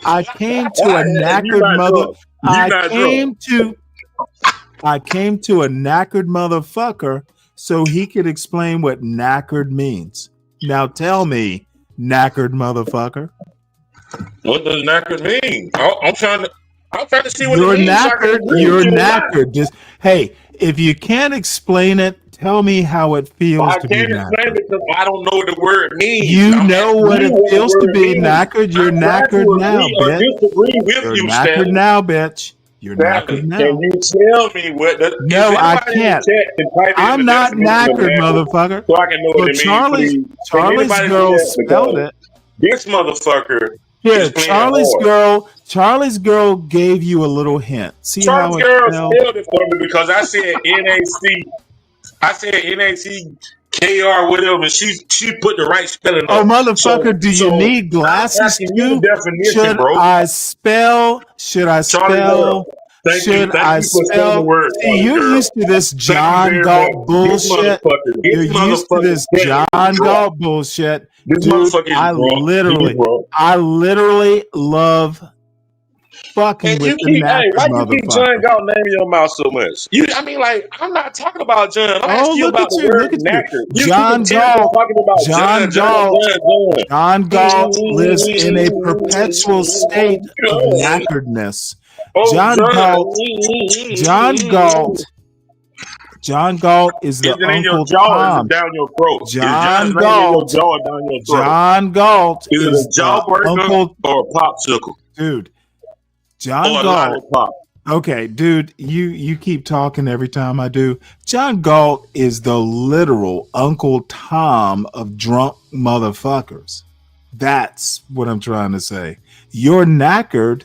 I came to a knackered mother. I came to a knackered motherfucker so he could explain what knackered means. Now tell me, knackered motherfucker. What does knackered mean? I'm trying to see what you're it means. You're knackered. Just hey, if you can't explain it, tell me how it feels to be knackered. I can't explain it because I don't know what the word means. You know what it feels to be knackered. You're knackered now, bitch. You're knackered now, bitch. You're knackered now. Can you tell me what? No, I can't. I'm not knackered, motherfucker. So I can know what it means. Charlie's girl spelled it. This motherfucker. Here, Charlie's girl gave you a little hint. See Charlie's how girl spelled it for me because I said NAC. I said NACKR whatever, and she put the right spelling. Oh, motherfucker! Do you need glasses too? Should I spell? Should I spell? See, you're used to this John Galt bullshit. You're used to this John Galt bullshit. Dude, I literally love fucking with the knackered why motherfucker. You keep John Galt name in your mouth so much? I'm not talking about John. I'm asking you about the word knackered. John Galt lives in a perpetual state of knackeredness. John Galt is the Uncle Tom. Down your throat. John Galt is the Uncle or a popsicle, dude. John Galt. Okay, dude, you keep talking every time I do. John Galt is the literal Uncle Tom of drunk motherfuckers. That's what I'm trying to say. You're knackered,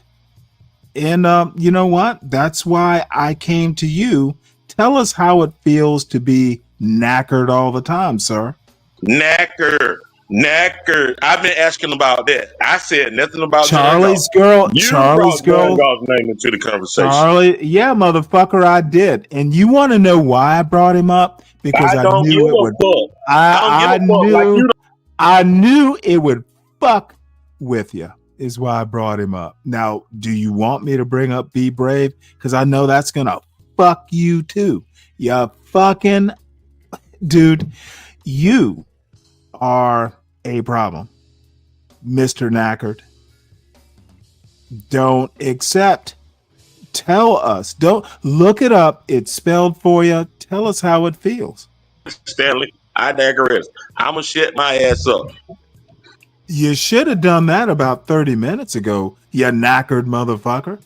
and you know what? That's why I came to you. Tell us how it feels to be knackered all the time, sir. Knackered. I've been asking about that. I said nothing about Charlie's girl. Charlie's girl. Name into the conversation. Charlie, yeah, motherfucker, I did. And you want to know why I brought him up? Because I knew it would. I knew it would fuck with you. Is why I brought him up. Now, do you want me to bring up Be Brave? Because I know that's gonna fuck you too. You fucking dude. You are a problem, Mr. Knackered. Don't accept. Tell us. Don't look it up. It's spelled for you. Tell us how it feels. Stanley, I digress. I'm gonna shut my ass up. You should have done that about 30 minutes ago, you knackered motherfucker.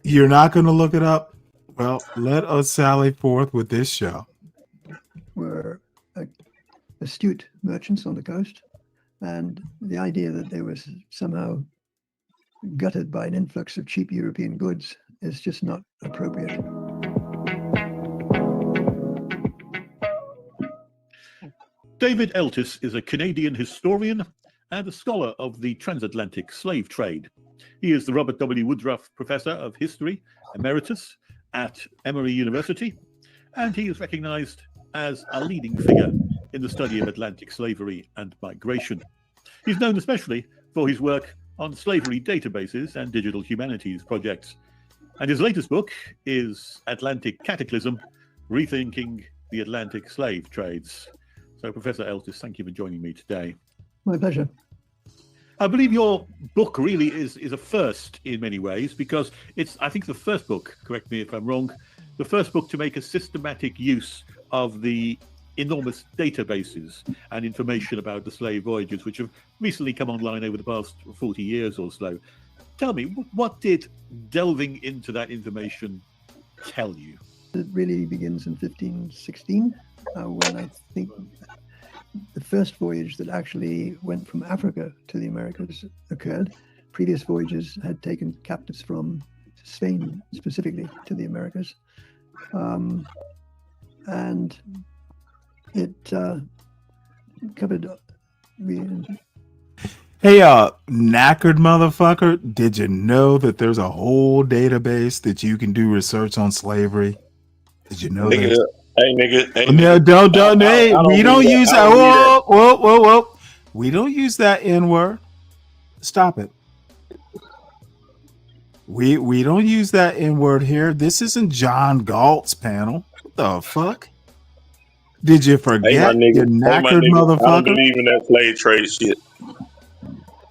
You're not going to look it up? Well, let us sally forth with this show. Were astute merchants on the coast, and the idea that they were somehow gutted by an influx of cheap European goods is just not appropriate. David Eltis is a Canadian historian and a scholar of the transatlantic slave trade. He is the Robert W. Woodruff Professor of History Emeritus at Emory University and he is recognized as a leading figure in the study of Atlantic slavery and migration. He's known especially for his work on slavery databases and digital humanities projects. And his latest book is Atlantic Cataclysm, Rethinking the Atlantic Slave Trades. So, Professor Eltis, thank you for joining me today. My pleasure. I believe your book really is a first in many ways, because it's, I think, the first book, correct me if I'm wrong, the first book to make a systematic use of the enormous databases and information about the slave voyages, which have recently come online over the past 40 years or so. Tell me, what did delving into that information tell you? It really begins in 1516, when I think the first voyage that actually went from Africa to the Americas occurred. Previous voyages had taken captives from Spain specifically to the Americas. And it covered Hey, knackered motherfucker, did you know that there's a whole database that you can do research on slavery? Did you know Nigga, that? hey, nigga. Hey, No, don't, hey, we don't use that. Whoa, Whoa. We don't use that N-word. Stop it. We don't use that N-word here. This isn't John Galt's panel. What the fuck? Did you forget, Hey, my nigga. you Hey, my knackered nigga. I don't motherfucker? believe in that slave trade shit.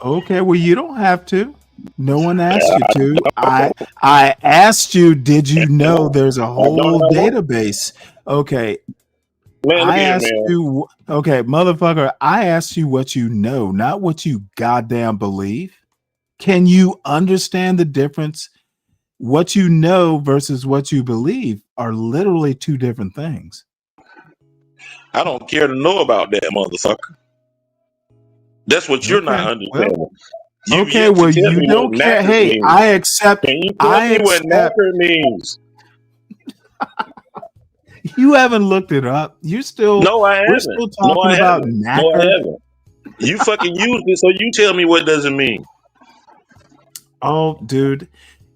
Okay, well, you don't have to. No one asked you to. I asked you, did you know there's a whole database? Okay. Man, look I here, asked man. you, okay, motherfucker, I asked you what you know, not what you goddamn believe. Can you understand the difference? What you know versus what you believe are literally two different things. I don't care to know about that, motherfucker. That's what you're not Okay, understanding. well, You've okay, yet to well, tell you me don't what care. knackered Hey, means. I accept. Can you tell me what knackered means? You haven't looked it up. You still. No, I We're haven't. still No, talking I about haven't. No, I knackered. haven't. You fucking used it, so you tell me what does it mean. Oh, dude,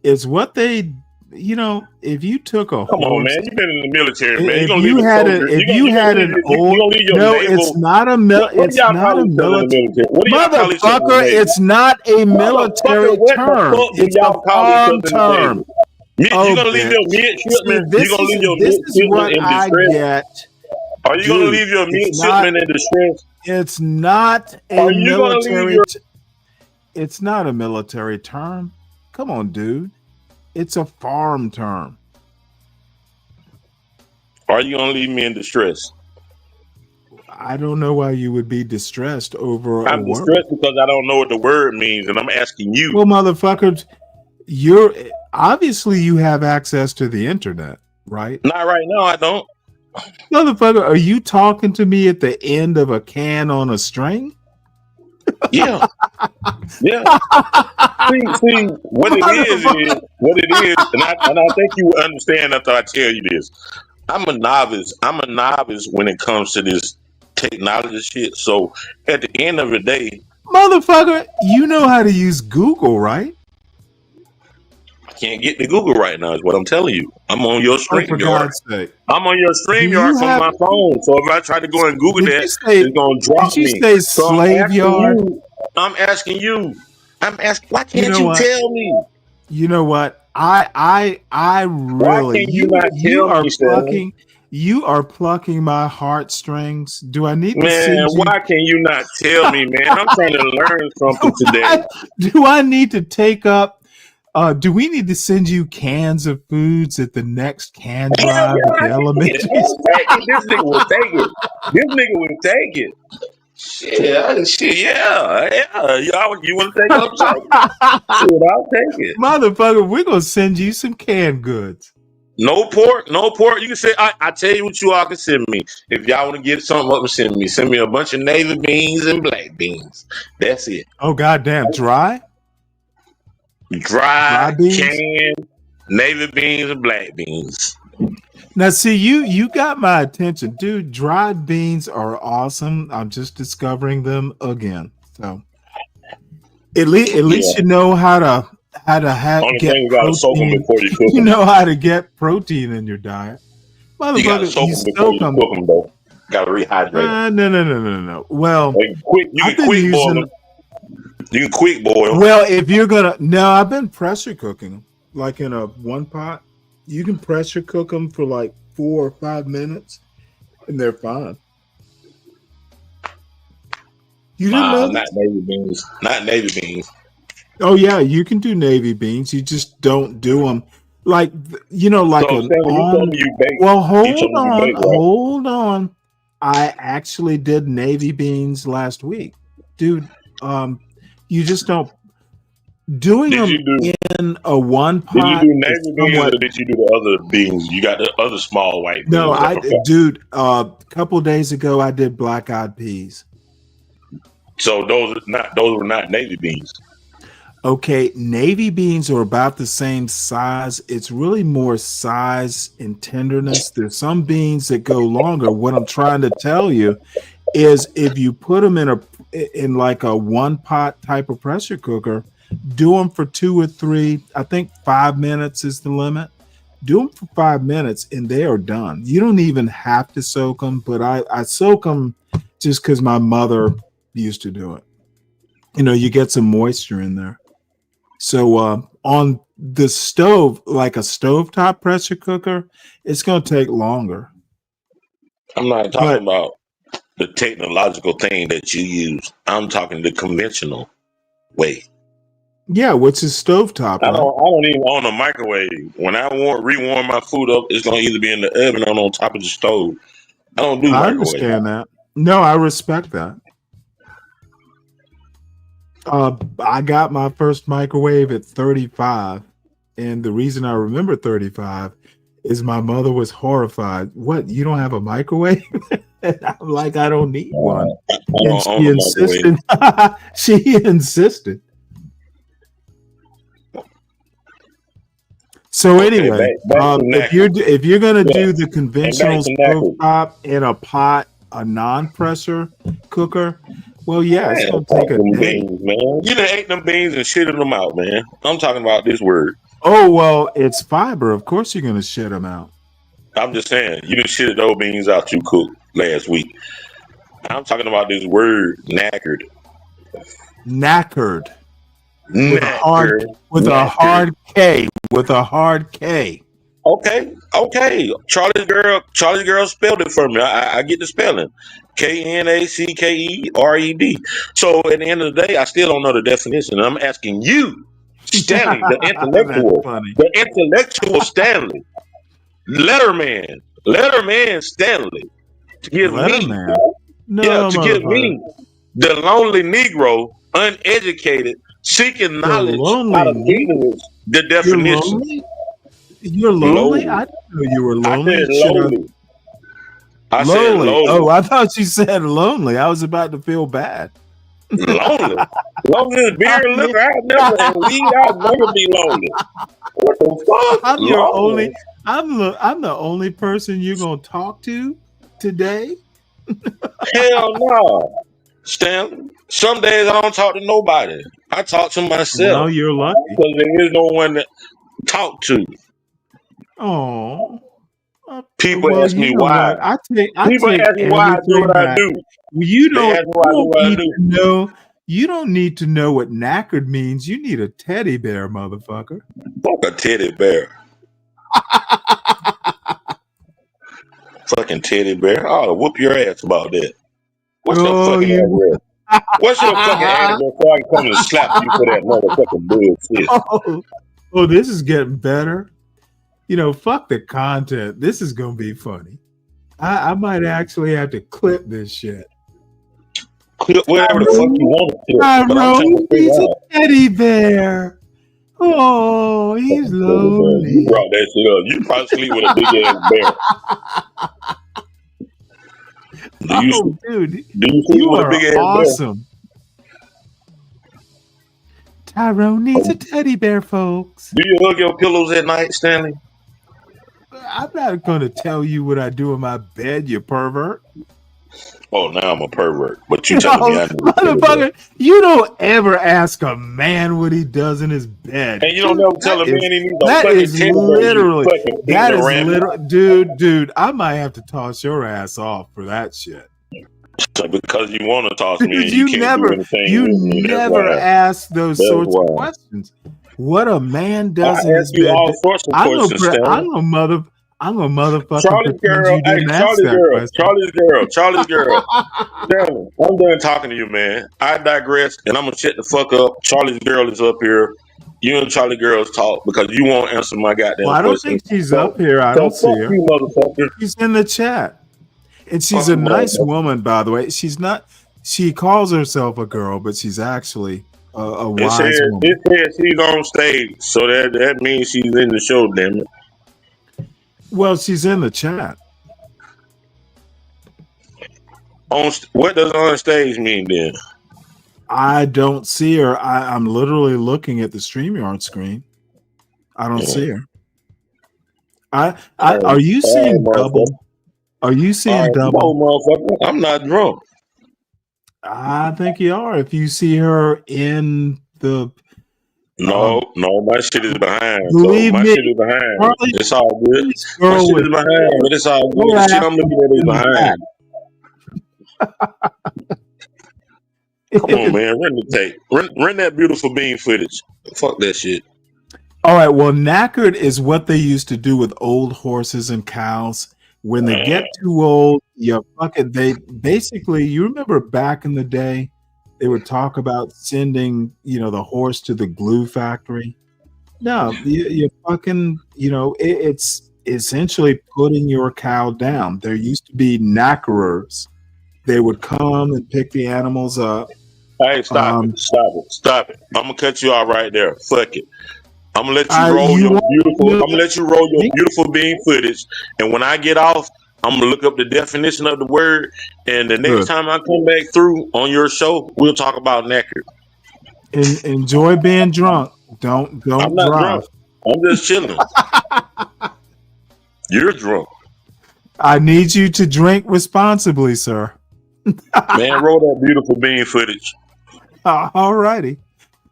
it's what they. You know, if you took a Come on, horse, man. You've been in the military, man. You're if gonna leave you a had soldier. a, if you had an you old, gonna leave your no, naval. it's not a What do it's y'all not call a each other in the military. military? What do y'all call each other in the Motherfucker, Navy? it's not a Motherfucker, military what the term. fuck do It's a y'all call each farm other in the term. Navy? You Oh, gonna leave your bitch. See, midshipmen? You gonna leave your this is midshipmen what in I distress? get. Are you gonna Dude, leave your it's not. midshipmen in distress? It's not a Are you gonna leave military. your? It's not a military term. Come on, dude. It's a farm term. Are you gonna leave me in distress? I don't know why you would be distressed over a I'm word. distressed because I don't know what the word means, and I'm asking you. Well, motherfuckers, you're obviously you have access to the internet, right? Not right now. I don't. Motherfucker, are you talking to me at the end of a can on a string? Yeah. Yeah. See, what it is, and I think you will understand after I tell you this. I'm a novice. I'm a novice when it comes to this technology shit. So at the end of the day, Motherfucker, you know how to use Google, right? I can't get to Google right now, is what I'm telling you. I'm on your Oh, for StreamYard. God's sake. I'm on your Do you StreamYard from have, my phone. So if I try to go and Google did that, you say, it's gonna drop did you me. say So slave yard? I'm asking you. I'm asking. Why You can't know you what? tell me? You know what? I Why really, can you not you tell are me, Stanley? plucking my heartstrings. Do I need to Man, send you? why can you not tell me, man? I'm trying to learn something today. Do I need to take up? Do we need to send you cans of foods at the next can Hell drive yeah, at the I take it. elementary? I'll take it. This nigga will take it. This nigga will take it. Shit, yeah. You want to take it? Shit, I'll take it. Motherfucker, we're gonna send you some canned goods. No pork. You can say, I tell you what you all can send me. If y'all want to get something up and send me. Send me a bunch of navy beans and black beans. That's it. Oh goddamn, dry Dry, beans. canned, navy beans and black beans. Now, see, you got my attention, dude. Dried beans are awesome. I'm just discovering them again. So, at least you know how to Only get thing you gotta soak them protein. before you cook You them. know how to get protein in your diet. You got to Motherfucker, soak you them before soak you them. cook them, though. Got to rehydrate them. No. Well, You I've can been quick boil using. them. You can quick boil. Well, if you're gonna, no, I've been pressure cooking them, like in a one pot. You can pressure cook them for like 4 or 5 minutes, and they're fine. You didn't know Not this? navy beans. Not navy beans. Oh yeah, you can do navy beans. You just don't do them like like So, an Stanley, you told on. me you bake. Well, You told me you bake, right? hold on. I actually did navy beans last week, dude. You just don't doing Did them you do? in a one Did you pot do is navy beans somewhat. or did you do the other beans? You got the other small white No, beans. I forgot. dude. A couple days ago, I did black eyed peas. So those were not navy beans. Okay, navy beans are about the same size. It's really more size and tenderness. There's some beans that go longer. What I'm trying to tell you is if you put them in like a one pot type of pressure cooker, do them for 2 or 3. I think 5 minutes is the limit. Do them for 5 minutes and they are done. You don't even have to soak them, but I soak them just because my mother used to do it. You get some moisture in there. So on the stove, like a stovetop pressure cooker, it's going to take longer. I'm not talking about the technological thing that you use. I'm talking the conventional way. Yeah, which is stovetop, I right? don't even own a microwave. When I rewarm my food up, it's gonna either be in the oven or on top of the stove. I don't do I microwave. understand that. No, I respect that. I got my first microwave at 35, and the reason I remember 35 is my mother was horrified. What? You don't have a microwave? And I'm like, I don't need one. I And don't own she a microwave. insisted. She insisted. So anyway, back to if you're gonna Yeah. do the And conventional back to knackers. stovetop in a pot, a non-pressure cooker, well, yeah, it's Man, gonna fuck take a them day. beans, man. You done ate them beans and shitted them out, man. I'm talking about this word. Oh well, it's fiber. Of course, you're gonna shit them out. I'm just saying, you done shitted those beans out you cooked last week. I'm talking about this word, knackered. Knackered with a hard Knackered. K. With a hard K. Okay. Charlie's girl spelled it for me. I get the spelling. Knackered. So at the end of the day, I still don't know the definition. I'm asking you, Stanley, the That's intellectual Stanley, Letterman Stanley, to give Letterman. me, the lonely Negro, uneducated, seeking knowledge out of ignorance, the definition. You're lonely? Lowly. I didn't know you were I lonely. said lowly. I said Lowly. lowly. Oh, I thought you said lonely. I was about to feel bad. Lonely. Lonely as beer and liquor. I'll never be lonely. What the fuck? I'm your Lonely. I'm the only person you're gonna talk to today. Hell no. Stanley. Some days I don't talk to nobody. I talk to myself. Well, you're lucky. Because there is no one to talk to. Oh. People ask me why. I take People ask me why I do everything what I back. do. You They don't, ask me why I do what I do. You don't need to know what knackered means. You need a teddy bear, motherfucker. Fuck a teddy bear. Fucking teddy bear. I ought to whoop your ass about that. What's your fucking address? What's your fucking address so I can come and slap you for that motherfucking bullshit? Oh, this is getting better. Fuck the content. This is gonna be funny. I might actually have to clip this shit. Clip whatever the fuck you want to clip. But I'm trying to He's figure a out. teddy bear. Oh, he's lonely. You brought that shit up. You probably sleep with a big ass bear. Dude, Do you sleep you with a are big ass awesome. Tyrone needs a teddy bear, folks. bear? Do you hug your pillows at night, Stanley? I'm not going to tell you what I do in my bed, you pervert. Oh, now I'm a pervert. But you telling me I need to Motherfucker, you don't ever ask a man what he does in his bed. And you don't never tell a man he needs a That fucking is teddy bear, you literally, fucking that is ignorant. literally, dude, I might have to toss your ass off for that shit. So because you want to toss me Dude, and you can't do anything with me, that's never why. ask those That's sorts of why. questions. What a man does I in his ask you bed. all sorts of questions, Stanley. I'm a motherfucking Charlie's pretend girl, you hey, didn't ask Charlie's that girl, question. Charlie's girl. Stanley, I'm done talking to you, man. I digress, and I'm gonna shut the fuck up. Charlie's girl is up here. You and Charlie girls talk because you won't answer my goddamn Well, I don't think questions. she's up here. I don't see fuck her. you, motherfucker. She's in the chat. And she's Fuck a you, nice motherfucker. woman, by the way. She calls herself a girl, but she's actually a It wise says woman. she's on stage, so that means she's in the show. Damn it. Well, she's in the chat. What does on stage mean then? I don't see her. I'm literally looking at the StreamYard screen. I don't see her. Are you seeing double? Are you seeing double? No, motherfucker. I'm not drunk. I think you are. If you see her in the No, my shit is behind. Believe my me, shit is behind. Charlie, It's all good. My girl shit with is behind, but it's all good. The shit I'm looking at is behind. Come on, man. Run the tape. Run that beautiful bean footage. Fuck that shit. All right. Well, knackered is what they used to do with old horses and cows. When they get too old, they basically, you remember back in the day, they would talk about sending, the horse to the glue factory. No, you fucking, it's essentially putting your cow down. There used to be knackerers. They would come and pick the animals up. Hey, stop it. I'm gonna cut you out right there. Fuck it. I'm gonna let you roll your beautiful. I'm gonna let you roll your beautiful bean footage. And when I get off, I'm gonna look up the definition of the word. And the next time I come back through on your show, we'll talk about knackered. Enjoy being drunk. Don't I'm not drive. drunk. I'm just chilling. You're drunk. I need you to drink responsibly, sir. Man, roll that beautiful bean footage. All righty.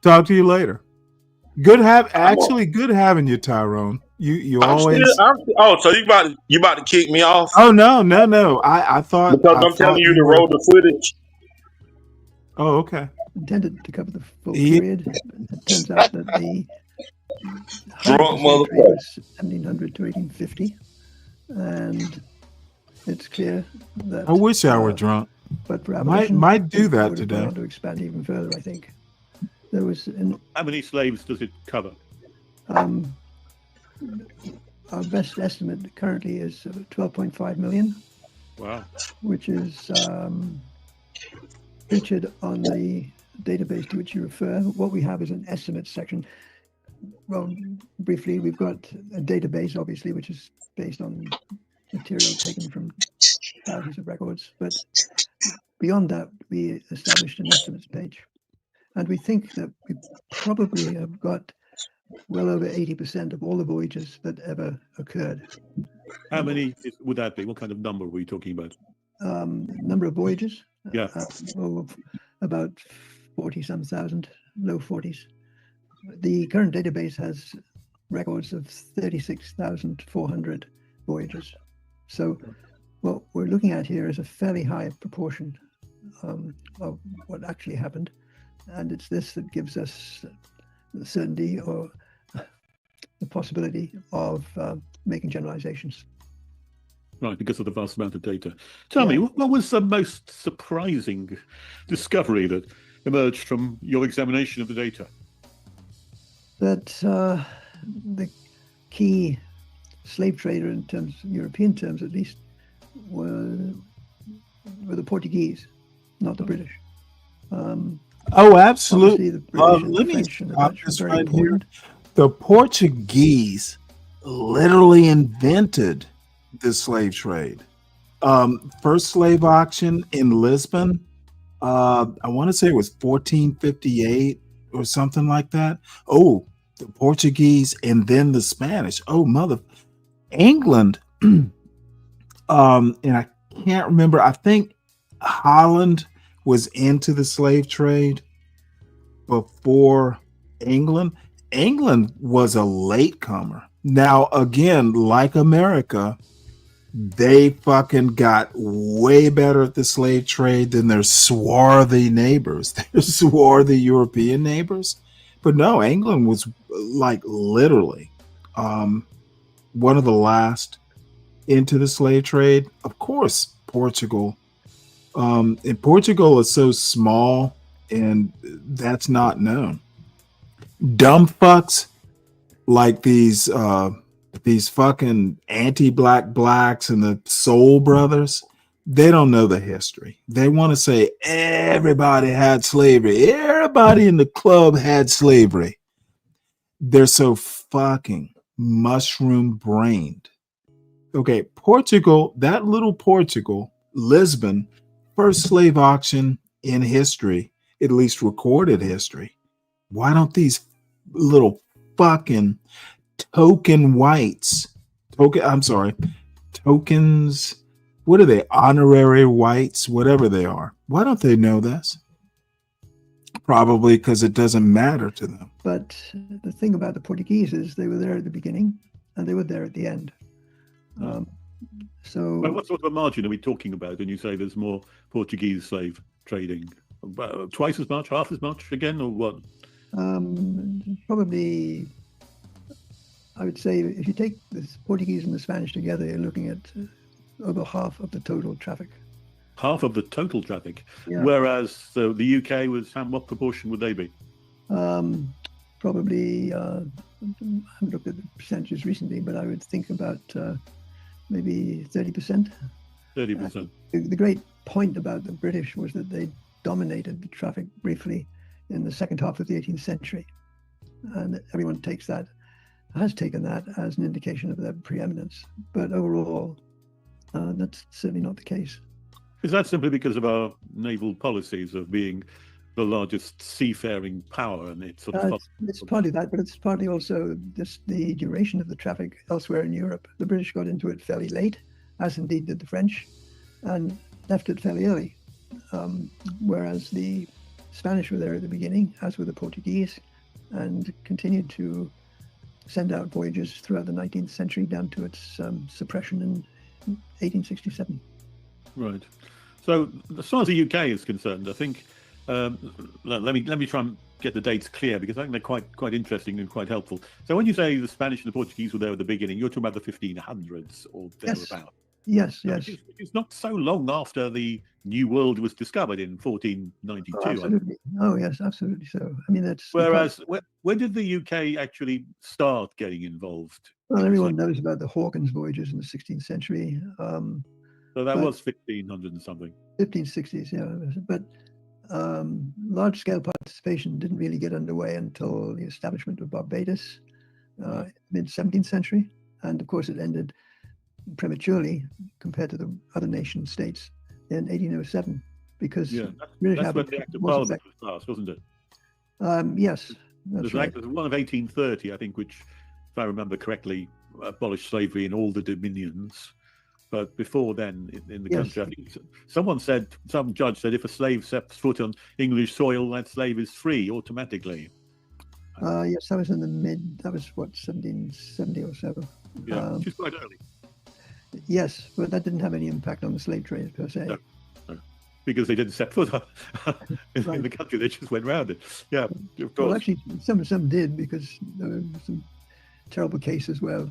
Talk to you later. Good having you, Tyrone. You always. So you about to kick me off? Oh no. I thought because I'm telling you to roll the footage. Oh, okay. Intended to cover the full period. It turns out that the drunk motherfucker was 1700 to 1850, and it's clear that I wish I were drunk. But for might do that today. I want to expand even further. I think there was how many slaves does it cover? Our best estimate currently is 12.5 million. Wow. Which is featured on the database to which you refer. What we have is an estimate section. Well, briefly, we've got a database, obviously, which is based on material taken from thousands of records. But beyond that, we established an estimates page. And we think that we probably have got well over 80% of all the voyages that ever occurred. How many would that be? What kind of number are we talking about? Number of voyages? Yeah. About 40-some thousand, low 40s. The current database has records of 36,400 voyages. So what we're looking at here is a fairly high proportion of what actually happened. And it's this that gives us the certainty or the possibility of making generalizations. Right, because of the vast amount of data. Tell me, what was the most surprising discovery that emerged from your examination of the data? That the key slave trader, in terms, European terms at least, were the Portuguese, not the British. Oh, absolutely. The British and Let me French and the stop Dutch this were very right here. important. The Portuguese literally invented the slave trade. First slave auction in Lisbon, I want to say it was 1458 or something like that. Oh, the Portuguese and then the Spanish. Oh, England. And I can't remember. I think Holland was into the slave trade before England. England was a latecomer. Now, again, like America, they fucking got way better at the slave trade than their swarthy neighbors, their swarthy European neighbors. But no, England was like literally one of the last into the slave trade. Of course, Portugal. And Portugal is so small, and that's not known. Dumb fucks like these fucking anti-black blacks and the Soul Brothers, they don't know the history. They want to say everybody had slavery. Everybody in the club had slavery. They're so fucking mushroom brained. Okay, Portugal, that little Portugal, Lisbon, first slave auction in history, at least recorded history. Why don't these little fucking token whites, tokens, what are they, honorary whites, whatever they are, why don't they know this? Probably because it doesn't matter to them. But the thing about the Portuguese is they were there at the beginning and they were there at the end. So what sort of a margin are we talking about when you say there's more Portuguese slave trading? Twice as much, half as much again, or what? Probably, I would say if you take the Portuguese and the Spanish together, you're looking at over half of the total traffic. Half of the total traffic, Yeah. whereas the UK was, what proportion would they be? Probably, I haven't looked at the percentages recently, but I would think about maybe 30%. 30%. The great point about the British was that they dominated the traffic briefly in the second half of the 18th century. And everyone has taken that as an indication of their preeminence. But overall, that's certainly not the case. Is that simply because of our naval policies of being the largest seafaring power, and it's sort of it's partly that, but it's partly also just the duration of the traffic elsewhere in Europe. The British got into it fairly late, as indeed did the French, and left it fairly early. Whereas the Spanish were there at the beginning, as were the Portuguese, and continued to send out voyages throughout the 19th century down to its suppression in 1867. Right. So as far as the UK is concerned, I think let me try and get the dates clear, because I think they're quite interesting and quite helpful. So when you say the Spanish and the Portuguese were there at the beginning, you're talking about the 1500s or thereabout. Yes. It's not so long after the New World was discovered in 1492. Oh, absolutely. Oh, yes, absolutely. So, I mean, that's... Whereas, when did the UK actually start getting involved? Well, everyone knows about the Hawkins voyages in the 16th century. So that was 1500 and something. 1560s, yeah. But large-scale participation didn't really get underway until the establishment of Barbados, mid-17th century. And, of course, it ended prematurely compared to the other nation states in 1807, because British that's when the Act of Parliament was passed, wasn't it? Yes, that's right. There's one of 1830, I think, which, if I remember correctly, abolished slavery in all the dominions. But before then, in the country, I think some judge said, if a slave sets foot on English soil, that slave is free automatically. Yes, that was that was what, 1770 or so. Yeah, which is quite early. Yes, but that didn't have any impact on the slave trade per se. No, because they didn't set foot in the country; they just went round it. Yeah, of course. Well, actually, some did, because there were some terrible cases where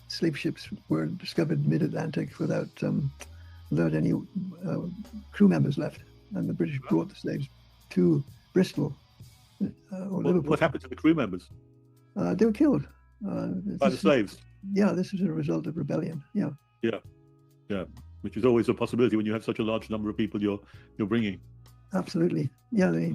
slave ships were discovered mid-Atlantic without any crew members left, and the British brought the slaves to Bristol or Liverpool. What happened to the crew members? They were killed by the slaves. Yeah, this is a result of rebellion. Yeah. Yeah, which is always a possibility when you have such a large number of people you're bringing. Absolutely. Yeah, they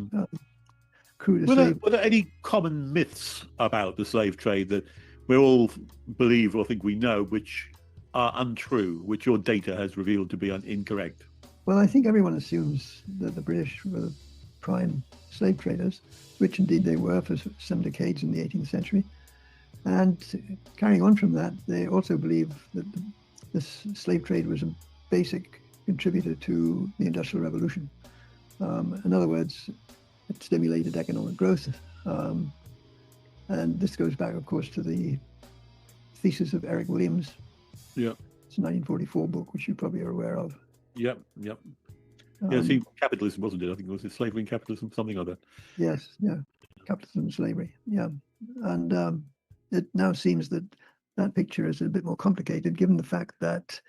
crew were there any common myths about the slave trade that we all believe or think we know, which are untrue, which your data has revealed to be incorrect? Well, I think everyone assumes that the British were the prime slave traders, which indeed they were for some decades in the 18th century. And carrying on from that, they also believe that this slave trade was a basic contributor to the Industrial Revolution. In other words, it stimulated economic growth. And this goes back, of course, to the thesis of Eric Williams. Yeah. It's a 1944 book, which you probably are aware of. Yep. Yeah, see, capitalism, wasn't it? I think it was slavery and capitalism, something like that. Yes, yeah. Capitalism and slavery, yeah. And it now seems that that picture is a bit more complicated, given the fact that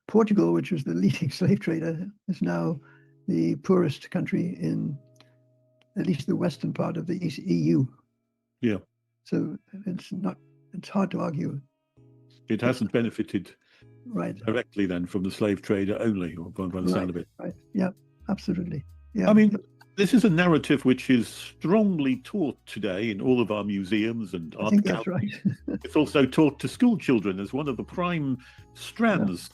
Portugal, which was the leading slave trader, is now the poorest country in at least the western part of the EU. Yeah. So it's hard to argue. It hasn't benefited Right. directly then from the slave trader only, or by the sound of it. Right. Yeah, absolutely. Yeah. I mean, this is a narrative which is strongly taught today in all of our museums and I art think that's galleries. right. It's also taught to school children as one of the prime strands.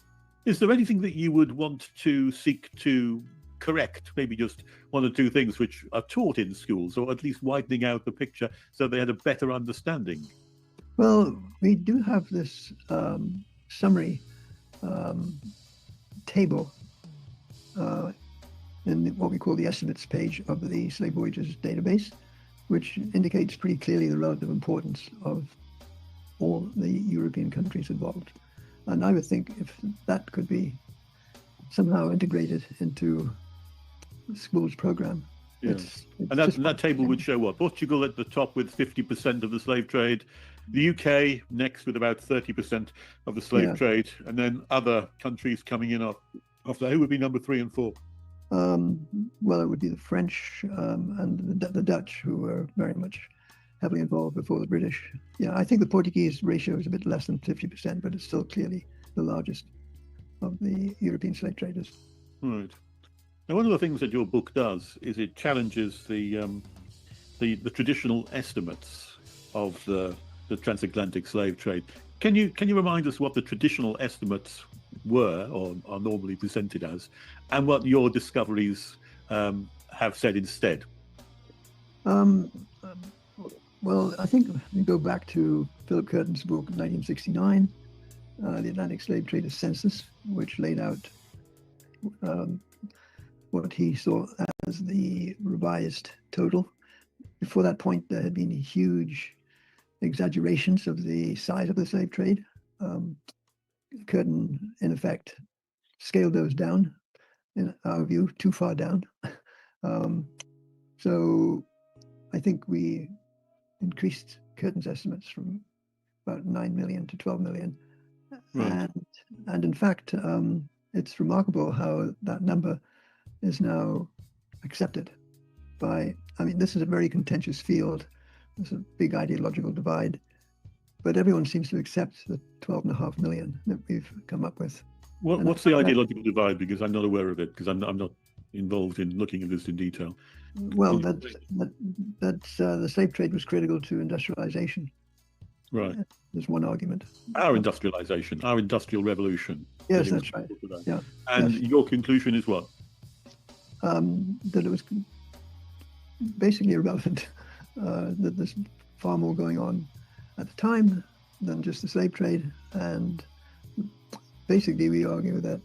Is there anything that you would want to seek to correct? Maybe just one or two things which are taught in schools, or at least widening out the picture so they had a better understanding? Well, we do have this summary table in what we call the estimates page of the Slave Voyages database, which indicates pretty clearly the relative importance of all the European countries involved. And I would think if that could be somehow integrated into the school's program. Yeah. And that table would show what? Portugal at the top with 50% of the slave trade, the UK next with about 30% of the slave trade, and then other countries coming in after. Who would be number 3 and 4? Well, it would be the French and the Dutch, who were very much heavily involved before the British. Yeah, I think the Portuguese ratio is a bit less than 50%, but it's still clearly the largest of the European slave traders. Right. Now, one of the things that your book does is it challenges the traditional estimates of the transatlantic slave trade. Can you remind us what the traditional estimates were or are normally presented as, and what your discoveries have said instead? Well, I think we go back to Philip Curtin's book, 1969, The Atlantic Slave Traders Census, which laid out what he saw as the revised total. Before that point, there had been huge exaggerations of the size of the slave trade. Curtin, in effect, scaled those down, in our view, too far down. So I think we increased Curtin's estimates from about 9 million to 12 million. Right. And in fact, it's remarkable how that number is now accepted by, I mean, this is a very contentious field. There's a big ideological divide, but everyone seems to accept the 12.5 million that we've come up with. What's the ideological divide? Because I'm not aware of it, because I'm not involved in looking at this in detail. Well, that the slave trade was critical to industrialization. Right. There's one argument. Our industrialization, our industrial revolution. Yes, that's right. Yeah. And your conclusion is what? That it was basically irrelevant, that there's far more going on at the time than just the slave trade. And basically we argue that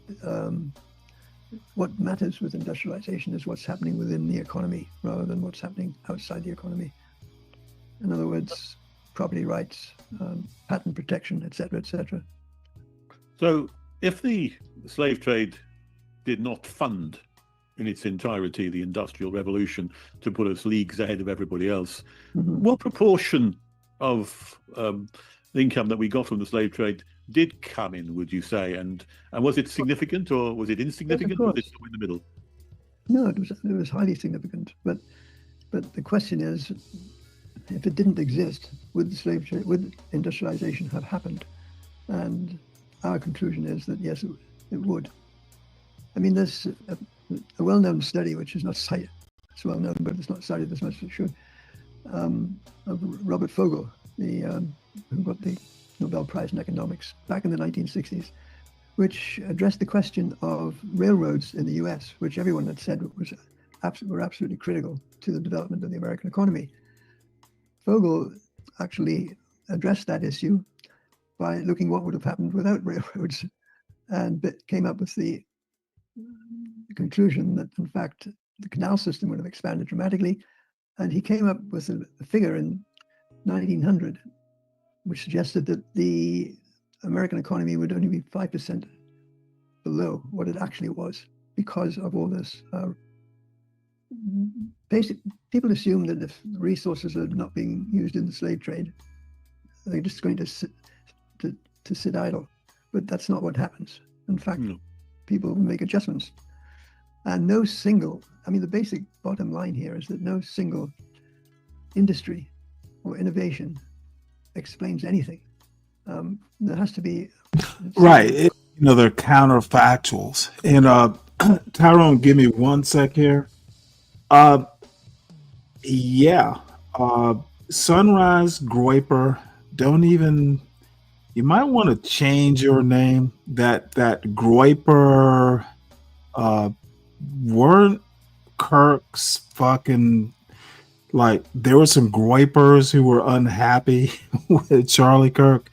what matters with industrialization is what's happening within the economy rather than what's happening outside the economy. In other words, property rights, patent protection, etc., etc. So if the slave trade did not fund in its entirety the Industrial Revolution to put us leagues ahead of everybody else, what proportion of the income that we got from the slave trade did come in, would you say? And was it significant or was it insignificant, or was it still in the middle? No, it was highly significant. But the question is, if it didn't exist, would the slave trade, would industrialization have happened? And our conclusion is that yes, it would. I mean, there's a well-known study, which is not cited. It's well-known, but it's not cited as much as it should, of Robert Fogel, who got the Nobel Prize in Economics back in the 1960s, which addressed the question of railroads in the U.S., which everyone had said were absolutely critical to the development of the American economy. Fogel actually addressed that issue by looking what would have happened without railroads, and came up with the the conclusion that, in fact, the canal system would have expanded dramatically. And he came up with a figure in 1900, which suggested that the American economy would only be 5% below what it actually was because of all this. People assume that if resources are not being used in the slave trade, they're just going to sit idle. But that's not what happens. In fact, people make adjustments. And the basic bottom line here is that no single industry or innovation explains anything. There has to be right. They're counterfactuals. And Tyrone, give me 1 sec here. Sunrise Groiper, you might want to change your name. That Groiper weren't Kirk's fucking, like, there were some Groipers who were unhappy with Charlie Kirk.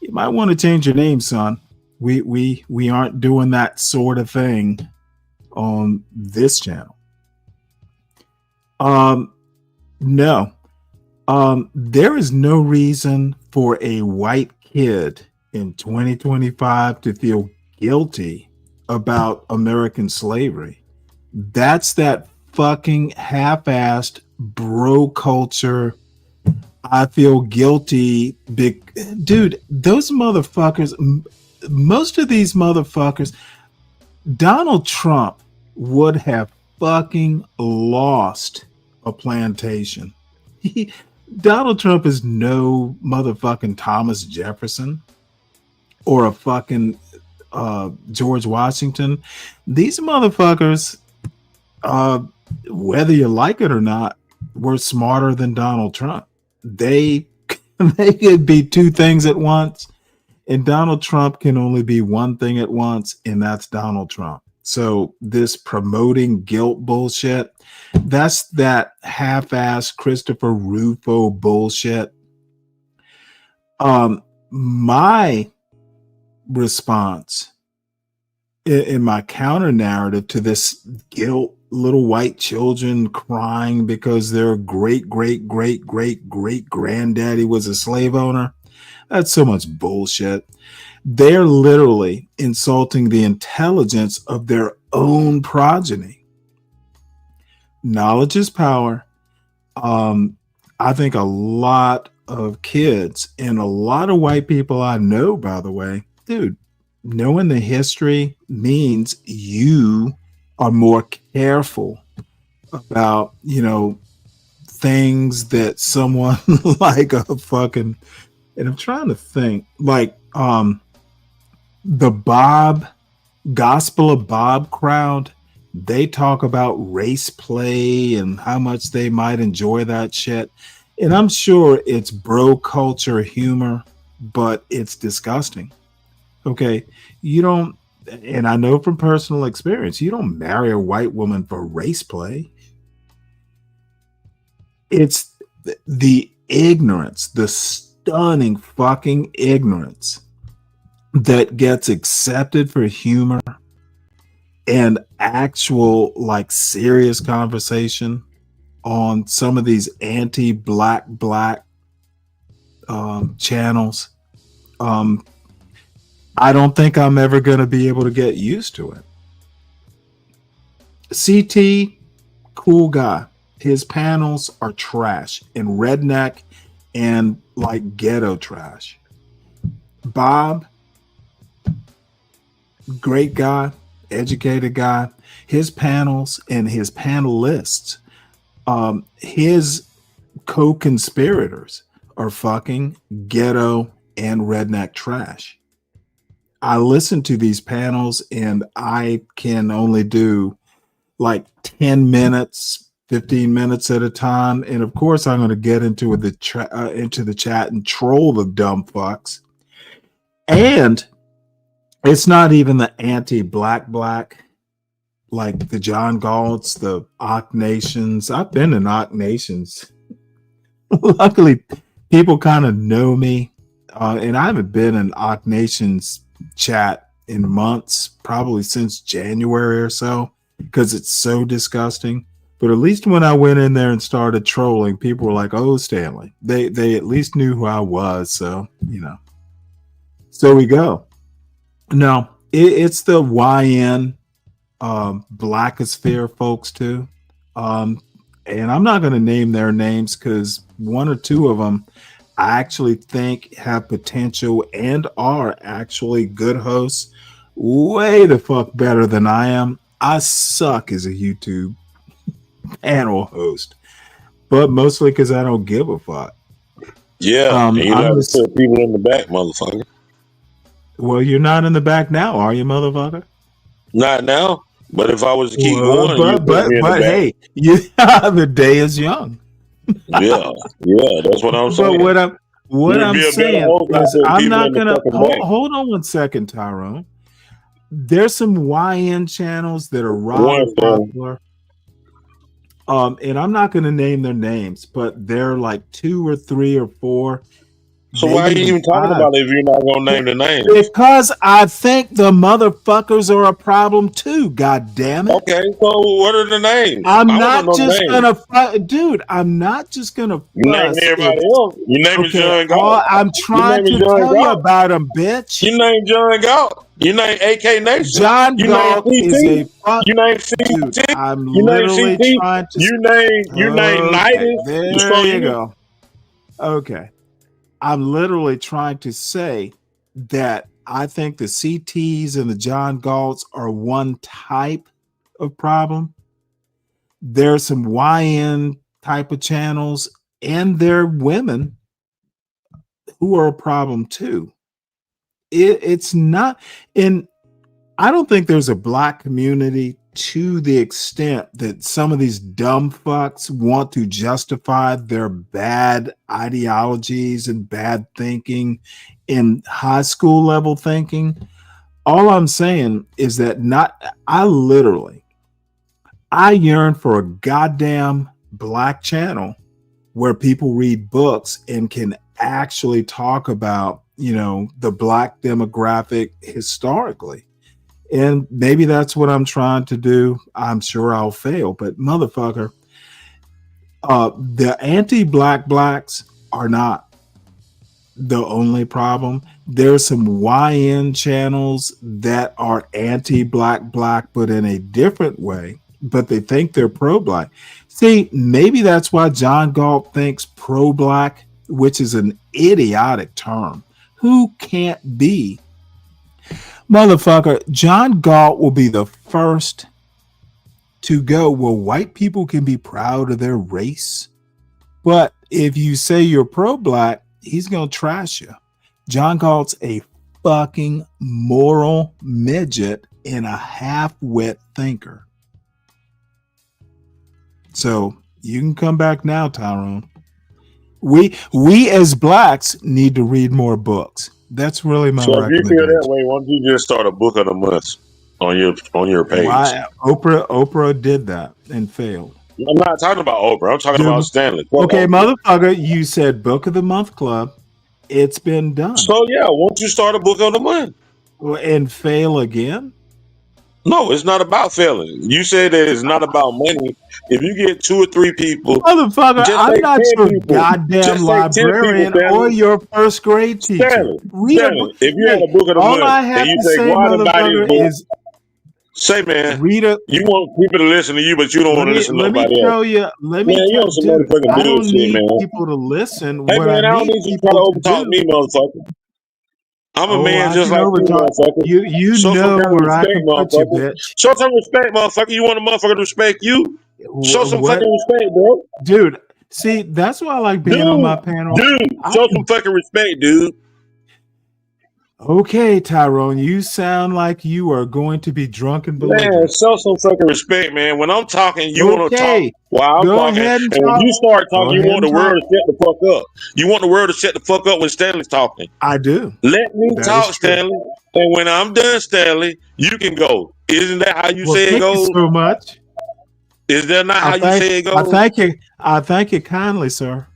You might want to change your name, son. We aren't doing that sort of thing on this channel. No. There is no reason for a white kid in 2025 to feel guilty about American slavery. That's that fucking half-assed bro culture. I feel guilty. Dude, those motherfuckers, most of these motherfuckers, Donald Trump would have fucking lost a plantation. Donald Trump is no motherfucking Thomas Jefferson or a fucking George Washington. These motherfuckers, whether you like it or not, were smarter than Donald Trump. They could be two things at once, and Donald Trump can only be one thing at once, and that's Donald Trump. So this promoting guilt bullshit, that's that half-ass Christopher Rufo bullshit. My response in my counter narrative to this guilt, little white children crying because their great granddaddy was a slave owner, that's so much bullshit. They're literally insulting the intelligence of their own progeny. Knowledge is power. I think a lot of kids and a lot of white people I know, by the way, dude, knowing the history means you are more careful about, things that someone like a fucking, and I'm trying to think, like, the Gospel of Bob crowd, they talk about race play and how much they might enjoy that shit. And I'm sure it's bro culture humor, but it's disgusting. Okay. You don't, and I know from personal experience, you don't marry a white woman for race play. It's the ignorance, the stunning fucking ignorance that gets accepted for humor and actual, like, serious conversation on some of these anti-black channels. I don't think I'm ever going to be able to get used to it. CT, cool guy. His panels are trash and redneck and like ghetto trash. Bob, great guy, educated guy. His panels and his panelists, his co-conspirators are fucking ghetto and redneck trash. I listen to these panels and I can only do like 10 minutes, 15 minutes at a time. And of course, I'm going to get into the chat and troll the dumb fucks. And it's not even the anti-black, like the John Galts, the Ock Nations. I've been in Ock Nations. Luckily, people kind of know me. And I haven't been in Ock Nations chat in months, probably since January or so, because it's so disgusting. But at least when I went in there and started trolling, people were like, "Oh, Stanley." They at least knew who I was, so So we go. No, it's the YN Blackosphere folks too. And I'm not going to name their names because one or two of them I actually think have potential and are actually good hosts, way the fuck better than I am. I suck as a YouTube panel host, but mostly because I don't give a fuck. Yeah, and you like to put people in the back, motherfucker. Well, you're not in the back now, are you, motherfucker? Not now, but if I was to keep going, but hey, the day is young. yeah, that's what I'm saying. But what I'm saying is I'm not gonna hold on one second, Tyrone. There's some YN channels that are rather popular. And I'm not gonna name their names, but they're like 2 or 3 or 4. So why are you even talking about it if you're not gonna name the names? Because I think the motherfuckers are a problem too. God damn it! Okay, so what are the names? I'm not just gonna, dude. I'm not just gonna. You name everybody else. You name John Galt. I'm trying to tell you about them, bitch. You name John Galt. You name AK Nation. John Galt is a fuck. You name CT. I'm literally trying to. You name Nidus. There you go. Okay. I'm literally trying to say that I think the CTs and the John Galts are one type of problem. There's some YN type of channels, and they're women who are a problem too. It's not, and I don't think there's a black community to the extent that some of these dumb fucks want to justify their bad ideologies and bad thinking in high school level thinking. All I'm saying is that I yearn for a goddamn black channel where people read books and can actually talk about, the black demographic historically. And maybe that's what I'm trying to do. I'm sure I'll fail, but motherfucker, the anti-black blacks are not the only problem. There's some YN channels that are anti-black, but in a different way, but they think they're pro-black. See, maybe that's why John Galt thinks pro-black, which is an idiotic term. Who can't be? Motherfucker, John Galt will be the first to go, well, white people can be proud of their race. But if you say you're pro-black, he's going to trash you. John Galt's a fucking moral midget and a half-wit thinker. So you can come back now, Tyrone. We as blacks need to read more books. That's really my recommendation. So if you feel that way, why don't you just start a book of the month on your page? Oprah did that and failed. I'm not talking about Oprah. I'm talking about Stanley. Okay, motherfucker, you said book of the month club. It's been done. So yeah, why don't you start a book of the month? And fail again? No, it's not about failing. You said that it's not about money. If you get 2 or 3 people, motherfucker, I'm not your goddamn librarian or your first grade teacher. Stanley, if you had a book of the month and you say, go out and buy this book, say, man, you want people to listen to you, but you don't want to listen to nobody else. Let me tell you, I don't need people to listen. Hey, man, I don't need you to try to overtalk me, motherfucker. I'm a man just like you, motherfucker. You know where I can put you, bitch. Show some respect, motherfucker. You want a motherfucker to respect you? Show some fucking respect, bro. Dude, see, that's why I like being on my panel. Dude, show some fucking respect, dude. Okay, Tyrone, you sound like you are going to be drunk and belligerent. Man, show some fucking respect, man. When I'm talking, you want to talk while I'm talking. And when you start talking, you want the world to shut the fuck up. You want the world to shut the fuck up when Stanley's talking. I do. Let me talk, Stanley. And when I'm done, Stanley, you can go. Isn't that how you say it goes? Thank you so much. Is that not how you say it goes? I thank you kindly, sir.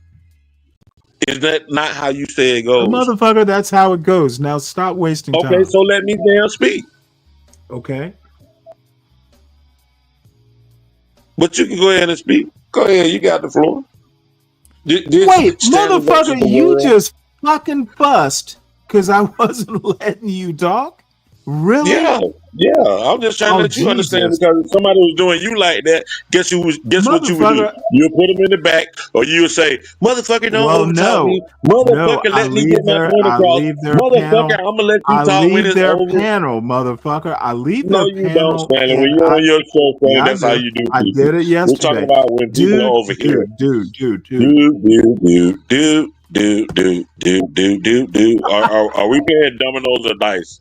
Is that not how you say it goes? Motherfucker, that's how it goes. Now stop wasting time. Okay, so let me damn speak. Okay. But you can go ahead and speak. Go ahead, you got the floor. Wait, motherfucker, you just fucking fussed because I wasn't letting you talk? Really? Yeah. I'm just trying to let you understand, because if somebody was doing you like that, guess what you would do? You'll put them in the back, or you would say, "Motherfucker, don't overtalk me. Motherfucker, let me get my point across. Motherfucker, I'm gonna let you talk when it's over." Panel, motherfucker. I leave No, their you panel. don't, Stanley. When you're on your show, Stanley, that's how you do people. I did it yesterday. We're talking about when people are over here. Dude. Are we playing dominoes or dice?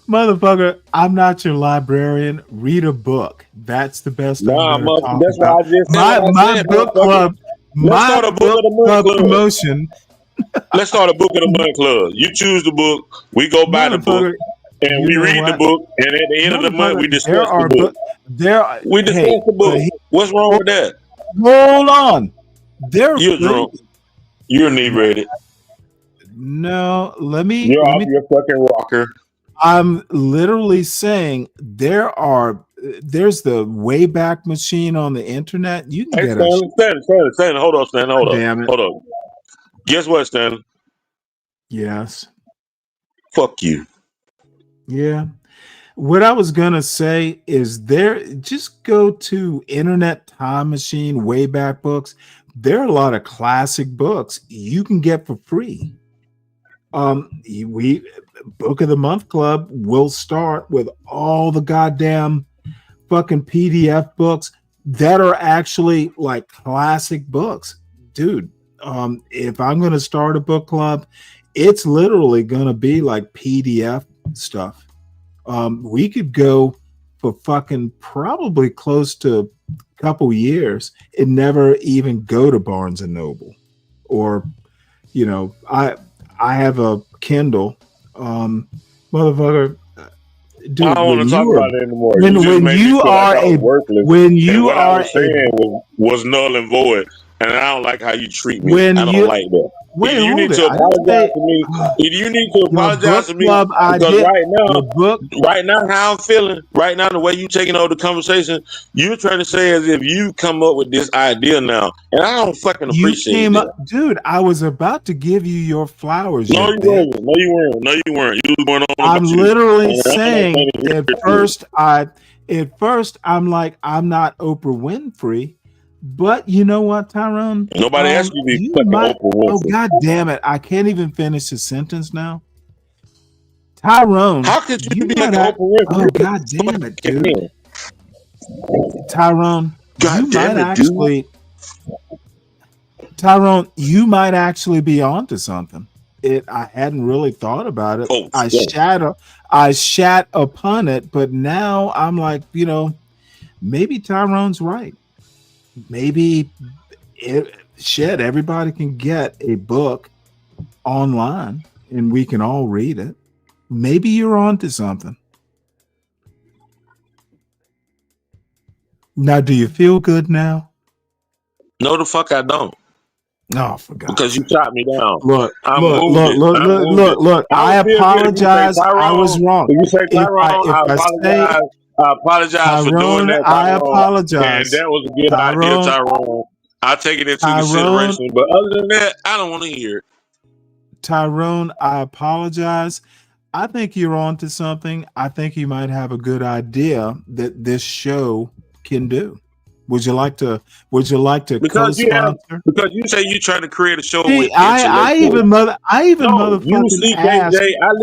Motherfucker, I'm not your librarian. Read a book. That's the best. That's why I just said my book club. Let's start a book of the month club promotion. Let's start a book of the month club. You choose the book. We go buy the book, and we read the book. And at the end of the month, we discuss the book. We discuss the book. What's wrong with that? Hold on. You're drunk. You're inebriated. No, You're off your fucking rocker. I'm literally saying there's the Wayback Machine on the internet. You can get Stanley, hold on, Stanley, hold Damn on. Guess what, Stanley? Yes. Fuck you. Yeah. What I was gonna say is just go to Internet Time Machine, Wayback Books. There are a lot of classic books you can get for free. We Book of the Month Club will start with all the goddamn fucking PDF books that are actually like classic books. Dude, if I'm gonna start a book club, it's literally gonna be like PDF stuff. We could go for fucking probably close to a couple years and never even go to Barnes and Noble. Or, I have a Kindle. Motherfucker, dude, I don't want to talk about it anymore. Was null and void, and I don't like how you treat me. I don't like that. You need to apologize to me. You need to apologize to me, because right now, how I'm feeling, right now, the way you taking over the conversation, you're trying to say as if you come up with this idea now, and I don't fucking appreciate it. Dude, I was about to give you your flowers. No, you weren't. You was going on. I'm literally saying at first I'm like, I'm not Oprah Winfrey. But you know what, Tyrone? Nobody asked you to be fucking Oprah Winfrey. Oh, God damn it. I can't even finish the sentence now. Tyrone. How could you be like Oprah Winfrey? Oh, God damn it, dude. Tyrone, you might actually be onto something. I hadn't really thought about it. I shat upon it, but now I'm like, maybe Tyrone's right. Maybe everybody can get a book online and we can all read it. Maybe you're onto something. Now, do you feel good now? No, the fuck I don't. No, for God. Because you shot me down. Look. I apologize. I was wrong. If you say Tyrone, I apologize for doing that. I apologize. And that was a good idea, Tyrone. I'll take it into consideration. But other than that, I don't want to hear it. Tyrone, I apologize. I think you're onto something. I think you might have a good idea that this show can do. Would you like to co-sponsor? Because you say you're trying to create a show with I even motherfucking asked,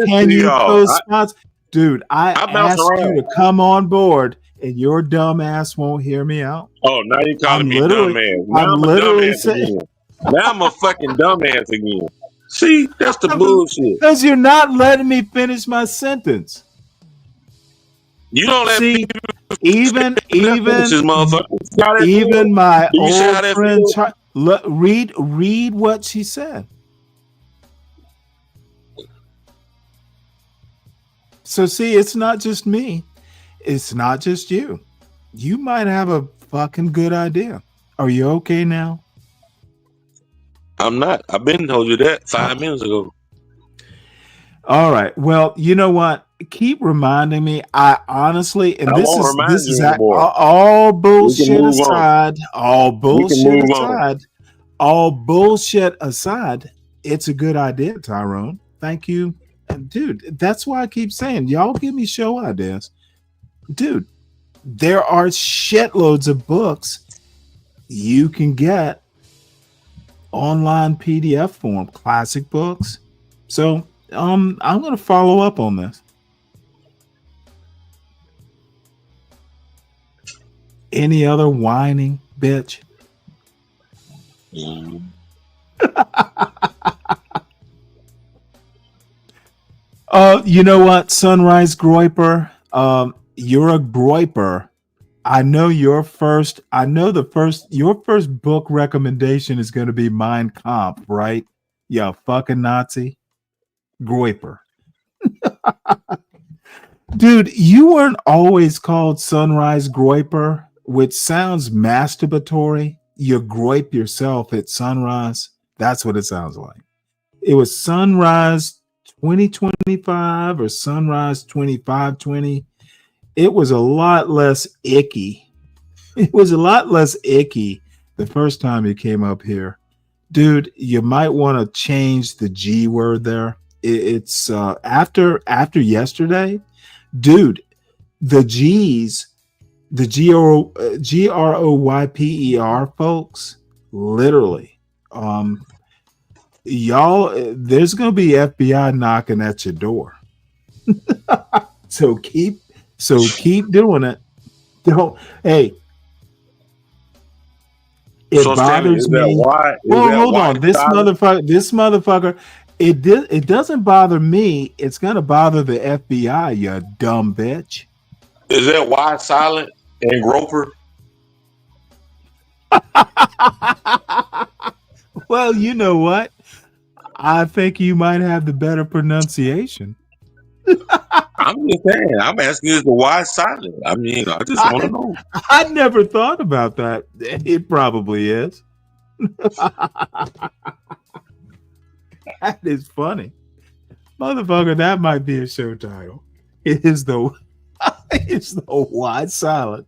can you co-sponsor? Dude, I asked you to come on board, and your dumb ass won't hear me out. Oh, now you're calling me dumbass. I'm literally saying. Now I'm a fucking dumbass again. See, that's the bullshit. Because you're not letting me finish my sentence. You don't let me even my old friend read what she said. So see, it's not just me. It's not just you. You might have a fucking good idea. Are you okay now? I'm not. I've been told you that 5 minutes ago. All right. Well, you know what? Keep reminding me. I honestly, and I won't remind this you is anymore. all We can bullshit move on. aside. We can move on. All bullshit aside. It's a good idea, Tyrone. Thank you, dude. That's why I keep saying, y'all give me show ideas, dude. There are shitloads of books you can get online PDF form, classic books. So I'm gonna follow up on this. Any other whining bitch? You know what, Sunrise Groiper? You're a Groiper. I know your first book recommendation is going to be Mein Kampf, right? Yeah, fucking Nazi. Groiper. Dude, you weren't always called Sunrise Groiper, which sounds masturbatory. You groip yourself at sunrise. That's what it sounds like. It was Sunrise 2025 or Sunrise 2520. It was a lot less icky. It was a lot less icky the first time you came up here. Dude, you might want to change the G word there. It's after yesterday, dude, the G's, the GROYPER folks, literally, y'all, there's gonna be FBI knocking at your door. So keep doing it. Don't, hey, it So, bothers Stanley, me. Well, hold on. This motherfucker, it doesn't bother me. It's gonna bother the FBI, you dumb bitch. Is that why silent and groper? Well, you know what? I think you might have the better pronunciation. I'm just saying. I'm asking you, is the why silent? I mean, I just want to know. I never thought about that. It probably is. That is funny. Motherfucker, that might be a show title. It's the why silent.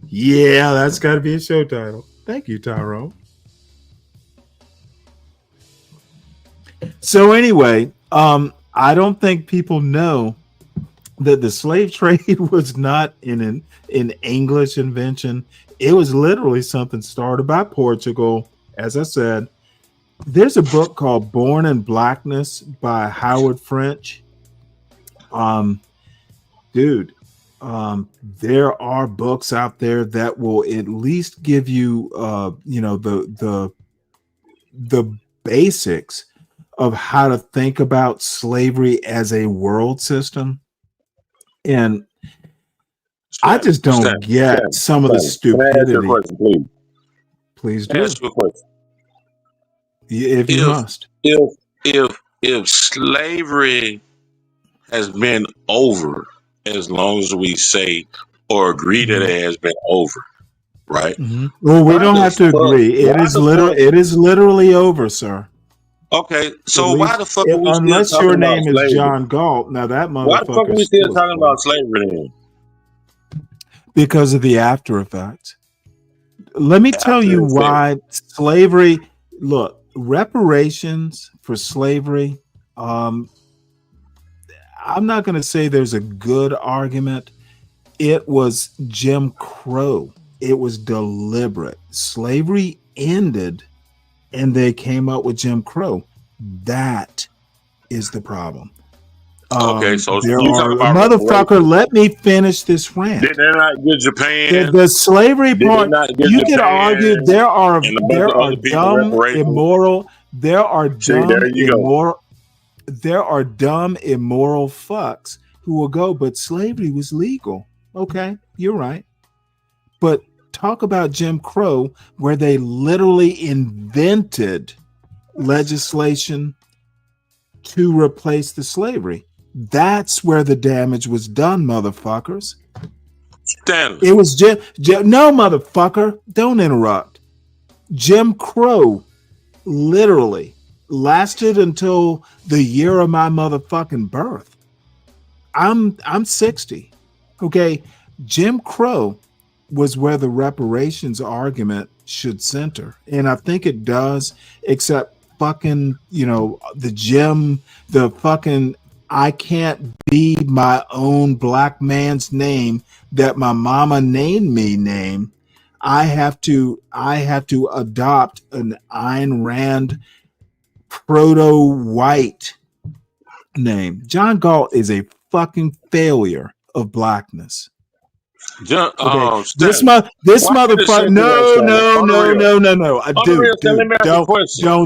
Yeah, that's got to be a show title. Thank you, Tyrone. So anyway, I don't think people know that the slave trade was not an English invention. It was literally something started by Portugal. As I said, there's a book called Born in Blackness by Howard French. Dude, there are books out there that will at least give you, the basics of how to think about slavery as a world system. And I just don't get some of the stupidity. Can I ask you a question, please? Please Can I do. ask you a question? If you must. If slavery has been over as long as we say or agree that it has been over, right? Well, we don't have to agree. It is literally over, sir. Okay, so why the fuck are we unless still your talking about name slavery? is John Galt, now that motherfucker. Why the fuck are we still talking about slavery then? Because of the after effects. Let me tell you why slavery. Look, reparations for slavery. I'm not going to say there's a good argument. It was Jim Crow. It was deliberate. Slavery ended, and they came up with Jim Crow. That is the problem. Okay, so there you are talking about motherfucker. Let me finish this rant. Did they not get Japan? The slavery Did part. they not get You Japan can argue there are and a bunch of other people dumb, reparations? immoral. There are dumb, there you go. immoral. There are dumb, immoral fucks who will go. But slavery was legal. Okay, you're right. But talk about Jim Crow, where they literally invented legislation to replace the slavery. That's where the damage was done, motherfuckers. Stanley. It was no, motherfucker. Don't interrupt. Jim Crow literally lasted until the year of my motherfucking birth. I'm 60. Okay. Jim Crow was where the reparations argument should center. And I think it does, except fucking, the fucking I can't be my own black man's name that my mama named me name. I have to adopt an Ayn Rand proto-white name. John Galt is a fucking failure of blackness. Okay, this motherfucker. No. Dude, don't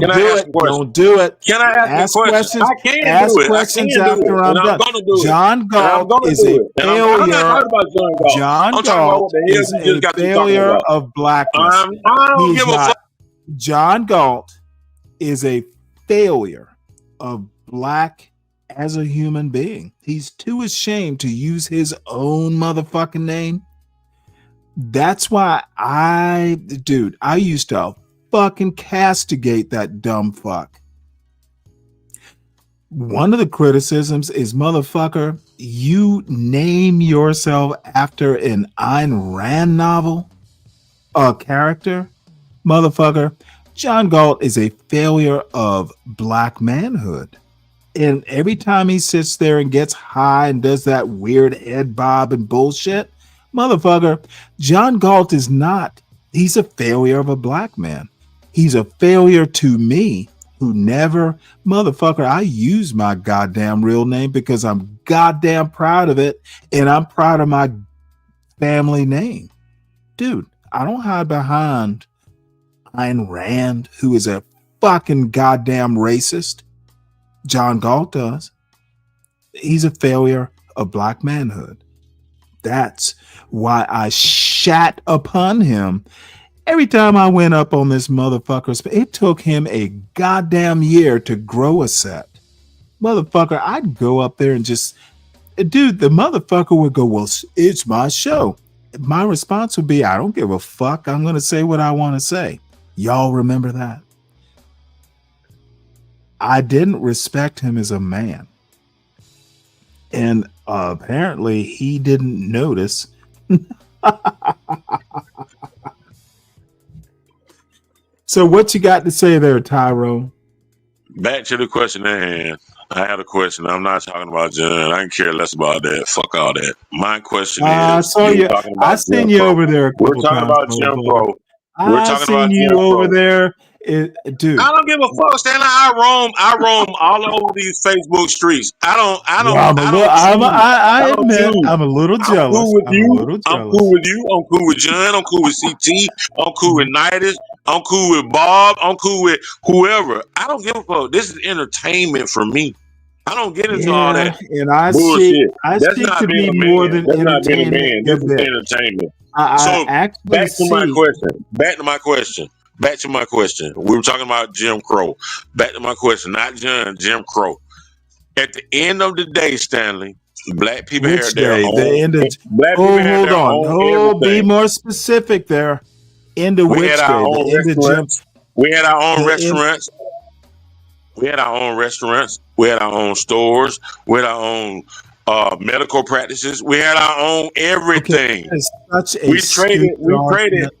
do it. Don't do it. Can I ask a question? I can ask do it. questions I can do after it. I'm And done. I'm going to do it. John Galt is a failure. I'm not talking about John Galt. John I'm talking about what Galt the hell is you just a got to talking failure about. of blackness. I don't He's give a not. fuck. John Galt is a failure of black as a human being. He's too ashamed to use his own motherfucking name. That's why I used to fucking castigate that dumb fuck. One of the criticisms is, motherfucker, you name yourself after an Ayn Rand novel, a character, motherfucker. John Galt is a failure of black manhood. And every time he sits there and gets high and does that weird head bob and bullshit, motherfucker, John Galt is not. He's a failure of a black man. He's a failure to me, who never, motherfucker, I use my goddamn real name because I'm goddamn proud of it, and I'm proud of my family name. Dude, I don't hide behind Ayn Rand, who is a fucking goddamn racist. John Galt does. He's a failure of black manhood. That's why I shat upon him every time I went up on this motherfucker. It took him a goddamn year to grow a set. Motherfucker, I'd go up there and just, dude, the motherfucker would go, well, it's my show. My response would be, I don't give a fuck. I'm going to say what I want to say. Y'all remember that? I didn't respect him as a man. And apparently he didn't notice. So what you got to say there, Tyrone? Back to the question at hand. I had a question. I'm not talking about John. I can care less about that. Fuck all that. My question is, I saw you. I seen you over there a couple We're talking times. about Jim Crow. I seen you over there, dude. I don't give a fuck, Stanley. I roam all over these Facebook streets. I admit I'm a little jealous. I'm cool with you. I'm cool with John. I'm cool with CT. I'm cool with Nidus. I'm cool with Bob. I'm cool with whoever. I don't give a fuck. This is entertainment for me. I don't get into all that and I bullshit. I That's seek not to being be a more man. than That's not being a man. entertainment. This is entertainment. I actually back to my question. Back to my question. We were talking about Jim Crow. Back to my question. Not John, Jim Crow. At the end of the day, Stanley, black people Which had their day? own. The end of. Black people had Hold their on. own Be everything. more specific there. End of We which had day? our own The end of Jim. restaurants. We had our own The end- restaurants. We had our own restaurants. We had our own stores. We had our own medical practices. We had our own everything. That is such a We traded. stupid argument.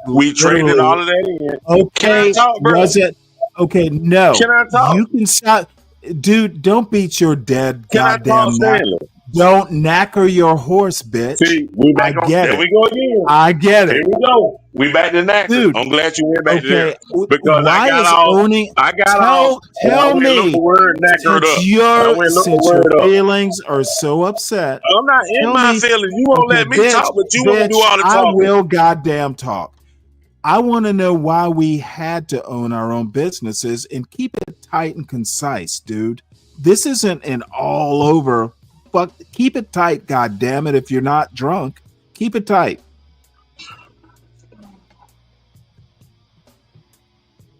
We traded Literally. all of that in. Okay, Can I talk, bro? was it? Okay, no. Can I talk? You can stop. Dude, don't beat your dead Can I goddamn talk, knack. Stanley? Don't knacker your horse, bitch. See, we back I on. get There it. we go again. I get Here it. we go. We back to that. Dude, I'm glad you went back there Okay, because why I got is off. owning? I got off. and I Tell went and looked me, the word knackered up. since your feelings are so upset. I'm not in tell my me- feelings. You won't let me bitch, talk, but you want to bitch, do all the I talking. will goddamn talk. I want to know why we had to own our own businesses and keep it tight and concise, dude. This isn't an all over. Fuck, keep it tight, goddamn it. If you're not drunk, keep it tight.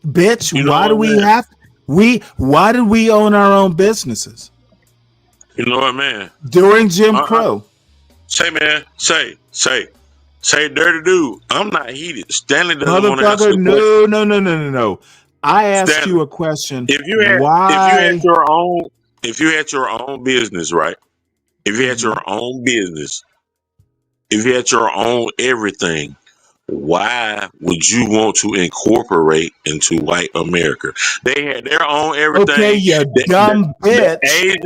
Bitch, You know why do what, we man? have why did we own our own businesses You know what, man? during Jim Uh-uh. Crow? Say, man. Say. Say, dirty dude, I'm not heated. Stanley doesn't want to answer Motherfucker, the question. no. I asked Stanley, you a question. if you had Why? your own business, right? If you had your own business, if you had your own everything, why would you want to incorporate into white America? They had their own everything. Okay, you dumb bitch. You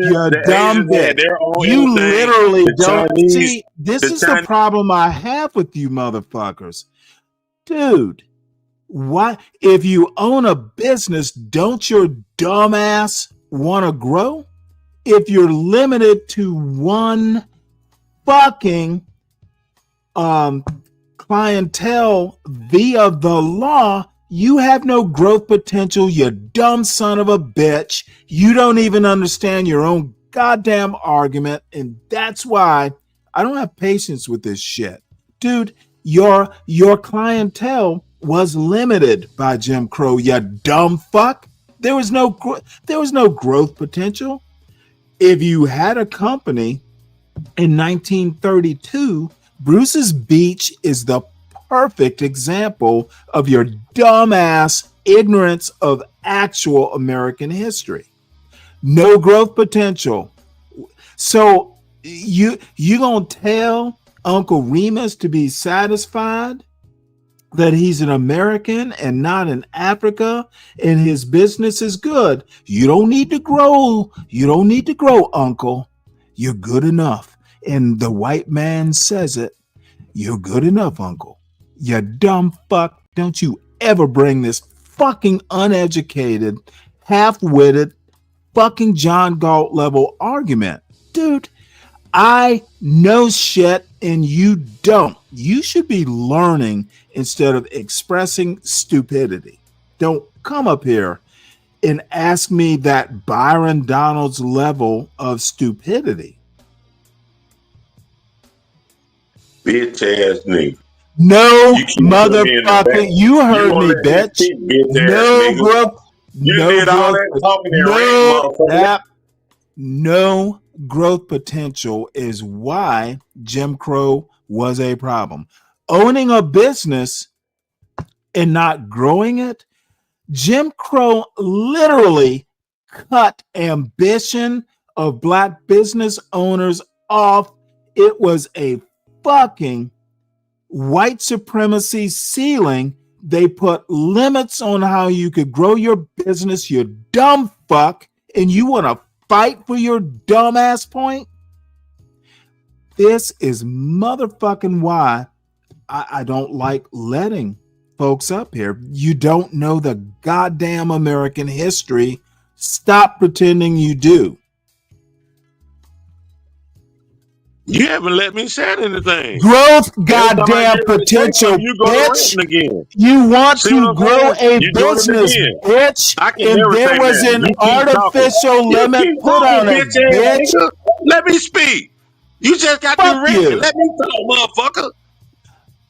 dumb bitch. Had their own You everything. literally The don't Chinese, see. This is the problem I have with you motherfuckers. Dude, why? If you own a business, don't your dumb ass want to grow? If you're limited to one fucking clientele via the law, you have no growth potential, you dumb son of a bitch. You don't even understand your own goddamn argument, and that's why I don't have patience with this shit. Dude, your clientele was limited by Jim Crow, you dumb fuck. There was no growth potential. If you had a company in 1932, Bruce's Beach is the perfect example of your dumbass ignorance of actual American history. No growth potential. So you gonna tell Uncle Remus to be satisfied that he's an American and not in Africa and his business is good? You don't need to grow. You don't need to grow, Uncle. You're good enough. And the white man says it. You're good enough, Uncle. You dumb fuck. Don't you ever bring this fucking uneducated, half-witted, fucking John Galt level argument. Dude, I know shit and you don't. You should be learning instead of expressing stupidity. Don't come up here and ask me that Byron Donalds level of stupidity. Bitch ass nigga. No, motherfucker, you heard me, bitch. No growth. You did all that talking and ranting, motherfucker. No growth potential is why Jim Crow was a problem. Owning a business and not growing it, Jim Crow literally cut ambition of black business owners off. It was a fucking white supremacy ceiling. They put limits on how you could grow your business, you dumb fuck, and you want to fight for your dumbass point? This is motherfucking why I don't like letting folks up here. You don't know the goddamn American history. Stop pretending you do. You haven't let me say anything. Growth, goddamn potential, bitch. You want to grow a business, bitch, and there was an artificial limit put on it, bitch. Let me speak. You just got to ranting. Let me talk, motherfucker.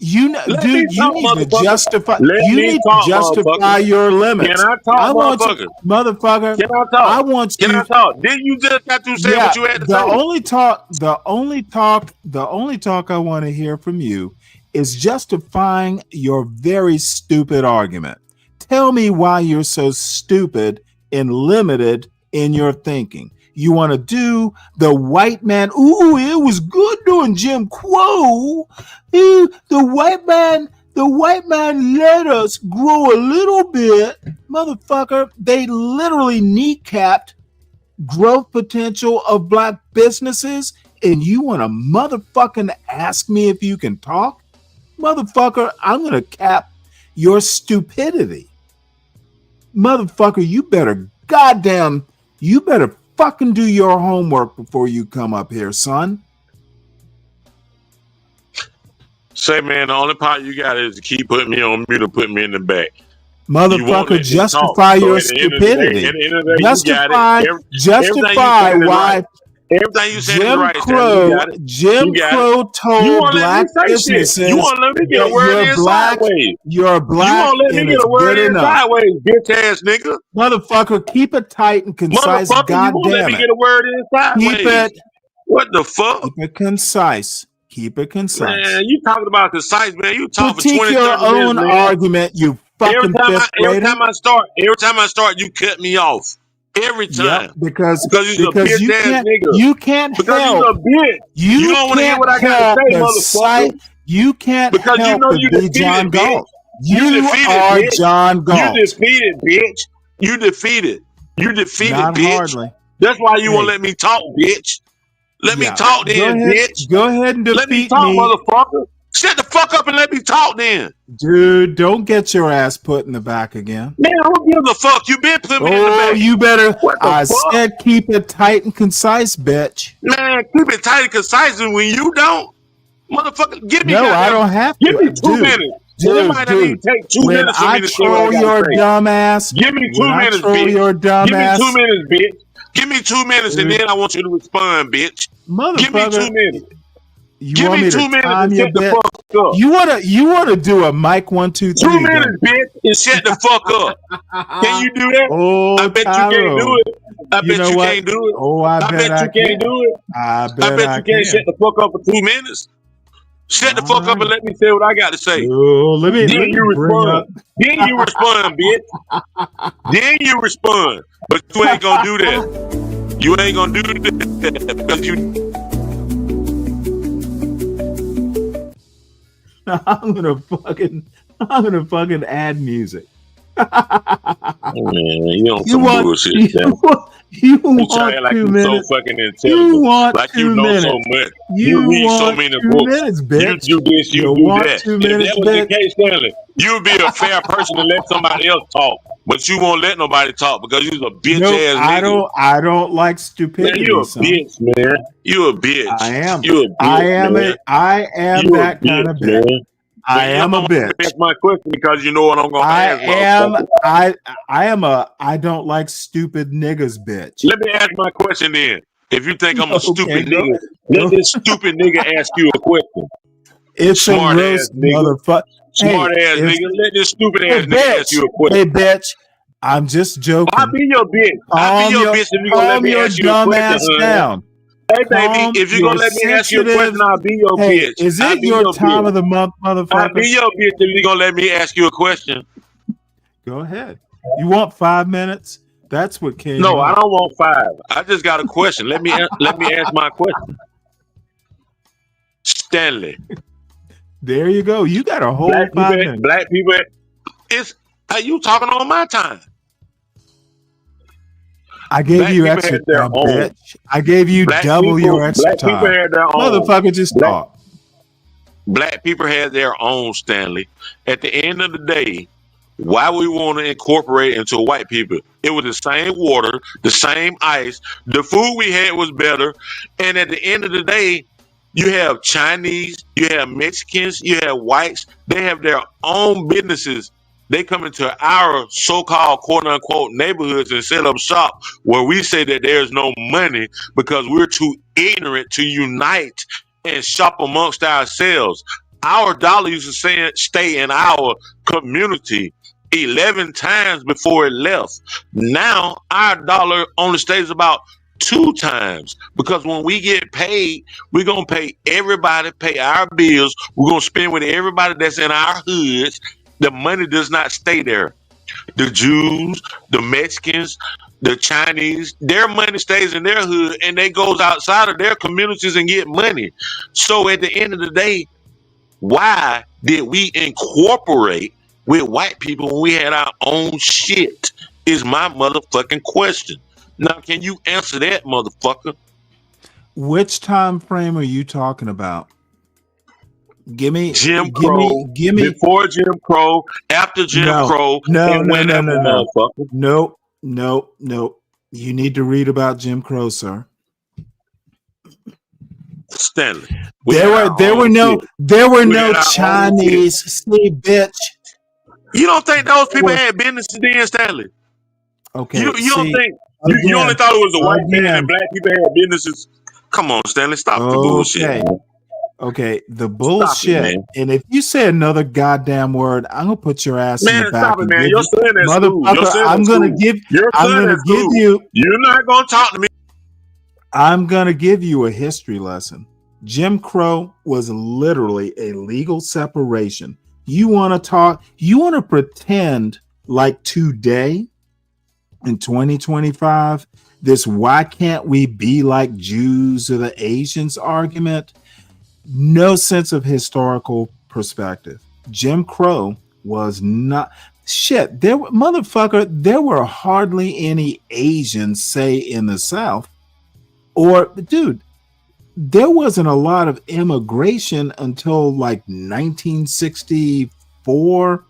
You know, dude, you need to justify. You need to justify your limits. Can I talk, motherfucker? Motherfucker. Can I talk? I want you. Can I talk? Then you just got to say what you had to say. The only talk I want to hear from you is justifying your very stupid argument. Tell me why you're so stupid and limited in your thinking. You want to do the white man. Ooh, it was good doing Jim Crow. The white man let us grow a little bit. Motherfucker, they literally kneecapped growth potential of black businesses, and you want to motherfucking ask me if you can talk? Motherfucker, I'm going to cap your stupidity. Motherfucker, you better fucking do your homework before you come up here, son. Say, man, the only part you got is to keep putting me on mute or put me in the back. Motherfucker, justify your stupidity. Justify why everything you said is right. Jim Crow told black businesses you won't let me get a word in sideways. You're black. You won't let me get a word in sideways, bitch ass nigga. Motherfucker, keep it tight and concise. God damn it. Let me get a word in sideways. Keep it. What the fuck? Keep it concise. Keep it concise. Man, you talking about concise, man. You talk for Critique 20, your 30 minutes, own man. argument, you fucking fifth Every grader. time I start, you cut me off. Every time. Yep, because you're a bitch you ass can't nigga. you can't Because help you're a bitch. You don't want to hear what I got to say, motherfucker. You can't Because you help know but you be defeated, John bitch. Galt. You You defeated, are bitch. John Galt. You defeated, bitch. You defeated. You defeated, Not bitch. hardly. That's why you won't Hey. let me talk, bitch. Let me Yeah. talk then, bitch. Go ahead and Let me defeat talk, me. motherfucker. Shut the fuck up and let me talk then. Dude, don't get your ass put in the back again. Man, who gives a fuck? You been putting me in the Oh, back. you better. What the I fuck? said keep it tight and concise, bitch. Man, keep it tight and concise, and when you don't, motherfucker, give me No, I goddamn. don't have Give to. me 2 minutes. And it might not even take 2 When minutes for I me to say what I troll gotta your say. dumb ass, Give me 2 when I minutes, troll bitch. your dumb Give me ass, 2 minutes, bitch. Give me 2 minutes, and Dude. then I want you to respond, bitch. Give me 2 motherfucker. minutes. You Give want me me 2 to minutes time and your shut the bit? fuck up. You wanna do a mic 1, 2, 2 3? minutes, bitch, and shut the fuck up. Can you do that? Oh, I bet Tyrone. you can't do it. I You bet know you what? can't do it. Oh, I bet I you can't can. do it. I I bet bet I you can't shut can. the fuck up for 2 minutes. Shut the fuck up and let me say what I got to say. Oh, let me Then you bring respond. up. Then you respond, bitch. Then you respond. But you ain't gonna do that. You ain't gonna do that because you. I'm gonna fucking add music. Man, you on You some want bullshit, Stan. you You try want like 2 you minutes? so fucking You intelligent, want like 2 you know so minutes? much. You You read so want many 2 books. minutes, You bitch? do this, you do want that. 2 If minutes, that was bitch? the case, Stanley, you would be a fair person to let somebody else talk. But you won't let nobody talk because you're a bitch Nope, ass nigga. I don't like Man, stupidity, you a son. bitch, man. You a bitch. I am. You a bitch, man. I am You a that kind of bitch, bitch. man. I But you am a don't bitch. ask my question because you know what I'm gonna ask, motherfucker. I don't like stupid niggas, bitch. Let me ask my question then. If you think I'm a Okay, stupid go. nigga, let this stupid nigga ask you a question. It's Smart a ass roast, nigga. motherfucker. Smart ass Hey, nigga. Let this stupid hey, ass nigga ask bitch. you a question. Hey, bitch. I'm just joking. I'll be your bitch. I'll be your bitch if you're gonna let Calm me your ask you a dumb question, ass honey. down. Hey baby, Calm if you're your gonna let me ask you a sensitive. question, I'll be your Hey, bitch. is I'll it be your your time bitch. of the month, I'll motherfucker? be your bitch if you're gonna let me ask you a question. Go ahead. You want 5 minutes? That's what came No, I up. don't want 5. I just got a question. Let me ask my question. Stanley. There you go. You got a whole 5 minutes. Black people. Are you talking on my time? I gave Black you people extra had their time, own. bitch. I gave you double your extra Black people time. had their own. Motherfucker, just talk. Black people had their own, Stanley. At the end of the day, why we want to incorporate into white people? It was the same water, the same ice. The food we had was better. And at the end of the day, you have Chinese, you have Mexicans, you have whites. They have their own businesses. They come into our so-called quote-unquote neighborhoods and set up shop where we say that there's no money because we're too ignorant to unite and shop amongst ourselves. Our dollar used to stay in our community 11 times before it left. Now our dollar only stays about 2 times because when we get paid, we're going to pay everybody, pay our bills. We're going to spend with everybody that's in our hoods. The money does not stay there. The Jews, the Mexicans, the Chinese, their money stays in their hood and they goes outside of their communities and get money. So at the end of the day, why did we incorporate with white people when we had our own shit? Is my motherfucking question. Now, can you answer that, motherfucker? Which time frame are you talking about? Give me Jim Crow. Give me before Jim Crow, after Jim Crow, and whenever, motherfucker. Nope. You need to read about Jim Crow, sir. Stanley. There were no Chinese. See, bitch. You don't think those people had businesses then, Stanley? Okay. You don't think you only thought it was the white man and black people had businesses? Come on, Stanley, stop the bullshit. Man. Okay, the bullshit. And if you say another goddamn word, I'm gonna put your ass in the back. Stop it, man. Your son at school. I'm gonna give you. You're not gonna talk to me. I'm gonna give you a history lesson. Jim Crow was literally a legal separation. You want to pretend like today in 2025, this why can't we be like Jews or the Asians argument, no sense of historical perspective. Jim Crow was not shit. There were hardly any Asians, say, in the South. Or, dude, there wasn't a lot of immigration until like 1964,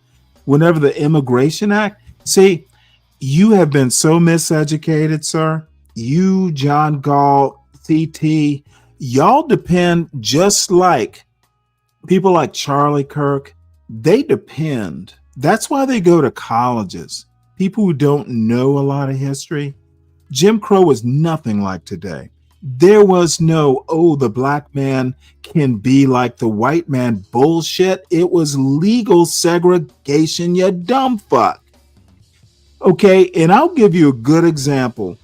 whenever the Immigration Act. See, you have been so miseducated, sir. You, John Galt, CT, y'all depend, just like people like Charlie Kirk, they depend. That's why they go to colleges. People who don't know a lot of history. Jim Crow was nothing like today. There was no, oh, the black man can be like the white man bullshit. It was legal segregation, you dumb fuck. Okay, and I'll give you a good example.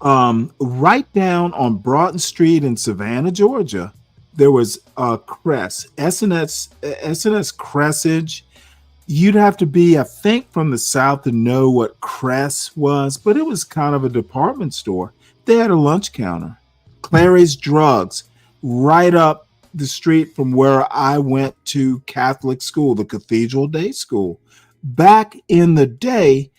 Right down on Broughton Street in Savannah, Georgia, there was a Cress, SNS Cressage. You'd have to be, I think, from the South to know what Cress was, but it was kind of a department store. They had a lunch counter. Clary's Drugs, right up the street from where I went to Catholic school, the Cathedral Day School. Back in the day,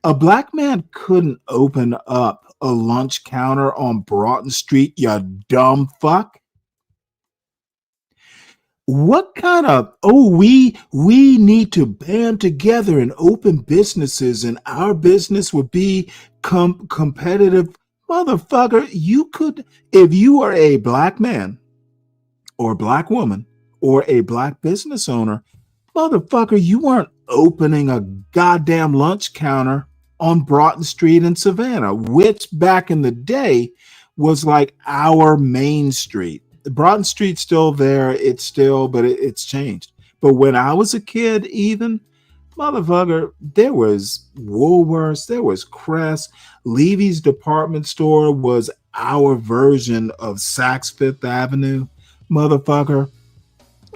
a black man couldn't open up a lunch counter on Broughton Street, you dumb fuck. What kind of, we need to band together and open businesses and our business would be competitive. Motherfucker, you could, if you are a black man or black woman or a black business owner, motherfucker, you weren't opening a goddamn lunch counter on Broughton Street in Savannah, which back in the day was like our main street. Broughton Street's still there. It's still, but it's changed. But when I was a kid, even, motherfucker, there was Woolworths, there was Crest. Levy's department store was our version of Saks Fifth Avenue. Motherfucker,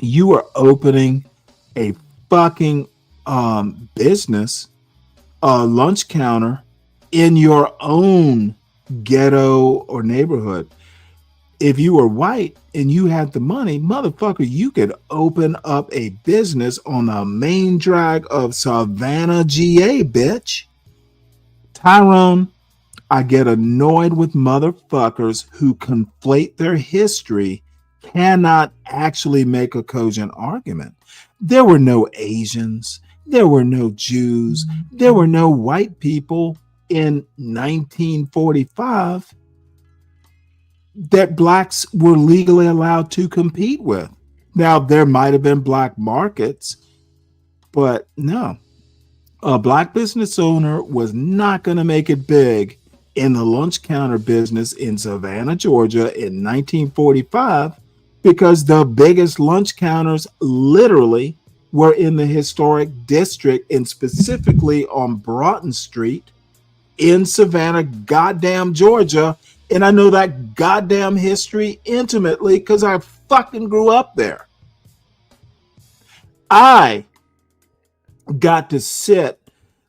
you were opening a fucking business, a lunch counter in your own ghetto or neighborhood. If you were white and you had the money, motherfucker, you could open up a business on the main drag of Savannah, GA, bitch. Tyrone, I get annoyed with motherfuckers who conflate their history, cannot actually make a cogent argument. There were no Asians. There were no Jews. There were no white people in 1945 that blacks were legally allowed to compete with. Now, there might have been black markets, but no. A black business owner was not going to make it big in the lunch counter business in Savannah, Georgia in 1945 because the biggest lunch counters literally were in the historic district and specifically on Broughton Street in Savannah, goddamn Georgia. And I know that goddamn history intimately because I fucking grew up there. I got to sit,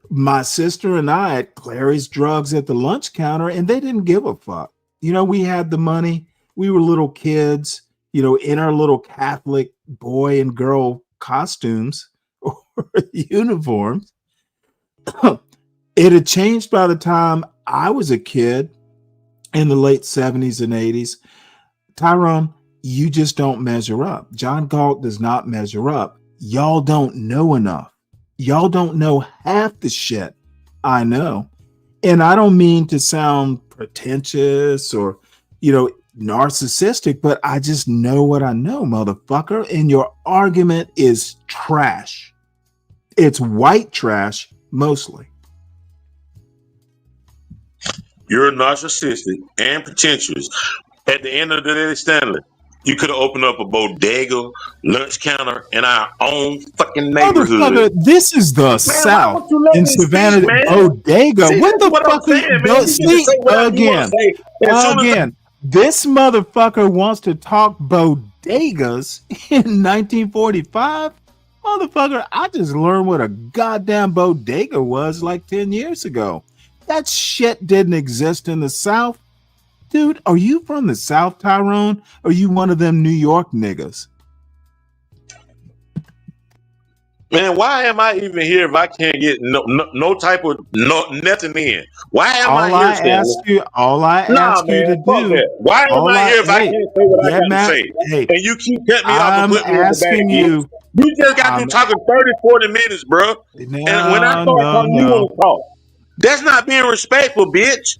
my sister and I, at Clary's Drugs at the lunch counter, and they didn't give a fuck. You know, we had the money. We were little kids, you know, in our little Catholic boy and girl costumes or uniforms. It had changed by the time I was a kid in the late 70s and 80s. Tyrone, you just don't measure up. John Galt does not measure up. Y'all don't know enough. Y'all don't know half the shit I know. And I don't mean to sound pretentious or, you know, narcissistic, but I just know what I know, motherfucker. And your argument is trash. It's white trash, mostly. You're narcissistic and pretentious. At the end of the day, Stanley, you could have opened up a bodega, lunch counter in our own fucking neighborhood. Motherfucker, this is the South in Savannah, bodega. See, what the what fuck I'm saying, man. see again? This motherfucker wants to talk bodegas in 1945. Motherfucker, I just learned what a goddamn bodega was like 10 years ago. That shit didn't exist in the South. Dude, are you from the South, Tyrone? Or are you one of them New York niggas? Man, why am I even here if I can't get no type of nothing in? Why am I here, Stanley? All I ask you to Fuck do. that. Why am I here if I can't say what I gotta say? Hey, and you keep cutting me off and I'm putting me in the back asking again. you. You just got through talking 30, 40 minutes, bro. And when I start talking, you want to talk. That's not being respectful, bitch.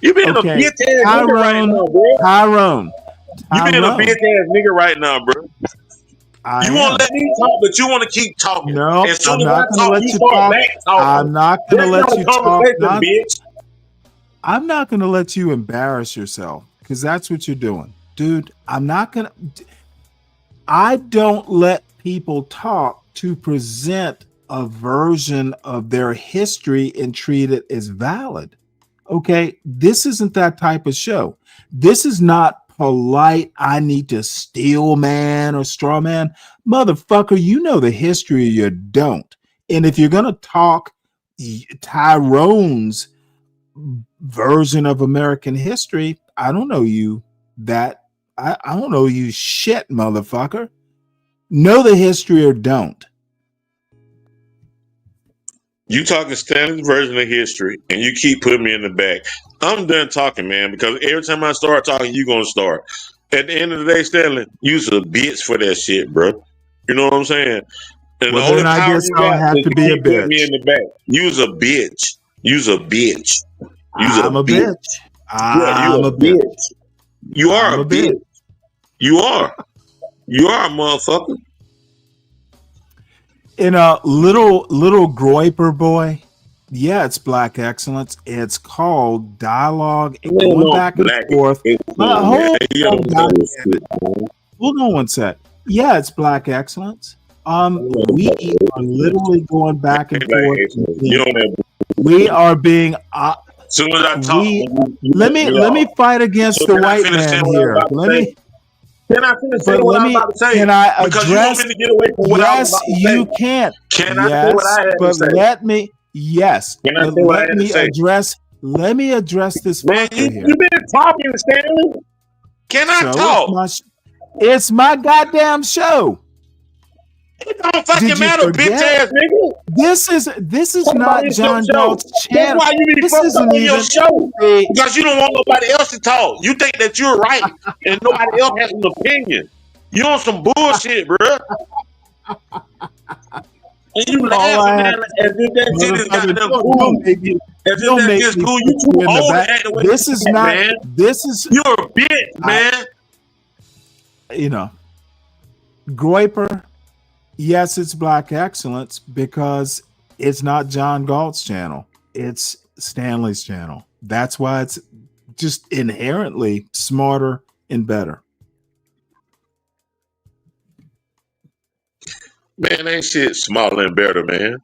You being a bitch ass nigga right now, bro. Tyrone. You being a bitch ass nigga right now, bro. You won't let me talk, but you want to keep talking. No, as soon I'm as not I going to talk, let you you start talk. back talking. I'm not going to That's let you not a talk. conversation, bitch. I'm not going to let you embarrass yourself because that's what you're doing. Dude, I'm not going to. I don't let people talk to present a version of their history and treat it as valid. Okay, this isn't that type of show. This is not polite. I need to steal man or straw man. Motherfucker, you know the history, you don't. And if you're going to talk Tyrone's version of American history, I don't know you that. I don't know you shit, motherfucker. Know the history or don't. You talking Stanley's version of history, and you keep putting me in the back. I'm done talking, man, because every time I start talking, you gonna start. At the end of the day, Stanley, you's a bitch for that shit, bro. You know what I'm saying? And Well, the only then I power guess you I'll got have is to to be a keep putting me bitch. in the back. You's a bitch. You's a bitch. You's I'm a bitch. Yeah, you I'm a a bitch. bitch. You are I'm a a bitch. bitch. You are. You are a motherfucker. In a little Groiper boy, yeah, it's black excellence. It's called dialogue and Man, going no back and black forth. excellence, man. You don't know this shit, man. Hold on one sec. Yeah, it's black excellence. We are literally going back and Ain't black forth. excellence. You don't have. We are being. As soon as I talk, Let me fight against So the can I white finish man saying what I was here. about to Let say? me. Can I finish But saying what I was about to say? can I Because you want address? me to get away from what I was Yes, about to you say. can. Can I say what Yes, I had to but say? let me. Yes, Can I but say what I let had to me say? address. Let me address this Man, fucker here. you been talking, Stanley. Can I So talk? it's my goddamn show. It don't fucking Did you matter, bitch forget? ass nigga. This is Talk about not it's your John show. Galt's That's channel. why you be This fucked up isn't on your even show. Because you don't want nobody else to talk. You think that you're right and nobody else has an opinion. You on some bullshit, bruh. And you laughing at it as if that shit is goddamn cool. As if that shit's cool. You too old to act the way This you is act, not. man. This is. You're a bitch, man. You know, Groiper. Yes, it's black excellence because it's not John Galt's channel. It's Stanley's channel. That's why it's just inherently smarter and better. Man, ain't shit smaller and better, man.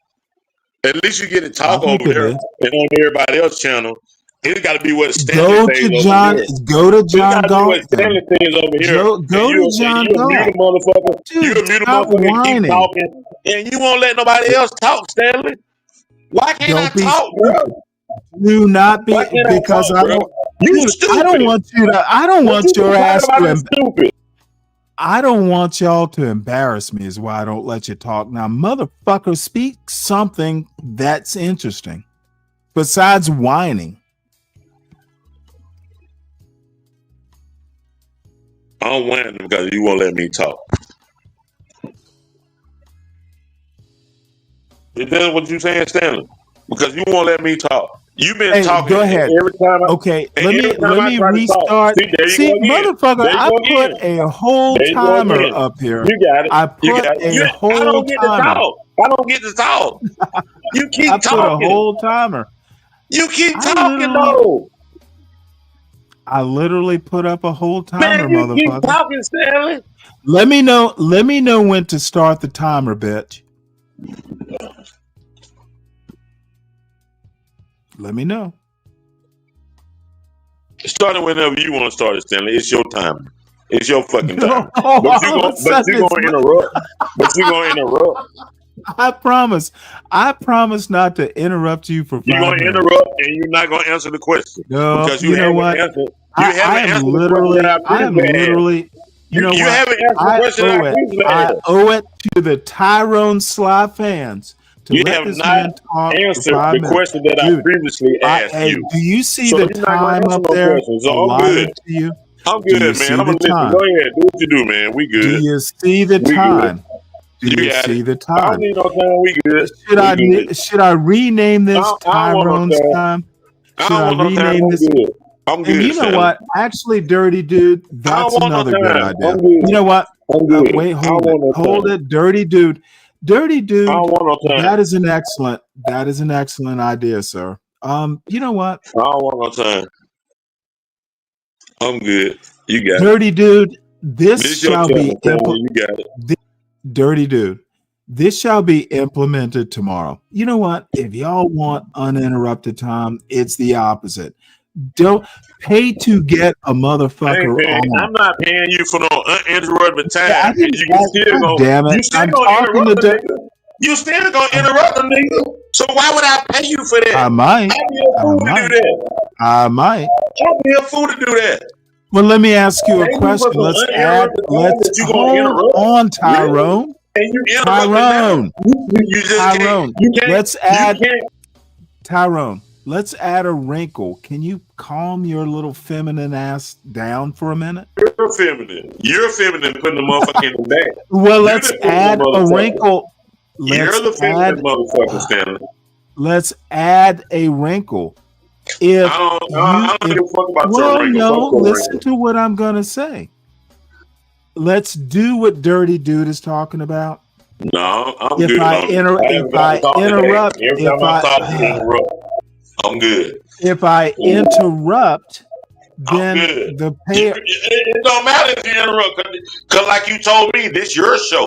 At least you get to talk I think over it there is. and on everybody else's channel. It got to be what Stanley Go says to over John. here. Go to It John got to be what Galt. Stanley says over here. Go to John You a Galt. mute motherfucker. You Dude, a mute stop motherfucker and keep whining. talking. And you won't let nobody else talk, Stanley. Why can't Don't I be talk, stupid. bro? Do not be Why can't because I talk, I bro? don't. You Dude, stupid. I don't want you to. I don't What want you your talking ass about to. is stupid. I don't want y'all to embarrass me. Is why I don't let you talk. Now, motherfucker, speak something that's interesting besides whining. I'm whining because you won't let me talk. Is that what you saying, Stanley? Because you won't let me talk. You've been Hey, talking go ahead. every time. Okay, And let every time I me try to talk. restart. There you See, go again. motherfucker, There you I go put again. a whole There you go timer again. up here. You got it. I You put got it. a I whole don't get to timer. talk. I don't get to talk. You keep I put a talking. whole timer. You keep I talking literally, though. I literally put up a whole timer, Man, you keep motherfucker. talking, Stanley. Let me know when to start the timer, bitch. Let me know. Starting whenever you want to start it, Stanley. It's your time. It's your fucking time. Oh, But you all of a gonna sudden it's interrupt. But you gonna interrupt. I promise not to interrupt you for 5 You're gonna minutes. interrupt and you're not gonna answer the question. No, Because you know haven't what? answered. You I haven't am answered literally, the question that I previously asked. you know You what? haven't answered the I question that I owe it. previously I asked. owe it to the Tyrone Sly fans to You let have this not man talk for answered 5 the minutes. question that I Dude, previously asked hey, you. do you see So the you're not gonna time answer up no there questions. So I'm allotted good. to you? I'm Do you good, see man. I'm the gonna listen. time? Go ahead. Do what you do, man. We Do good. you see the We good. time? Do You you got see it. the I don't time? need no time. We good. Should I rename this I don't want Tyrone's no time. time? I Should don't I want no time. rename I'm this? good. I'm And good, you know Stanley. what? Actually, Dirty Dude, I don't that's want no another good time. idea. I'm good. You know what? I'm good. Wait, I don't want no hold time. it, Dirty Dude. Dirty I Dude, don't want no time. that is an excellent idea, sir. You know what? I don't want no time. I'm good. You got it. Dirty Dude, this This your shall be channel, Stanley. You got it. Dirty Dude, this shall be implemented tomorrow. You know what? If y'all want uninterrupted time, it's the opposite. Don't pay to get a I ain't motherfucker paying. on. I'm not paying you for no uninterrupted Yeah, I time, and didn't. you still God gonna damn it! you still I'm gonna talking interrupt to. the nigga. You still gonna interrupt the nigga. So why would I pay you for that? I might. I'd be a fool to do that. I might. I'd be a fool to do that. Well, let me ask you a Pay me for question. some Let's uninterrupted time that you gonna hold interrupt. on, Tyrone. And you interrupt it now. Tyrone. You just Tyrone. can't. You can't. Let's You add can't. Tyrone. Let's add a wrinkle. Can you calm your little feminine ass down for a minute? You're feminine. You're feminine putting the motherfucker in the back. Well, You're let's the feminine add a motherfucker. wrinkle. You're the Let's feminine add. motherfucker, Stanley. Let's add a wrinkle. If I you, don't give a fuck about your well, wrinkle. no, Fuck your listen wrinkle. to what I'm gonna say. Let's do what Dirty Dude is talking about. No, I'm If good I on it. inter- I haven't if got I to talk today. interrupt, Every if time I talk, you I interrupt. I'm good. if I interrupt, I'm then good. the payer. It don't matter if you interrupt, because like you told me, this your show.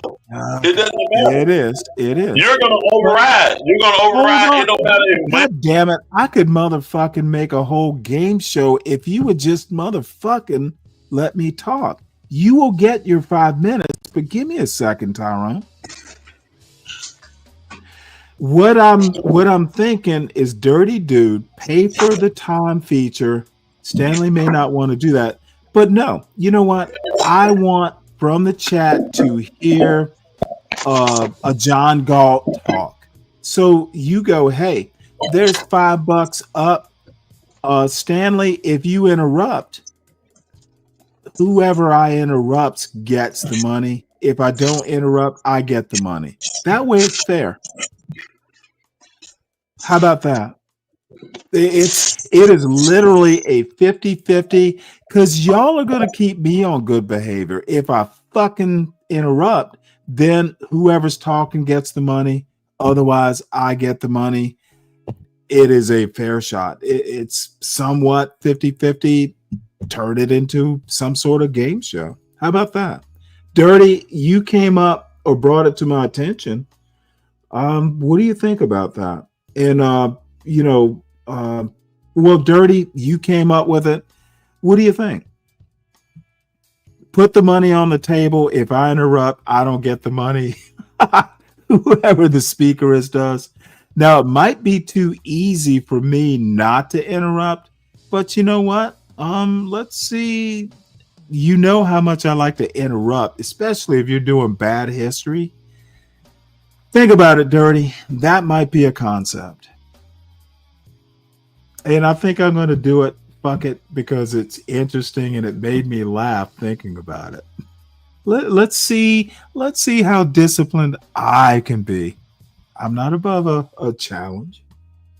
It doesn't matter. It is. It is. You're gonna override. You're gonna Hold override. on. It don't matter if God damn it! I could motherfucking make a whole game show if you would just motherfucking let me talk. You will get your 5 minutes, but give me a second, Tyrone. What I'm thinking is, Dirty Dude, pay for the time feature. Stanley may not want to do that, but no, you know what? I want from the chat to hear a John Galt talk. So you go, hey, there's $5 up. Stanley, if you interrupt, whoever I interrupts gets the money. If I don't interrupt, I get the money. That way it's fair. How about that? It is literally a 50-50 because y'all are going to keep me on good behavior. If I fucking interrupt, then whoever's talking gets the money. Otherwise, I get the money. It is a fair shot. It's somewhat 50-50. Turn it into some sort of game show. How about that? Dirty, you came up or brought it to my attention. What do you think about that? And well, Dirty, you came up with it. What do you think? Put the money on the table. If I interrupt, I don't get the money. Whoever the speaker is does. Now, it might be too easy for me not to interrupt, but you know what? Let's see. You know how much I like to interrupt, especially if you're doing bad history. Think about it, Dirty. That might be a concept. And I think I'm going to do it. Fuck it, because it's interesting and it made me laugh thinking about it. Let's see how disciplined I can be. I'm not above a challenge.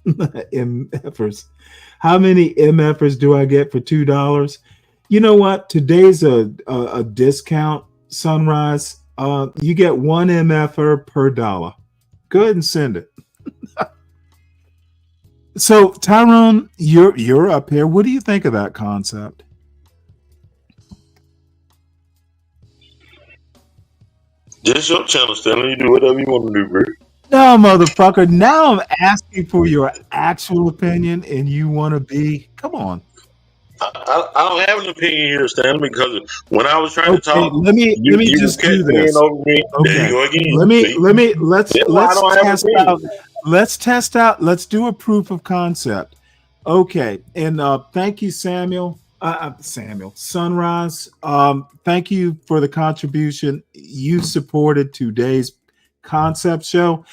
MFers. How many MFers do I get for $2? You know what? Today's a discount, Sunrise. You get one MFer per dollar. Go ahead and send it. So, Tyrone, you're up here. What do you think of that concept? This your channel, Stanley. You do whatever you want to do, bro. No, motherfucker. Now I'm asking for your actual opinion, and you want to be. Come on. I don't have an opinion here, Stanley, because when I was trying to Okay, talk, let me you just kept do laying this. over me. There you Okay, go again. See? let's That's why I don't have an test opinion. out. Let's test out. Let's do a proof of concept. Okay, and thank you, Samuel. Samuel Sunrise. Thank you for the contribution. You supported today's concept show.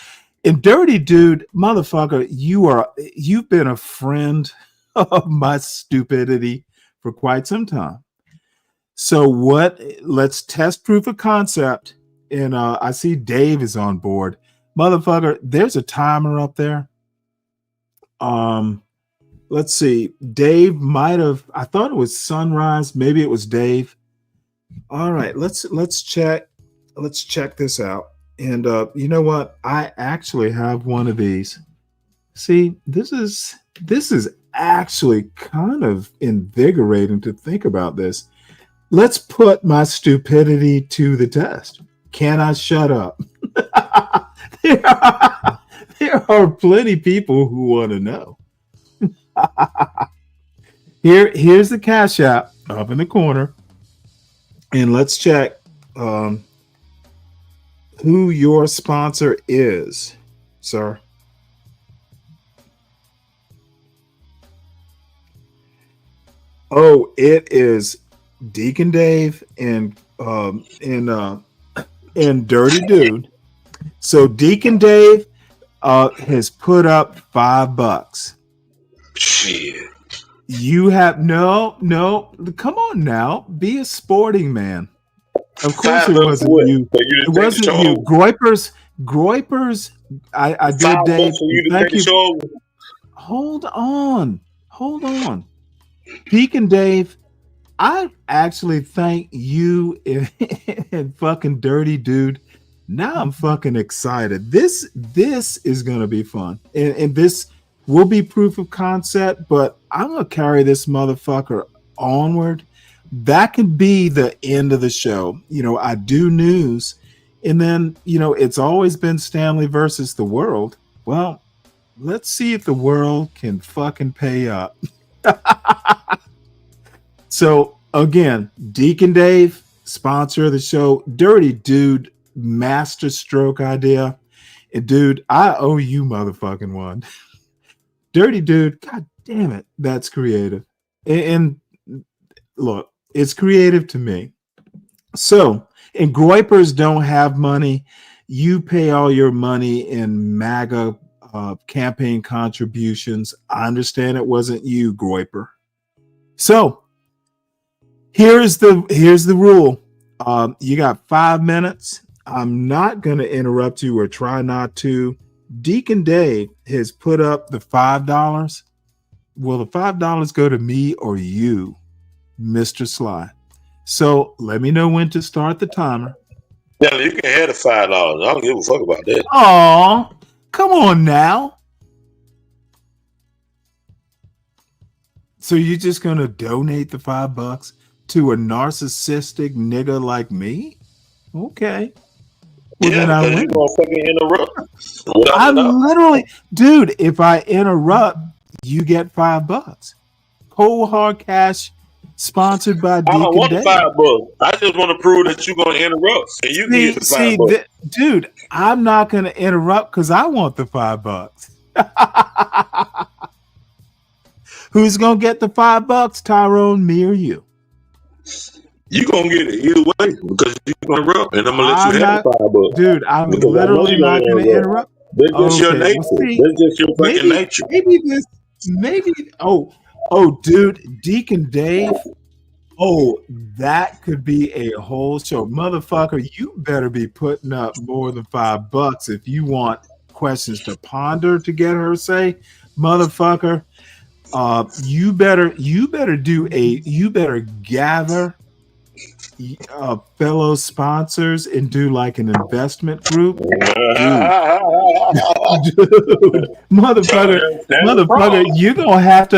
And Dirty Dude, motherfucker, you've been a friend of my stupidity for quite some time. So let's test proof of concept. And I see Dave is on board. Motherfucker, there's a timer up there. Let's see. Dave might have, I thought it was Sunrise, maybe it was Dave. All right, let's check. Let's check this out. And you know what? I actually have one of these. See, this is actually kind of invigorating to think about this. Let's put my stupidity to the test. Can I shut up? There are plenty of people who want to know. Here's the Cash App up in the corner. And let's check who your sponsor is, sir. Oh, it is Deacon Dave and Dirty Dude. So Deacon Dave has put up $5. Shit. You have no. Come on now, be a sporting man. Of course, it wasn't you. It wasn't you. Groypers. I did, Dave. Thank you. Hold on. Deacon Dave, I actually thank you and fucking Dirty Dude. Now I'm fucking excited. This is gonna be fun, and this will be proof of concept. But I'm gonna carry this motherfucker onward. That could be the end of the show. You know, I do news, and then it's always been Stanley versus the world. Well, let's see if the world can fucking pay up. So again, Deacon Dave, sponsor of the show, Dirty Dude, master stroke idea. And dude, I owe you motherfucking one. Dirty Dude, god damn it, that's creative. And look, it's creative to me. So, and Groypers don't have money. You pay all your money in MAGA campaign contributions. I understand it wasn't you, Groyper. So here's the rule. You got 5 minutes. I'm not going to interrupt you or try not to. Deacon Dave has put up the $5. Will the $5 go to me or you, Mr. Sly? So let me know when to start the timer. Yeah, you can have the $5. I don't give a fuck about that. Aw, come on now. So you're just gonna donate the $5 to a narcissistic nigga like me? Okay. Well, then I win. You're gonna fucking interrupt. I'm literally, dude. If I interrupt, you get $5. Cold hard cash, sponsored by Deacon I don't want Dave. $5. I just want to prove that you're gonna interrupt, and you can get the $5. Dude, I'm not gonna interrupt because I want the $5. Who's gonna get the $5, Tyrone? Me or you? You gonna get it either way because you're gonna interrupt, and I'm gonna let you have the $5. Dude, I'm because literally not gonna interrupt. That's just your nature. Well, see, That's just your fucking nature. Dude, Deacon Dave. Oh, that could be a whole show. Motherfucker, you better be putting up more than $5 if you want questions to ponder to get her say. Motherfucker, you better gather fellow sponsors and do like an investment group. Dude, motherfucker, you're gonna have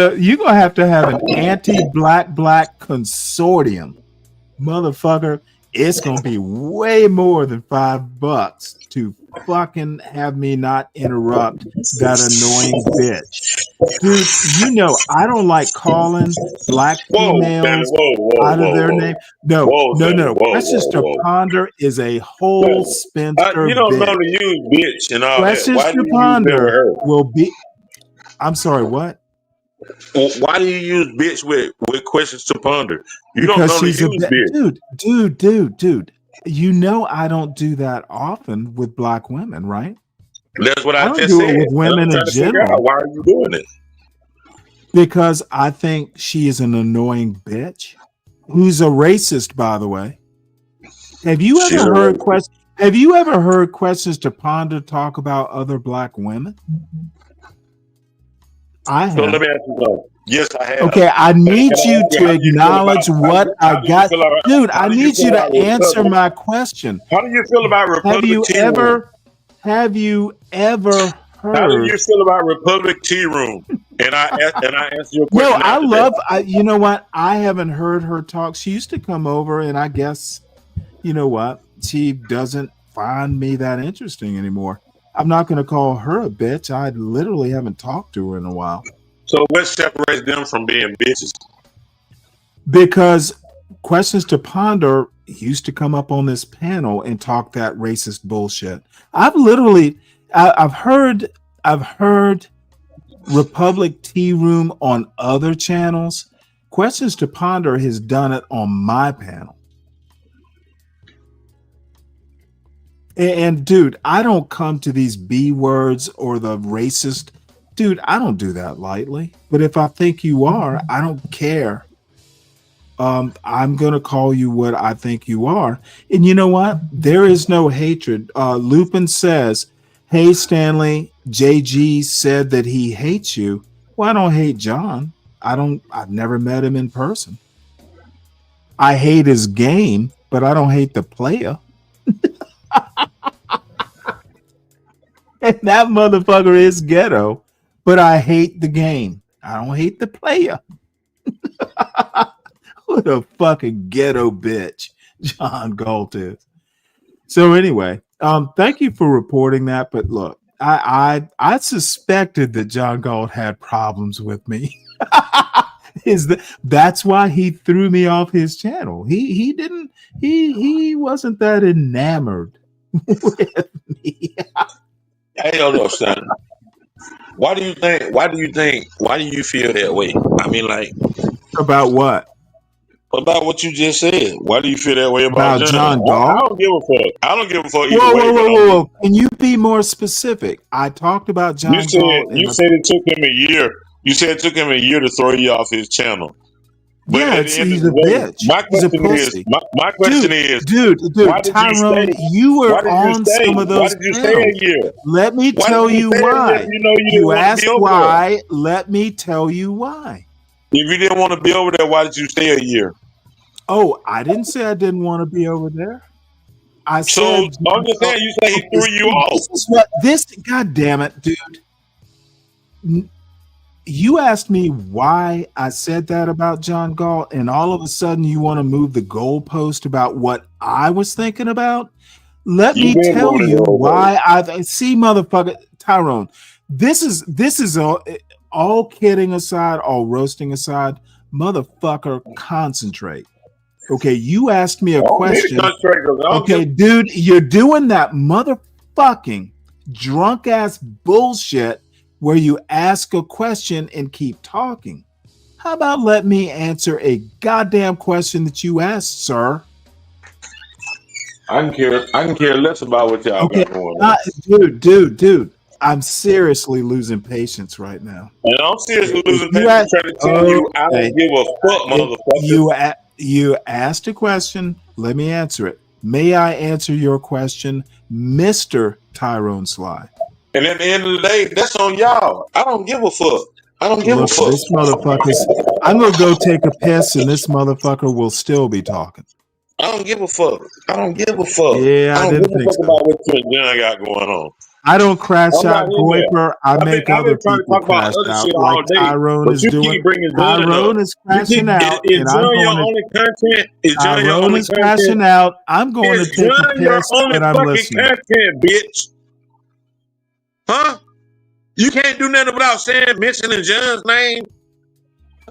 to have an anti-black consortium. Motherfucker, it's gonna be way more than $5 to fucking have me not interrupt that annoying bitch. Dude, you know, I don't like calling black Whoa, Stanley, females whoa, out of their whoa. name. No, Whoa, no, Stanley, no. whoa, Questions whoa, to whoa. Ponder is a whole Stanley, spinster you don't bitch. know to use bitch and all that. Questions Why do to you use that with Ponder her? will be. I'm sorry, what? Why do you use bitch with questions to ponder? You don't Because know to she's a use bitch. dude. You know I don't do that often with black women, right? That's what I I don't just do said. it with And I'm women in trying to figure out general why are you doing it. because I think she is an annoying bitch who's a racist, by the way. Have you She's ever a heard racist. Have you ever heard Questions to Ponder talk about other black women? I So let have. me ask you something. Yes, I have. Okay, I And need can I you ask you to how do you feel about acknowledge what I how do you got. feel about Dude, how I do you need feel you about to answer Republic? my question. How do you feel about Have Republic you Tea Room? ever How do you heard? feel about Republic Tea Room? And I answer your No, question after that. you know what? I haven't heard her talk. She used to come over, and I guess, you know what? She doesn't find me that interesting anymore. I'm not going to call her a bitch. I literally haven't talked to her in a while. So what separates them from being bitches? Because Questions to Ponder used to come up on this panel and talk that racist bullshit. I've heard Republic Tea Room on other channels. Questions to Ponder has done it on my panel. And dude, I don't come to these B words or the racist. Dude, I don't do that lightly. But if I think you are, I don't care. I'm going to call you what I think you are. And you know what? There is no hatred. Lupin says, hey, Stanley, JG said that he hates you. Well, I don't hate John. I've never met him in person. I hate his game, but I don't hate the player. And that motherfucker is ghetto, but I hate the game. I don't hate the player. What a fucking ghetto bitch John Galt is. So anyway, thank you for reporting that. But look, I suspected that John Galt had problems with me. That's why he threw me off his channel. He wasn't that enamored with me. I don't know, son. Why do you feel that way? I mean, like, About what? about what you just said. Why do you feel that way about About John? John I Galt? don't give a fuck. I don't give a fuck either Whoa, way, whoa, but whoa, whoa, whoa. Can you be more specific? I talked about John Galt you said it took him a year. You said it took him a year to throw you off his channel. But Yeah, at the end of he's the a day, bitch. my He's a question is, pussy. my question is, Dude, why did you Tyrone, stay? you were Why did you on stay? some of Why those did you stay panels. a year? Let me Why tell did you you stay a year why. if you know you didn't You want to asked be over there? why. Let me tell you why. If you didn't want to be over there, why did you stay a year? Oh, I didn't say I didn't want to be over there. I So said, I'm just saying, you say he threw you off. God damn it, dude. You asked me why I said that about John Galt, and all of a sudden you want to move the goalpost about what I was thinking about. Let You me been tell moving the you goalpost. why I see, motherfucker, Tyrone. This is all kidding aside, all roasting aside, motherfucker. Concentrate. Okay, you asked me a I don't need to question. concentrate 'cause I don't Okay, give- dude, you're doing that motherfucking drunk ass bullshit where you ask a question and keep talking. How about let me answer a goddamn question that you asked, sir? I can care less about what y'all Okay, got going on. dude. I'm seriously losing patience right now. And I'm seriously If losing you patience ask, trying to tell you I don't give a fuck, motherfucker. you asked a question, let me answer it. May I answer your question, Mr. Tyrone Sly? And at the end of the day, that's on y'all. I don't give a fuck. I don't give a Look, fuck. this motherfucker's. I'm gonna go take a piss, and this motherfucker will still be talking. I don't give a fuck. I don't give a fuck. Yeah, I I don't didn't give a think fuck so. about what you and John got going on. I don't crash I'm not out in there. Goiper. I make I've other been trying to people talk about crash other out, shit like all day, Tyrone but is you doing. keep bringing John up. Tyrone is crashing out, Is and John I'm your going to. only content? Is John your Tyrone only is content? crashing out. I'm going Is to take a John your piss, only but I'm fucking listening. content, bitch? Huh? You can't do nothing without mentioning John's name.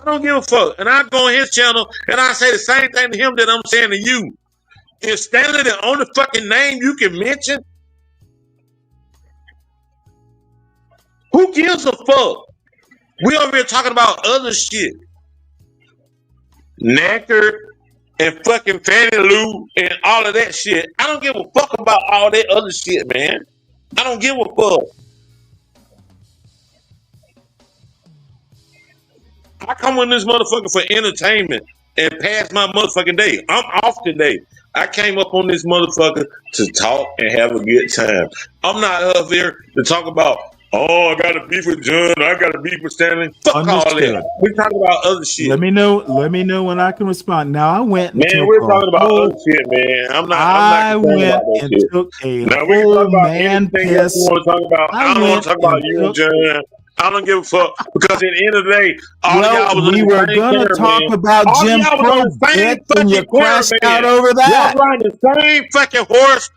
I don't give a fuck. And I go on his channel and I say the same thing to him that I'm saying to you. Is Stanley the only fucking name you can mention? Who gives a fuck? We over here talking about other shit. Knackered and fucking Fanny Lou and all of that shit. I don't give a fuck about all that other shit, man. I don't give a fuck. I come in this motherfucker for entertainment and pass my motherfucking day. I'm off today. I came up on this motherfucker to talk and have a good time. I'm not up here to talk about, oh, I got to beef with John. I got to beef with Stanley. Fuck all that. We're talking about other shit. Let me know when I can respond. Now I went and man, we're talking about other shit, man. I'm not concerned about that and shit. took a Now we can whole talk about man anything else you piss. want to talk about. I don't want to talk about you and John. I don't give a fuck because at the end of the day, all y'all was we in the were same gonna caravan. talk about All Jim y'all was Crow, on the same bitch, and you fucking crashed caravan. out over that. Y'all riding the same fucking horse.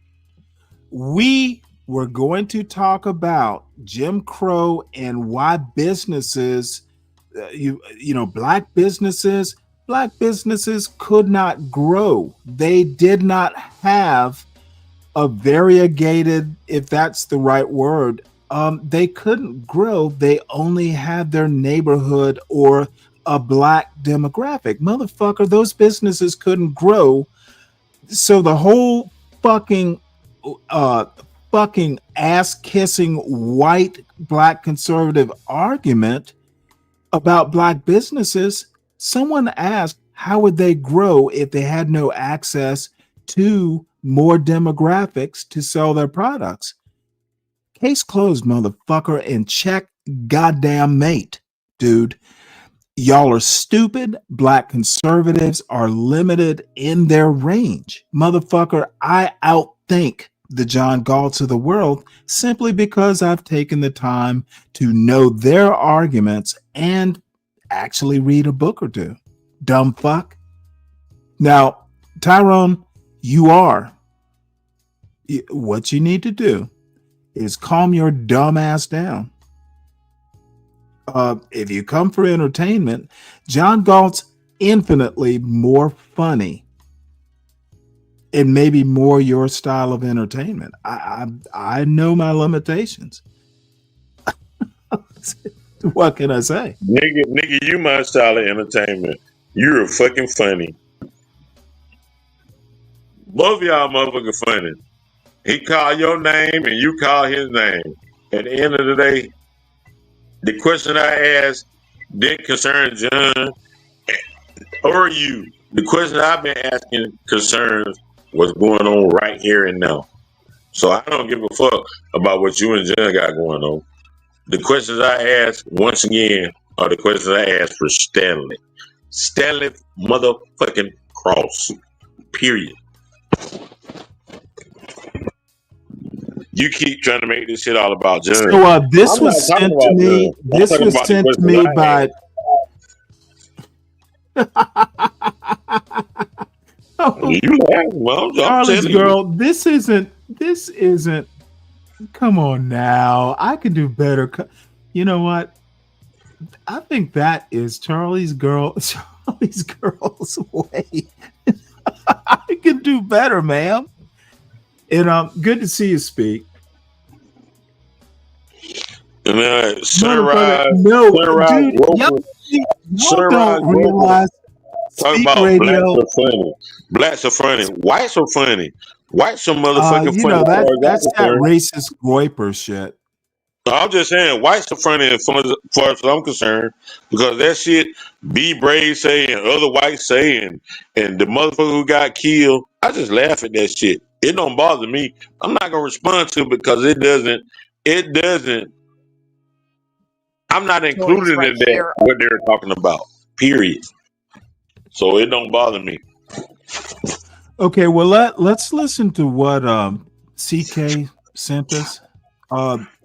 We were going to talk about Jim Crow and why businesses, black businesses could not grow. They did not have a variegated, if that's the right word. They couldn't grow. They only had their neighborhood or a black demographic. Motherfucker, those businesses couldn't grow. So the whole fucking ass-kissing white black conservative argument about black businesses, someone asked how would they grow if they had no access to more demographics to sell their products. Case closed, motherfucker, and check goddamn mate, dude. Y'all are stupid. Black conservatives are limited in their range. Motherfucker, I outthink the John Galts of the world simply because I've taken the time to know their arguments and actually read a book or two. Dumb fuck. Now, Tyrone, what you need to do is calm your dumb ass down. If you come for entertainment, John Galt's infinitely more funny and maybe more your style of entertainment. I know my limitations. What can I say? Nigga, you my style of entertainment. You're fucking funny. Both of y'all motherfucking funny. He called your name and you call his name. At the end of the day, the question I asked didn't concern John or you. The question I've been asking concerns what's going on right here and now. So I don't give a fuck about what you and John got going on. The questions I ask, once again, are the questions I asked for Stanley. Stanley motherfucking Cross. Period. You keep trying to make this shit all about John. So this was sent to me. This was sent to me by. Charlie's girl. This isn't. Come on now. I can do better. You know what? I think that is Charlie's girl's way. I can do better, ma'am. And good to see you speak. Sunrise, dude, y'all don't realize. Talk about radio. Blacks are funny. Whites are funny. Whites are motherfucking funny. That's that racist Goiper shit. I'm just saying, whites are funny as far as I'm concerned, because that shit B. Brave say and other whites say and the motherfucker who got killed, I just laugh at that shit. It don't bother me. I'm not gonna respond to it because it doesn't. I'm not included in that what they're talking about. Period. So it don't bother me. Okay, well let's listen to what CK sent us.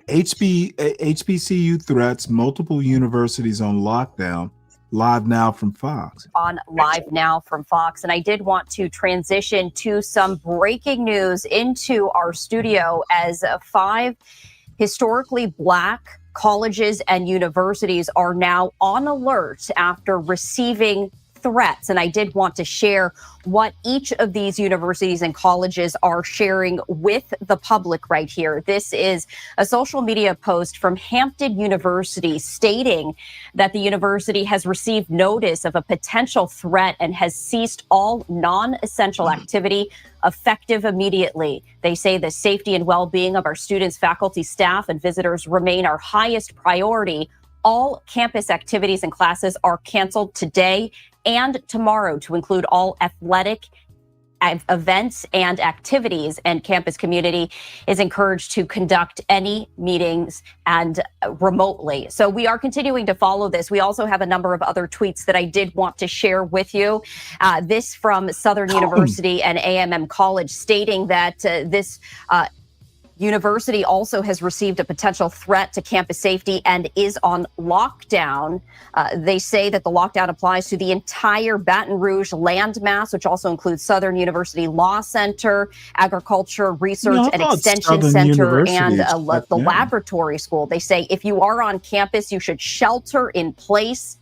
HBCU threats, multiple universities on lockdown. Live now from Fox. On Live Now from Fox. And I did want to transition to some breaking news into our studio as 5 historically Black colleges and universities are now on alert after receiving threats. And I did want to share what each of these universities and colleges are sharing with the public right here. This is a social media post from Hampton University stating that the university has received notice of a potential threat and has ceased all non-essential activity effective immediately. They say the safety and well-being of our students, faculty, staff, and visitors remain our highest priority. All campus activities and classes are canceled today and tomorrow to include all athletic events and activities, and campus community is encouraged to conduct any meetings and remotely. So we are continuing to follow this. We also have a number of other tweets that I did want to share with you. This from Southern University and AMM College stating that this university also has received a potential threat to campus safety and is on lockdown. They say that the lockdown applies to the entire Baton Rouge landmass, which also includes Southern University Law Center, Agriculture Research and Extension Center, and the laboratory school. They say if you are on campus, you should shelter in place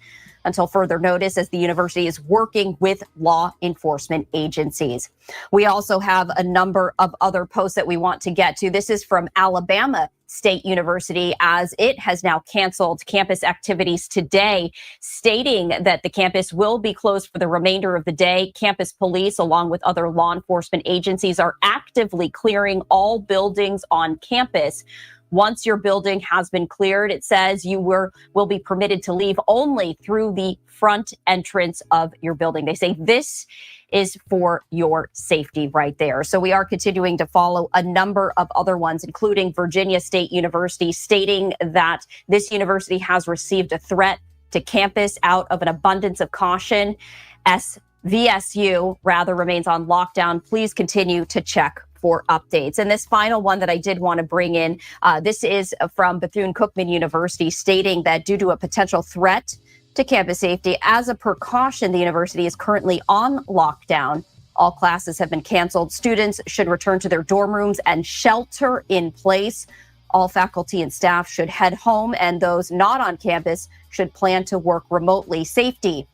until further notice, as the university is working with law enforcement agencies. We also have a number of other posts that we want to get to. This is from Alabama State University, as it has now canceled campus activities today, stating that the campus will be closed for the remainder of the day. Campus police, along with other law enforcement agencies, are actively clearing all buildings on campus. Once your building has been cleared, it says you will be permitted to leave only through the front entrance of your building. They say this is for your safety right there. So we are continuing to follow a number of other ones, including Virginia State University, stating that this university has received a threat to campus out of an abundance of caution. VSU rather remains on lockdown. Please continue to check for updates. And this final one that I did want to bring in, this is from Bethune-Cookman University, stating that due to a potential threat to campus safety, as a precaution, the university is currently on lockdown. All classes have been canceled. Students should return to their dorm rooms and shelter in place. All faculty and staff should head home, and those not on campus should plan to work remotely. Safety,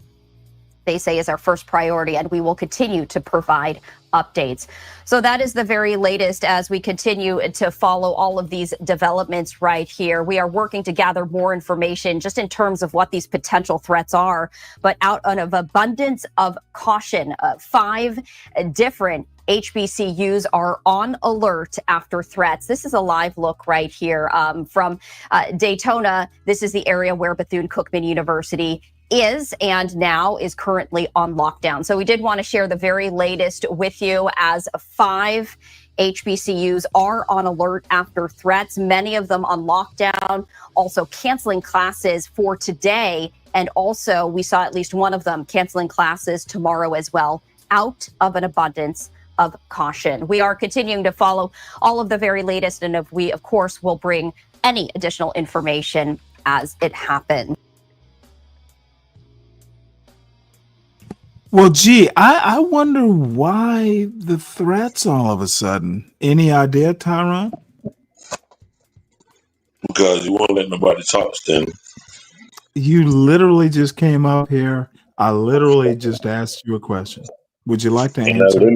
they say, is our first priority, and we will continue to provide updates. So that is the very latest as we continue to follow all of these developments right here. We are working to gather more information just in terms of what these potential threats are, but out of abundance of caution, 5 different HBCUs are on alert after threats. This is a live look right here from Daytona. This is the area where Bethune-Cookman University is and now is currently on lockdown. So we did want to share the very latest with you, as 5 HBCUs are on alert after threats, many of them on lockdown, also canceling classes for today. And also we saw at least one of them canceling classes tomorrow as well, out of an abundance of caution. We are continuing to follow all of the very latest, and we, of course, will bring any additional information as it happens. Well, gee, I wonder why the threats all of a sudden. Any idea, Tyrone? Because you won't let nobody talk, Stanley. You literally just came up here. I literally just asked you a question. Would you like to answer?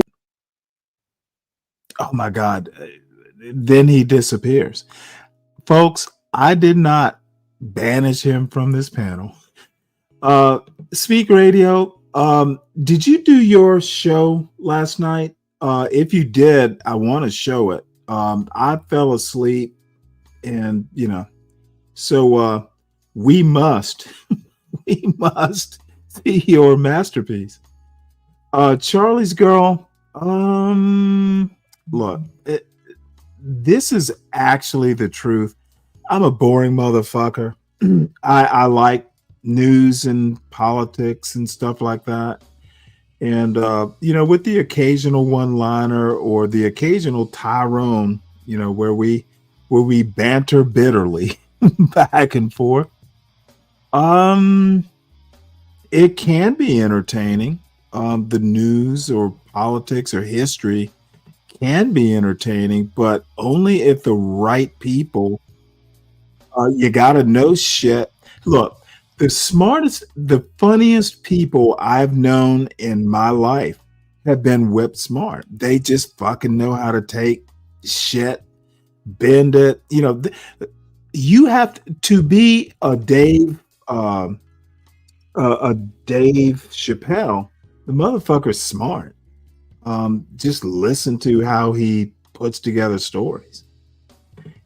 Oh my God. Then he disappears. Folks, I did not banish him from this panel. Speak Radio, did you do your show last night? If you did, I want to show it. I fell asleep, and so we must see your masterpiece. Charlie's Girl. Look, this is actually the truth. I'm a boring motherfucker. I like news and politics and stuff like that. And, with the occasional one-liner or the occasional Tyrone, where we banter bitterly back and forth. It can be entertaining. The news or politics or history can be entertaining, but only if the right people You gotta know shit. Look, the smartest, the funniest people I've known in my life have been whip smart. They just fucking know how to take shit, bend it. You know, you have to be a Dave Chappelle. The motherfucker's smart. Just listen to how he puts together stories.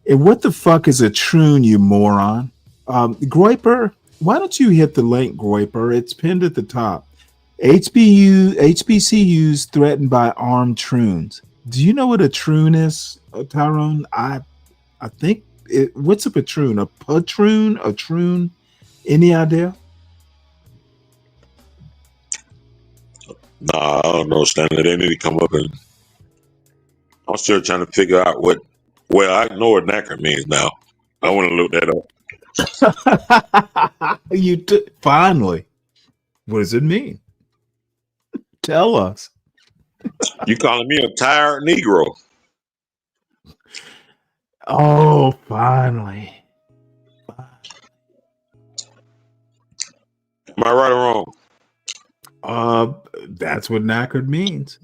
And what the fuck is a troon, you moron? Groiper, why don't you hit the link, Groiper? It's pinned at the top. HBCUs threatened by armed troons. Do you know what a troon is, Tyrone? I think what's a patroon? A patroon? A troon? Any idea? Nah, I don't know, Stanley. They need to come up and I'm still trying to figure out what. Well, I know what knacker means now. I want to look that up. Finally. What does it mean? Tell us. You calling me a tired Negro? Oh, finally. Am I right or wrong? That's what knackered means.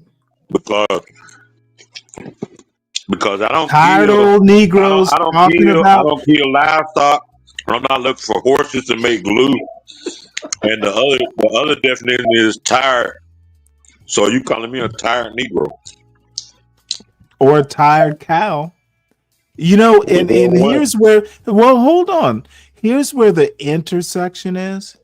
Because I don't tired kill, old Negroes I don't talking kill, about. I don't kill livestock. I'm not looking for horses to make glue. And the other definition is tired. So you calling me a tired Negro? Or a tired cow. You know, and here's where, well, hold on. Here's where the intersection is.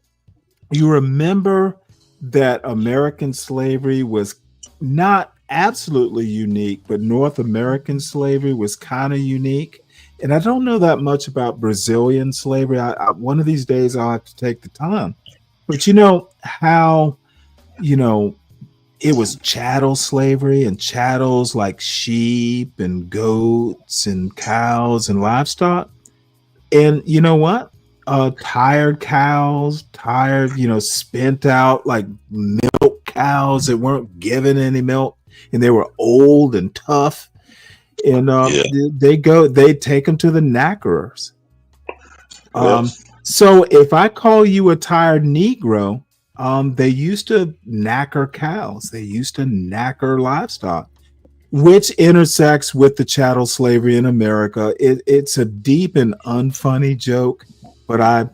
You remember that American slavery was not absolutely unique, but North American slavery was kind of unique. And I don't know that much about Brazilian slavery. One of these days I'll have to take the time. But you know how, you know, it was chattel slavery, and chattels like sheep and goats and cows and livestock. And you know what? Tired cows, spent out like milk cows that weren't given any milk, and they were old and tough. And they take them to the knackerers. So if I call you a tired Negro, they used to knacker cows. They used to knacker livestock, which intersects with the chattel slavery in America. It's a deep and unfunny joke, but I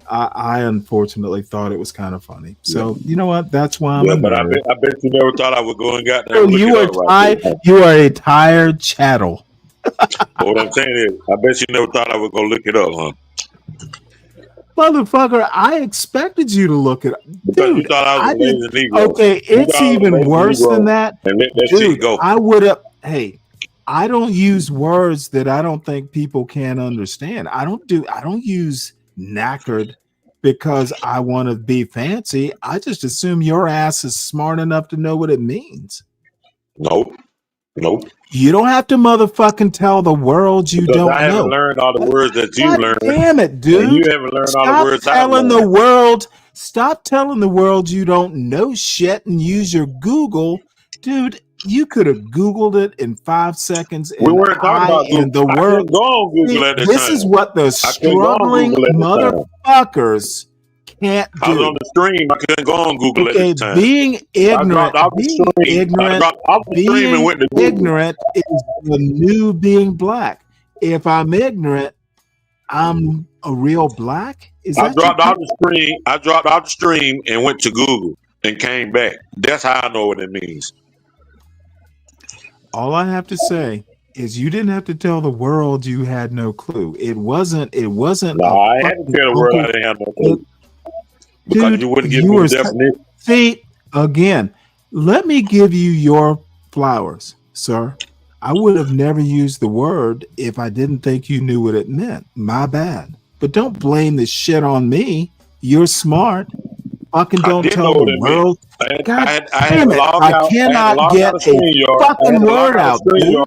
unfortunately thought it was kind of funny. So you know what? That's why I'm. But I bet you never thought I would go and got there. So And look you it are up right there. you are a tired chattel. What I'm saying is, I bet you never thought I would go look it up, huh? Motherfucker, I expected you to look it up. Because you thought I was a lazy Negro. Okay, it's even worse than that. And let that Dude, shit go. I would have, hey, I don't use words that I don't think people can understand. I don't use knackered because I want to be fancy. I just assume your ass is smart enough to know what it means. Nope. You don't have to motherfucking tell the world you Because don't I haven't know. learned all the words that you God learned. damn it, dude. And you haven't learned all the words I learned. Stop telling the world you don't know shit and use your Google. Dude, you could have Googled it in 5 seconds. We weren't talking about Google. I couldn't go on Google at the This time. is what the struggling motherfuckers can't do. I was on the stream. I couldn't go on Google at the time. Being ignorant, I dropped off the stream and went to Google. ignorant is the new being black. If I'm ignorant, I'm a real black. I dropped out the stream and went to Google and came back. That's how I know what it means. All I have to say is you didn't have to tell the world you had no clue. It wasn't. No, I had to tell the world I didn't have no clue. Because Dude, you wouldn't give me the definition. See, again, let me give you your flowers, sir. I would have never used the word if I didn't think you knew what it meant. My bad. But don't blame this shit on me. You're smart. Fucking don't tell the world. God damn it. I cannot get a fucking word out, dude.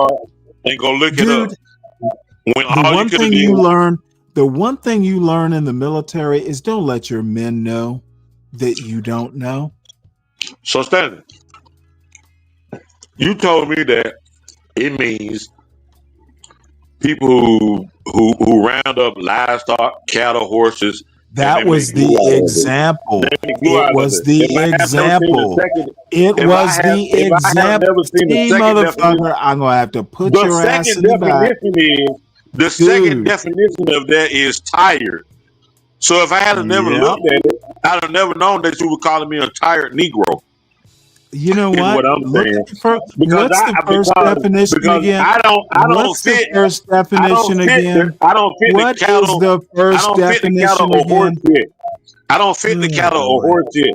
And go look it up. When The one thing you learn in the military is don't let your men know that you don't know. So Stanley, you told me that it means people who round up livestock, cattle, horses. That was the example. It was the example. It was the example. See, motherfucker, I'm gonna have to put your ass in the back. The second definition of that is tired. So if I had never looked at it, I'd have never known that you were calling me a tired Negro. You know what? I'm saying. What's the first definition again? I don't What's fit the first definition again? I don't fit what the cattle. Is the first definition again? I don't fit the cattle or horse shit.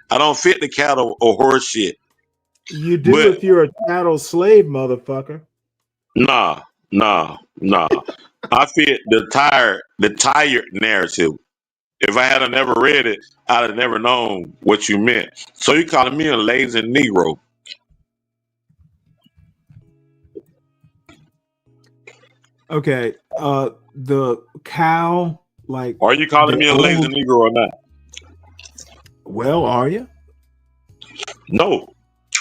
I don't fit the cattle or horse shit. You do if you're a cattle slave, motherfucker. Nah. I fit the tired narrative. If I had never read it, I'd have never known what you meant. So you calling me a lazy Negro? Okay. The cow, like. Are you calling me a lazy Negro or not? Well, are you? No,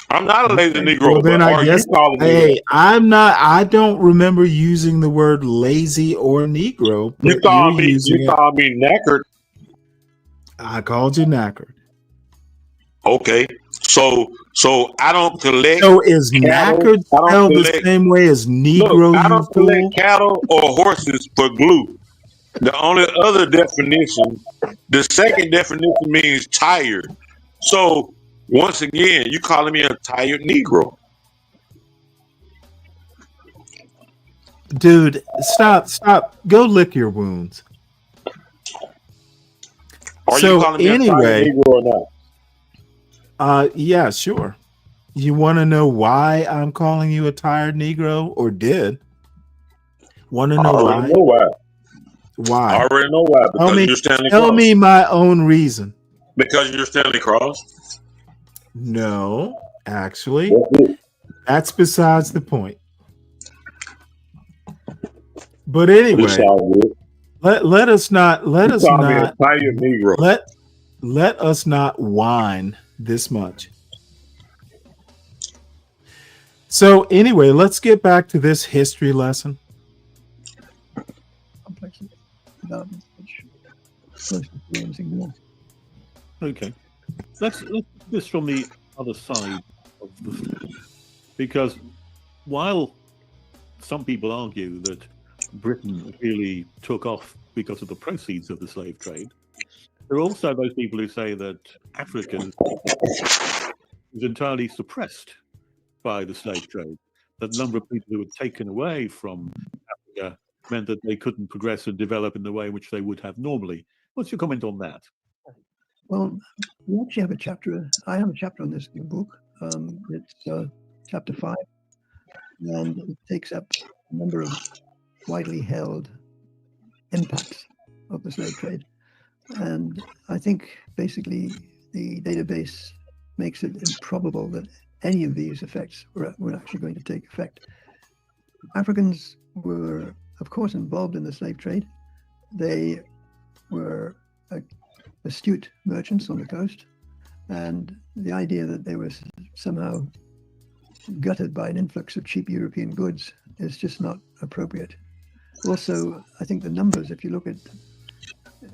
I'm not a lazy Negro. Well, then I guess. Hey, I'm not. I don't remember using the word lazy or Negro. You call me knackered. I called you knackered. Okay, so I don't collect. So is knackered spelled the same way as Negro? Look, I don't collect cattle or horses for glue. The only other definition, the second definition means tired. So once again, you calling me a tired Negro? Dude, stop. Go lick your wounds. Are you calling me a tired Negro or not? Yeah, sure. You want to know why I'm calling you a tired Negro, or did? Want to know why? Know why? Why? I already know why. Because you're Stanley Cross. Tell me my own reason. Because you're Stanley Cross? No, actually, that's besides the point. But anyway, let us not whine this much. So anyway, let's get back to this history lesson. Okay, let's look at this from the other side of the story, because while some people argue that Britain really took off because of the proceeds of the slave trade, there are also those people who say that Africa was entirely suppressed by the slave trade. That the number of people who were taken away from Africa meant that they couldn't progress and develop in the way in which they would have normally. What's your comment on that? Well, we actually have a chapter. I have a chapter on this in the book. It's chapter 5, and it takes up a number of widely held impacts of the slave trade. And I think basically the database makes it improbable that any of these effects were actually going to take effect. Africans were, of course, involved in the slave trade. They were astute merchants on the coast, and the idea that they were somehow gutted by an influx of cheap European goods is just not appropriate. Also, I think the numbers, if you look at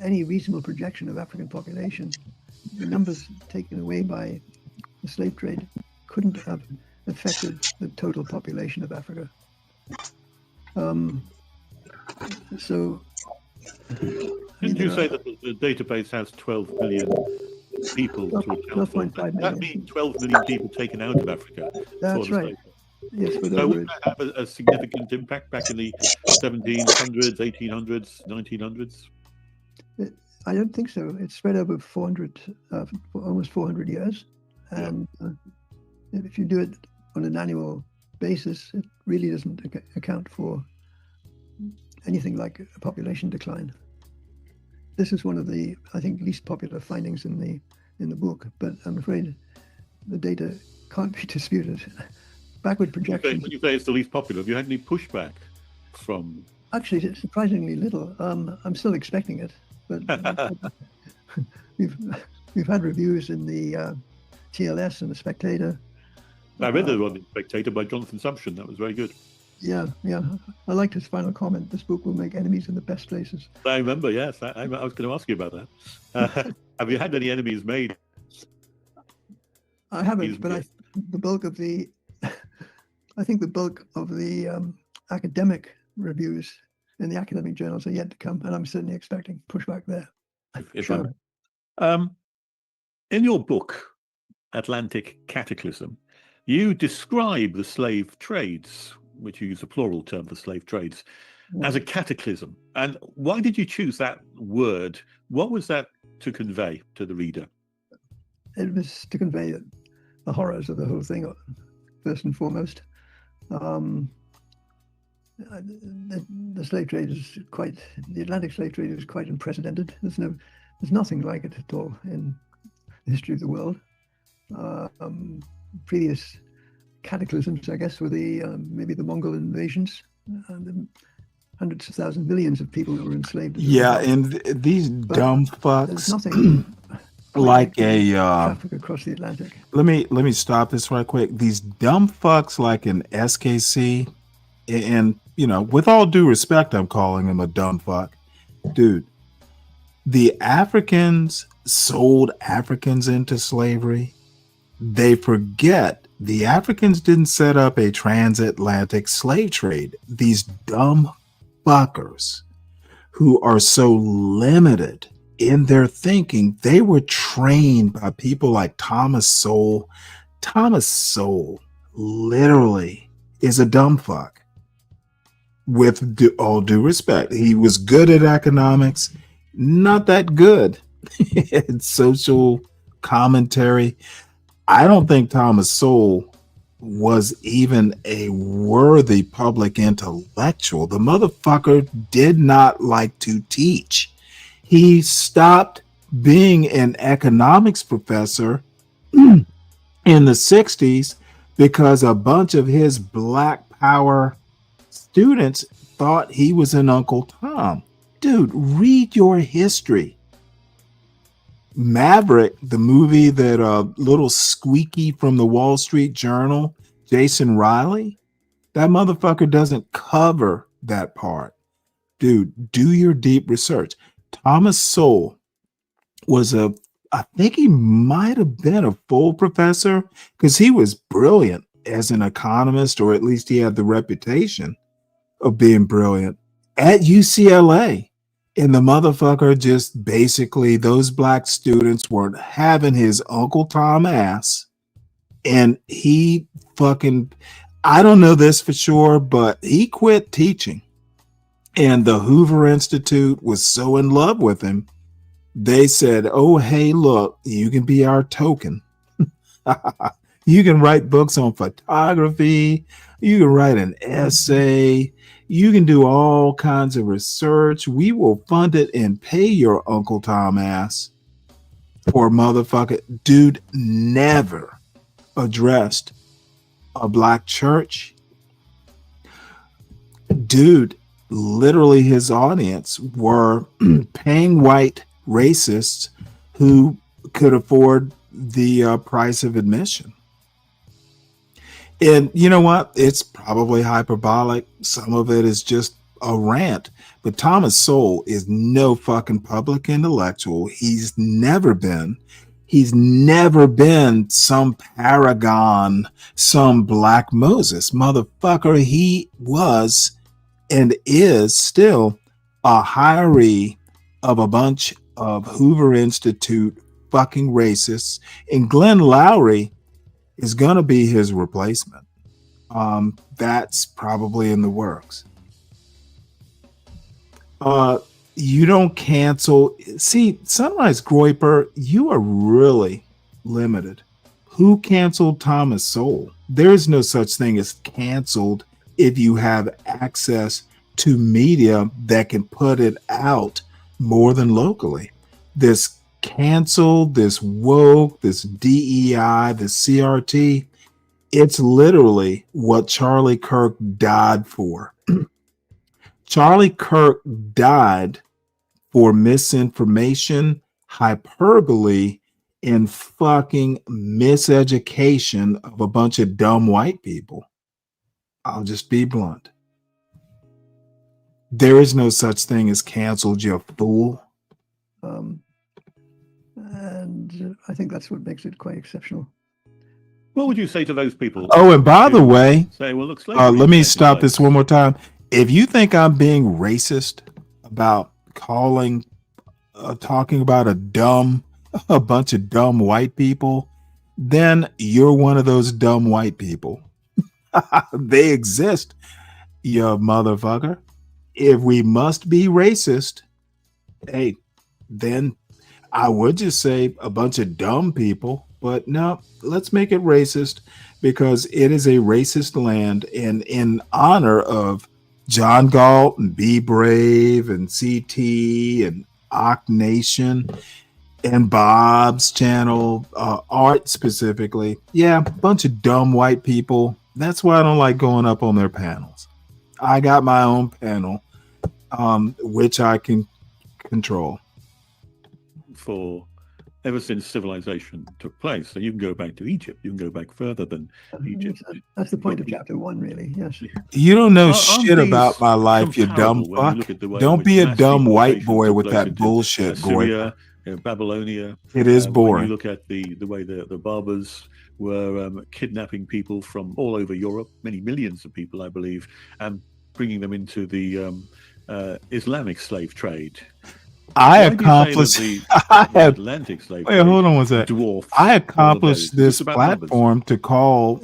any reasonable projection of African population, the numbers taken away by the slave trade couldn't have affected the total population of Africa. Didn't you say that the database has 12 million people to account for? That means 12 million people taken out of Africa. That's right. Yes, so would that have a significant impact back in the 1700s, 1800s, 1900s? I don't think so. It's spread over almost 400 years. And if you do it on an annual basis, it really doesn't account for anything like a population decline. This is one of the, I think, least popular findings in the book, but I'm afraid the data can't be disputed. Backward projections. When you say it's the least popular, have you had any pushback from? Actually, surprisingly little. I'm still expecting it, but we've had reviews in the TLS and the Spectator. I read the one in Spectator by Jonathan Sumption. That was very good. Yeah. I liked his final comment. This book will make enemies in the best places. I remember, yes. I was going to ask you about that. Have you had any enemies made? I haven't, but the bulk of the, I think the bulk of the academic reviews in the academic journals are yet to come, and I'm certainly expecting pushback there. If Sure. In your book, Atlantic Cataclysm, you describe the slave trades, which you use a plural term for slave trades, as a cataclysm. And why did you choose that word? What was that to convey to the reader? It was to convey the horrors of the whole thing, first and foremost. The slave trade is the Atlantic slave trade is quite unprecedented. There's nothing like it at all in the history of the world. Previous cataclysms, I guess, were maybe the Mongol invasions, the hundreds of thousands, millions of people who were enslaved. Yeah, and these dumb fucks. There's nothing like a traffic across the Atlantic. Let me stop this right quick. These dumb fucks like an SKC, and with all due respect, I'm calling him a dumb fuck, dude. The Africans sold Africans into slavery. They forget the Africans didn't set up a transatlantic slave trade. These dumb fuckers who are so limited in their thinking, they were trained by people like Thomas Sowell. Thomas Sowell literally is a dumb fuck. With all due respect, he was good at economics, not that good at social commentary. I don't think Thomas Sowell was even a worthy public intellectual. The motherfucker did not like to teach. He stopped being an economics professor in the 60s because a bunch of his Black Power students thought he was an Uncle Tom. Dude, read your history. Maverick, the movie that little squeaky from the Wall Street Journal, Jason Riley, that motherfucker doesn't cover that part. Dude, do your deep research. Thomas Sowell was I think he might have been a full professor because he was brilliant as an economist, or at least he had the reputation of being brilliant at UCLA. And the motherfucker just basically, those black students weren't having his Uncle Tom ass. And he fucking, I don't know this for sure, but he quit teaching. And the Hoover Institute was so in love with him, they said, oh, hey, look, you can be our token. You can write books on photography. You can write an essay. You can do all kinds of research. We will fund it and pay your Uncle Tom ass. Poor motherfucker. Dude never addressed a black church. Dude, literally his audience were paying white racists who could afford the price of admission. And you know what? It's probably hyperbolic. Some of it is just a rant. But Thomas Sowell is no fucking public intellectual. He's never been. He's never been some paragon, some Black Moses. Motherfucker, he was and is still a hiree of a bunch of Hoover Institute fucking racists. And Glenn Lowry is going to be his replacement. That's probably in the works. You don't cancel. See, Sunrise Groyper, you are really limited. Who canceled Thomas Sowell? There is no such thing as canceled if you have access to media that can put it out more than locally. This canceled, this woke, this DEI, this CRT, it's literally what Charlie Kirk died for. Charlie Kirk died for misinformation, hyperbole, and fucking miseducation of a bunch of dumb white people. I'll just be blunt. There is no such thing as canceled, you fool. And I think that's what makes it quite exceptional. What would you say to those people? Oh, and by the way, say, well, look, slavery let me is stop taking this one more time. If you think I'm being racist about talking about a bunch of dumb white people, then you're one of those dumb white people. They exist, you motherfucker. If we must be racist, hey, then I would just say a bunch of dumb people, but no, let's make it racist because it is a racist land. And in honor of John Galt and Be Brave and CT and Ock Nation and Bob's channel, Art specifically, yeah, a bunch of dumb white people. That's why I don't like going up on their panels. I got my own panel, which I can control. For ever since civilization took place. So you can go back to Egypt. You can go back further than Egypt. That's the point of chapter 1, really. Yes. You don't know shit about my life, you dumb fuck. Don't be a dumb white boy with that bullshit, boy. Babylonia. It is boring. When you look at the way the Barbers were kidnapping people from all over Europe, many millions of people, I believe, and bringing them into the Islamic slave trade. I accomplished. Atlantic slave trade. Wait, hold on one second. Dwarfed I accomplished this platform to call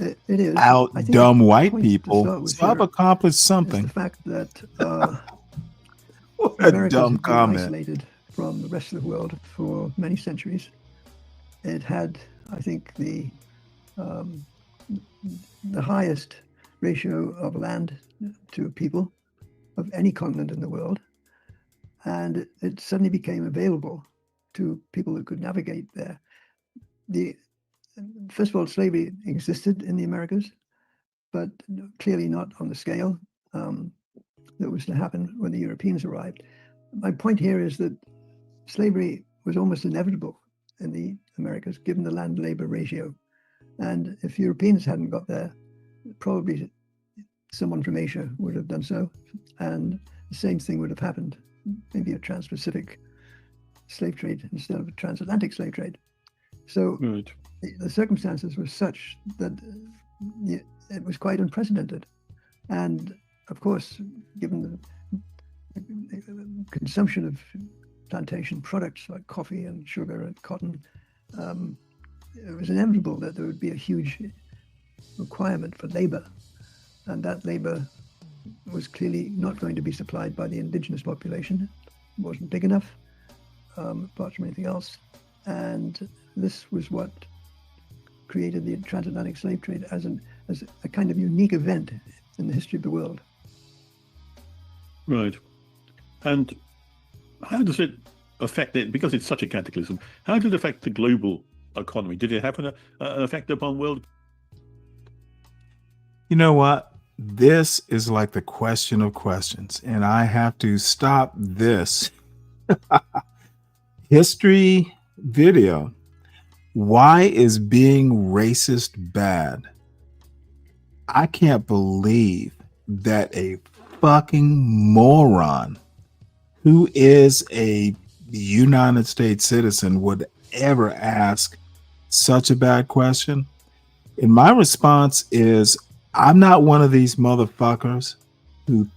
out dumb white people. So I've accomplished something. The fact that what a dumb comment. Isolated from the rest of the world for many centuries. It had, I think, the highest ratio of land to people of any continent in the world. And it suddenly became available to people who could navigate there. First of all, slavery existed in the Americas, but clearly not on the scale that was to happen when the Europeans arrived. My point here is that slavery was almost inevitable in the Americas, given the land-labor ratio. And if Europeans hadn't got there, probably someone from Asia would have done so. And the same thing would have happened. Maybe a trans-Pacific slave trade instead of a transatlantic slave trade. So the circumstances were such that it was quite unprecedented. And of course, given the consumption of plantation products like coffee and sugar and cotton, it was inevitable that there would be a huge requirement for labor. And that labor was clearly not going to be supplied by the indigenous population. It wasn't big enough, apart from anything else. And this was what created the transatlantic slave trade as a kind of unique event in the history of the world. Right. And how does it affect it? Because it's such a cataclysm, how did it affect the global economy? Did it have an effect upon world? You know what? This is like the question of questions, and I have to stop this history video. Why is being racist bad? I can't believe that a fucking moron who is a United States citizen would ever ask such a bad question. And my response is, I'm not one of these motherfuckers who,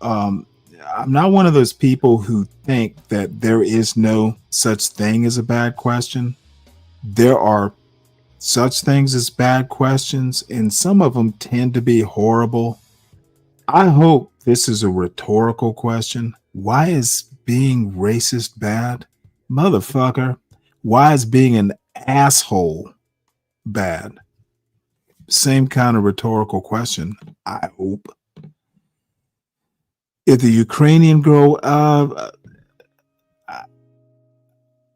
I'm not one of those people who think that there is no such thing as a bad question. There are such things as bad questions, and some of them tend to be horrible. I hope this is a rhetorical question. Why is being racist bad? Motherfucker, why is being an asshole bad? Same kind of rhetorical question, I hope. If the Ukrainian girl,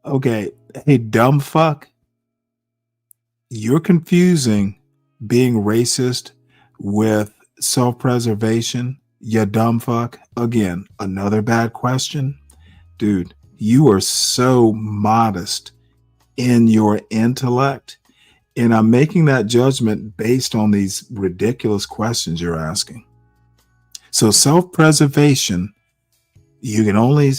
okay, hey, dumb fuck, you're confusing being racist with self-preservation, you dumb fuck. Again, another bad question. Dude, you are so modest in your intellect And I'm making that judgment based on these ridiculous questions you're asking. So self-preservation, you can only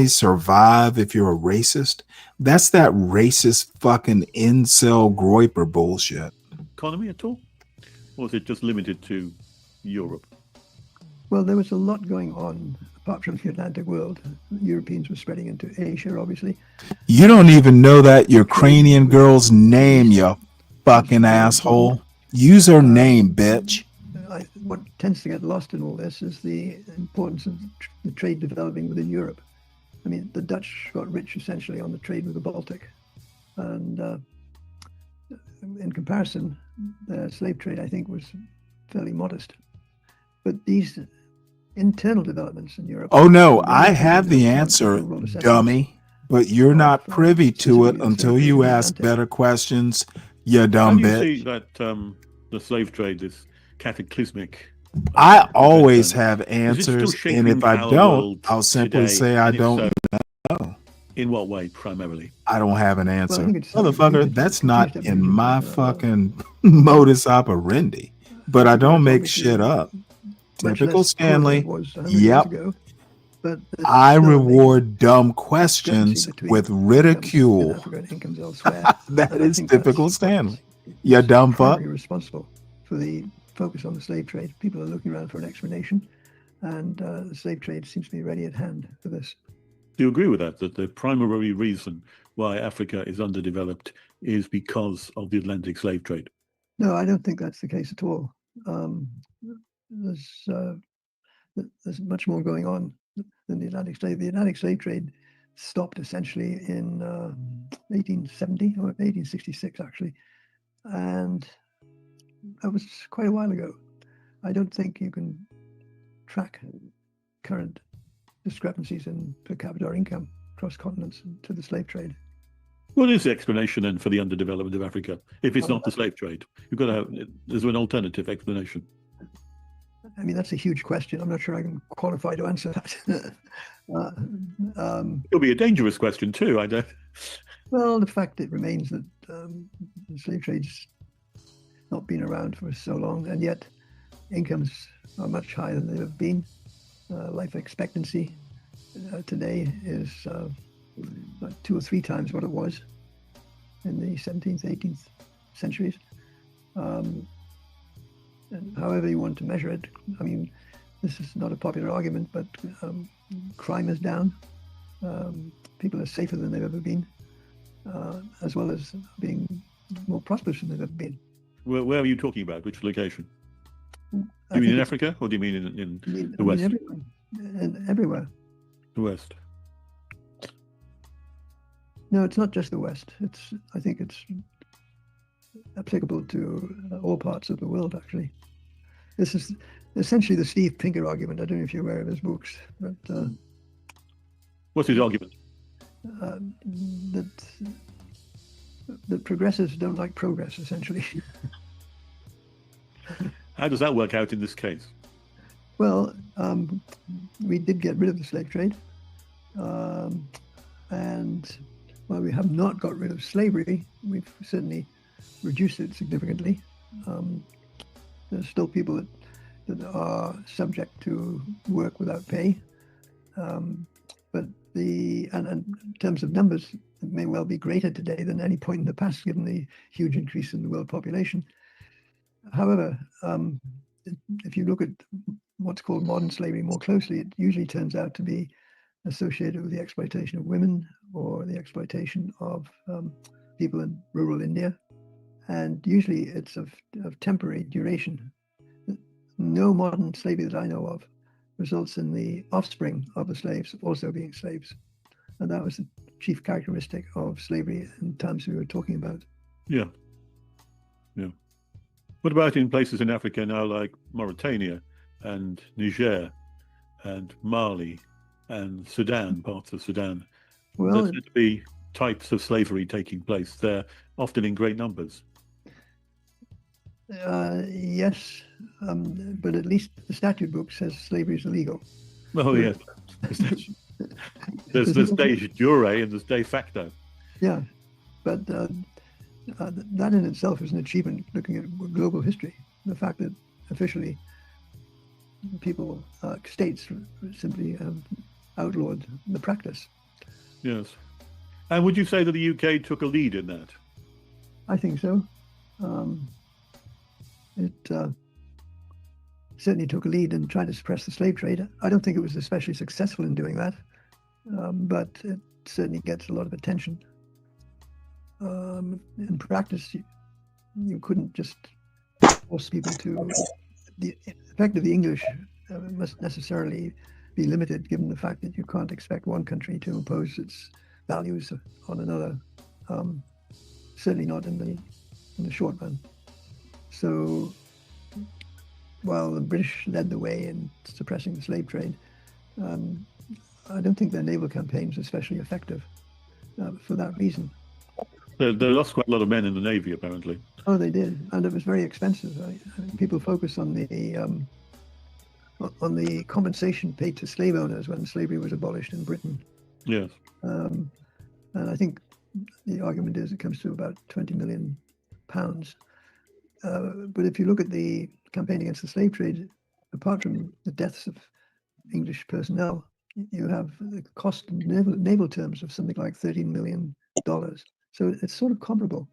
survive if you're a racist. That's that racist fucking incel groiper bullshit. Economy at all? Or is it just limited to Europe? Well, there was a lot going on apart from the Atlantic world. Europeans were spreading into Asia, obviously. You don't even know that Ukrainian girl's name, you fucking asshole. Use her name, bitch. What tends to get lost in all this is the importance of the trade developing within Europe. I mean, the Dutch got rich essentially on the trade with the Baltic. And in comparison, the slave trade, I think, was fairly modest. But these internal developments in Europe... Oh, no, I have the answer, dummy. But you're not privy to it until you ask better questions, you dumb bitch. How do you see that the slave trade is cataclysmic? I always have answers, and if I don't, I'll simply say I don't know. In what way, primarily? I don't have an answer. Motherfucker, that's not in my fucking modus operandi. But I don't make shit up. Typical Stanley. Yep. I reward dumb questions with ridicule. That is typical Stanley. You dumb fuck. Responsible for the focus on the slave trade. People are looking around for an explanation, and the slave trade seems to be ready at hand for this. Do you agree with that? That the primary reason why Africa is underdeveloped is because of the Atlantic slave trade? No, I don't think that's the case at all. There's much more going on than the Atlantic slave. The Atlantic slave trade stopped essentially in 1870 or 1866, actually, and that was quite a while ago. I don't think you can track current discrepancies in per capita income across continents to the slave trade. What is the explanation then for the underdevelopment of Africa? If it's not the slave trade, you've got to have. There's an alternative explanation. I mean, that's a huge question. I'm not sure I can qualify to answer that. It'll be a dangerous question too. I don't. Well, the fact it remains that the slave trade's not been around for so long, and yet incomes are much higher than they've ever been. Life expectancy today is about 2 or 3 times what it was in the 17th, 18th centuries. And however you want to measure it, I mean, this is not a popular argument, but crime is down. People are safer than they've ever been, as well as being more prosperous than they've ever been. Where are you talking about? Which location? Do you mean in Africa, or do you mean in the West? Everywhere. The West. No, it's not just the West. I think it's applicable to all parts of the world, actually. This is essentially the Steve Pinker argument. I don't know if you're aware of his books, but what's his argument? That progressives don't like progress, essentially. How does that work out in this case? Well, we did get rid of the slave trade, and while we have not got rid of slavery, we've certainly reduced it significantly. There's still people that are subject to work without pay, but in terms of numbers, it may well be greater today than any point in the past, given the huge increase in the world population. However, if you look at what's called modern slavery more closely, it usually turns out to be associated with the exploitation of women or the exploitation of people in rural India. And usually it's of temporary duration. No modern slavery that I know of results in the offspring of the slaves also being slaves. And that was the chief characteristic of slavery in times we were talking about. Yeah. Yeah. What about in places in Africa now, like Mauritania and Niger and Mali and Sudan, parts of Sudan? Well, there's going to be types of slavery taking place there, often in great numbers. Yes, but at least the statute book says slavery is illegal. Oh, yes. There's de jure and there's de facto. Yeah, But that in itself is an achievement looking at global history. The fact that officially people, states simply have outlawed the practice. Yes. And would you say that the UK took a lead in that? I think so. It certainly took a lead in trying to suppress the slave trade. I don't think it was especially successful in doing that, but it certainly gets a lot of attention. In practice, you couldn't just force people to. The effect of the English must necessarily be limited, given the fact that you can't expect one country to impose its values on another. Certainly not in the short run. So, while the British led the way in suppressing the slave trade, I don't think their naval campaign was especially effective for that reason. They lost quite a lot of men in the Navy, apparently. Oh, they did, and it was very expensive. People focus on the compensation paid to slave owners when slavery was abolished in Britain. Yes. And I think the argument is it comes to about £20 million. But if you look at the campaign against the slave trade, apart from the deaths of English personnel, you have the cost in naval terms of something like $13 million. So it's sort of comparable.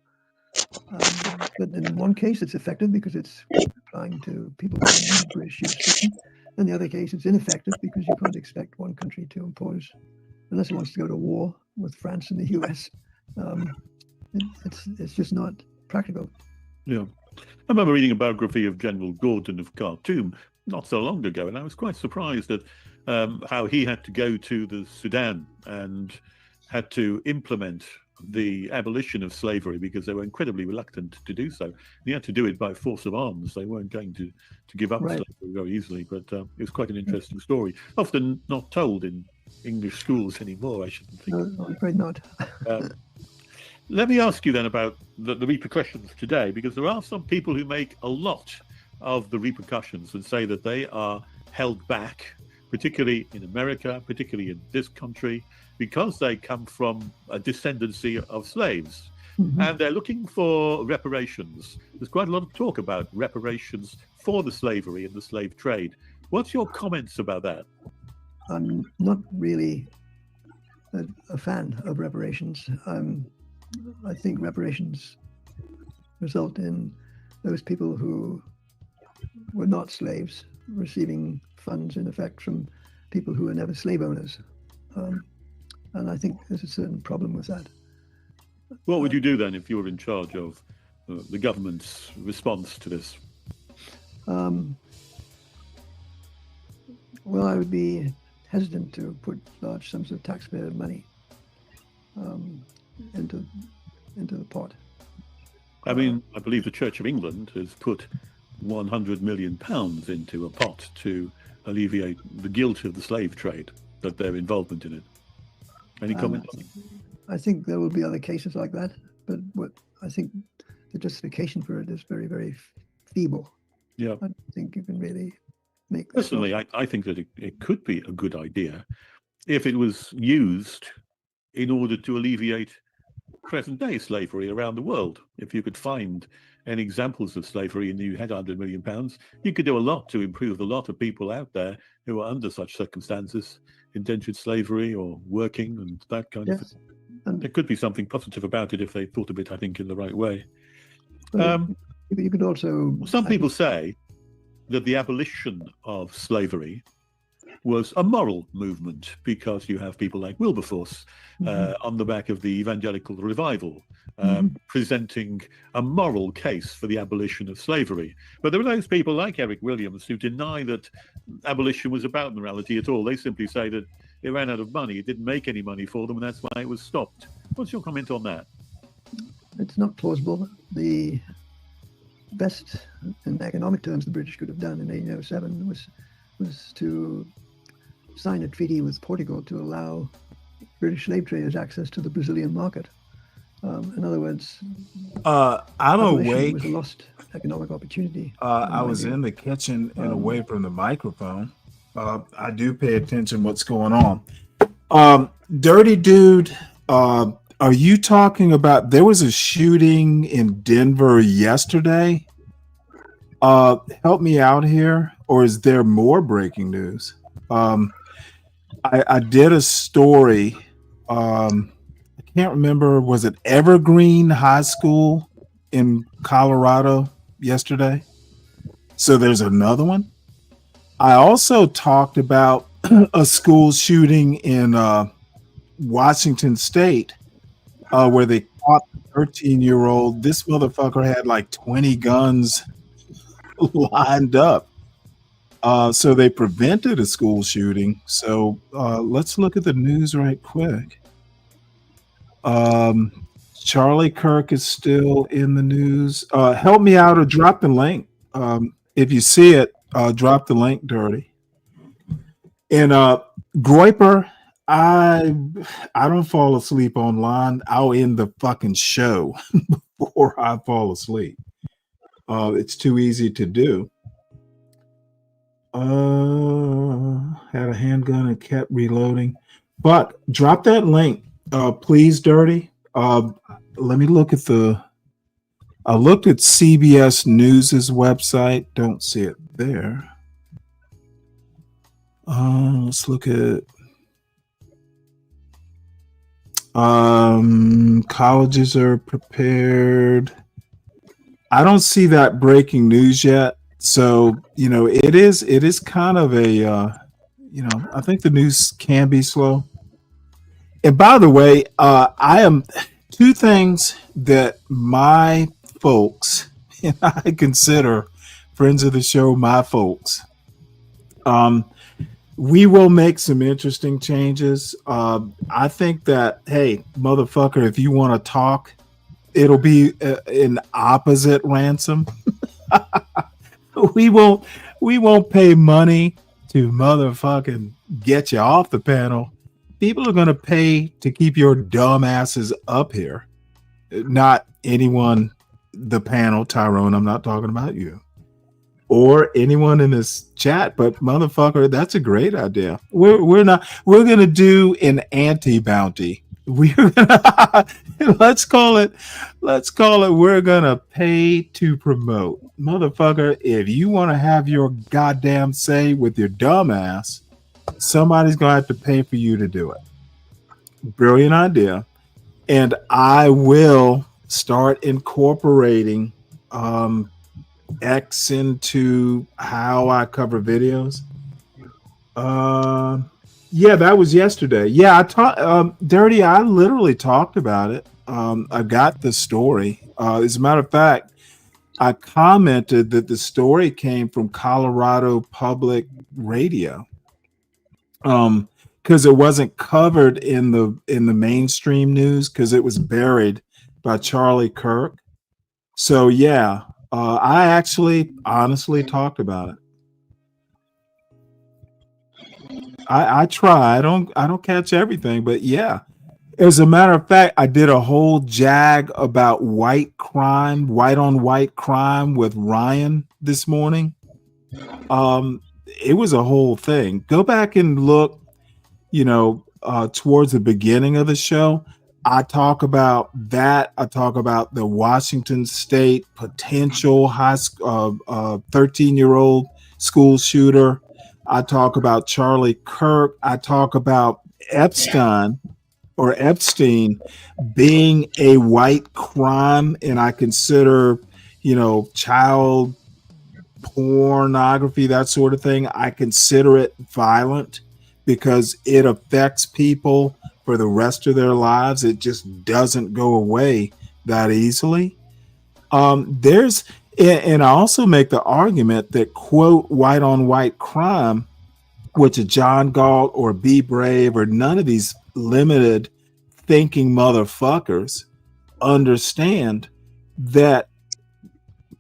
But in one case, it's effective because it's applying to people in British jurisdiction. In the other case, it's ineffective because you can't expect one country to impose, unless it wants to go to war with France and the US. It's just not practical. Yeah. I remember reading a biography of General Gordon of Khartoum not so long ago, and I was quite surprised at how he had to go to the Sudan and had to implement the abolition of slavery because they were incredibly reluctant to do so. He had to do it by force of arms. They weren't going to give up slavery very easily, but it was quite an interesting story. Often not told in English schools anymore, I shouldn't think. No, I'm afraid not. Let me ask you then about the repercussions today, because there are some people who make a lot of the repercussions and say that they are held back, particularly in America, particularly in this country, because they come from a descendancy of slaves. Mm-hmm. And they're looking for reparations. There's quite a lot of talk about reparations for the slavery and the slave trade. What's your comments about that? I'm not really a fan of reparations. I think reparations result in those people who were not slaves receiving funds, in effect, from people who were never slave owners. And I think there's a certain problem with that. What would you do then if you were in charge of the government's response to this? Well, I would be hesitant to put large sums of taxpayer money into the pot. I mean, I believe the Church of England has put £100 million into a pot to alleviate the guilt of the slave trade, that their involvement in it. Any comment on it? I think there will be other cases like that, but what I think the justification for it is very, very feeble. Yeah. I don't think you can really make that. Personally, I think that it could be a good idea if it was used in order to alleviate present-day slavery around the world. If you could find any examples of slavery and you had £100 million, you could do a lot to improve the lot of people out there who are under such circumstances, indentured slavery or working and that kind of thing. And there could be something positive about it if they thought of it, I think, in the right way. You could also... Some people say that the abolition of slavery was a moral movement because you have people like Wilberforce on the back of the evangelical revival presenting a moral case for the abolition of slavery. But there are those people like Eric Williams who deny that abolition was about morality at all. They simply say that it ran out of money, it didn't make any money for them, and that's why it was stopped. What's your comment on that? It's not plausible. The best, in economic terms, the British could have done in 1807 was to sign a treaty with Portugal to allow British slave traders access to the Brazilian market. In other words, I'm awake. Was a lost economic opportunity. I was in the kitchen and away from the microphone. I do pay attention what's going on. Dirty Dude, Are you talking about there was a shooting in Denver yesterday? Help me out here, or is there more breaking news? I did a story. I can't remember. Was it Evergreen High School in Colorado yesterday? So there's another one. I also talked about a school shooting in Washington State where they caught the 13-year-old. This motherfucker had like 20 guns lined up. So they prevented a school shooting. So let's look at the news right quick. Charlie Kirk is still in the news. Help me out or drop the link. If you see it, drop the link, Dirty. And Groiper, I don't fall asleep online. I'll end the fucking show before I fall asleep. It's too easy to do. Had a handgun and kept reloading. But drop that link, please, Dirty. Let me look at I looked at CBS News's website. Don't see it there. Let's look at colleges are prepared. I don't see that breaking news yet. So, it is kind of a, I think the news can be slow. And by the way, I am two things that my folks, and I consider friends of the show, my folks, we will make some interesting changes. I think that, hey, motherfucker, if you want to talk, it'll be an opposite ransom. We won't pay money to motherfucking get you off the panel. People are going to pay to keep your dumb asses up here. Not anyone, the panel, Tyrone, I'm not talking about you. Or anyone in this chat, but motherfucker, that's a great idea. We're going to do an anti-bounty. We're gonna let's call it we're gonna pay to promote. Motherfucker, if you want to have your goddamn say with your dumb ass, somebody's gonna have to pay for you to do it. Brilliant idea. And I will start incorporating X into how I cover videos. Yeah, that was yesterday. Yeah, Dirty, I literally talked about it. I got the story. As a matter of fact, I commented that the story came from Colorado Public Radio. Because it wasn't covered in the mainstream news because it was buried by Charlie Kirk. So yeah, I actually honestly talked about it. I try. I don't catch everything, but yeah. As a matter of fact, I did a whole jag about white on white crime with Ryan this morning. It was a whole thing. Go back and look, towards the beginning of the show. I talk about that. I talk about the Washington State potential 13-year-old school shooter. I talk about Charlie Kirk. I talk about Epstein being a white crime, and I consider, child pornography, that sort of thing. I consider it violent because it affects people for the rest of their lives. It just doesn't go away that easily. And I also make the argument that, quote, white on white crime, which a John Galt or Be Brave or none of these limited thinking motherfuckers understand that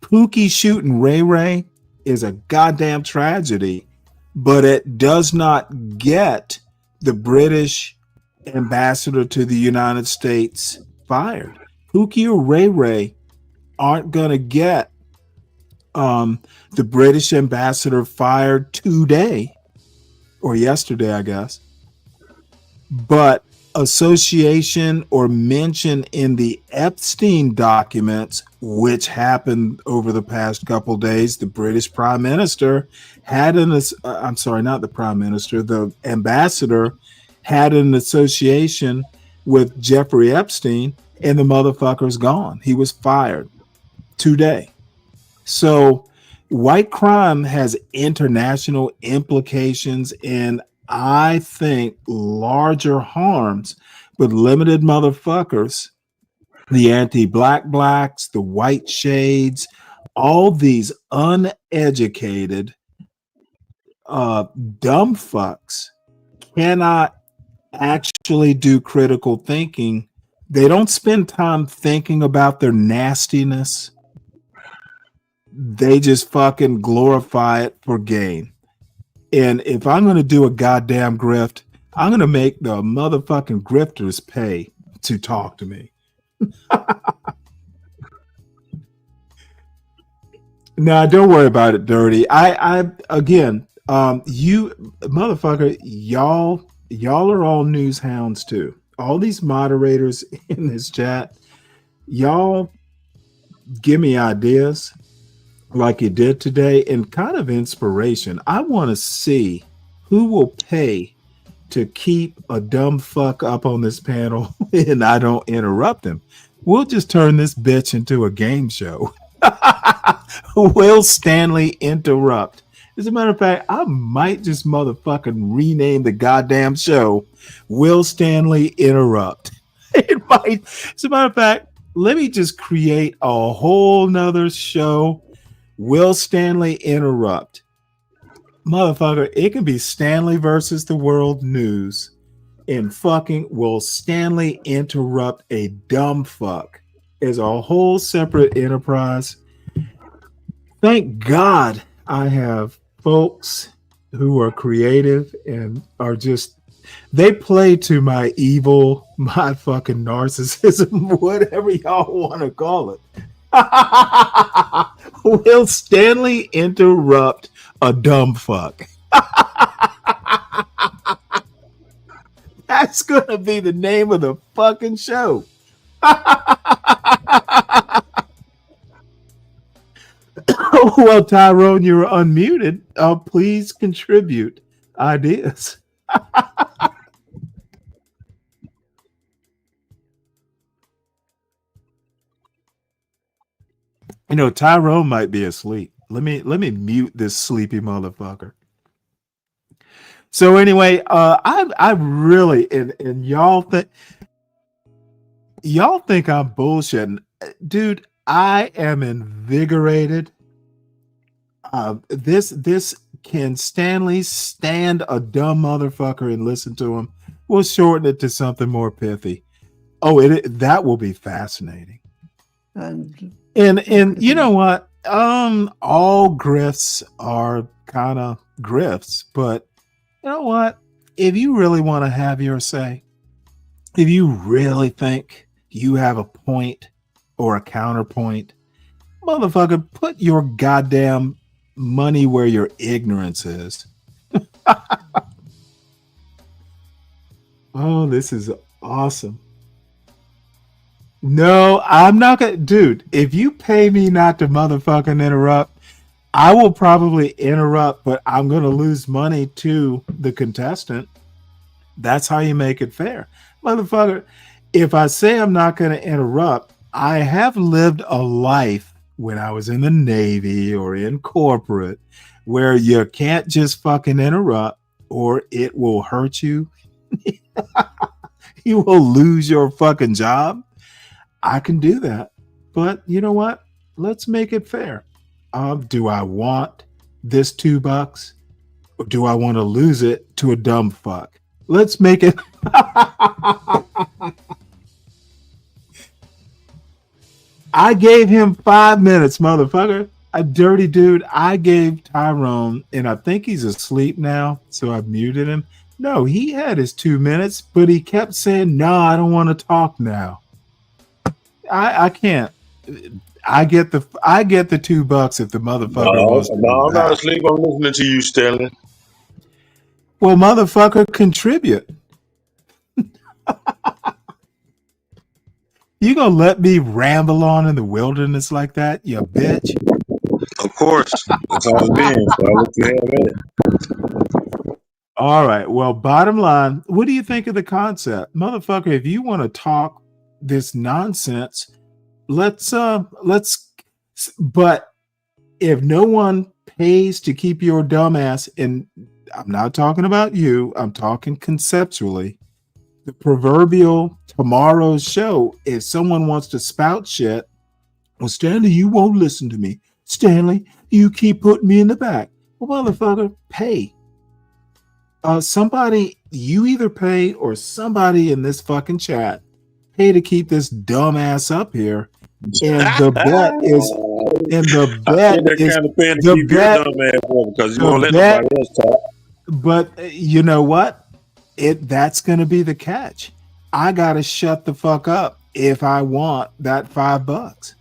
Pookie shooting Ray Ray is a goddamn tragedy, but it does not get the British ambassador to the United States fired. Pookie or Ray Ray aren't going to get the British ambassador fired today or yesterday, I guess. But association or mention in the Epstein documents, which happened over the past couple days. The British Prime Minister had I'm sorry, not the Prime Minister, the ambassador had an association with Jeffrey Epstein, and the motherfucker's gone. He was fired today. So white crime has international implications and I think larger harms, but limited motherfuckers, the anti-black blacks, the white shades, all these uneducated, dumb fucks cannot actually do critical thinking. They don't spend time thinking about their nastiness. They just fucking glorify it for gain. And if I'm going to do a goddamn grift, I'm going to make the motherfucking grifters pay to talk to me. Nah, don't worry about it, Dirty. I again, you motherfucker, y'all are all news hounds too. All these moderators in this chat, y'all give me ideas like you did today and kind of inspiration. I want to see who will pay to keep a dumb fuck up on this panel and I don't interrupt him. We'll just turn this bitch into a game show. Will Stanley interrupt? As a matter of fact, I might just motherfucking rename the goddamn show Will Stanley Interrupt. It might. As a matter of fact, let me just create a whole nother show. Will Stanley Interrupt? Motherfucker, it can be Stanley versus the world news. And fucking Will Stanley Interrupt a dumb fuck as a whole separate enterprise. Thank God I have folks who are creative and are just, they play to my evil, my fucking narcissism, whatever y'all want to call it. Will Stanley interrupt a dumb fuck? That's gonna be the name of the fucking show. Well, Tyrone, you're unmuted. Please contribute ideas. You know, Tyrone might be asleep. Let me mute this sleepy motherfucker. So anyway, I really and y'all think I'm bullshitting, dude. I am invigorated. This can Stanley stand a dumb motherfucker and listen to him? We'll shorten it to something more pithy. Oh, that will be fascinating. And you know what? All grifts are kind of grifts, but you know what? If you really want to have your say, if you really think you have a point or a counterpoint, motherfucker, put your goddamn money where your ignorance is. Oh, this is awesome. No, I'm not gonna, dude. If you pay me not to motherfucking interrupt, I will probably interrupt, but I'm gonna lose money to the contestant. That's how you make it fair, motherfucker. If I say I'm not gonna interrupt, I have lived a life when I was in the Navy or in corporate where you can't just fucking interrupt or it will hurt you. You will lose your fucking job. I can do that. But you know what? Let's make it fair. Do I want this $2 or do I want to lose it to a dumb fuck? Let's make it. I gave him 5 minutes, motherfucker. A dirty dude. I gave Tyrone, and I think he's asleep now, so I muted him. No, he had his 2 minutes, but he kept saying, no, I don't want to talk now. I can't. I get the $2 if the motherfucker wants to. No, I'm not asleep. I'm listening to you, Stanley. Well, motherfucker, contribute. You gonna let me ramble on in the wilderness like that, you bitch? Of course, that's how it's been. So I'll let you have it. All right. Well, bottom line, what do you think of the concept, motherfucker? If you want to talk this nonsense, let's. But if no one pays to keep your dumbass, and I'm not talking about you, I'm talking conceptually. The proverbial tomorrow's show. If someone wants to spout shit, well, Stanley, you won't listen to me. Stanley, you keep putting me in the back. Well, motherfucker, pay. Somebody, you either pay or somebody in this fucking chat pay to keep this dumbass up here. And the bet is, because you won't let nobody else talk. But you know what? That's going to be the catch. I got to shut the fuck up if I want that $5.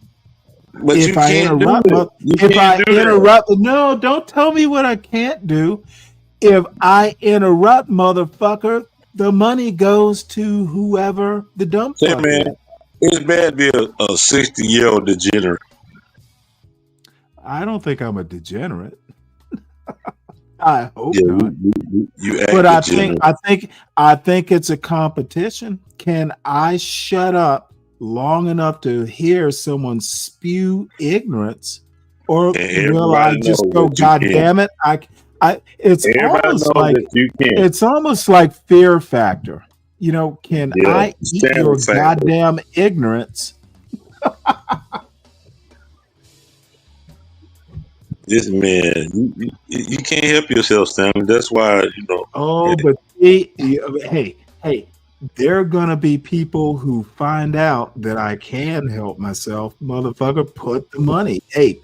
But if you I can't interrupt, do it. You if can't I do that. interrupt, no, don't tell me what I can't do. If I interrupt, motherfucker, the money goes to whoever the dumb Say, fuck man, is. it's bad to be a 60-year-old degenerate. I don't think I'm a degenerate. I hope Yeah, not. you act But degenerate. I think it's a competition. Can I shut up long enough to hear someone spew ignorance, or And will I everybody just knows go, that you God can. damn it? It's Everybody almost knows like that you can. it's almost like Fear Factor. You know, can Yeah, I eat Stanley your factor. goddamn ignorance? This man, you can't help yourself, Stanley. That's why, Oh, but hey, there are gonna be people who find out that I can help myself. Motherfucker, put the money. Hey,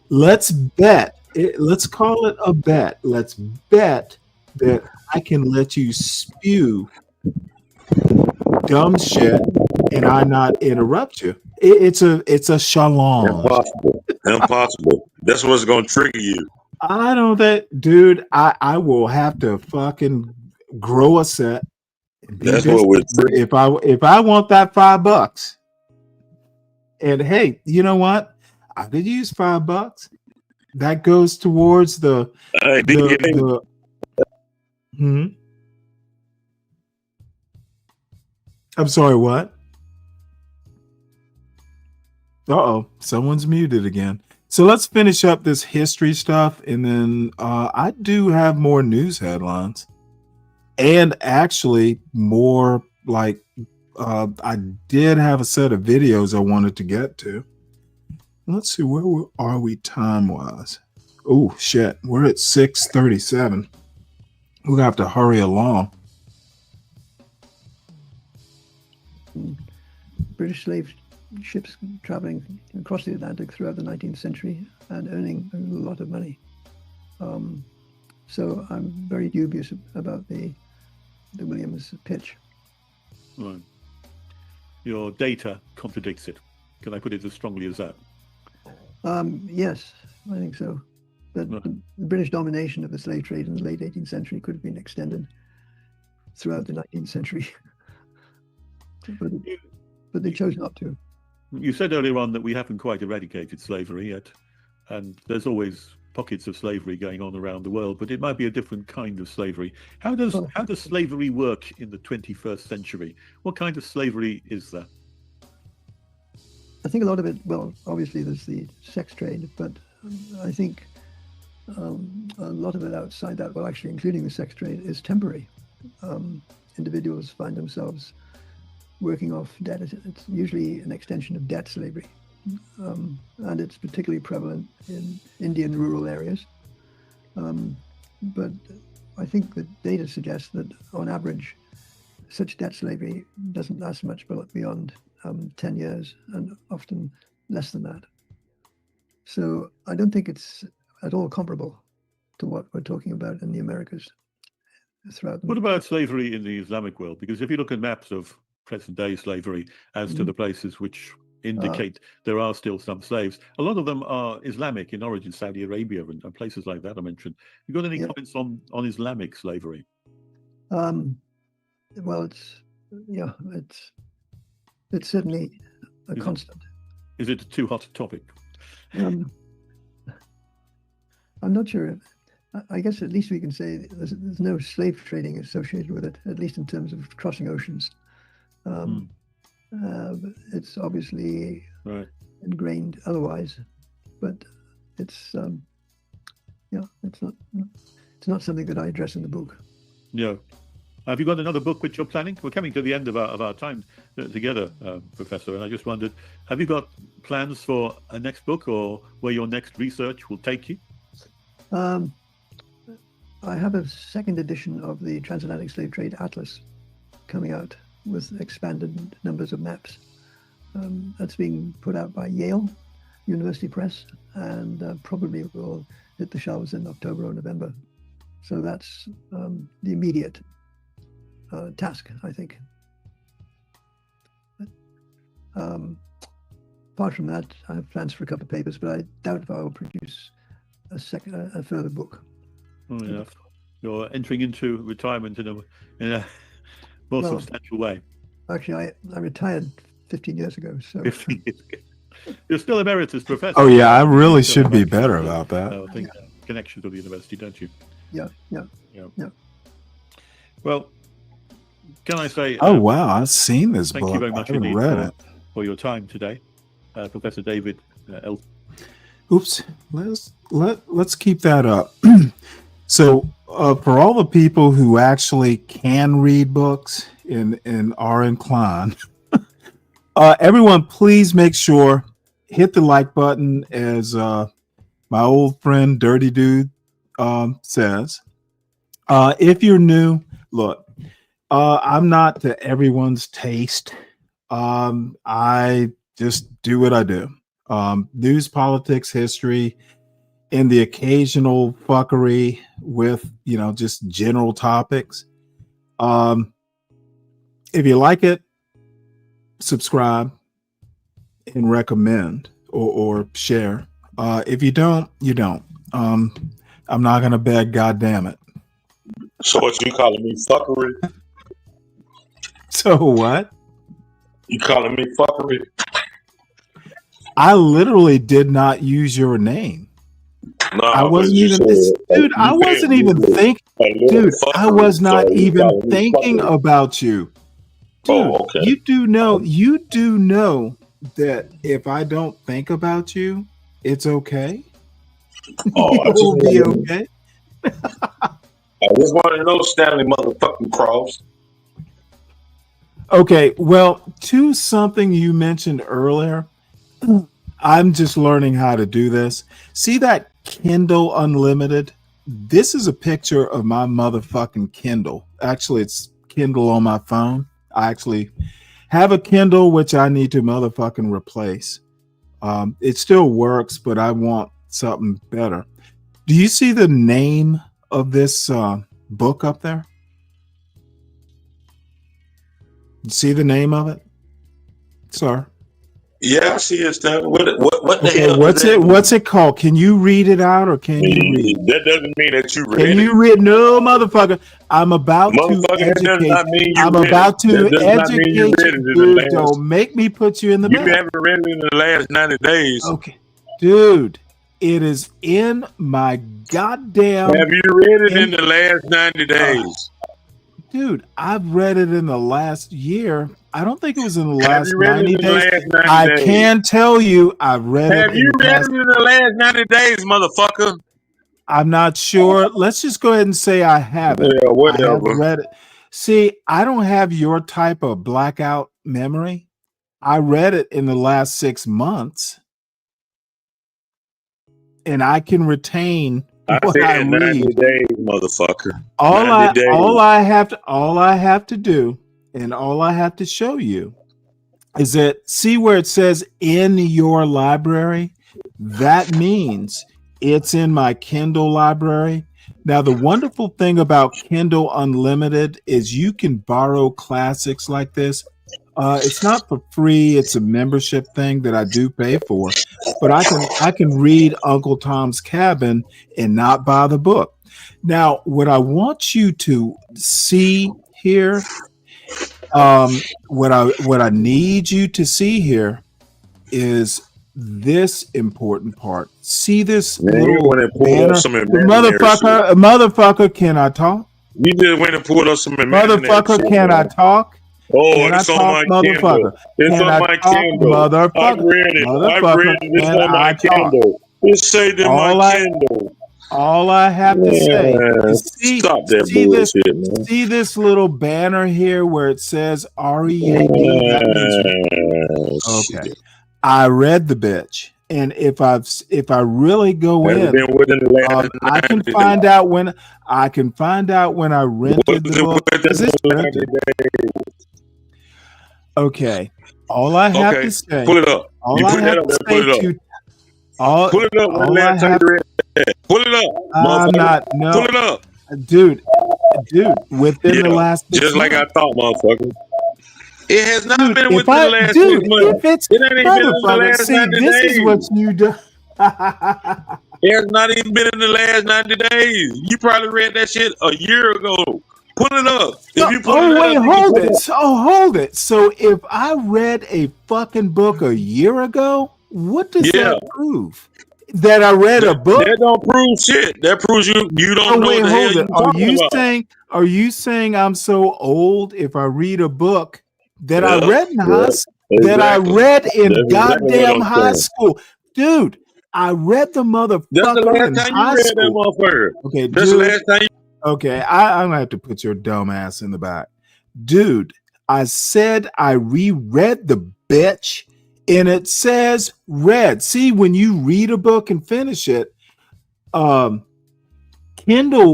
let's bet. Let's call it a bet. Let's bet that I can let you spew dumb shit and I not interrupt you. It's a challenge. Impossible. That's what's gonna trigger you. I don't that dude. I will have to fucking grow a set. Be That's what we're if I want that $5, and hey, you know what? I could use $5. That goes towards the I'm sorry, what? Uh-oh, someone's muted again. So let's finish up this history stuff, and then I do have more news headlines. And actually more like I did have a set of videos I wanted to get to. Let's see, where are we time-wise? Oh, shit. We're at 6:37. We're going to have to hurry along. British slave ships traveling across the Atlantic throughout the 19th century and earning a lot of money. So I'm very dubious about the Williams pitch. Right. Your data contradicts it. Can I put it as strongly as that? Yes, I think so. But the British domination of the slave trade in the late 18th century could have been extended throughout the 19th century. but they chose not to. You said earlier on that we haven't quite eradicated slavery yet, and there's always pockets of slavery going on around the world, but it might be a different kind of slavery. How does slavery work in the 21st century? What kind of slavery is there? I think a lot of it, well, obviously there's the sex trade, but I think a lot of it outside that, well, actually including the sex trade, is temporary. Individuals find themselves working off debt. It's usually an extension of debt slavery. And it's particularly prevalent in Indian rural areas. But I think the data suggests that on average, such debt slavery doesn't last much beyond 10 years and often less than that. So I don't think it's at all comparable to what we're talking about in the Americas. What about slavery in the Islamic world? Because if you look at maps of present-day slavery as to the places which indicate there are still some slaves, a lot of them are Islamic in origin, Saudi Arabia and places like that I mentioned. You got any comments on Islamic slavery? Well, it's it's certainly a constant. Is it too hot a topic? I'm not sure. I guess at least we can say there's no slave trading associated with it, at least in terms of crossing oceans. It's obviously ingrained otherwise, but it's it's not something that I address in the book. No. Have you got another book which you're planning? We're coming to the end of our time together, Professor, and I just wondered, have you got plans for a next book or where your next research will take you? I have a second edition of the Transatlantic Slave Trade Atlas coming out with expanded numbers of maps. That's being put out by Yale University Press, and probably will hit the shelves in October or November. So that's the immediate task, I think. Apart from that, I have plans for a couple of papers, but I doubt if I will produce a further book. Oh, yeah. You're entering into retirement in a more substantial way. Actually, I retired 15 years ago. So 15 years ago. You're still emeritus professor. Oh yeah, I really should be better about that. I think connection to the university, don't you? Yeah. Well, can I say? Oh wow, I've seen this book. Thank you very much I haven't indeed read it. for your time today, Professor David L. Oops. Let's keep that up. So for all the people who actually can read books and are inclined, everyone please make sure hit the like button, as my old friend Dirty Dude says. If you're new, look, I'm not to everyone's taste. I just do what I do. News, politics, history, and the occasional fuckery with, just general topics. If you like it, subscribe and recommend or share. If you don't, you don't. I'm not going to beg, God damn it. So what you calling me fuckery? So what? You calling me fuckery? I literally did not use your name. No, I wasn't even, dude. I wasn't even thinking, dude. I was not even thinking about you, dude. Oh, okay. You do know that if I don't think about you, it's okay. Oh, It will be okay. I just want to know Stanley motherfucking Cross. Okay, well, to something you mentioned earlier, I'm just learning how to do this. See that Kindle Unlimited? This is a picture of my motherfucking Kindle. Actually, it's Kindle on my phone. I actually have a Kindle, which I need to motherfucking replace. It still works, but I want something better. Do you see the name of this book up there? See the name of it, sir? Yeah, I see it, Stanley. What the Okay, hell? what's it called? Can you read it out, or can you read? That doesn't mean that you read Can it. you read? No, motherfucker. I'm about to Motherfucker, that does not mean educate. you I'm read about it. to That does not mean you educate read it you, in the dude. last. Don't make me put you in the You back. haven't read it in the last 90 days. Okay, dude. It is in my goddamn. Have you read it in the last 90 days? Dude, I've read it in the last year. I don't think it was in the Have last you read 90 it in the days. last 90 I days? can tell you I've read it. Have in you the read past. it in the last 90 days, motherfucker? I'm not sure. Let's just go ahead and say I haven't. Yeah, whatever. I have read it. See, I don't have your type of blackout memory. I read it in the last 6 months, and I can retain I what I said 90 read. days, motherfucker. All 90 days. I have to do, and all I have to show you is that, see where it says in your library? That means it's in my Kindle library. Now, the wonderful thing about Kindle Unlimited is you can borrow classics like this. It's not for free. It's a membership thing that I do pay for, but I can read Uncle Tom's Cabin and not buy the book. Now, what I want you to see here, What I need you to see here is this important part. See this little banner? Motherfucker, can I talk? You just went and pulled up some imaginary Motherfucker, shit, can man. I talk? Oh, Can I it's on talk, my motherfucker? Kindle. It's Can on I my talk, Kindle. motherfucker? I've read it. Motherfucker, It's can on my I talk? Kindle. It's saved in my Kindle. All I have to say is Stop that bullshit, man. See this little banner here where it says READ? That means okay. I read the bitch, and if I really go in, I can find out when I rented the book. Is this rented? Okay. All I have to say. Pull it up. All You I put that have up to there. Pull it say up. to all. Pull it up. All I have. Pull it up. I'm not. No. Pull it up. Dude, within the last 6 just like I months. thought, motherfucker. It has not been If within the last 6 months. if it's It ain't even been in the motherfucker, last see, 90 this days. is what you do. It has not even been in the last 90 days. You probably read that shit a year ago. Pull it up. If you pull it up, Hold it. So hold it. So if I read a fucking book a year ago, what does that prove? That I read a book? That don't prove shit. That proves you don't know what the hell you're talking about. Are you saying I'm so old if I read a book that I read in that I read in goddamn high school? Dude, I read the motherfucker That's the last in time you high read school. that motherfucker. Okay, That's the last time you okay, I'm gonna have to put your dumb ass in the back. Dude, I said I reread the bitch, and it says read. See, when you read a book and finish it, Kindle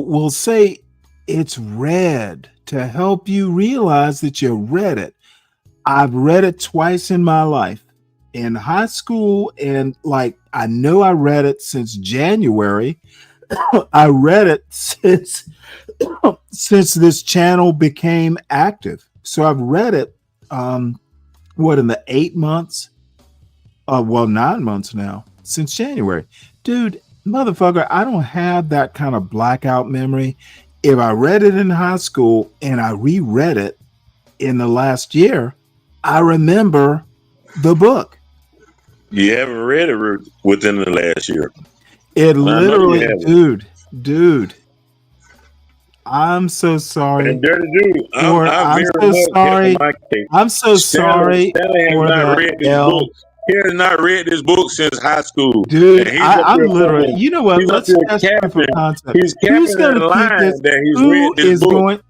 will say it's read to help you realize that you read it. I've read it twice in my life. In high school, and like I know I read it since January. I read it since this channel became active. So I've read it in the 8 months? 9 months now, since January. Dude, motherfucker, I don't have that kind of blackout memory. If I read it in high school and I reread it in the last year, I remember the book. You haven't read it within the last year. It literally, dude. I'm so sorry. And Dirty Dude, I'm so sorry. I'm so sorry. Stanley has not read this book. He has not read this book since high school. Dude, I'm literally, you know what? Let's test proof of concept. He's capping the line that he's read this book.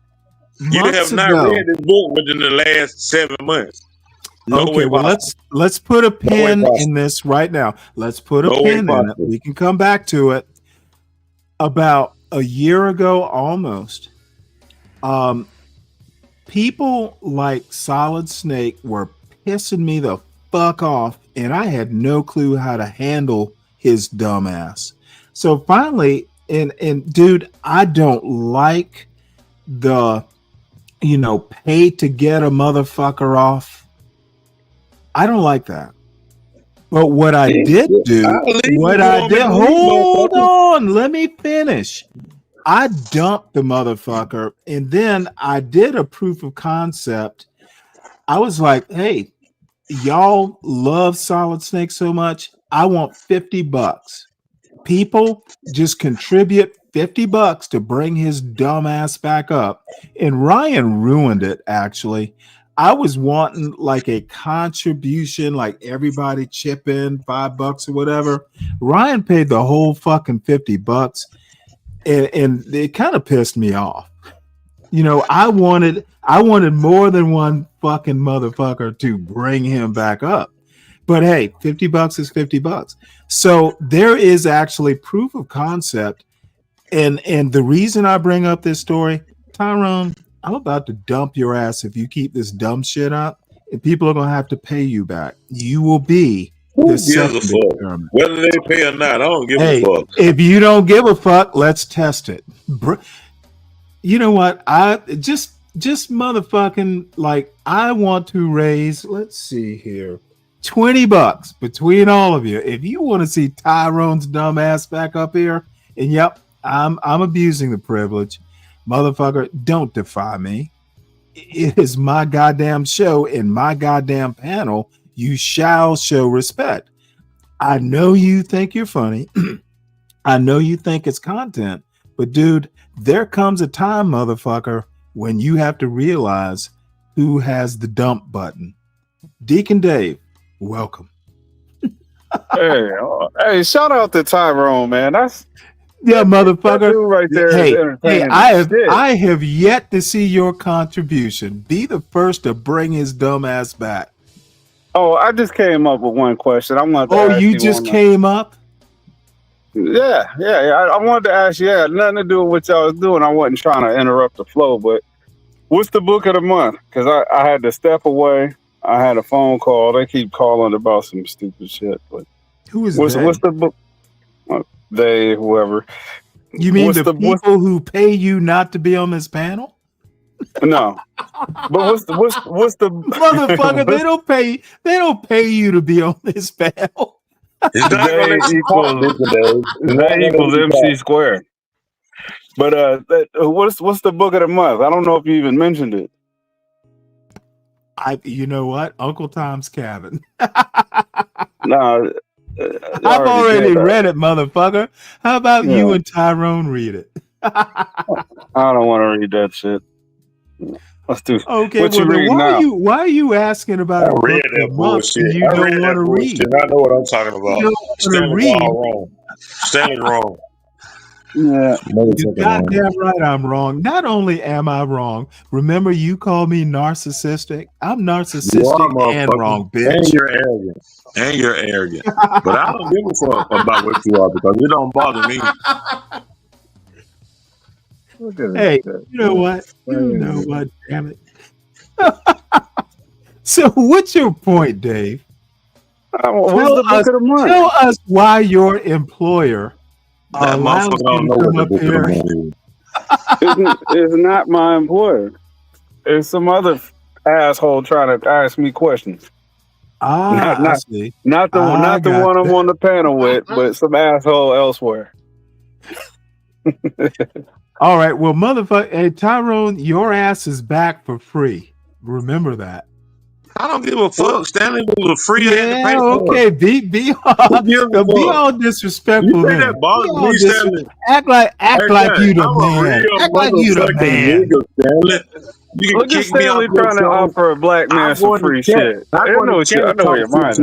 You have not read this book within the last 7 months. Okay, well, let's put a pin in this right now. Let's put a pin in it. We can come back to it. About a year ago, almost, people like Solid Snake were pissing me the fuck off, and I had no clue how to handle his dumb ass. So finally, and dude, I don't like the, pay to get a motherfucker off. I don't like that. But what I did do, hold on, let me finish. I dumped the motherfucker, and then I did a proof of concept. I was like, hey, y'all love Solid Snake so much. I want $50. People just contribute $50 to bring his dumb ass back up. And Ryan ruined it, actually. I was wanting like a contribution, like everybody chip in $5 or whatever. Ryan paid the whole fucking $50, and it kind of pissed me off. I wanted more than one fucking motherfucker to bring him back up. But hey, $50 is $50. So there is actually proof of concept. And the reason I bring up this story, Tyrone, I'm about to dump your ass if you keep this dumb shit up, and people are going to have to pay you back. You will be the second experiment. Whether they pay or not, I don't give a fuck. If you don't give a fuck, let's test it. You know what? I just motherfucking, like, I want to raise, let's see here, $20 between all of you. If you want to see Tyrone's dumb ass back up here, and I'm abusing the privilege. Motherfucker, don't defy me. It is my goddamn show and my goddamn panel. You shall show respect. I know you think you're funny. I know you think it's content, but dude, there comes a time, motherfucker, when you have to realize who has the dump button. Deacon Dave, welcome. Hey, shout out to Tyrone, man. Yeah, motherfucker. That dude right there is Hey, entertaining I as shit. have yet to see your contribution. Be the first to bring his dumb ass back. Oh, I just came up with one question. I wanted to Oh, ask you just came up? Yeah. I wanted to ask you. Yeah, nothing to do with what y'all was doing. I wasn't trying to interrupt the flow, but what's the book of the month? Because I had to step away. I had a phone call. They keep calling about some stupid shit. But who is what's the book? They, whoever. You mean the people who pay you not to be on this panel? No. But what's the motherfucker? They don't pay you to be on this panel. That equals MC squared. But what's the book of the month? I don't know if you even mentioned it. You know what? Uncle Tom's Cabin. No. I've already read it, motherfucker. How about you and Tyrone read it? I don't want to read that shit. Let's do. Okay, what you reading now? Why are you asking about a book that of month bullshit. you don't want to read? I know what I'm talking about. You don't want to read. Wrong. Stanley wrong. Yeah. You're goddamn right I'm wrong. Not only am I wrong, remember you call me narcissistic? I'm narcissistic and wrong, bitch. And you're arrogant. But I don't give a fuck about what you are because it don't bother me. Hey, you know what? Damn it. So what's your point, Dave? What's the book of the month? Tell us why your employer That allows motherfucker don't you know to what come the up book of here. the month is. It's not my employer. It's some other asshole trying to ask me questions. I see. Not the one I'm on the panel with, but some asshole elsewhere. All right, well, motherfucker, hey, Tyrone, your ass is back for free. Remember that. I don't give a fuck. Stanley was a free Yeah, okay. Be all disrespectful. You think Then. that bothers me, Stanley? Act like you the I'm man. a real Act like you the motherfucking man. nigga, Stanley. You can Look at kick me off Stanley your trying to show. offer a black man some free shit. I know where your mind is.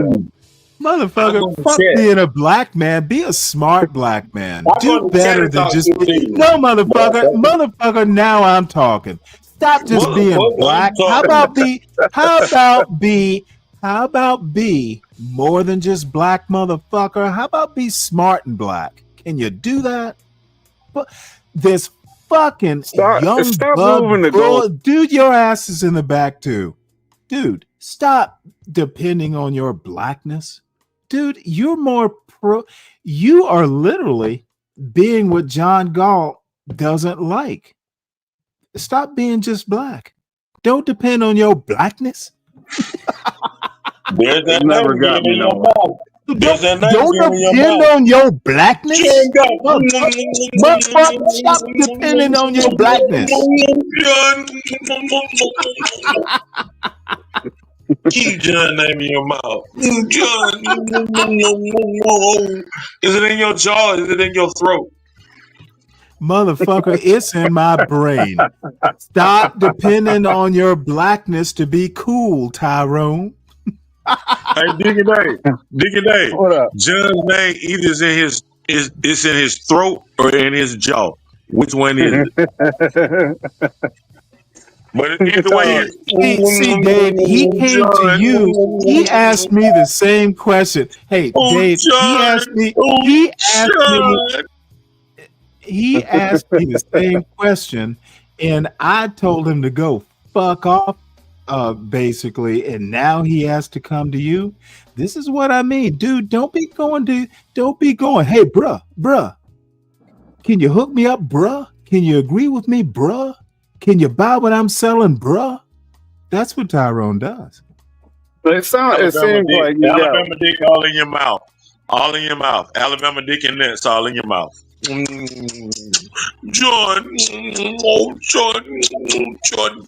Motherfucker, fuck being a black man. Be a smart black man. Do better than just no, motherfucker. Motherfucker, now I'm talking. Stop just being black. How about be more than just black, motherfucker? How about be smart and black? Can you do that? But this fucking young bud, dude, your ass is in the back too. Dude, stop depending on your blackness. Dude, you're more you are literally being what John Galt doesn't like. Stop being just black. Don't depend on your blackness. There's that never name got me in your no mouth. There's that name Don't in your depend mouth. on your blackness. Motherfucker, stop depending on your blackness. Keep John name in your mouth. John. Is it in your jaw? Is it in your throat? Motherfucker, it's in my brain. Stop depending on your blackness to be cool, Tyrone. Hey, Deacon Dave. What up? John's name either is in his throat or in his jaw. Which one is it? But either way, see, Dave, he came to you. He asked me the same question. Hey, Dave, he asked me the same question, and I told him to go fuck off, basically. And now he has to come to you. This is what I mean, dude. Don't be going. Hey, bruh. Can you hook me up, bruh? Can you agree with me, bruh? Can you buy what I'm selling, bruh? That's what Tyrone does. It seems like you got Alabama dick all in your mouth. All in your mouth. Alabama dick and nuts all in your mouth. John,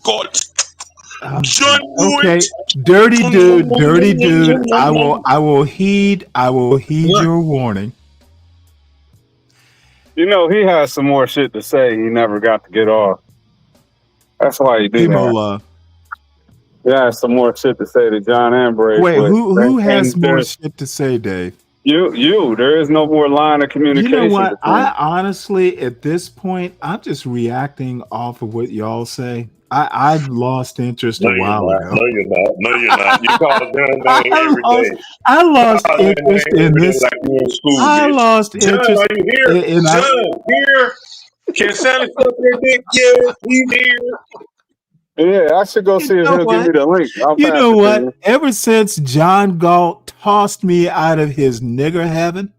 God. Okay, dirty dude. I will heed your warning. You know, he has some more shit to say he never got to get off. That's why he did that. He has some more shit to say to John Ambrose. Wait, who has more shit to say, Dave? You. There is no more line of communication. You know what? I honestly, at this point, I'm just reacting off of what y'all say. I've lost interest a while ago. No, you're not. You call John name every day. I lost interest in this. Like you in school, I bitch. lost interest. John, are you here? John, here. Can Sally suck your dick? Yes, he's here. Yeah, I should go see if he'll give me the link. You know what? Ever since John Galt tossed me out of his nigger heaven.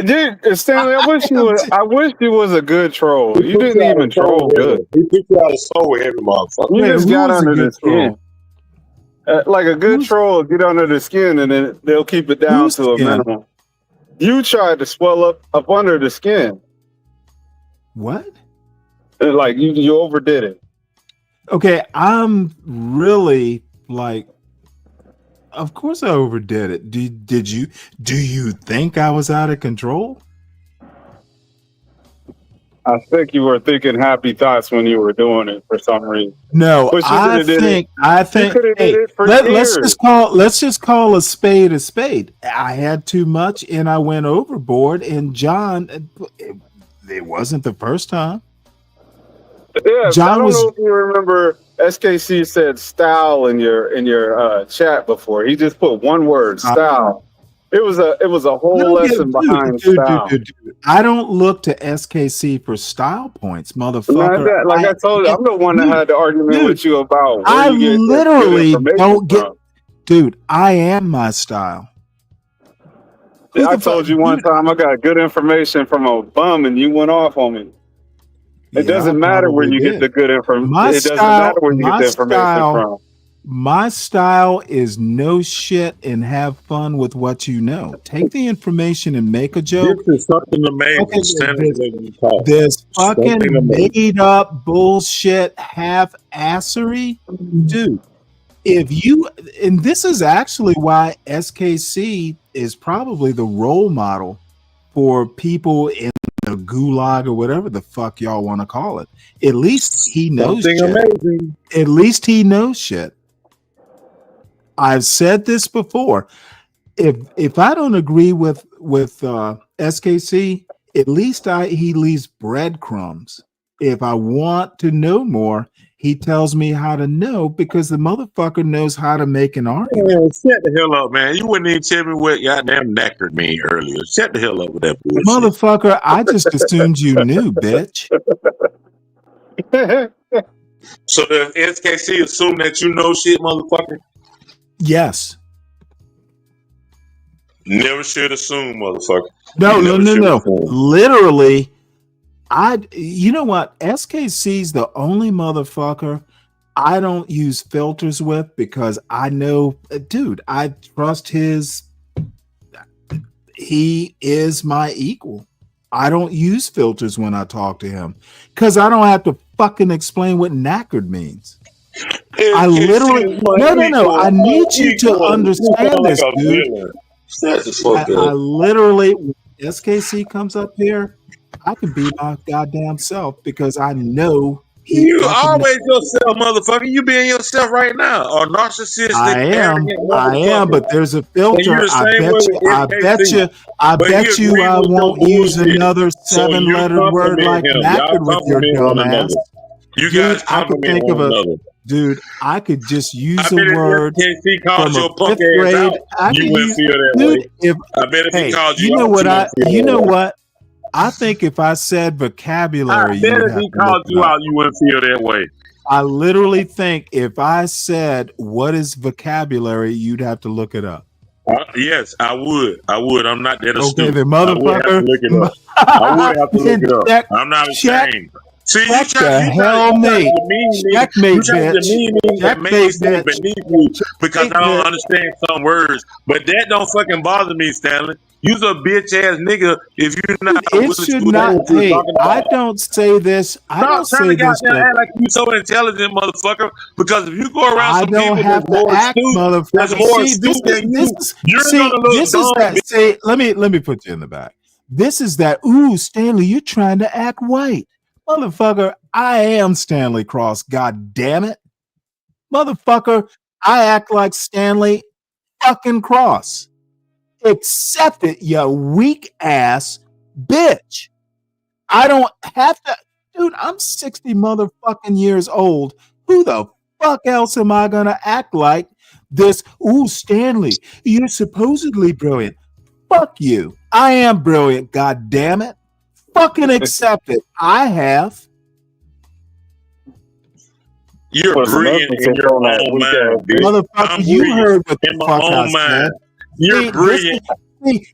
Dude, Stanley, I wish you was a good troll. You didn't even troll good. He put you out of soul with every motherfucker. You just got under the skin. Like a good troll, get under the skin, and then they'll keep it down to a minimum. You tried to swell up under the skin. What? Like you overdid it. Okay, I'm really like. Of course I overdid it. Do you think I was out of control? I think you were thinking happy thoughts when you were doing it for some reason. No, I think hey, let's just call a spade a spade. I had too much and I went overboard, and John, it wasn't the first time. Yeah, I don't know if you remember SKC said style in your chat before. He just put one word, style. It was a whole lesson behind style. Dude. I don't look to SKC for style points, motherfucker. Like I told you, I'm the one that had the argument with you about. I literally don't get, dude. I am my style. I told you one time I got good information from a bum, and you went off on me. It doesn't matter where you get the good information. It doesn't matter where you get the information from. My style is no shit and have fun with what you know. Take the information and make a joke. This is something amazing. This fucking made up bullshit half-assery. Dude, and this is actually why SKC is probably the role model for people in the gulag or whatever the fuck y'all want to call it. At least he knows shit. Amazing. At least he knows shit. I've said this before. If I don't agree with SKC, at least he leaves breadcrumbs. If I want to know more, he tells me how to know, because the motherfucker knows how to make an argument. Man, shut the hell up, man. You wouldn't even tell me what goddamn knackered me earlier. Shut the hell up with that bullshit. Motherfucker, I just assumed you knew, bitch. So does SKC assume that you know shit, motherfucker? Yes. Never should assume, motherfucker. No. Literally, you know what? SKC's the only motherfucker I don't use filters with, because I know, dude, I trust he is my equal. I don't use filters when I talk to him, because I don't have to fucking explain what knackered means. I literally no. I need you to understand this, dude. I literally, when SKC comes up here, I can be my goddamn self, because I know you always yourself, motherfucker. You being yourself right now, or narcissistic. I am, but there's a filter. I bet you I won't use another 7-letter word like knackered with your dumb ass. You guys compliment one another. Dude, I could just use a word from a 5th grade. You wouldn't feel that way. I bet if he called you, you know what? I think if I said vocabulary, I bet if he called you out, you wouldn't feel that way. I literally think if I said what is vocabulary, you'd have to look it up. Yes, I would. I'm not that okay, stupid. the motherfucker. I would have to look it up. I'm not ashamed. See, you Check try the hell, mate. to demean me. Checkmate, You try to bitch. demean me that made me Checkmate, say bitch. beneath you because I Checkmate, don't bitch. understand some words. But that don't fucking bother me, Stanley. You's a bitch ass nigga if you're not It willing should to know not. what you're Hey, talking I about. don't say this. I Stop don't trying to say this, goddamn but act like you so intelligent, motherfucker. Because if you go around I some don't people have that's to more act, astute, that's motherfucker. more See, astute than you, you're gonna look this is dumb, that. bitch. Say, let me put you in the back. This is that. Ooh, Stanley, you're trying to act white, motherfucker. I am Stanley Cross. God damn it, motherfucker. I act like Stanley fucking Cross. Accept it, you weak ass bitch. I don't have to, dude. I'm 60 motherfucking years old. Who the fuck else am I gonna act like this? Ooh, Stanley, you're supposedly brilliant. Fuck you. I am brilliant, god damn it. Fucking accept it. I have. You're Put some brilliant in emphasis your on that own weak mind, ass bitch. bitch. Motherfucker, I'm you brilliant heard what in the my fuck I own mind. said. You're See, brilliant.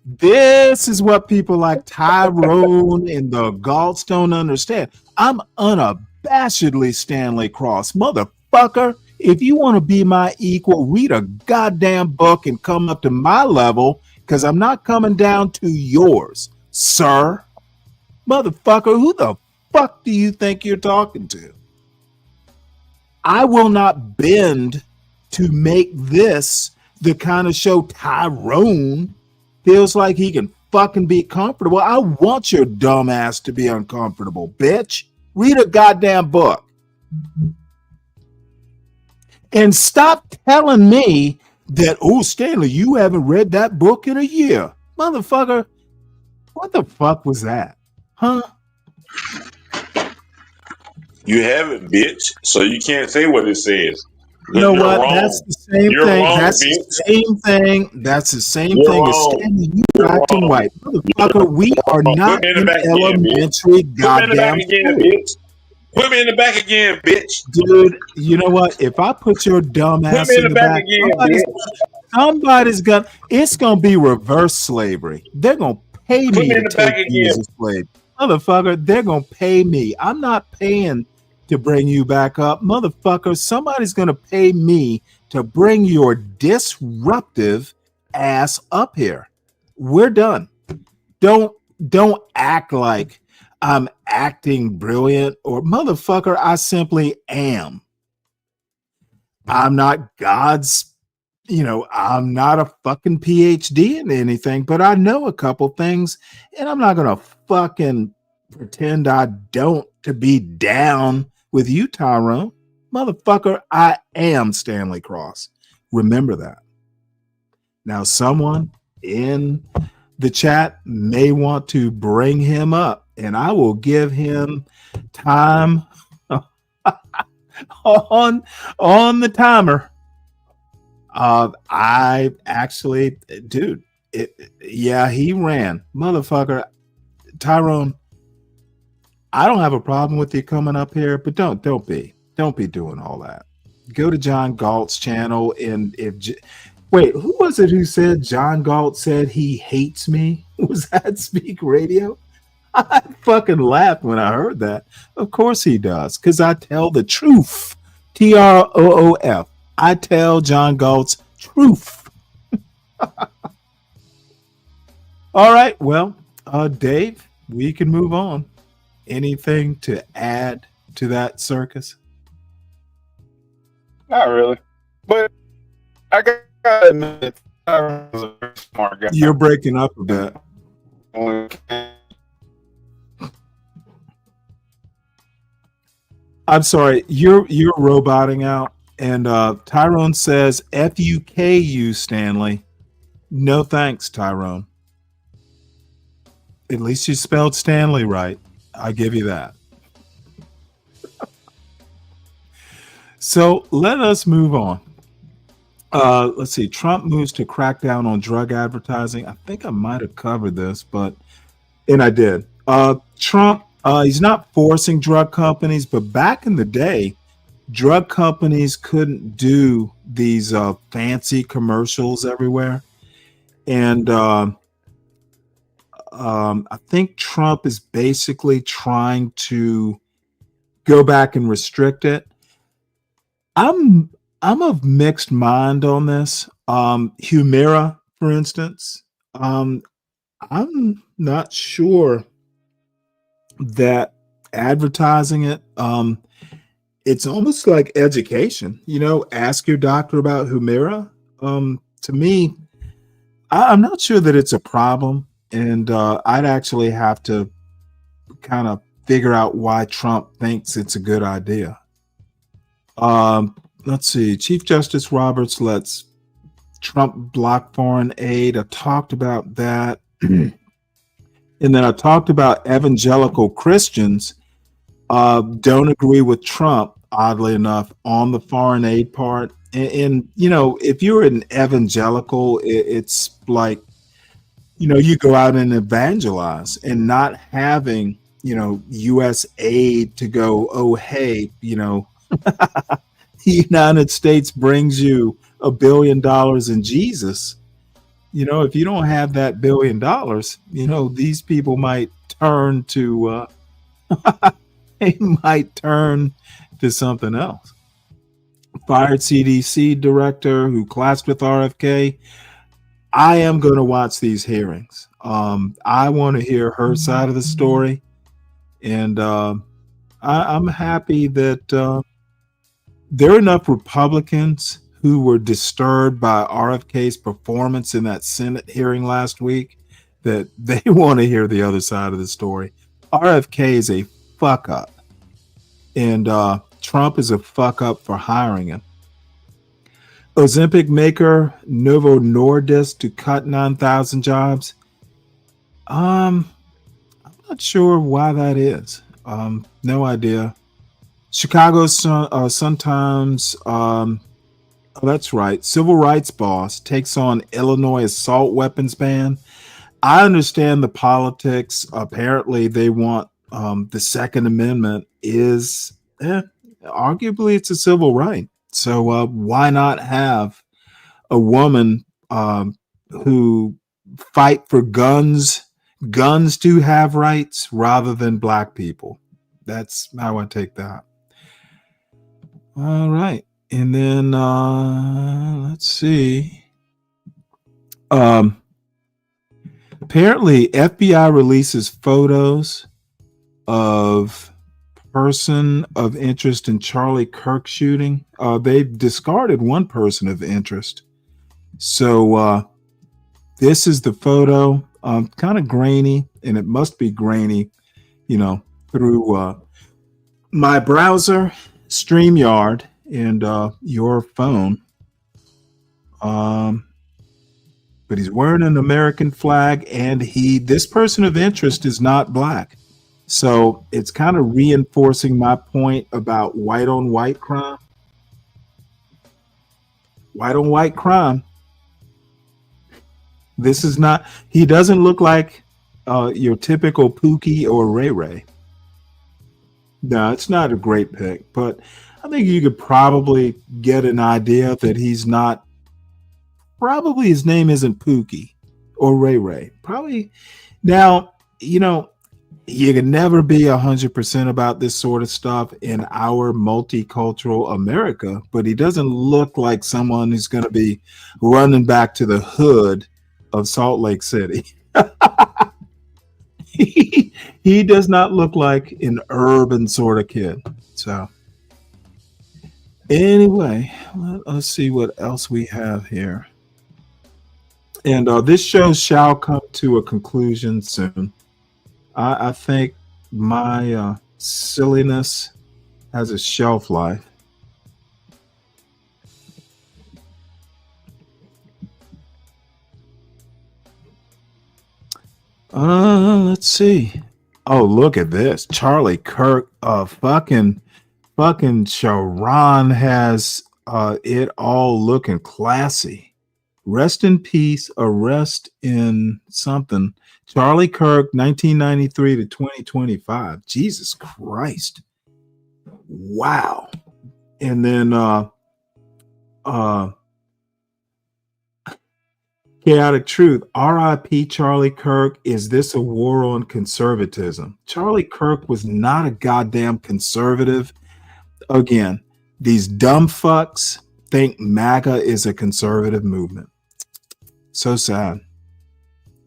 this is what people like Tyrone and the Galts don't understand. I'm unabashedly Stanley Cross. Motherfucker, if you want to be my equal, read a goddamn book and come up to my level, because I'm not coming down to yours, sir. Motherfucker, who the fuck do you think you're talking to? I will not bend to make this the kind of show Tyrone feels like he can fucking be comfortable. I want your dumb ass to be uncomfortable, bitch. Read a goddamn book. And stop telling me that, oh, Stanley, you haven't read that book in a year. Motherfucker, what the fuck was that? Huh? You haven't, bitch. So you can't say what it says. You know You're what? wrong. That's the same You're thing. wrong, That's bitch. the same thing. That's the same You're thing as wrong. Stanley. You You're acting wrong. white. Motherfucker, we are Put not me in the in back again, bitch. elementary Put me in the back goddamn again, school. bitch. Put me in the back again, bitch. Dude, you know what? If I put your dumb Put ass me in in the the back back, again, somebody's gonna, it's gonna be reverse slavery. They're gonna pay bitch. Put me me to in the back take you again. as a slave. Motherfucker, they're gonna pay me. I'm not paying to bring you back up. Motherfucker, somebody's gonna pay me to bring your disruptive ass up here. We're done. Don't act like I'm acting brilliant or motherfucker, I simply am. I'm not God's, I'm not a fucking PhD in anything, but I know a couple things, and I'm not gonna fucking pretend I don't to be down with you, Tyrone. Motherfucker, I am Stanley Cross. Remember that. Now, someone in the chat may want to bring him up, and I will give him time on the timer. I actually, dude, yeah, he ran, motherfucker. Tyrone, I don't have a problem with you coming up here, but don't be doing all that. Go to John Galt's channel, and wait, who was it who said John Galt said he hates me? Was that Speak Radio? I fucking laughed when I heard that. Of course he does, because I tell the truth. TROOF. I tell John Galt's truth. All right, well, Dave, we can move on. Anything to add to that circus? Not really, but I gotta admit, Tyrone's a very smart guy. You're breaking up a bit. I'm sorry, you're roboting out, and Tyrone says FUKU, Stanley. No thanks, Tyrone. At least you spelled Stanley right. I give you that. So let us move on. Let's see. Trump moves to crack down on drug advertising. I think I might have covered this, and I did. Trump, he's not forcing drug companies, but back in the day, drug companies couldn't do these fancy commercials everywhere. And I think Trump is basically trying to go back and restrict it. I'm of mixed mind on this. Humira, for instance, I'm not sure that advertising it, it's almost like education. Ask your doctor about Humira. To me, I'm not sure that it's a problem, and I'd actually have to kind of figure out why Trump thinks it's a good idea. Let's see. Chief Justice Roberts lets Trump block foreign aid. I talked about that. And then I talked about evangelical Christians don't agree with Trump, oddly enough, on the foreign aid part. And if you're an evangelical, it's like, you go out and evangelize, and not having, U.S. aid to go, oh, hey, the United States brings you $1 billion in Jesus. If you don't have that $1 billion, these people might turn to they might turn to something else. Fired CDC director who clashed with RFK. I am going to watch these hearings. I want to hear her side of the story, and I'm happy that there are enough Republicans who were disturbed by RFK's performance in that Senate hearing last week that they want to hear the other side of the story. RFK is a fuck up, and Trump is a fuck up for hiring him. Ozempic maker Novo Nordisk to cut 9,000 jobs. I'm not sure why that is. No idea. Chicago Sun-Times. Oh, that's right. Civil rights boss takes on Illinois assault weapons ban. I understand the politics. Apparently, they want the Second Amendment is arguably it's a civil right. So why not have a woman who fight for guns to have rights rather than black people? That's how I take that. All right. And then let's see. Apparently, FBI releases photos of person of interest in Charlie Kirk shooting. They've discarded one person of interest. So this is the photo. Kind of grainy, and it must be grainy, through my browser, StreamYard, and your phone. But he's wearing an American flag, and this person of interest is not black. So it's kind of reinforcing my point about white on white crime. White on white crime. This is not, he doesn't look like your typical Pookie or Ray Ray. No, it's not a great pick, but I think you could probably get an idea that he's not, probably his name isn't Pookie or Ray Ray. Probably. Now, you can never be 100% about this sort of stuff in our multicultural America, but he doesn't look like someone who's going to be running back to the hood of Salt Lake City. He does not look like an urban sort of kid. So anyway, let's see what else we have here. And this show shall come to a conclusion soon. I think my silliness has a shelf life. Let's see. Oh, look at this. Charlie Kirk, fucking Sharon has it all looking classy. Rest in peace, arrest in something. Charlie Kirk, 1993 to 2025. Jesus Christ. Wow. And then Chaotic Truth. R.I.P. Charlie Kirk. Is this a war on conservatism? Charlie Kirk was not a goddamn conservative. Again, these dumb fucks think MAGA is a conservative movement. So sad.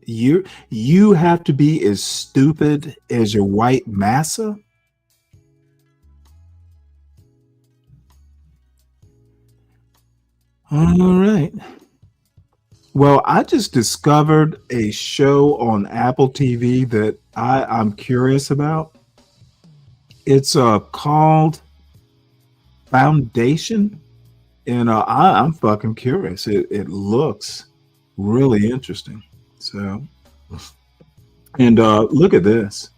You have to be as stupid as your white massa. All right. Well, I just discovered a show on Apple TV that I'm curious about. It's called Foundation, and I'm fucking curious. It looks really interesting. So, and look at this.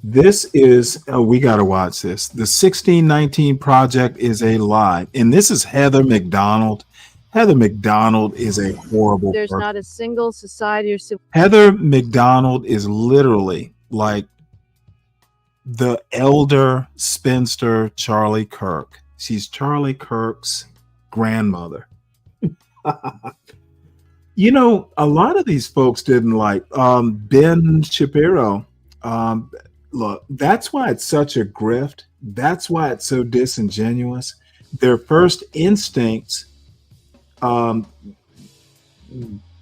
This is we got to watch this. The 1619 Project is a lie, and this is Heather McDonald. Heather McDonald is a horrible There's person. not a single society or Heather McDonald is literally like the elder spinster Charlie Kirk. She's Charlie Kirk's grandmother. You know, a lot of these folks didn't like Ben Shapiro. Look, that's why it's such a grift. That's why it's so disingenuous. Their first instincts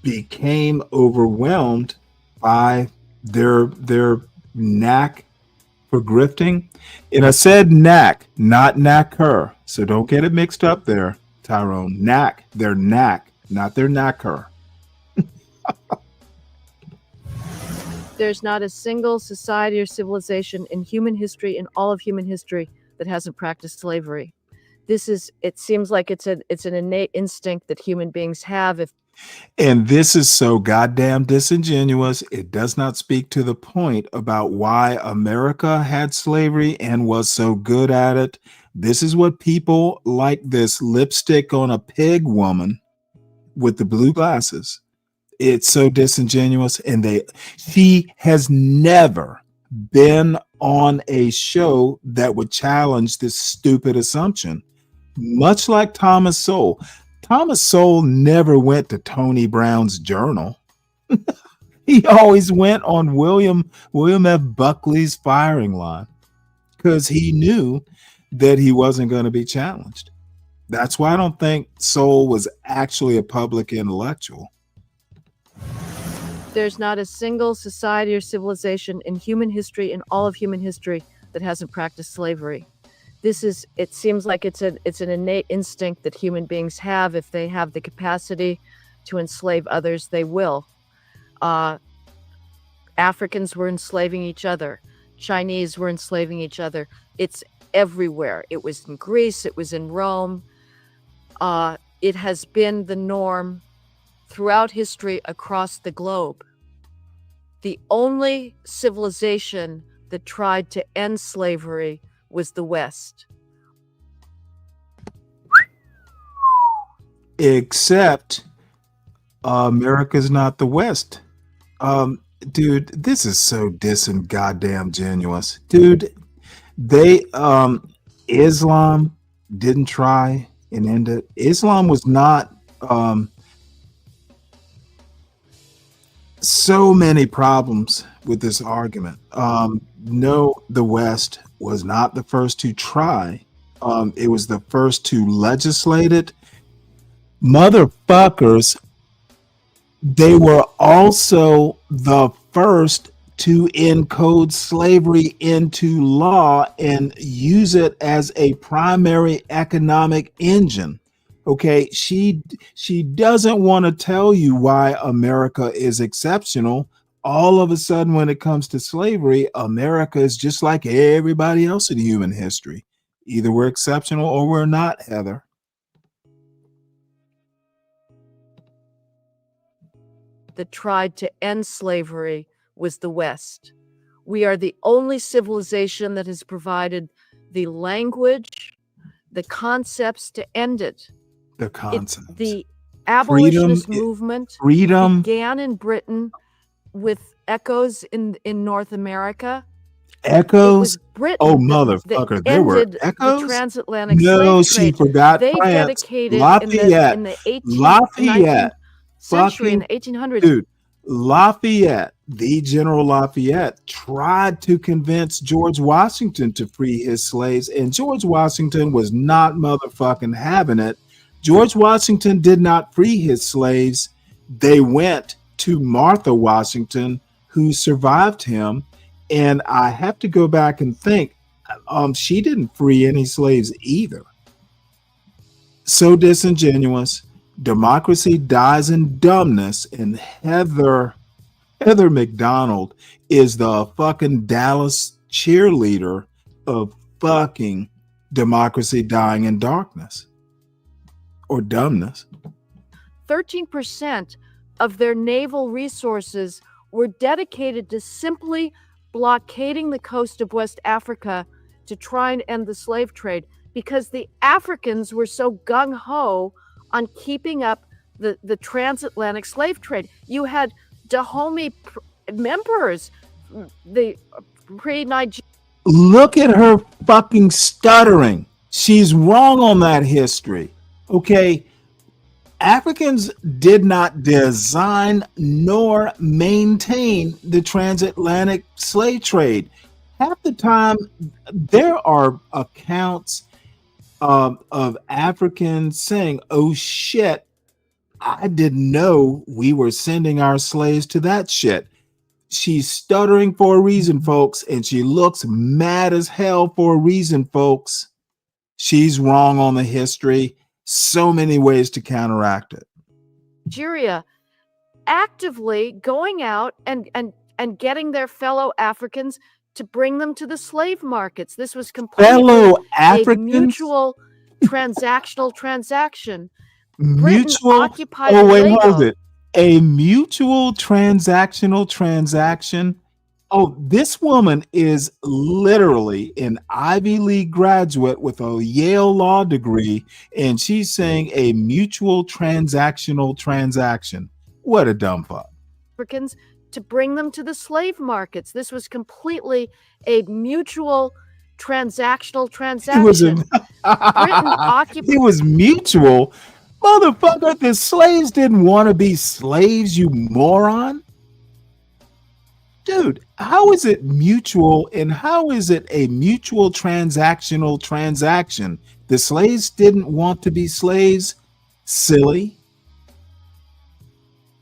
became overwhelmed by their knack for grifting. And I said knack, not knacker. So don't get it mixed up there, Tyrone. Knack, their knack, not their knacker. There's not a single society or civilization in human history, in all of human history, that hasn't practiced slavery. It seems like it's an innate instinct that human beings have. And this is so goddamn disingenuous. It does not speak to the point about why America had slavery and was so good at it. This is what people like this lipstick on a pig woman with the blue glasses. It's so disingenuous. And she has never been on a show that would challenge this stupid assumption. Much like Thomas Sowell. Thomas Sowell never went to Tony Brown's journal. He always went on William F. Buckley's firing line because he knew that he wasn't going to be challenged. That's why I don't think Sowell was actually a public intellectual. There's not a single society or civilization in human history, in all of human history, that hasn't practiced slavery. It seems like it's an innate instinct that human beings have. If they have the capacity to enslave others, they will. Africans were enslaving each other. Chinese were enslaving each other. It's everywhere. It was in Greece. It was in Rome. It has been the norm throughout history across the globe. The only civilization that tried to end slavery was the West. Except America's not the West. Dude, this is so goddamn genuous. Dude, Islam didn't try and end it. Islam was not so many problems with this argument. No, the West was not the first to try. It was the first to legislate it. Motherfuckers, they were also the first to encode slavery into law and use it as a primary economic engine. Okay, she doesn't want to tell you why America is exceptional. All of a sudden, when it comes to slavery, America is just like everybody else in human history. Either we're exceptional or we're not, Heather. That tried to end slavery was the West. We are the only civilization that has provided the language, the concepts to end it. The concepts. The abolitionist movement began in Britain with echoes in North America. Echoes? Britain oh, motherfucker. There were echoes? The transatlantic no, slave she trade. forgot They France. dedicated Lafayette. in the 18th, Lafayette. century in fucking the 1800s. dude, Lafayette, the General Lafayette, tried to convince George Washington to free his slaves, and George Washington was not motherfucking having it. George Washington did not free his slaves. They went to Martha Washington, who survived him. And I have to go back and think, she didn't free any slaves either. So disingenuous. Democracy dies in dumbness, and Heather McDonald is the fucking Dallas cheerleader of fucking democracy dying in darkness or dumbness. 13% of their naval resources were dedicated to simply blockading the coast of West Africa to try and end the slave trade, because the Africans were so gung-ho on keeping up the transatlantic slave trade. You had Dahomey members, the pre-Nigeria. Look at her fucking stuttering. She's wrong on that history. Okay. Africans did not design nor maintain the transatlantic slave trade. Half the time, there are accounts of Africans saying, "Oh shit, I didn't know we were sending our slaves to that shit." She's stuttering for a reason, folks, and she looks mad as hell for a reason, folks. She's wrong on the history. So many ways to counteract it. Nigeria actively going out and getting their fellow Africans to bring them to the slave markets. This was completely Fellow a Africans? mutual transactional transaction. Mutual. occupied Oh, wait, Lagos. hold it. A mutual transactional transaction. Oh, this woman is literally an Ivy League graduate with a Yale law degree, and she's saying a mutual transactional transaction. What a dumb fuck. Africans to bring them to the slave markets. This was completely a mutual transactional It was transaction. it was mutual. Motherfucker, the slaves didn't want to be slaves, you moron. Dude, how is it mutual and how is it a mutual transactional transaction? The slaves didn't want to be slaves, silly.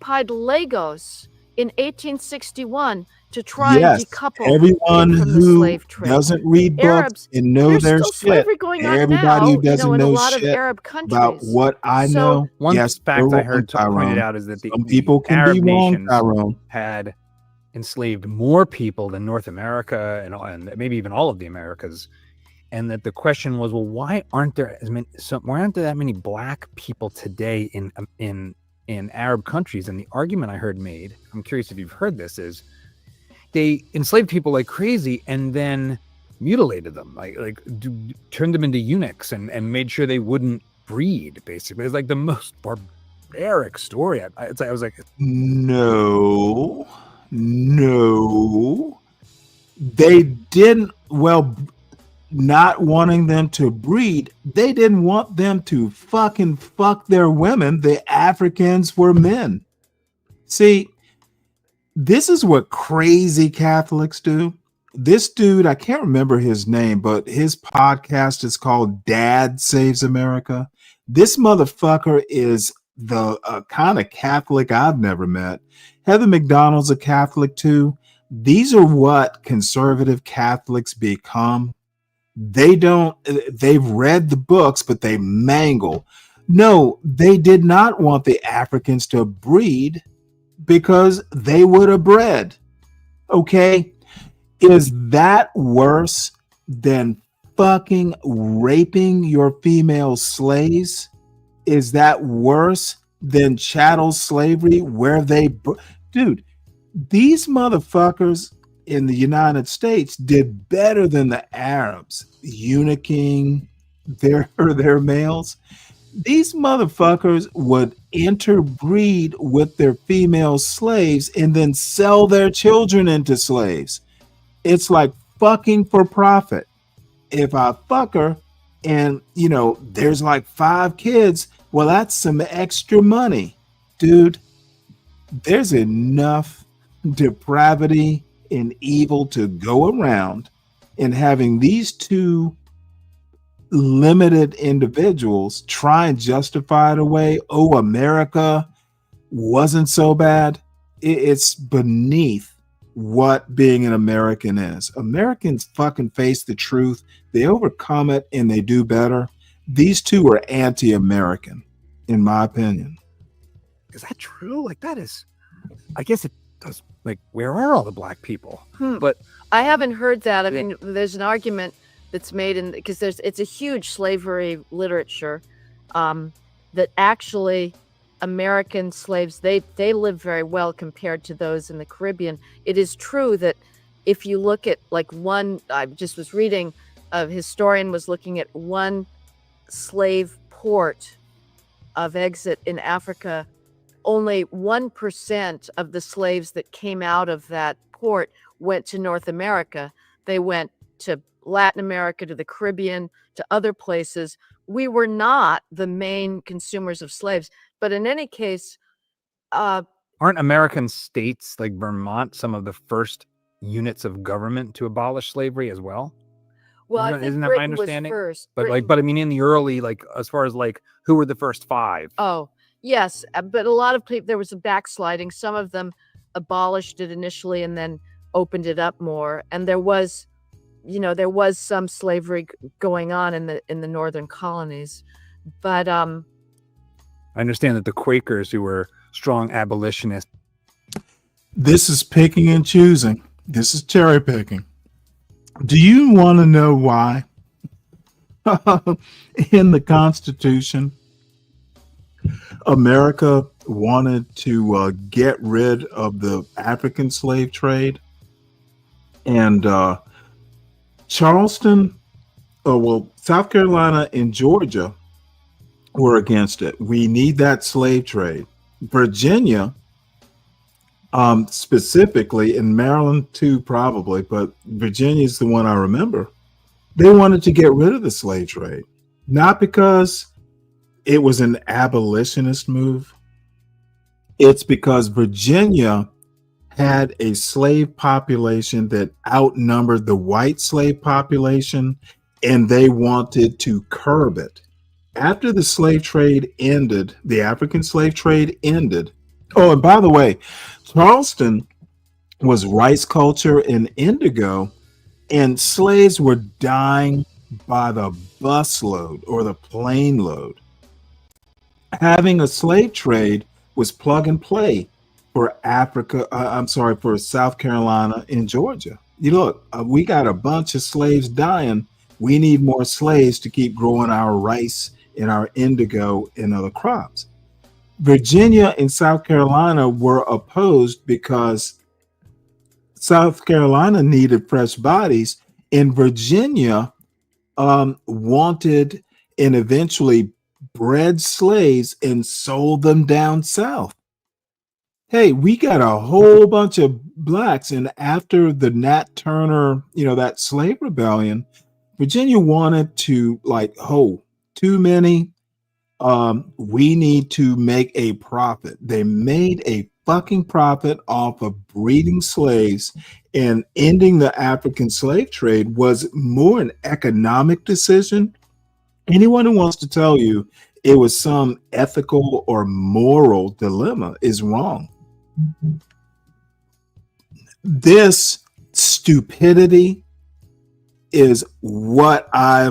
Occupied Lagos in 1861 to try Yes, and decouple everyone it from the who slave trade. doesn't read books Arabs, and know there's their still shit. slavery going on Everybody now, who doesn't in a know lot of shit Arab countries. about what I So- know. One yes, fact you're I wrong, heard Tyrone. pointed out is that the Some people can Arab be wrong, nations Tyrone. had enslaved more people than North America and maybe even all of the Americas, and that the question was, well, why aren't there that many black people today in Arab countries? And the argument I heard made, I'm curious if you've heard this, is they enslaved people like crazy and then mutilated them, turned them into eunuchs and made sure they wouldn't breed. Basically, it's like the most barbaric story. I was like, No, they didn't. Well, not wanting them to breed, they didn't want them to fucking fuck their women. The Africans were men. See, this is what crazy Catholics do. This dude, I can't remember his name, but his podcast is called Dad Saves America. This motherfucker is the kind of Catholic I've never met. Heather McDonald's a Catholic too. These are what conservative Catholics become. They've read the books, but they mangle. No, they did not want the Africans to breed because they would have bred. Okay? Is that worse than fucking raping your female slaves? Is that worse than chattel slavery where dude, these motherfuckers in the United States did better than the Arabs, eunuching their males. These motherfuckers would interbreed with their female slaves and then sell their children into slaves. It's like fucking for profit. If I fuck her and, there's like 5 kids, well, that's some extra money. Dude, there's enough depravity and evil to go around, and having these two limited individuals try and justify it away. Oh, America wasn't so bad. It's beneath what being an American is. Americans fucking face the truth. They overcome it and they do better. These two are anti-American, in my opinion. Is that true? Like, that is, I guess it does. Like, where are all the black people? But I haven't heard that. I mean, there's an argument that's made in because it's a huge slavery literature that actually American slaves they live very well compared to those in the Caribbean. It is true that if you look at like one, I just was reading, a historian was looking at one slave port of exit in Africa. Only 1% of the slaves that came out of that port went to North America. They went to Latin America, to the Caribbean, to other places. We were not the main consumers of slaves. But in any case, aren't American states like Vermont some of the first units of government to abolish slavery as well? Well, I think isn't that my Britain was understanding? first. But Britain- but I mean, in the early, like, as far as like who were the first five? Oh, yes, but a lot of people, there was a backsliding. Some of them abolished it initially and then opened it up more. And there was, there was some slavery going on in the northern colonies. But I understand that the Quakers, who were strong abolitionists. This is picking and choosing. This is cherry picking. Do you want to know why? In the Constitution, America wanted to get rid of the African slave trade, and Charleston, South Carolina and Georgia were against it. We need that slave trade. Virginia, specifically, in Maryland too, probably, but Virginia is the one I remember. They wanted to get rid of the slave trade, not because it was an abolitionist move. It's because Virginia had a slave population that outnumbered the white slave population, and they wanted to curb it. After the slave trade ended, the African slave trade ended. Oh, and by the way, Charleston was rice culture and indigo, and slaves were dying by the busload or the plane load. Having a slave trade was plug and play for for South Carolina and Georgia. You look, we got a bunch of slaves dying. We need more slaves to keep growing our rice and our indigo and other crops. Virginia and South Carolina were opposed because South Carolina needed fresh bodies, and Virginia wanted and eventually bred slaves and sold them down south. Hey, we got a whole bunch of blacks, and after the Nat Turner, that slave rebellion, Virginia wanted to too many. We need to make a profit. They made a fucking profit off of breeding slaves, and ending the African slave trade was more an economic decision. Anyone who wants to tell you it was some ethical or moral dilemma is wrong. This stupidity is what I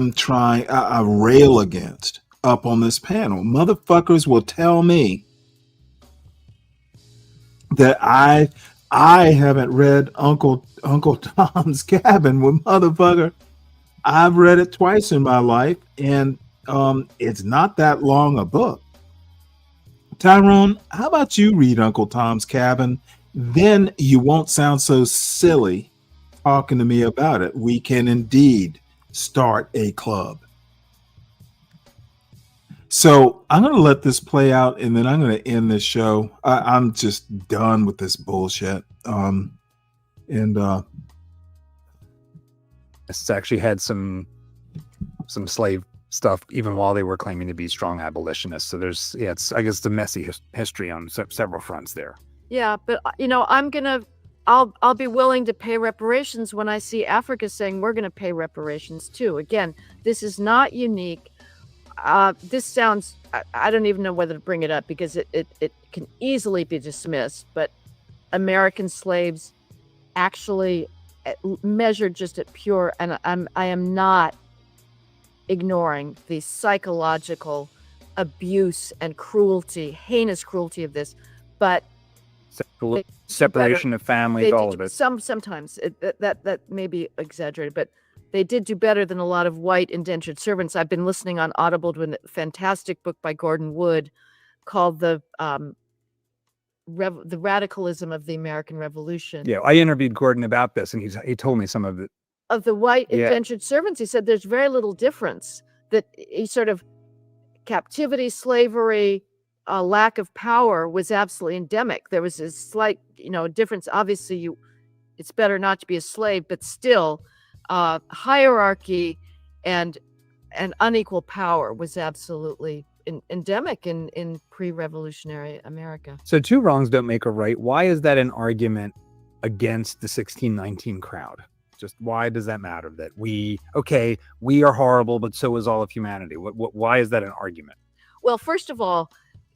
rail against up on this panel. Motherfuckers will tell me that I haven't read Uncle Tom's Cabin. Well, motherfucker, I've read it twice in my life, and it's not that long a book. Tyrone, how about you read Uncle Tom's Cabin? Then you won't sound so silly talking to me about it. We can indeed start a club. So I'm going to let this play out, and then I'm going to end this show. I'm just done with this bullshit. It's actually had some slave stuff even while they were claiming to be strong abolitionists. So there's, it's, I guess, the messy history on several fronts there. Yeah, but I'll be willing to pay reparations when I see Africa saying we're going to pay reparations too. Again, this is not unique. This sounds, I don't even know whether to bring it up because it can easily be dismissed, but American slaves actually measured just at pure, and I am not ignoring the psychological abuse and cruelty, heinous cruelty of this, but Separation of families, all of it. Sometimes that may be exaggerated, but they did do better than a lot of white indentured servants. I've been listening on Audible to a fantastic book by Gordon Wood called the Radicalism of the American Revolution. Yeah, I interviewed Gordon about this, and he told me some of it. Of the white Yeah. indentured servants, he said there's very little difference. That he sort of captivity, slavery, lack of power was absolutely endemic. There was a slight, difference. Obviously, it's better not to be a slave, but still, hierarchy and unequal power was absolutely endemic in pre-revolutionary America. So two wrongs don't make a right. Why is that an argument against the 1619 crowd? Just why does that matter? That we are horrible, but so is all of humanity. Why is that an argument? Well, first of all,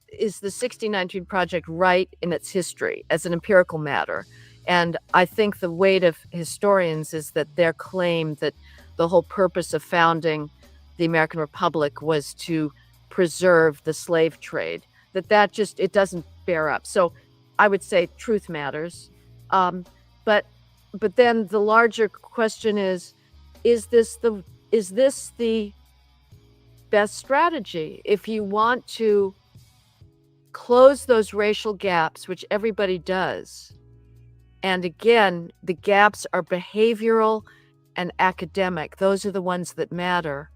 is the 1619 Project right in its history as an empirical matter? And I think the weight of historians is that their claim that the whole purpose of founding the American Republic was to preserve the slave trade, that just, it doesn't bear up. So I would say truth matters. But then the larger question is this the best strategy? If you want to close those racial gaps, which everybody does, and again, the gaps are behavioral and academic, those are the ones that matter,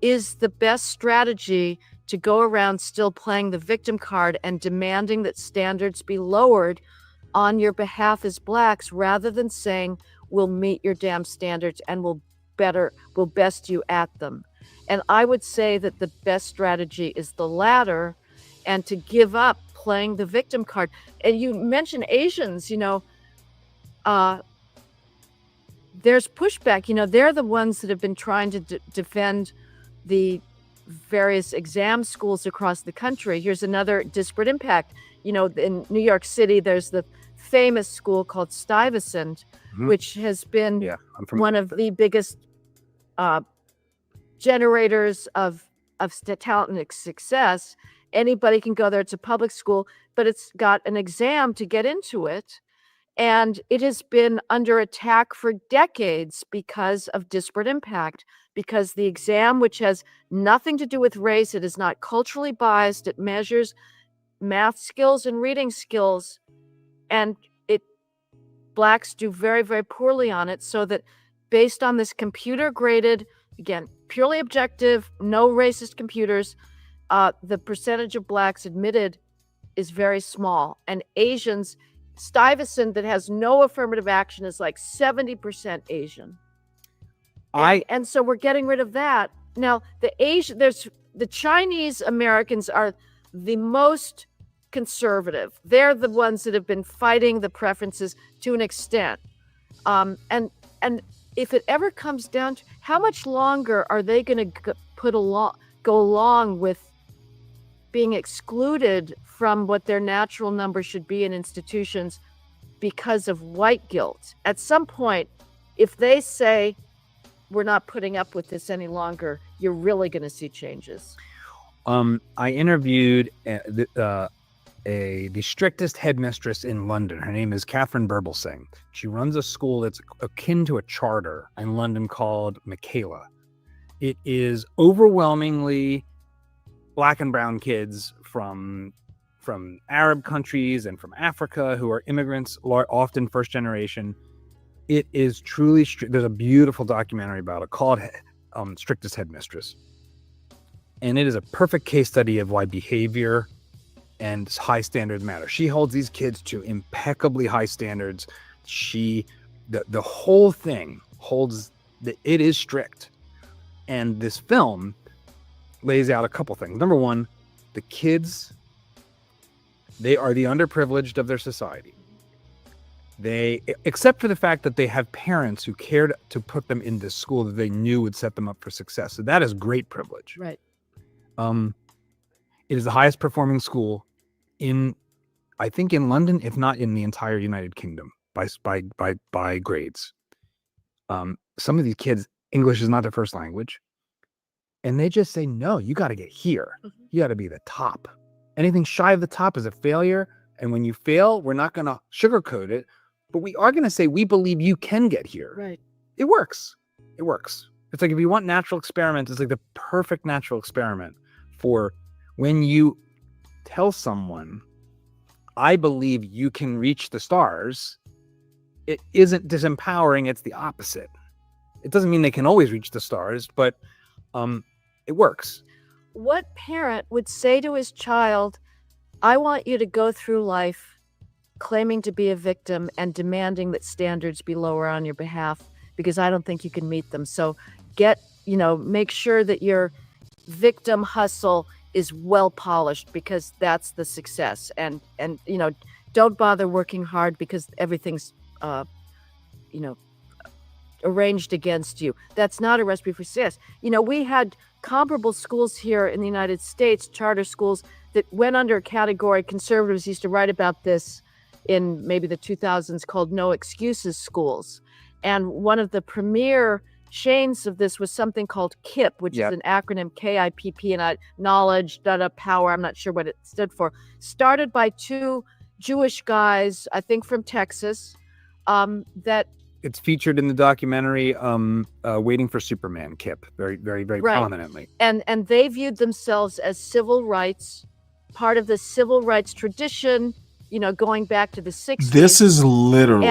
is the best strategy to go around still playing the victim card and demanding that standards be lowered on your behalf as blacks, rather than saying we'll meet your damn standards and we'll best you at them? And I would say that the best strategy is the latter, and to give up playing the victim card. And you mentioned Asians, there's pushback. They're the ones that have been trying to defend the various exam schools across the country. Here's another disparate impact. In New York City, there's the famous school called Stuyvesant, which has been one of the biggest generators of talent and success. Anybody can go there. It's a public school, but it's got an exam to get into it. And it has been under attack for decades because of disparate impact, because the exam, which has nothing to do with race, it is not culturally biased, it measures math skills and reading skills, and blacks do very, very poorly on it, so that based on this computer graded, again, purely objective, no racist computers, the percentage of blacks admitted is very small. And Asians, Stuyvesant, that has no affirmative action, is like 70% Asian. And so we're getting rid of that. Now, the Chinese Americans are the most conservative. They're the ones that have been fighting the preferences to an extent. And if it ever comes down to how much longer are they going to go along with being excluded from what their natural number should be in institutions because of white guilt? At some point, if they say we're not putting up with this any longer, you're really going to see changes. I interviewed the strictest headmistress in London. Her name is Catherine Burblesing. She runs a school that's akin to a charter in London called Michaela. It is overwhelmingly black and brown kids from Arab countries and from Africa who are immigrants, often first generation. It is truly there's a beautiful documentary about it called Strictest Headmistress. And it is a perfect case study of why behavior and high standards matter. She holds these kids to impeccably high standards. The whole thing holds that it is strict. And this film lays out a couple things. Number one, the kids They are the underprivileged of their society. They, except for the fact that they have parents who cared to put them in this school that they knew would set them up for success. So that is great privilege. Right. It is the highest performing school in, I think, in London, if not in the entire United Kingdom by grades. Some of these kids, English is not their first language. And they just say, no, you got to get here. You got to be the top. Anything shy of the top is a failure. And when you fail, we're not going to sugarcoat it, but we are going to say, we believe you can get here. Right. It works. It works. It's like, if you want natural experiments, it's like the perfect natural experiment for when you tell someone, I believe you can reach the stars. It isn't disempowering. It's the opposite. It doesn't mean they can always reach the stars, but it works. What parent would say to his child, I want you to go through life claiming to be a victim and demanding that standards be lower on your behalf because I don't think you can meet them. So make sure that your victim hustle is well polished because that's the success. And don't bother working hard because everything's, arranged against you. That's not a recipe for success. We had comparable schools here in the United States, charter schools that went under a category. Conservatives used to write about this in maybe the 2000s, called no excuses schools. And one of the premier chains of this was something called KIPP, which is an acronym, KIPP, and knowledge, power. I'm not sure what it stood for. Started by two Jewish guys, I think from Texas, that it's featured in the documentary Waiting for Superman, KIPP, very, very, very prominently. And they viewed themselves as civil rights, part of the civil rights tradition, going back to the 60s. This is literally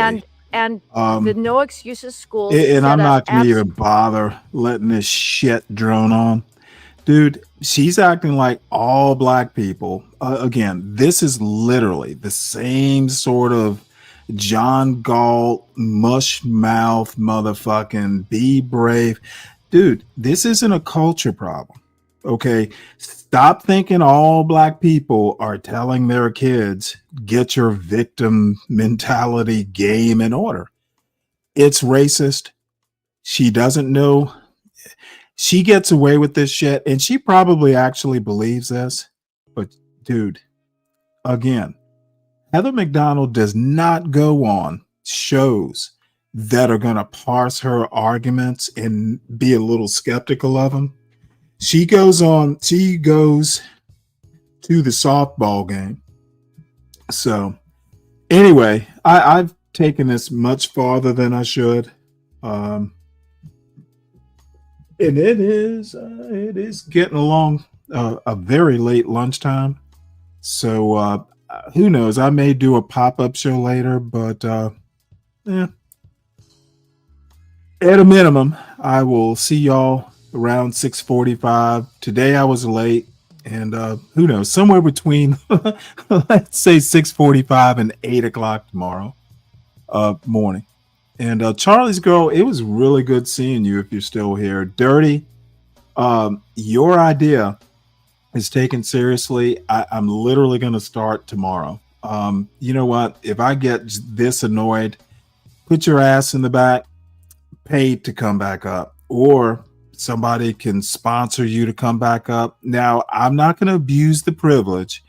and the no excuses schools. And I'm not gonna even bother letting this shit drone on. Dude, she's acting like all black people. Again, this is literally the same sort of John Galt, mush mouth, motherfucking be brave. Dude, this isn't a culture problem. Okay. Stop thinking all black people are telling their kids, get your victim mentality game in order. It's racist. She doesn't know. She gets away with this shit, and she probably actually believes this. But dude, again, Heather McDonald does not go on shows that are going to parse her arguments and be a little skeptical of them. She goes to the softball game. So anyway, I've taken this much farther than I should. And it is getting along a very late lunchtime. So who knows? I may do a pop-up show later, but at a minimum, I will see y'all around 6:45. Today I was late, and who knows? Somewhere between let's say 6:45 and 8 o'clock tomorrow morning. And Charlie's girl, it was really good seeing you. If you're still here, Dirty, your idea is taken seriously. I'm literally going to start tomorrow. You know what? If I get this annoyed, put your ass in the back, paid to come back up, or somebody can sponsor you to come back up. Now, I'm not going to abuse the privilege,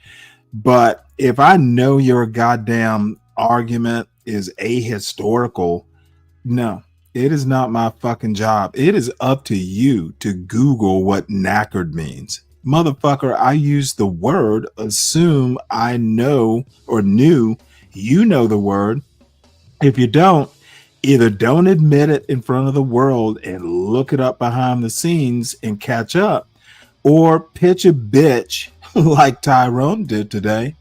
but if I know your goddamn argument is ahistorical, no, it is not my fucking job. It is up to you to Google what knackered means. Motherfucker, I use the word, assume I know or knew you know the word. If you don't, either don't admit it in front of the world and look it up behind the scenes and catch up, or pitch a bitch like Tyrone did today.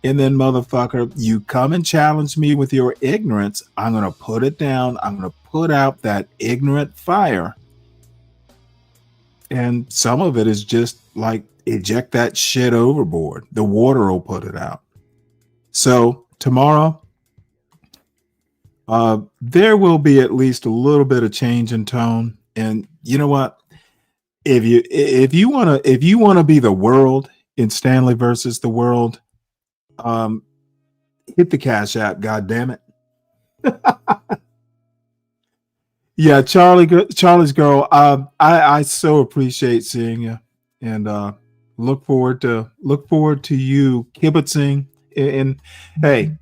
And then, motherfucker, you come and challenge me with your ignorance. I'm going to put it down. I'm going to put out that ignorant fire. And some of it is just like eject that shit overboard. The water will put it out. So tomorrow, there will be at least a little bit of change in tone. And you know what? If you want to be the world in Stanley versus the world, hit the Cash App. God damn it. Yeah, Charlie's girl. I so appreciate seeing you, and look forward to you kibitzing. And hey,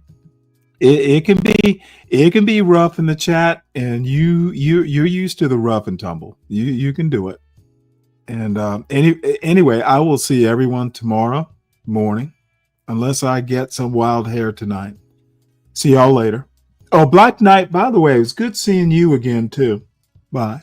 it can be rough in the chat, and you're used to the rough and tumble. You can do it. And anyway, I will see everyone tomorrow morning, unless I get some wild hair tonight. See y'all later. Oh, Black Knight, by the way, it was good seeing you again too. Bye.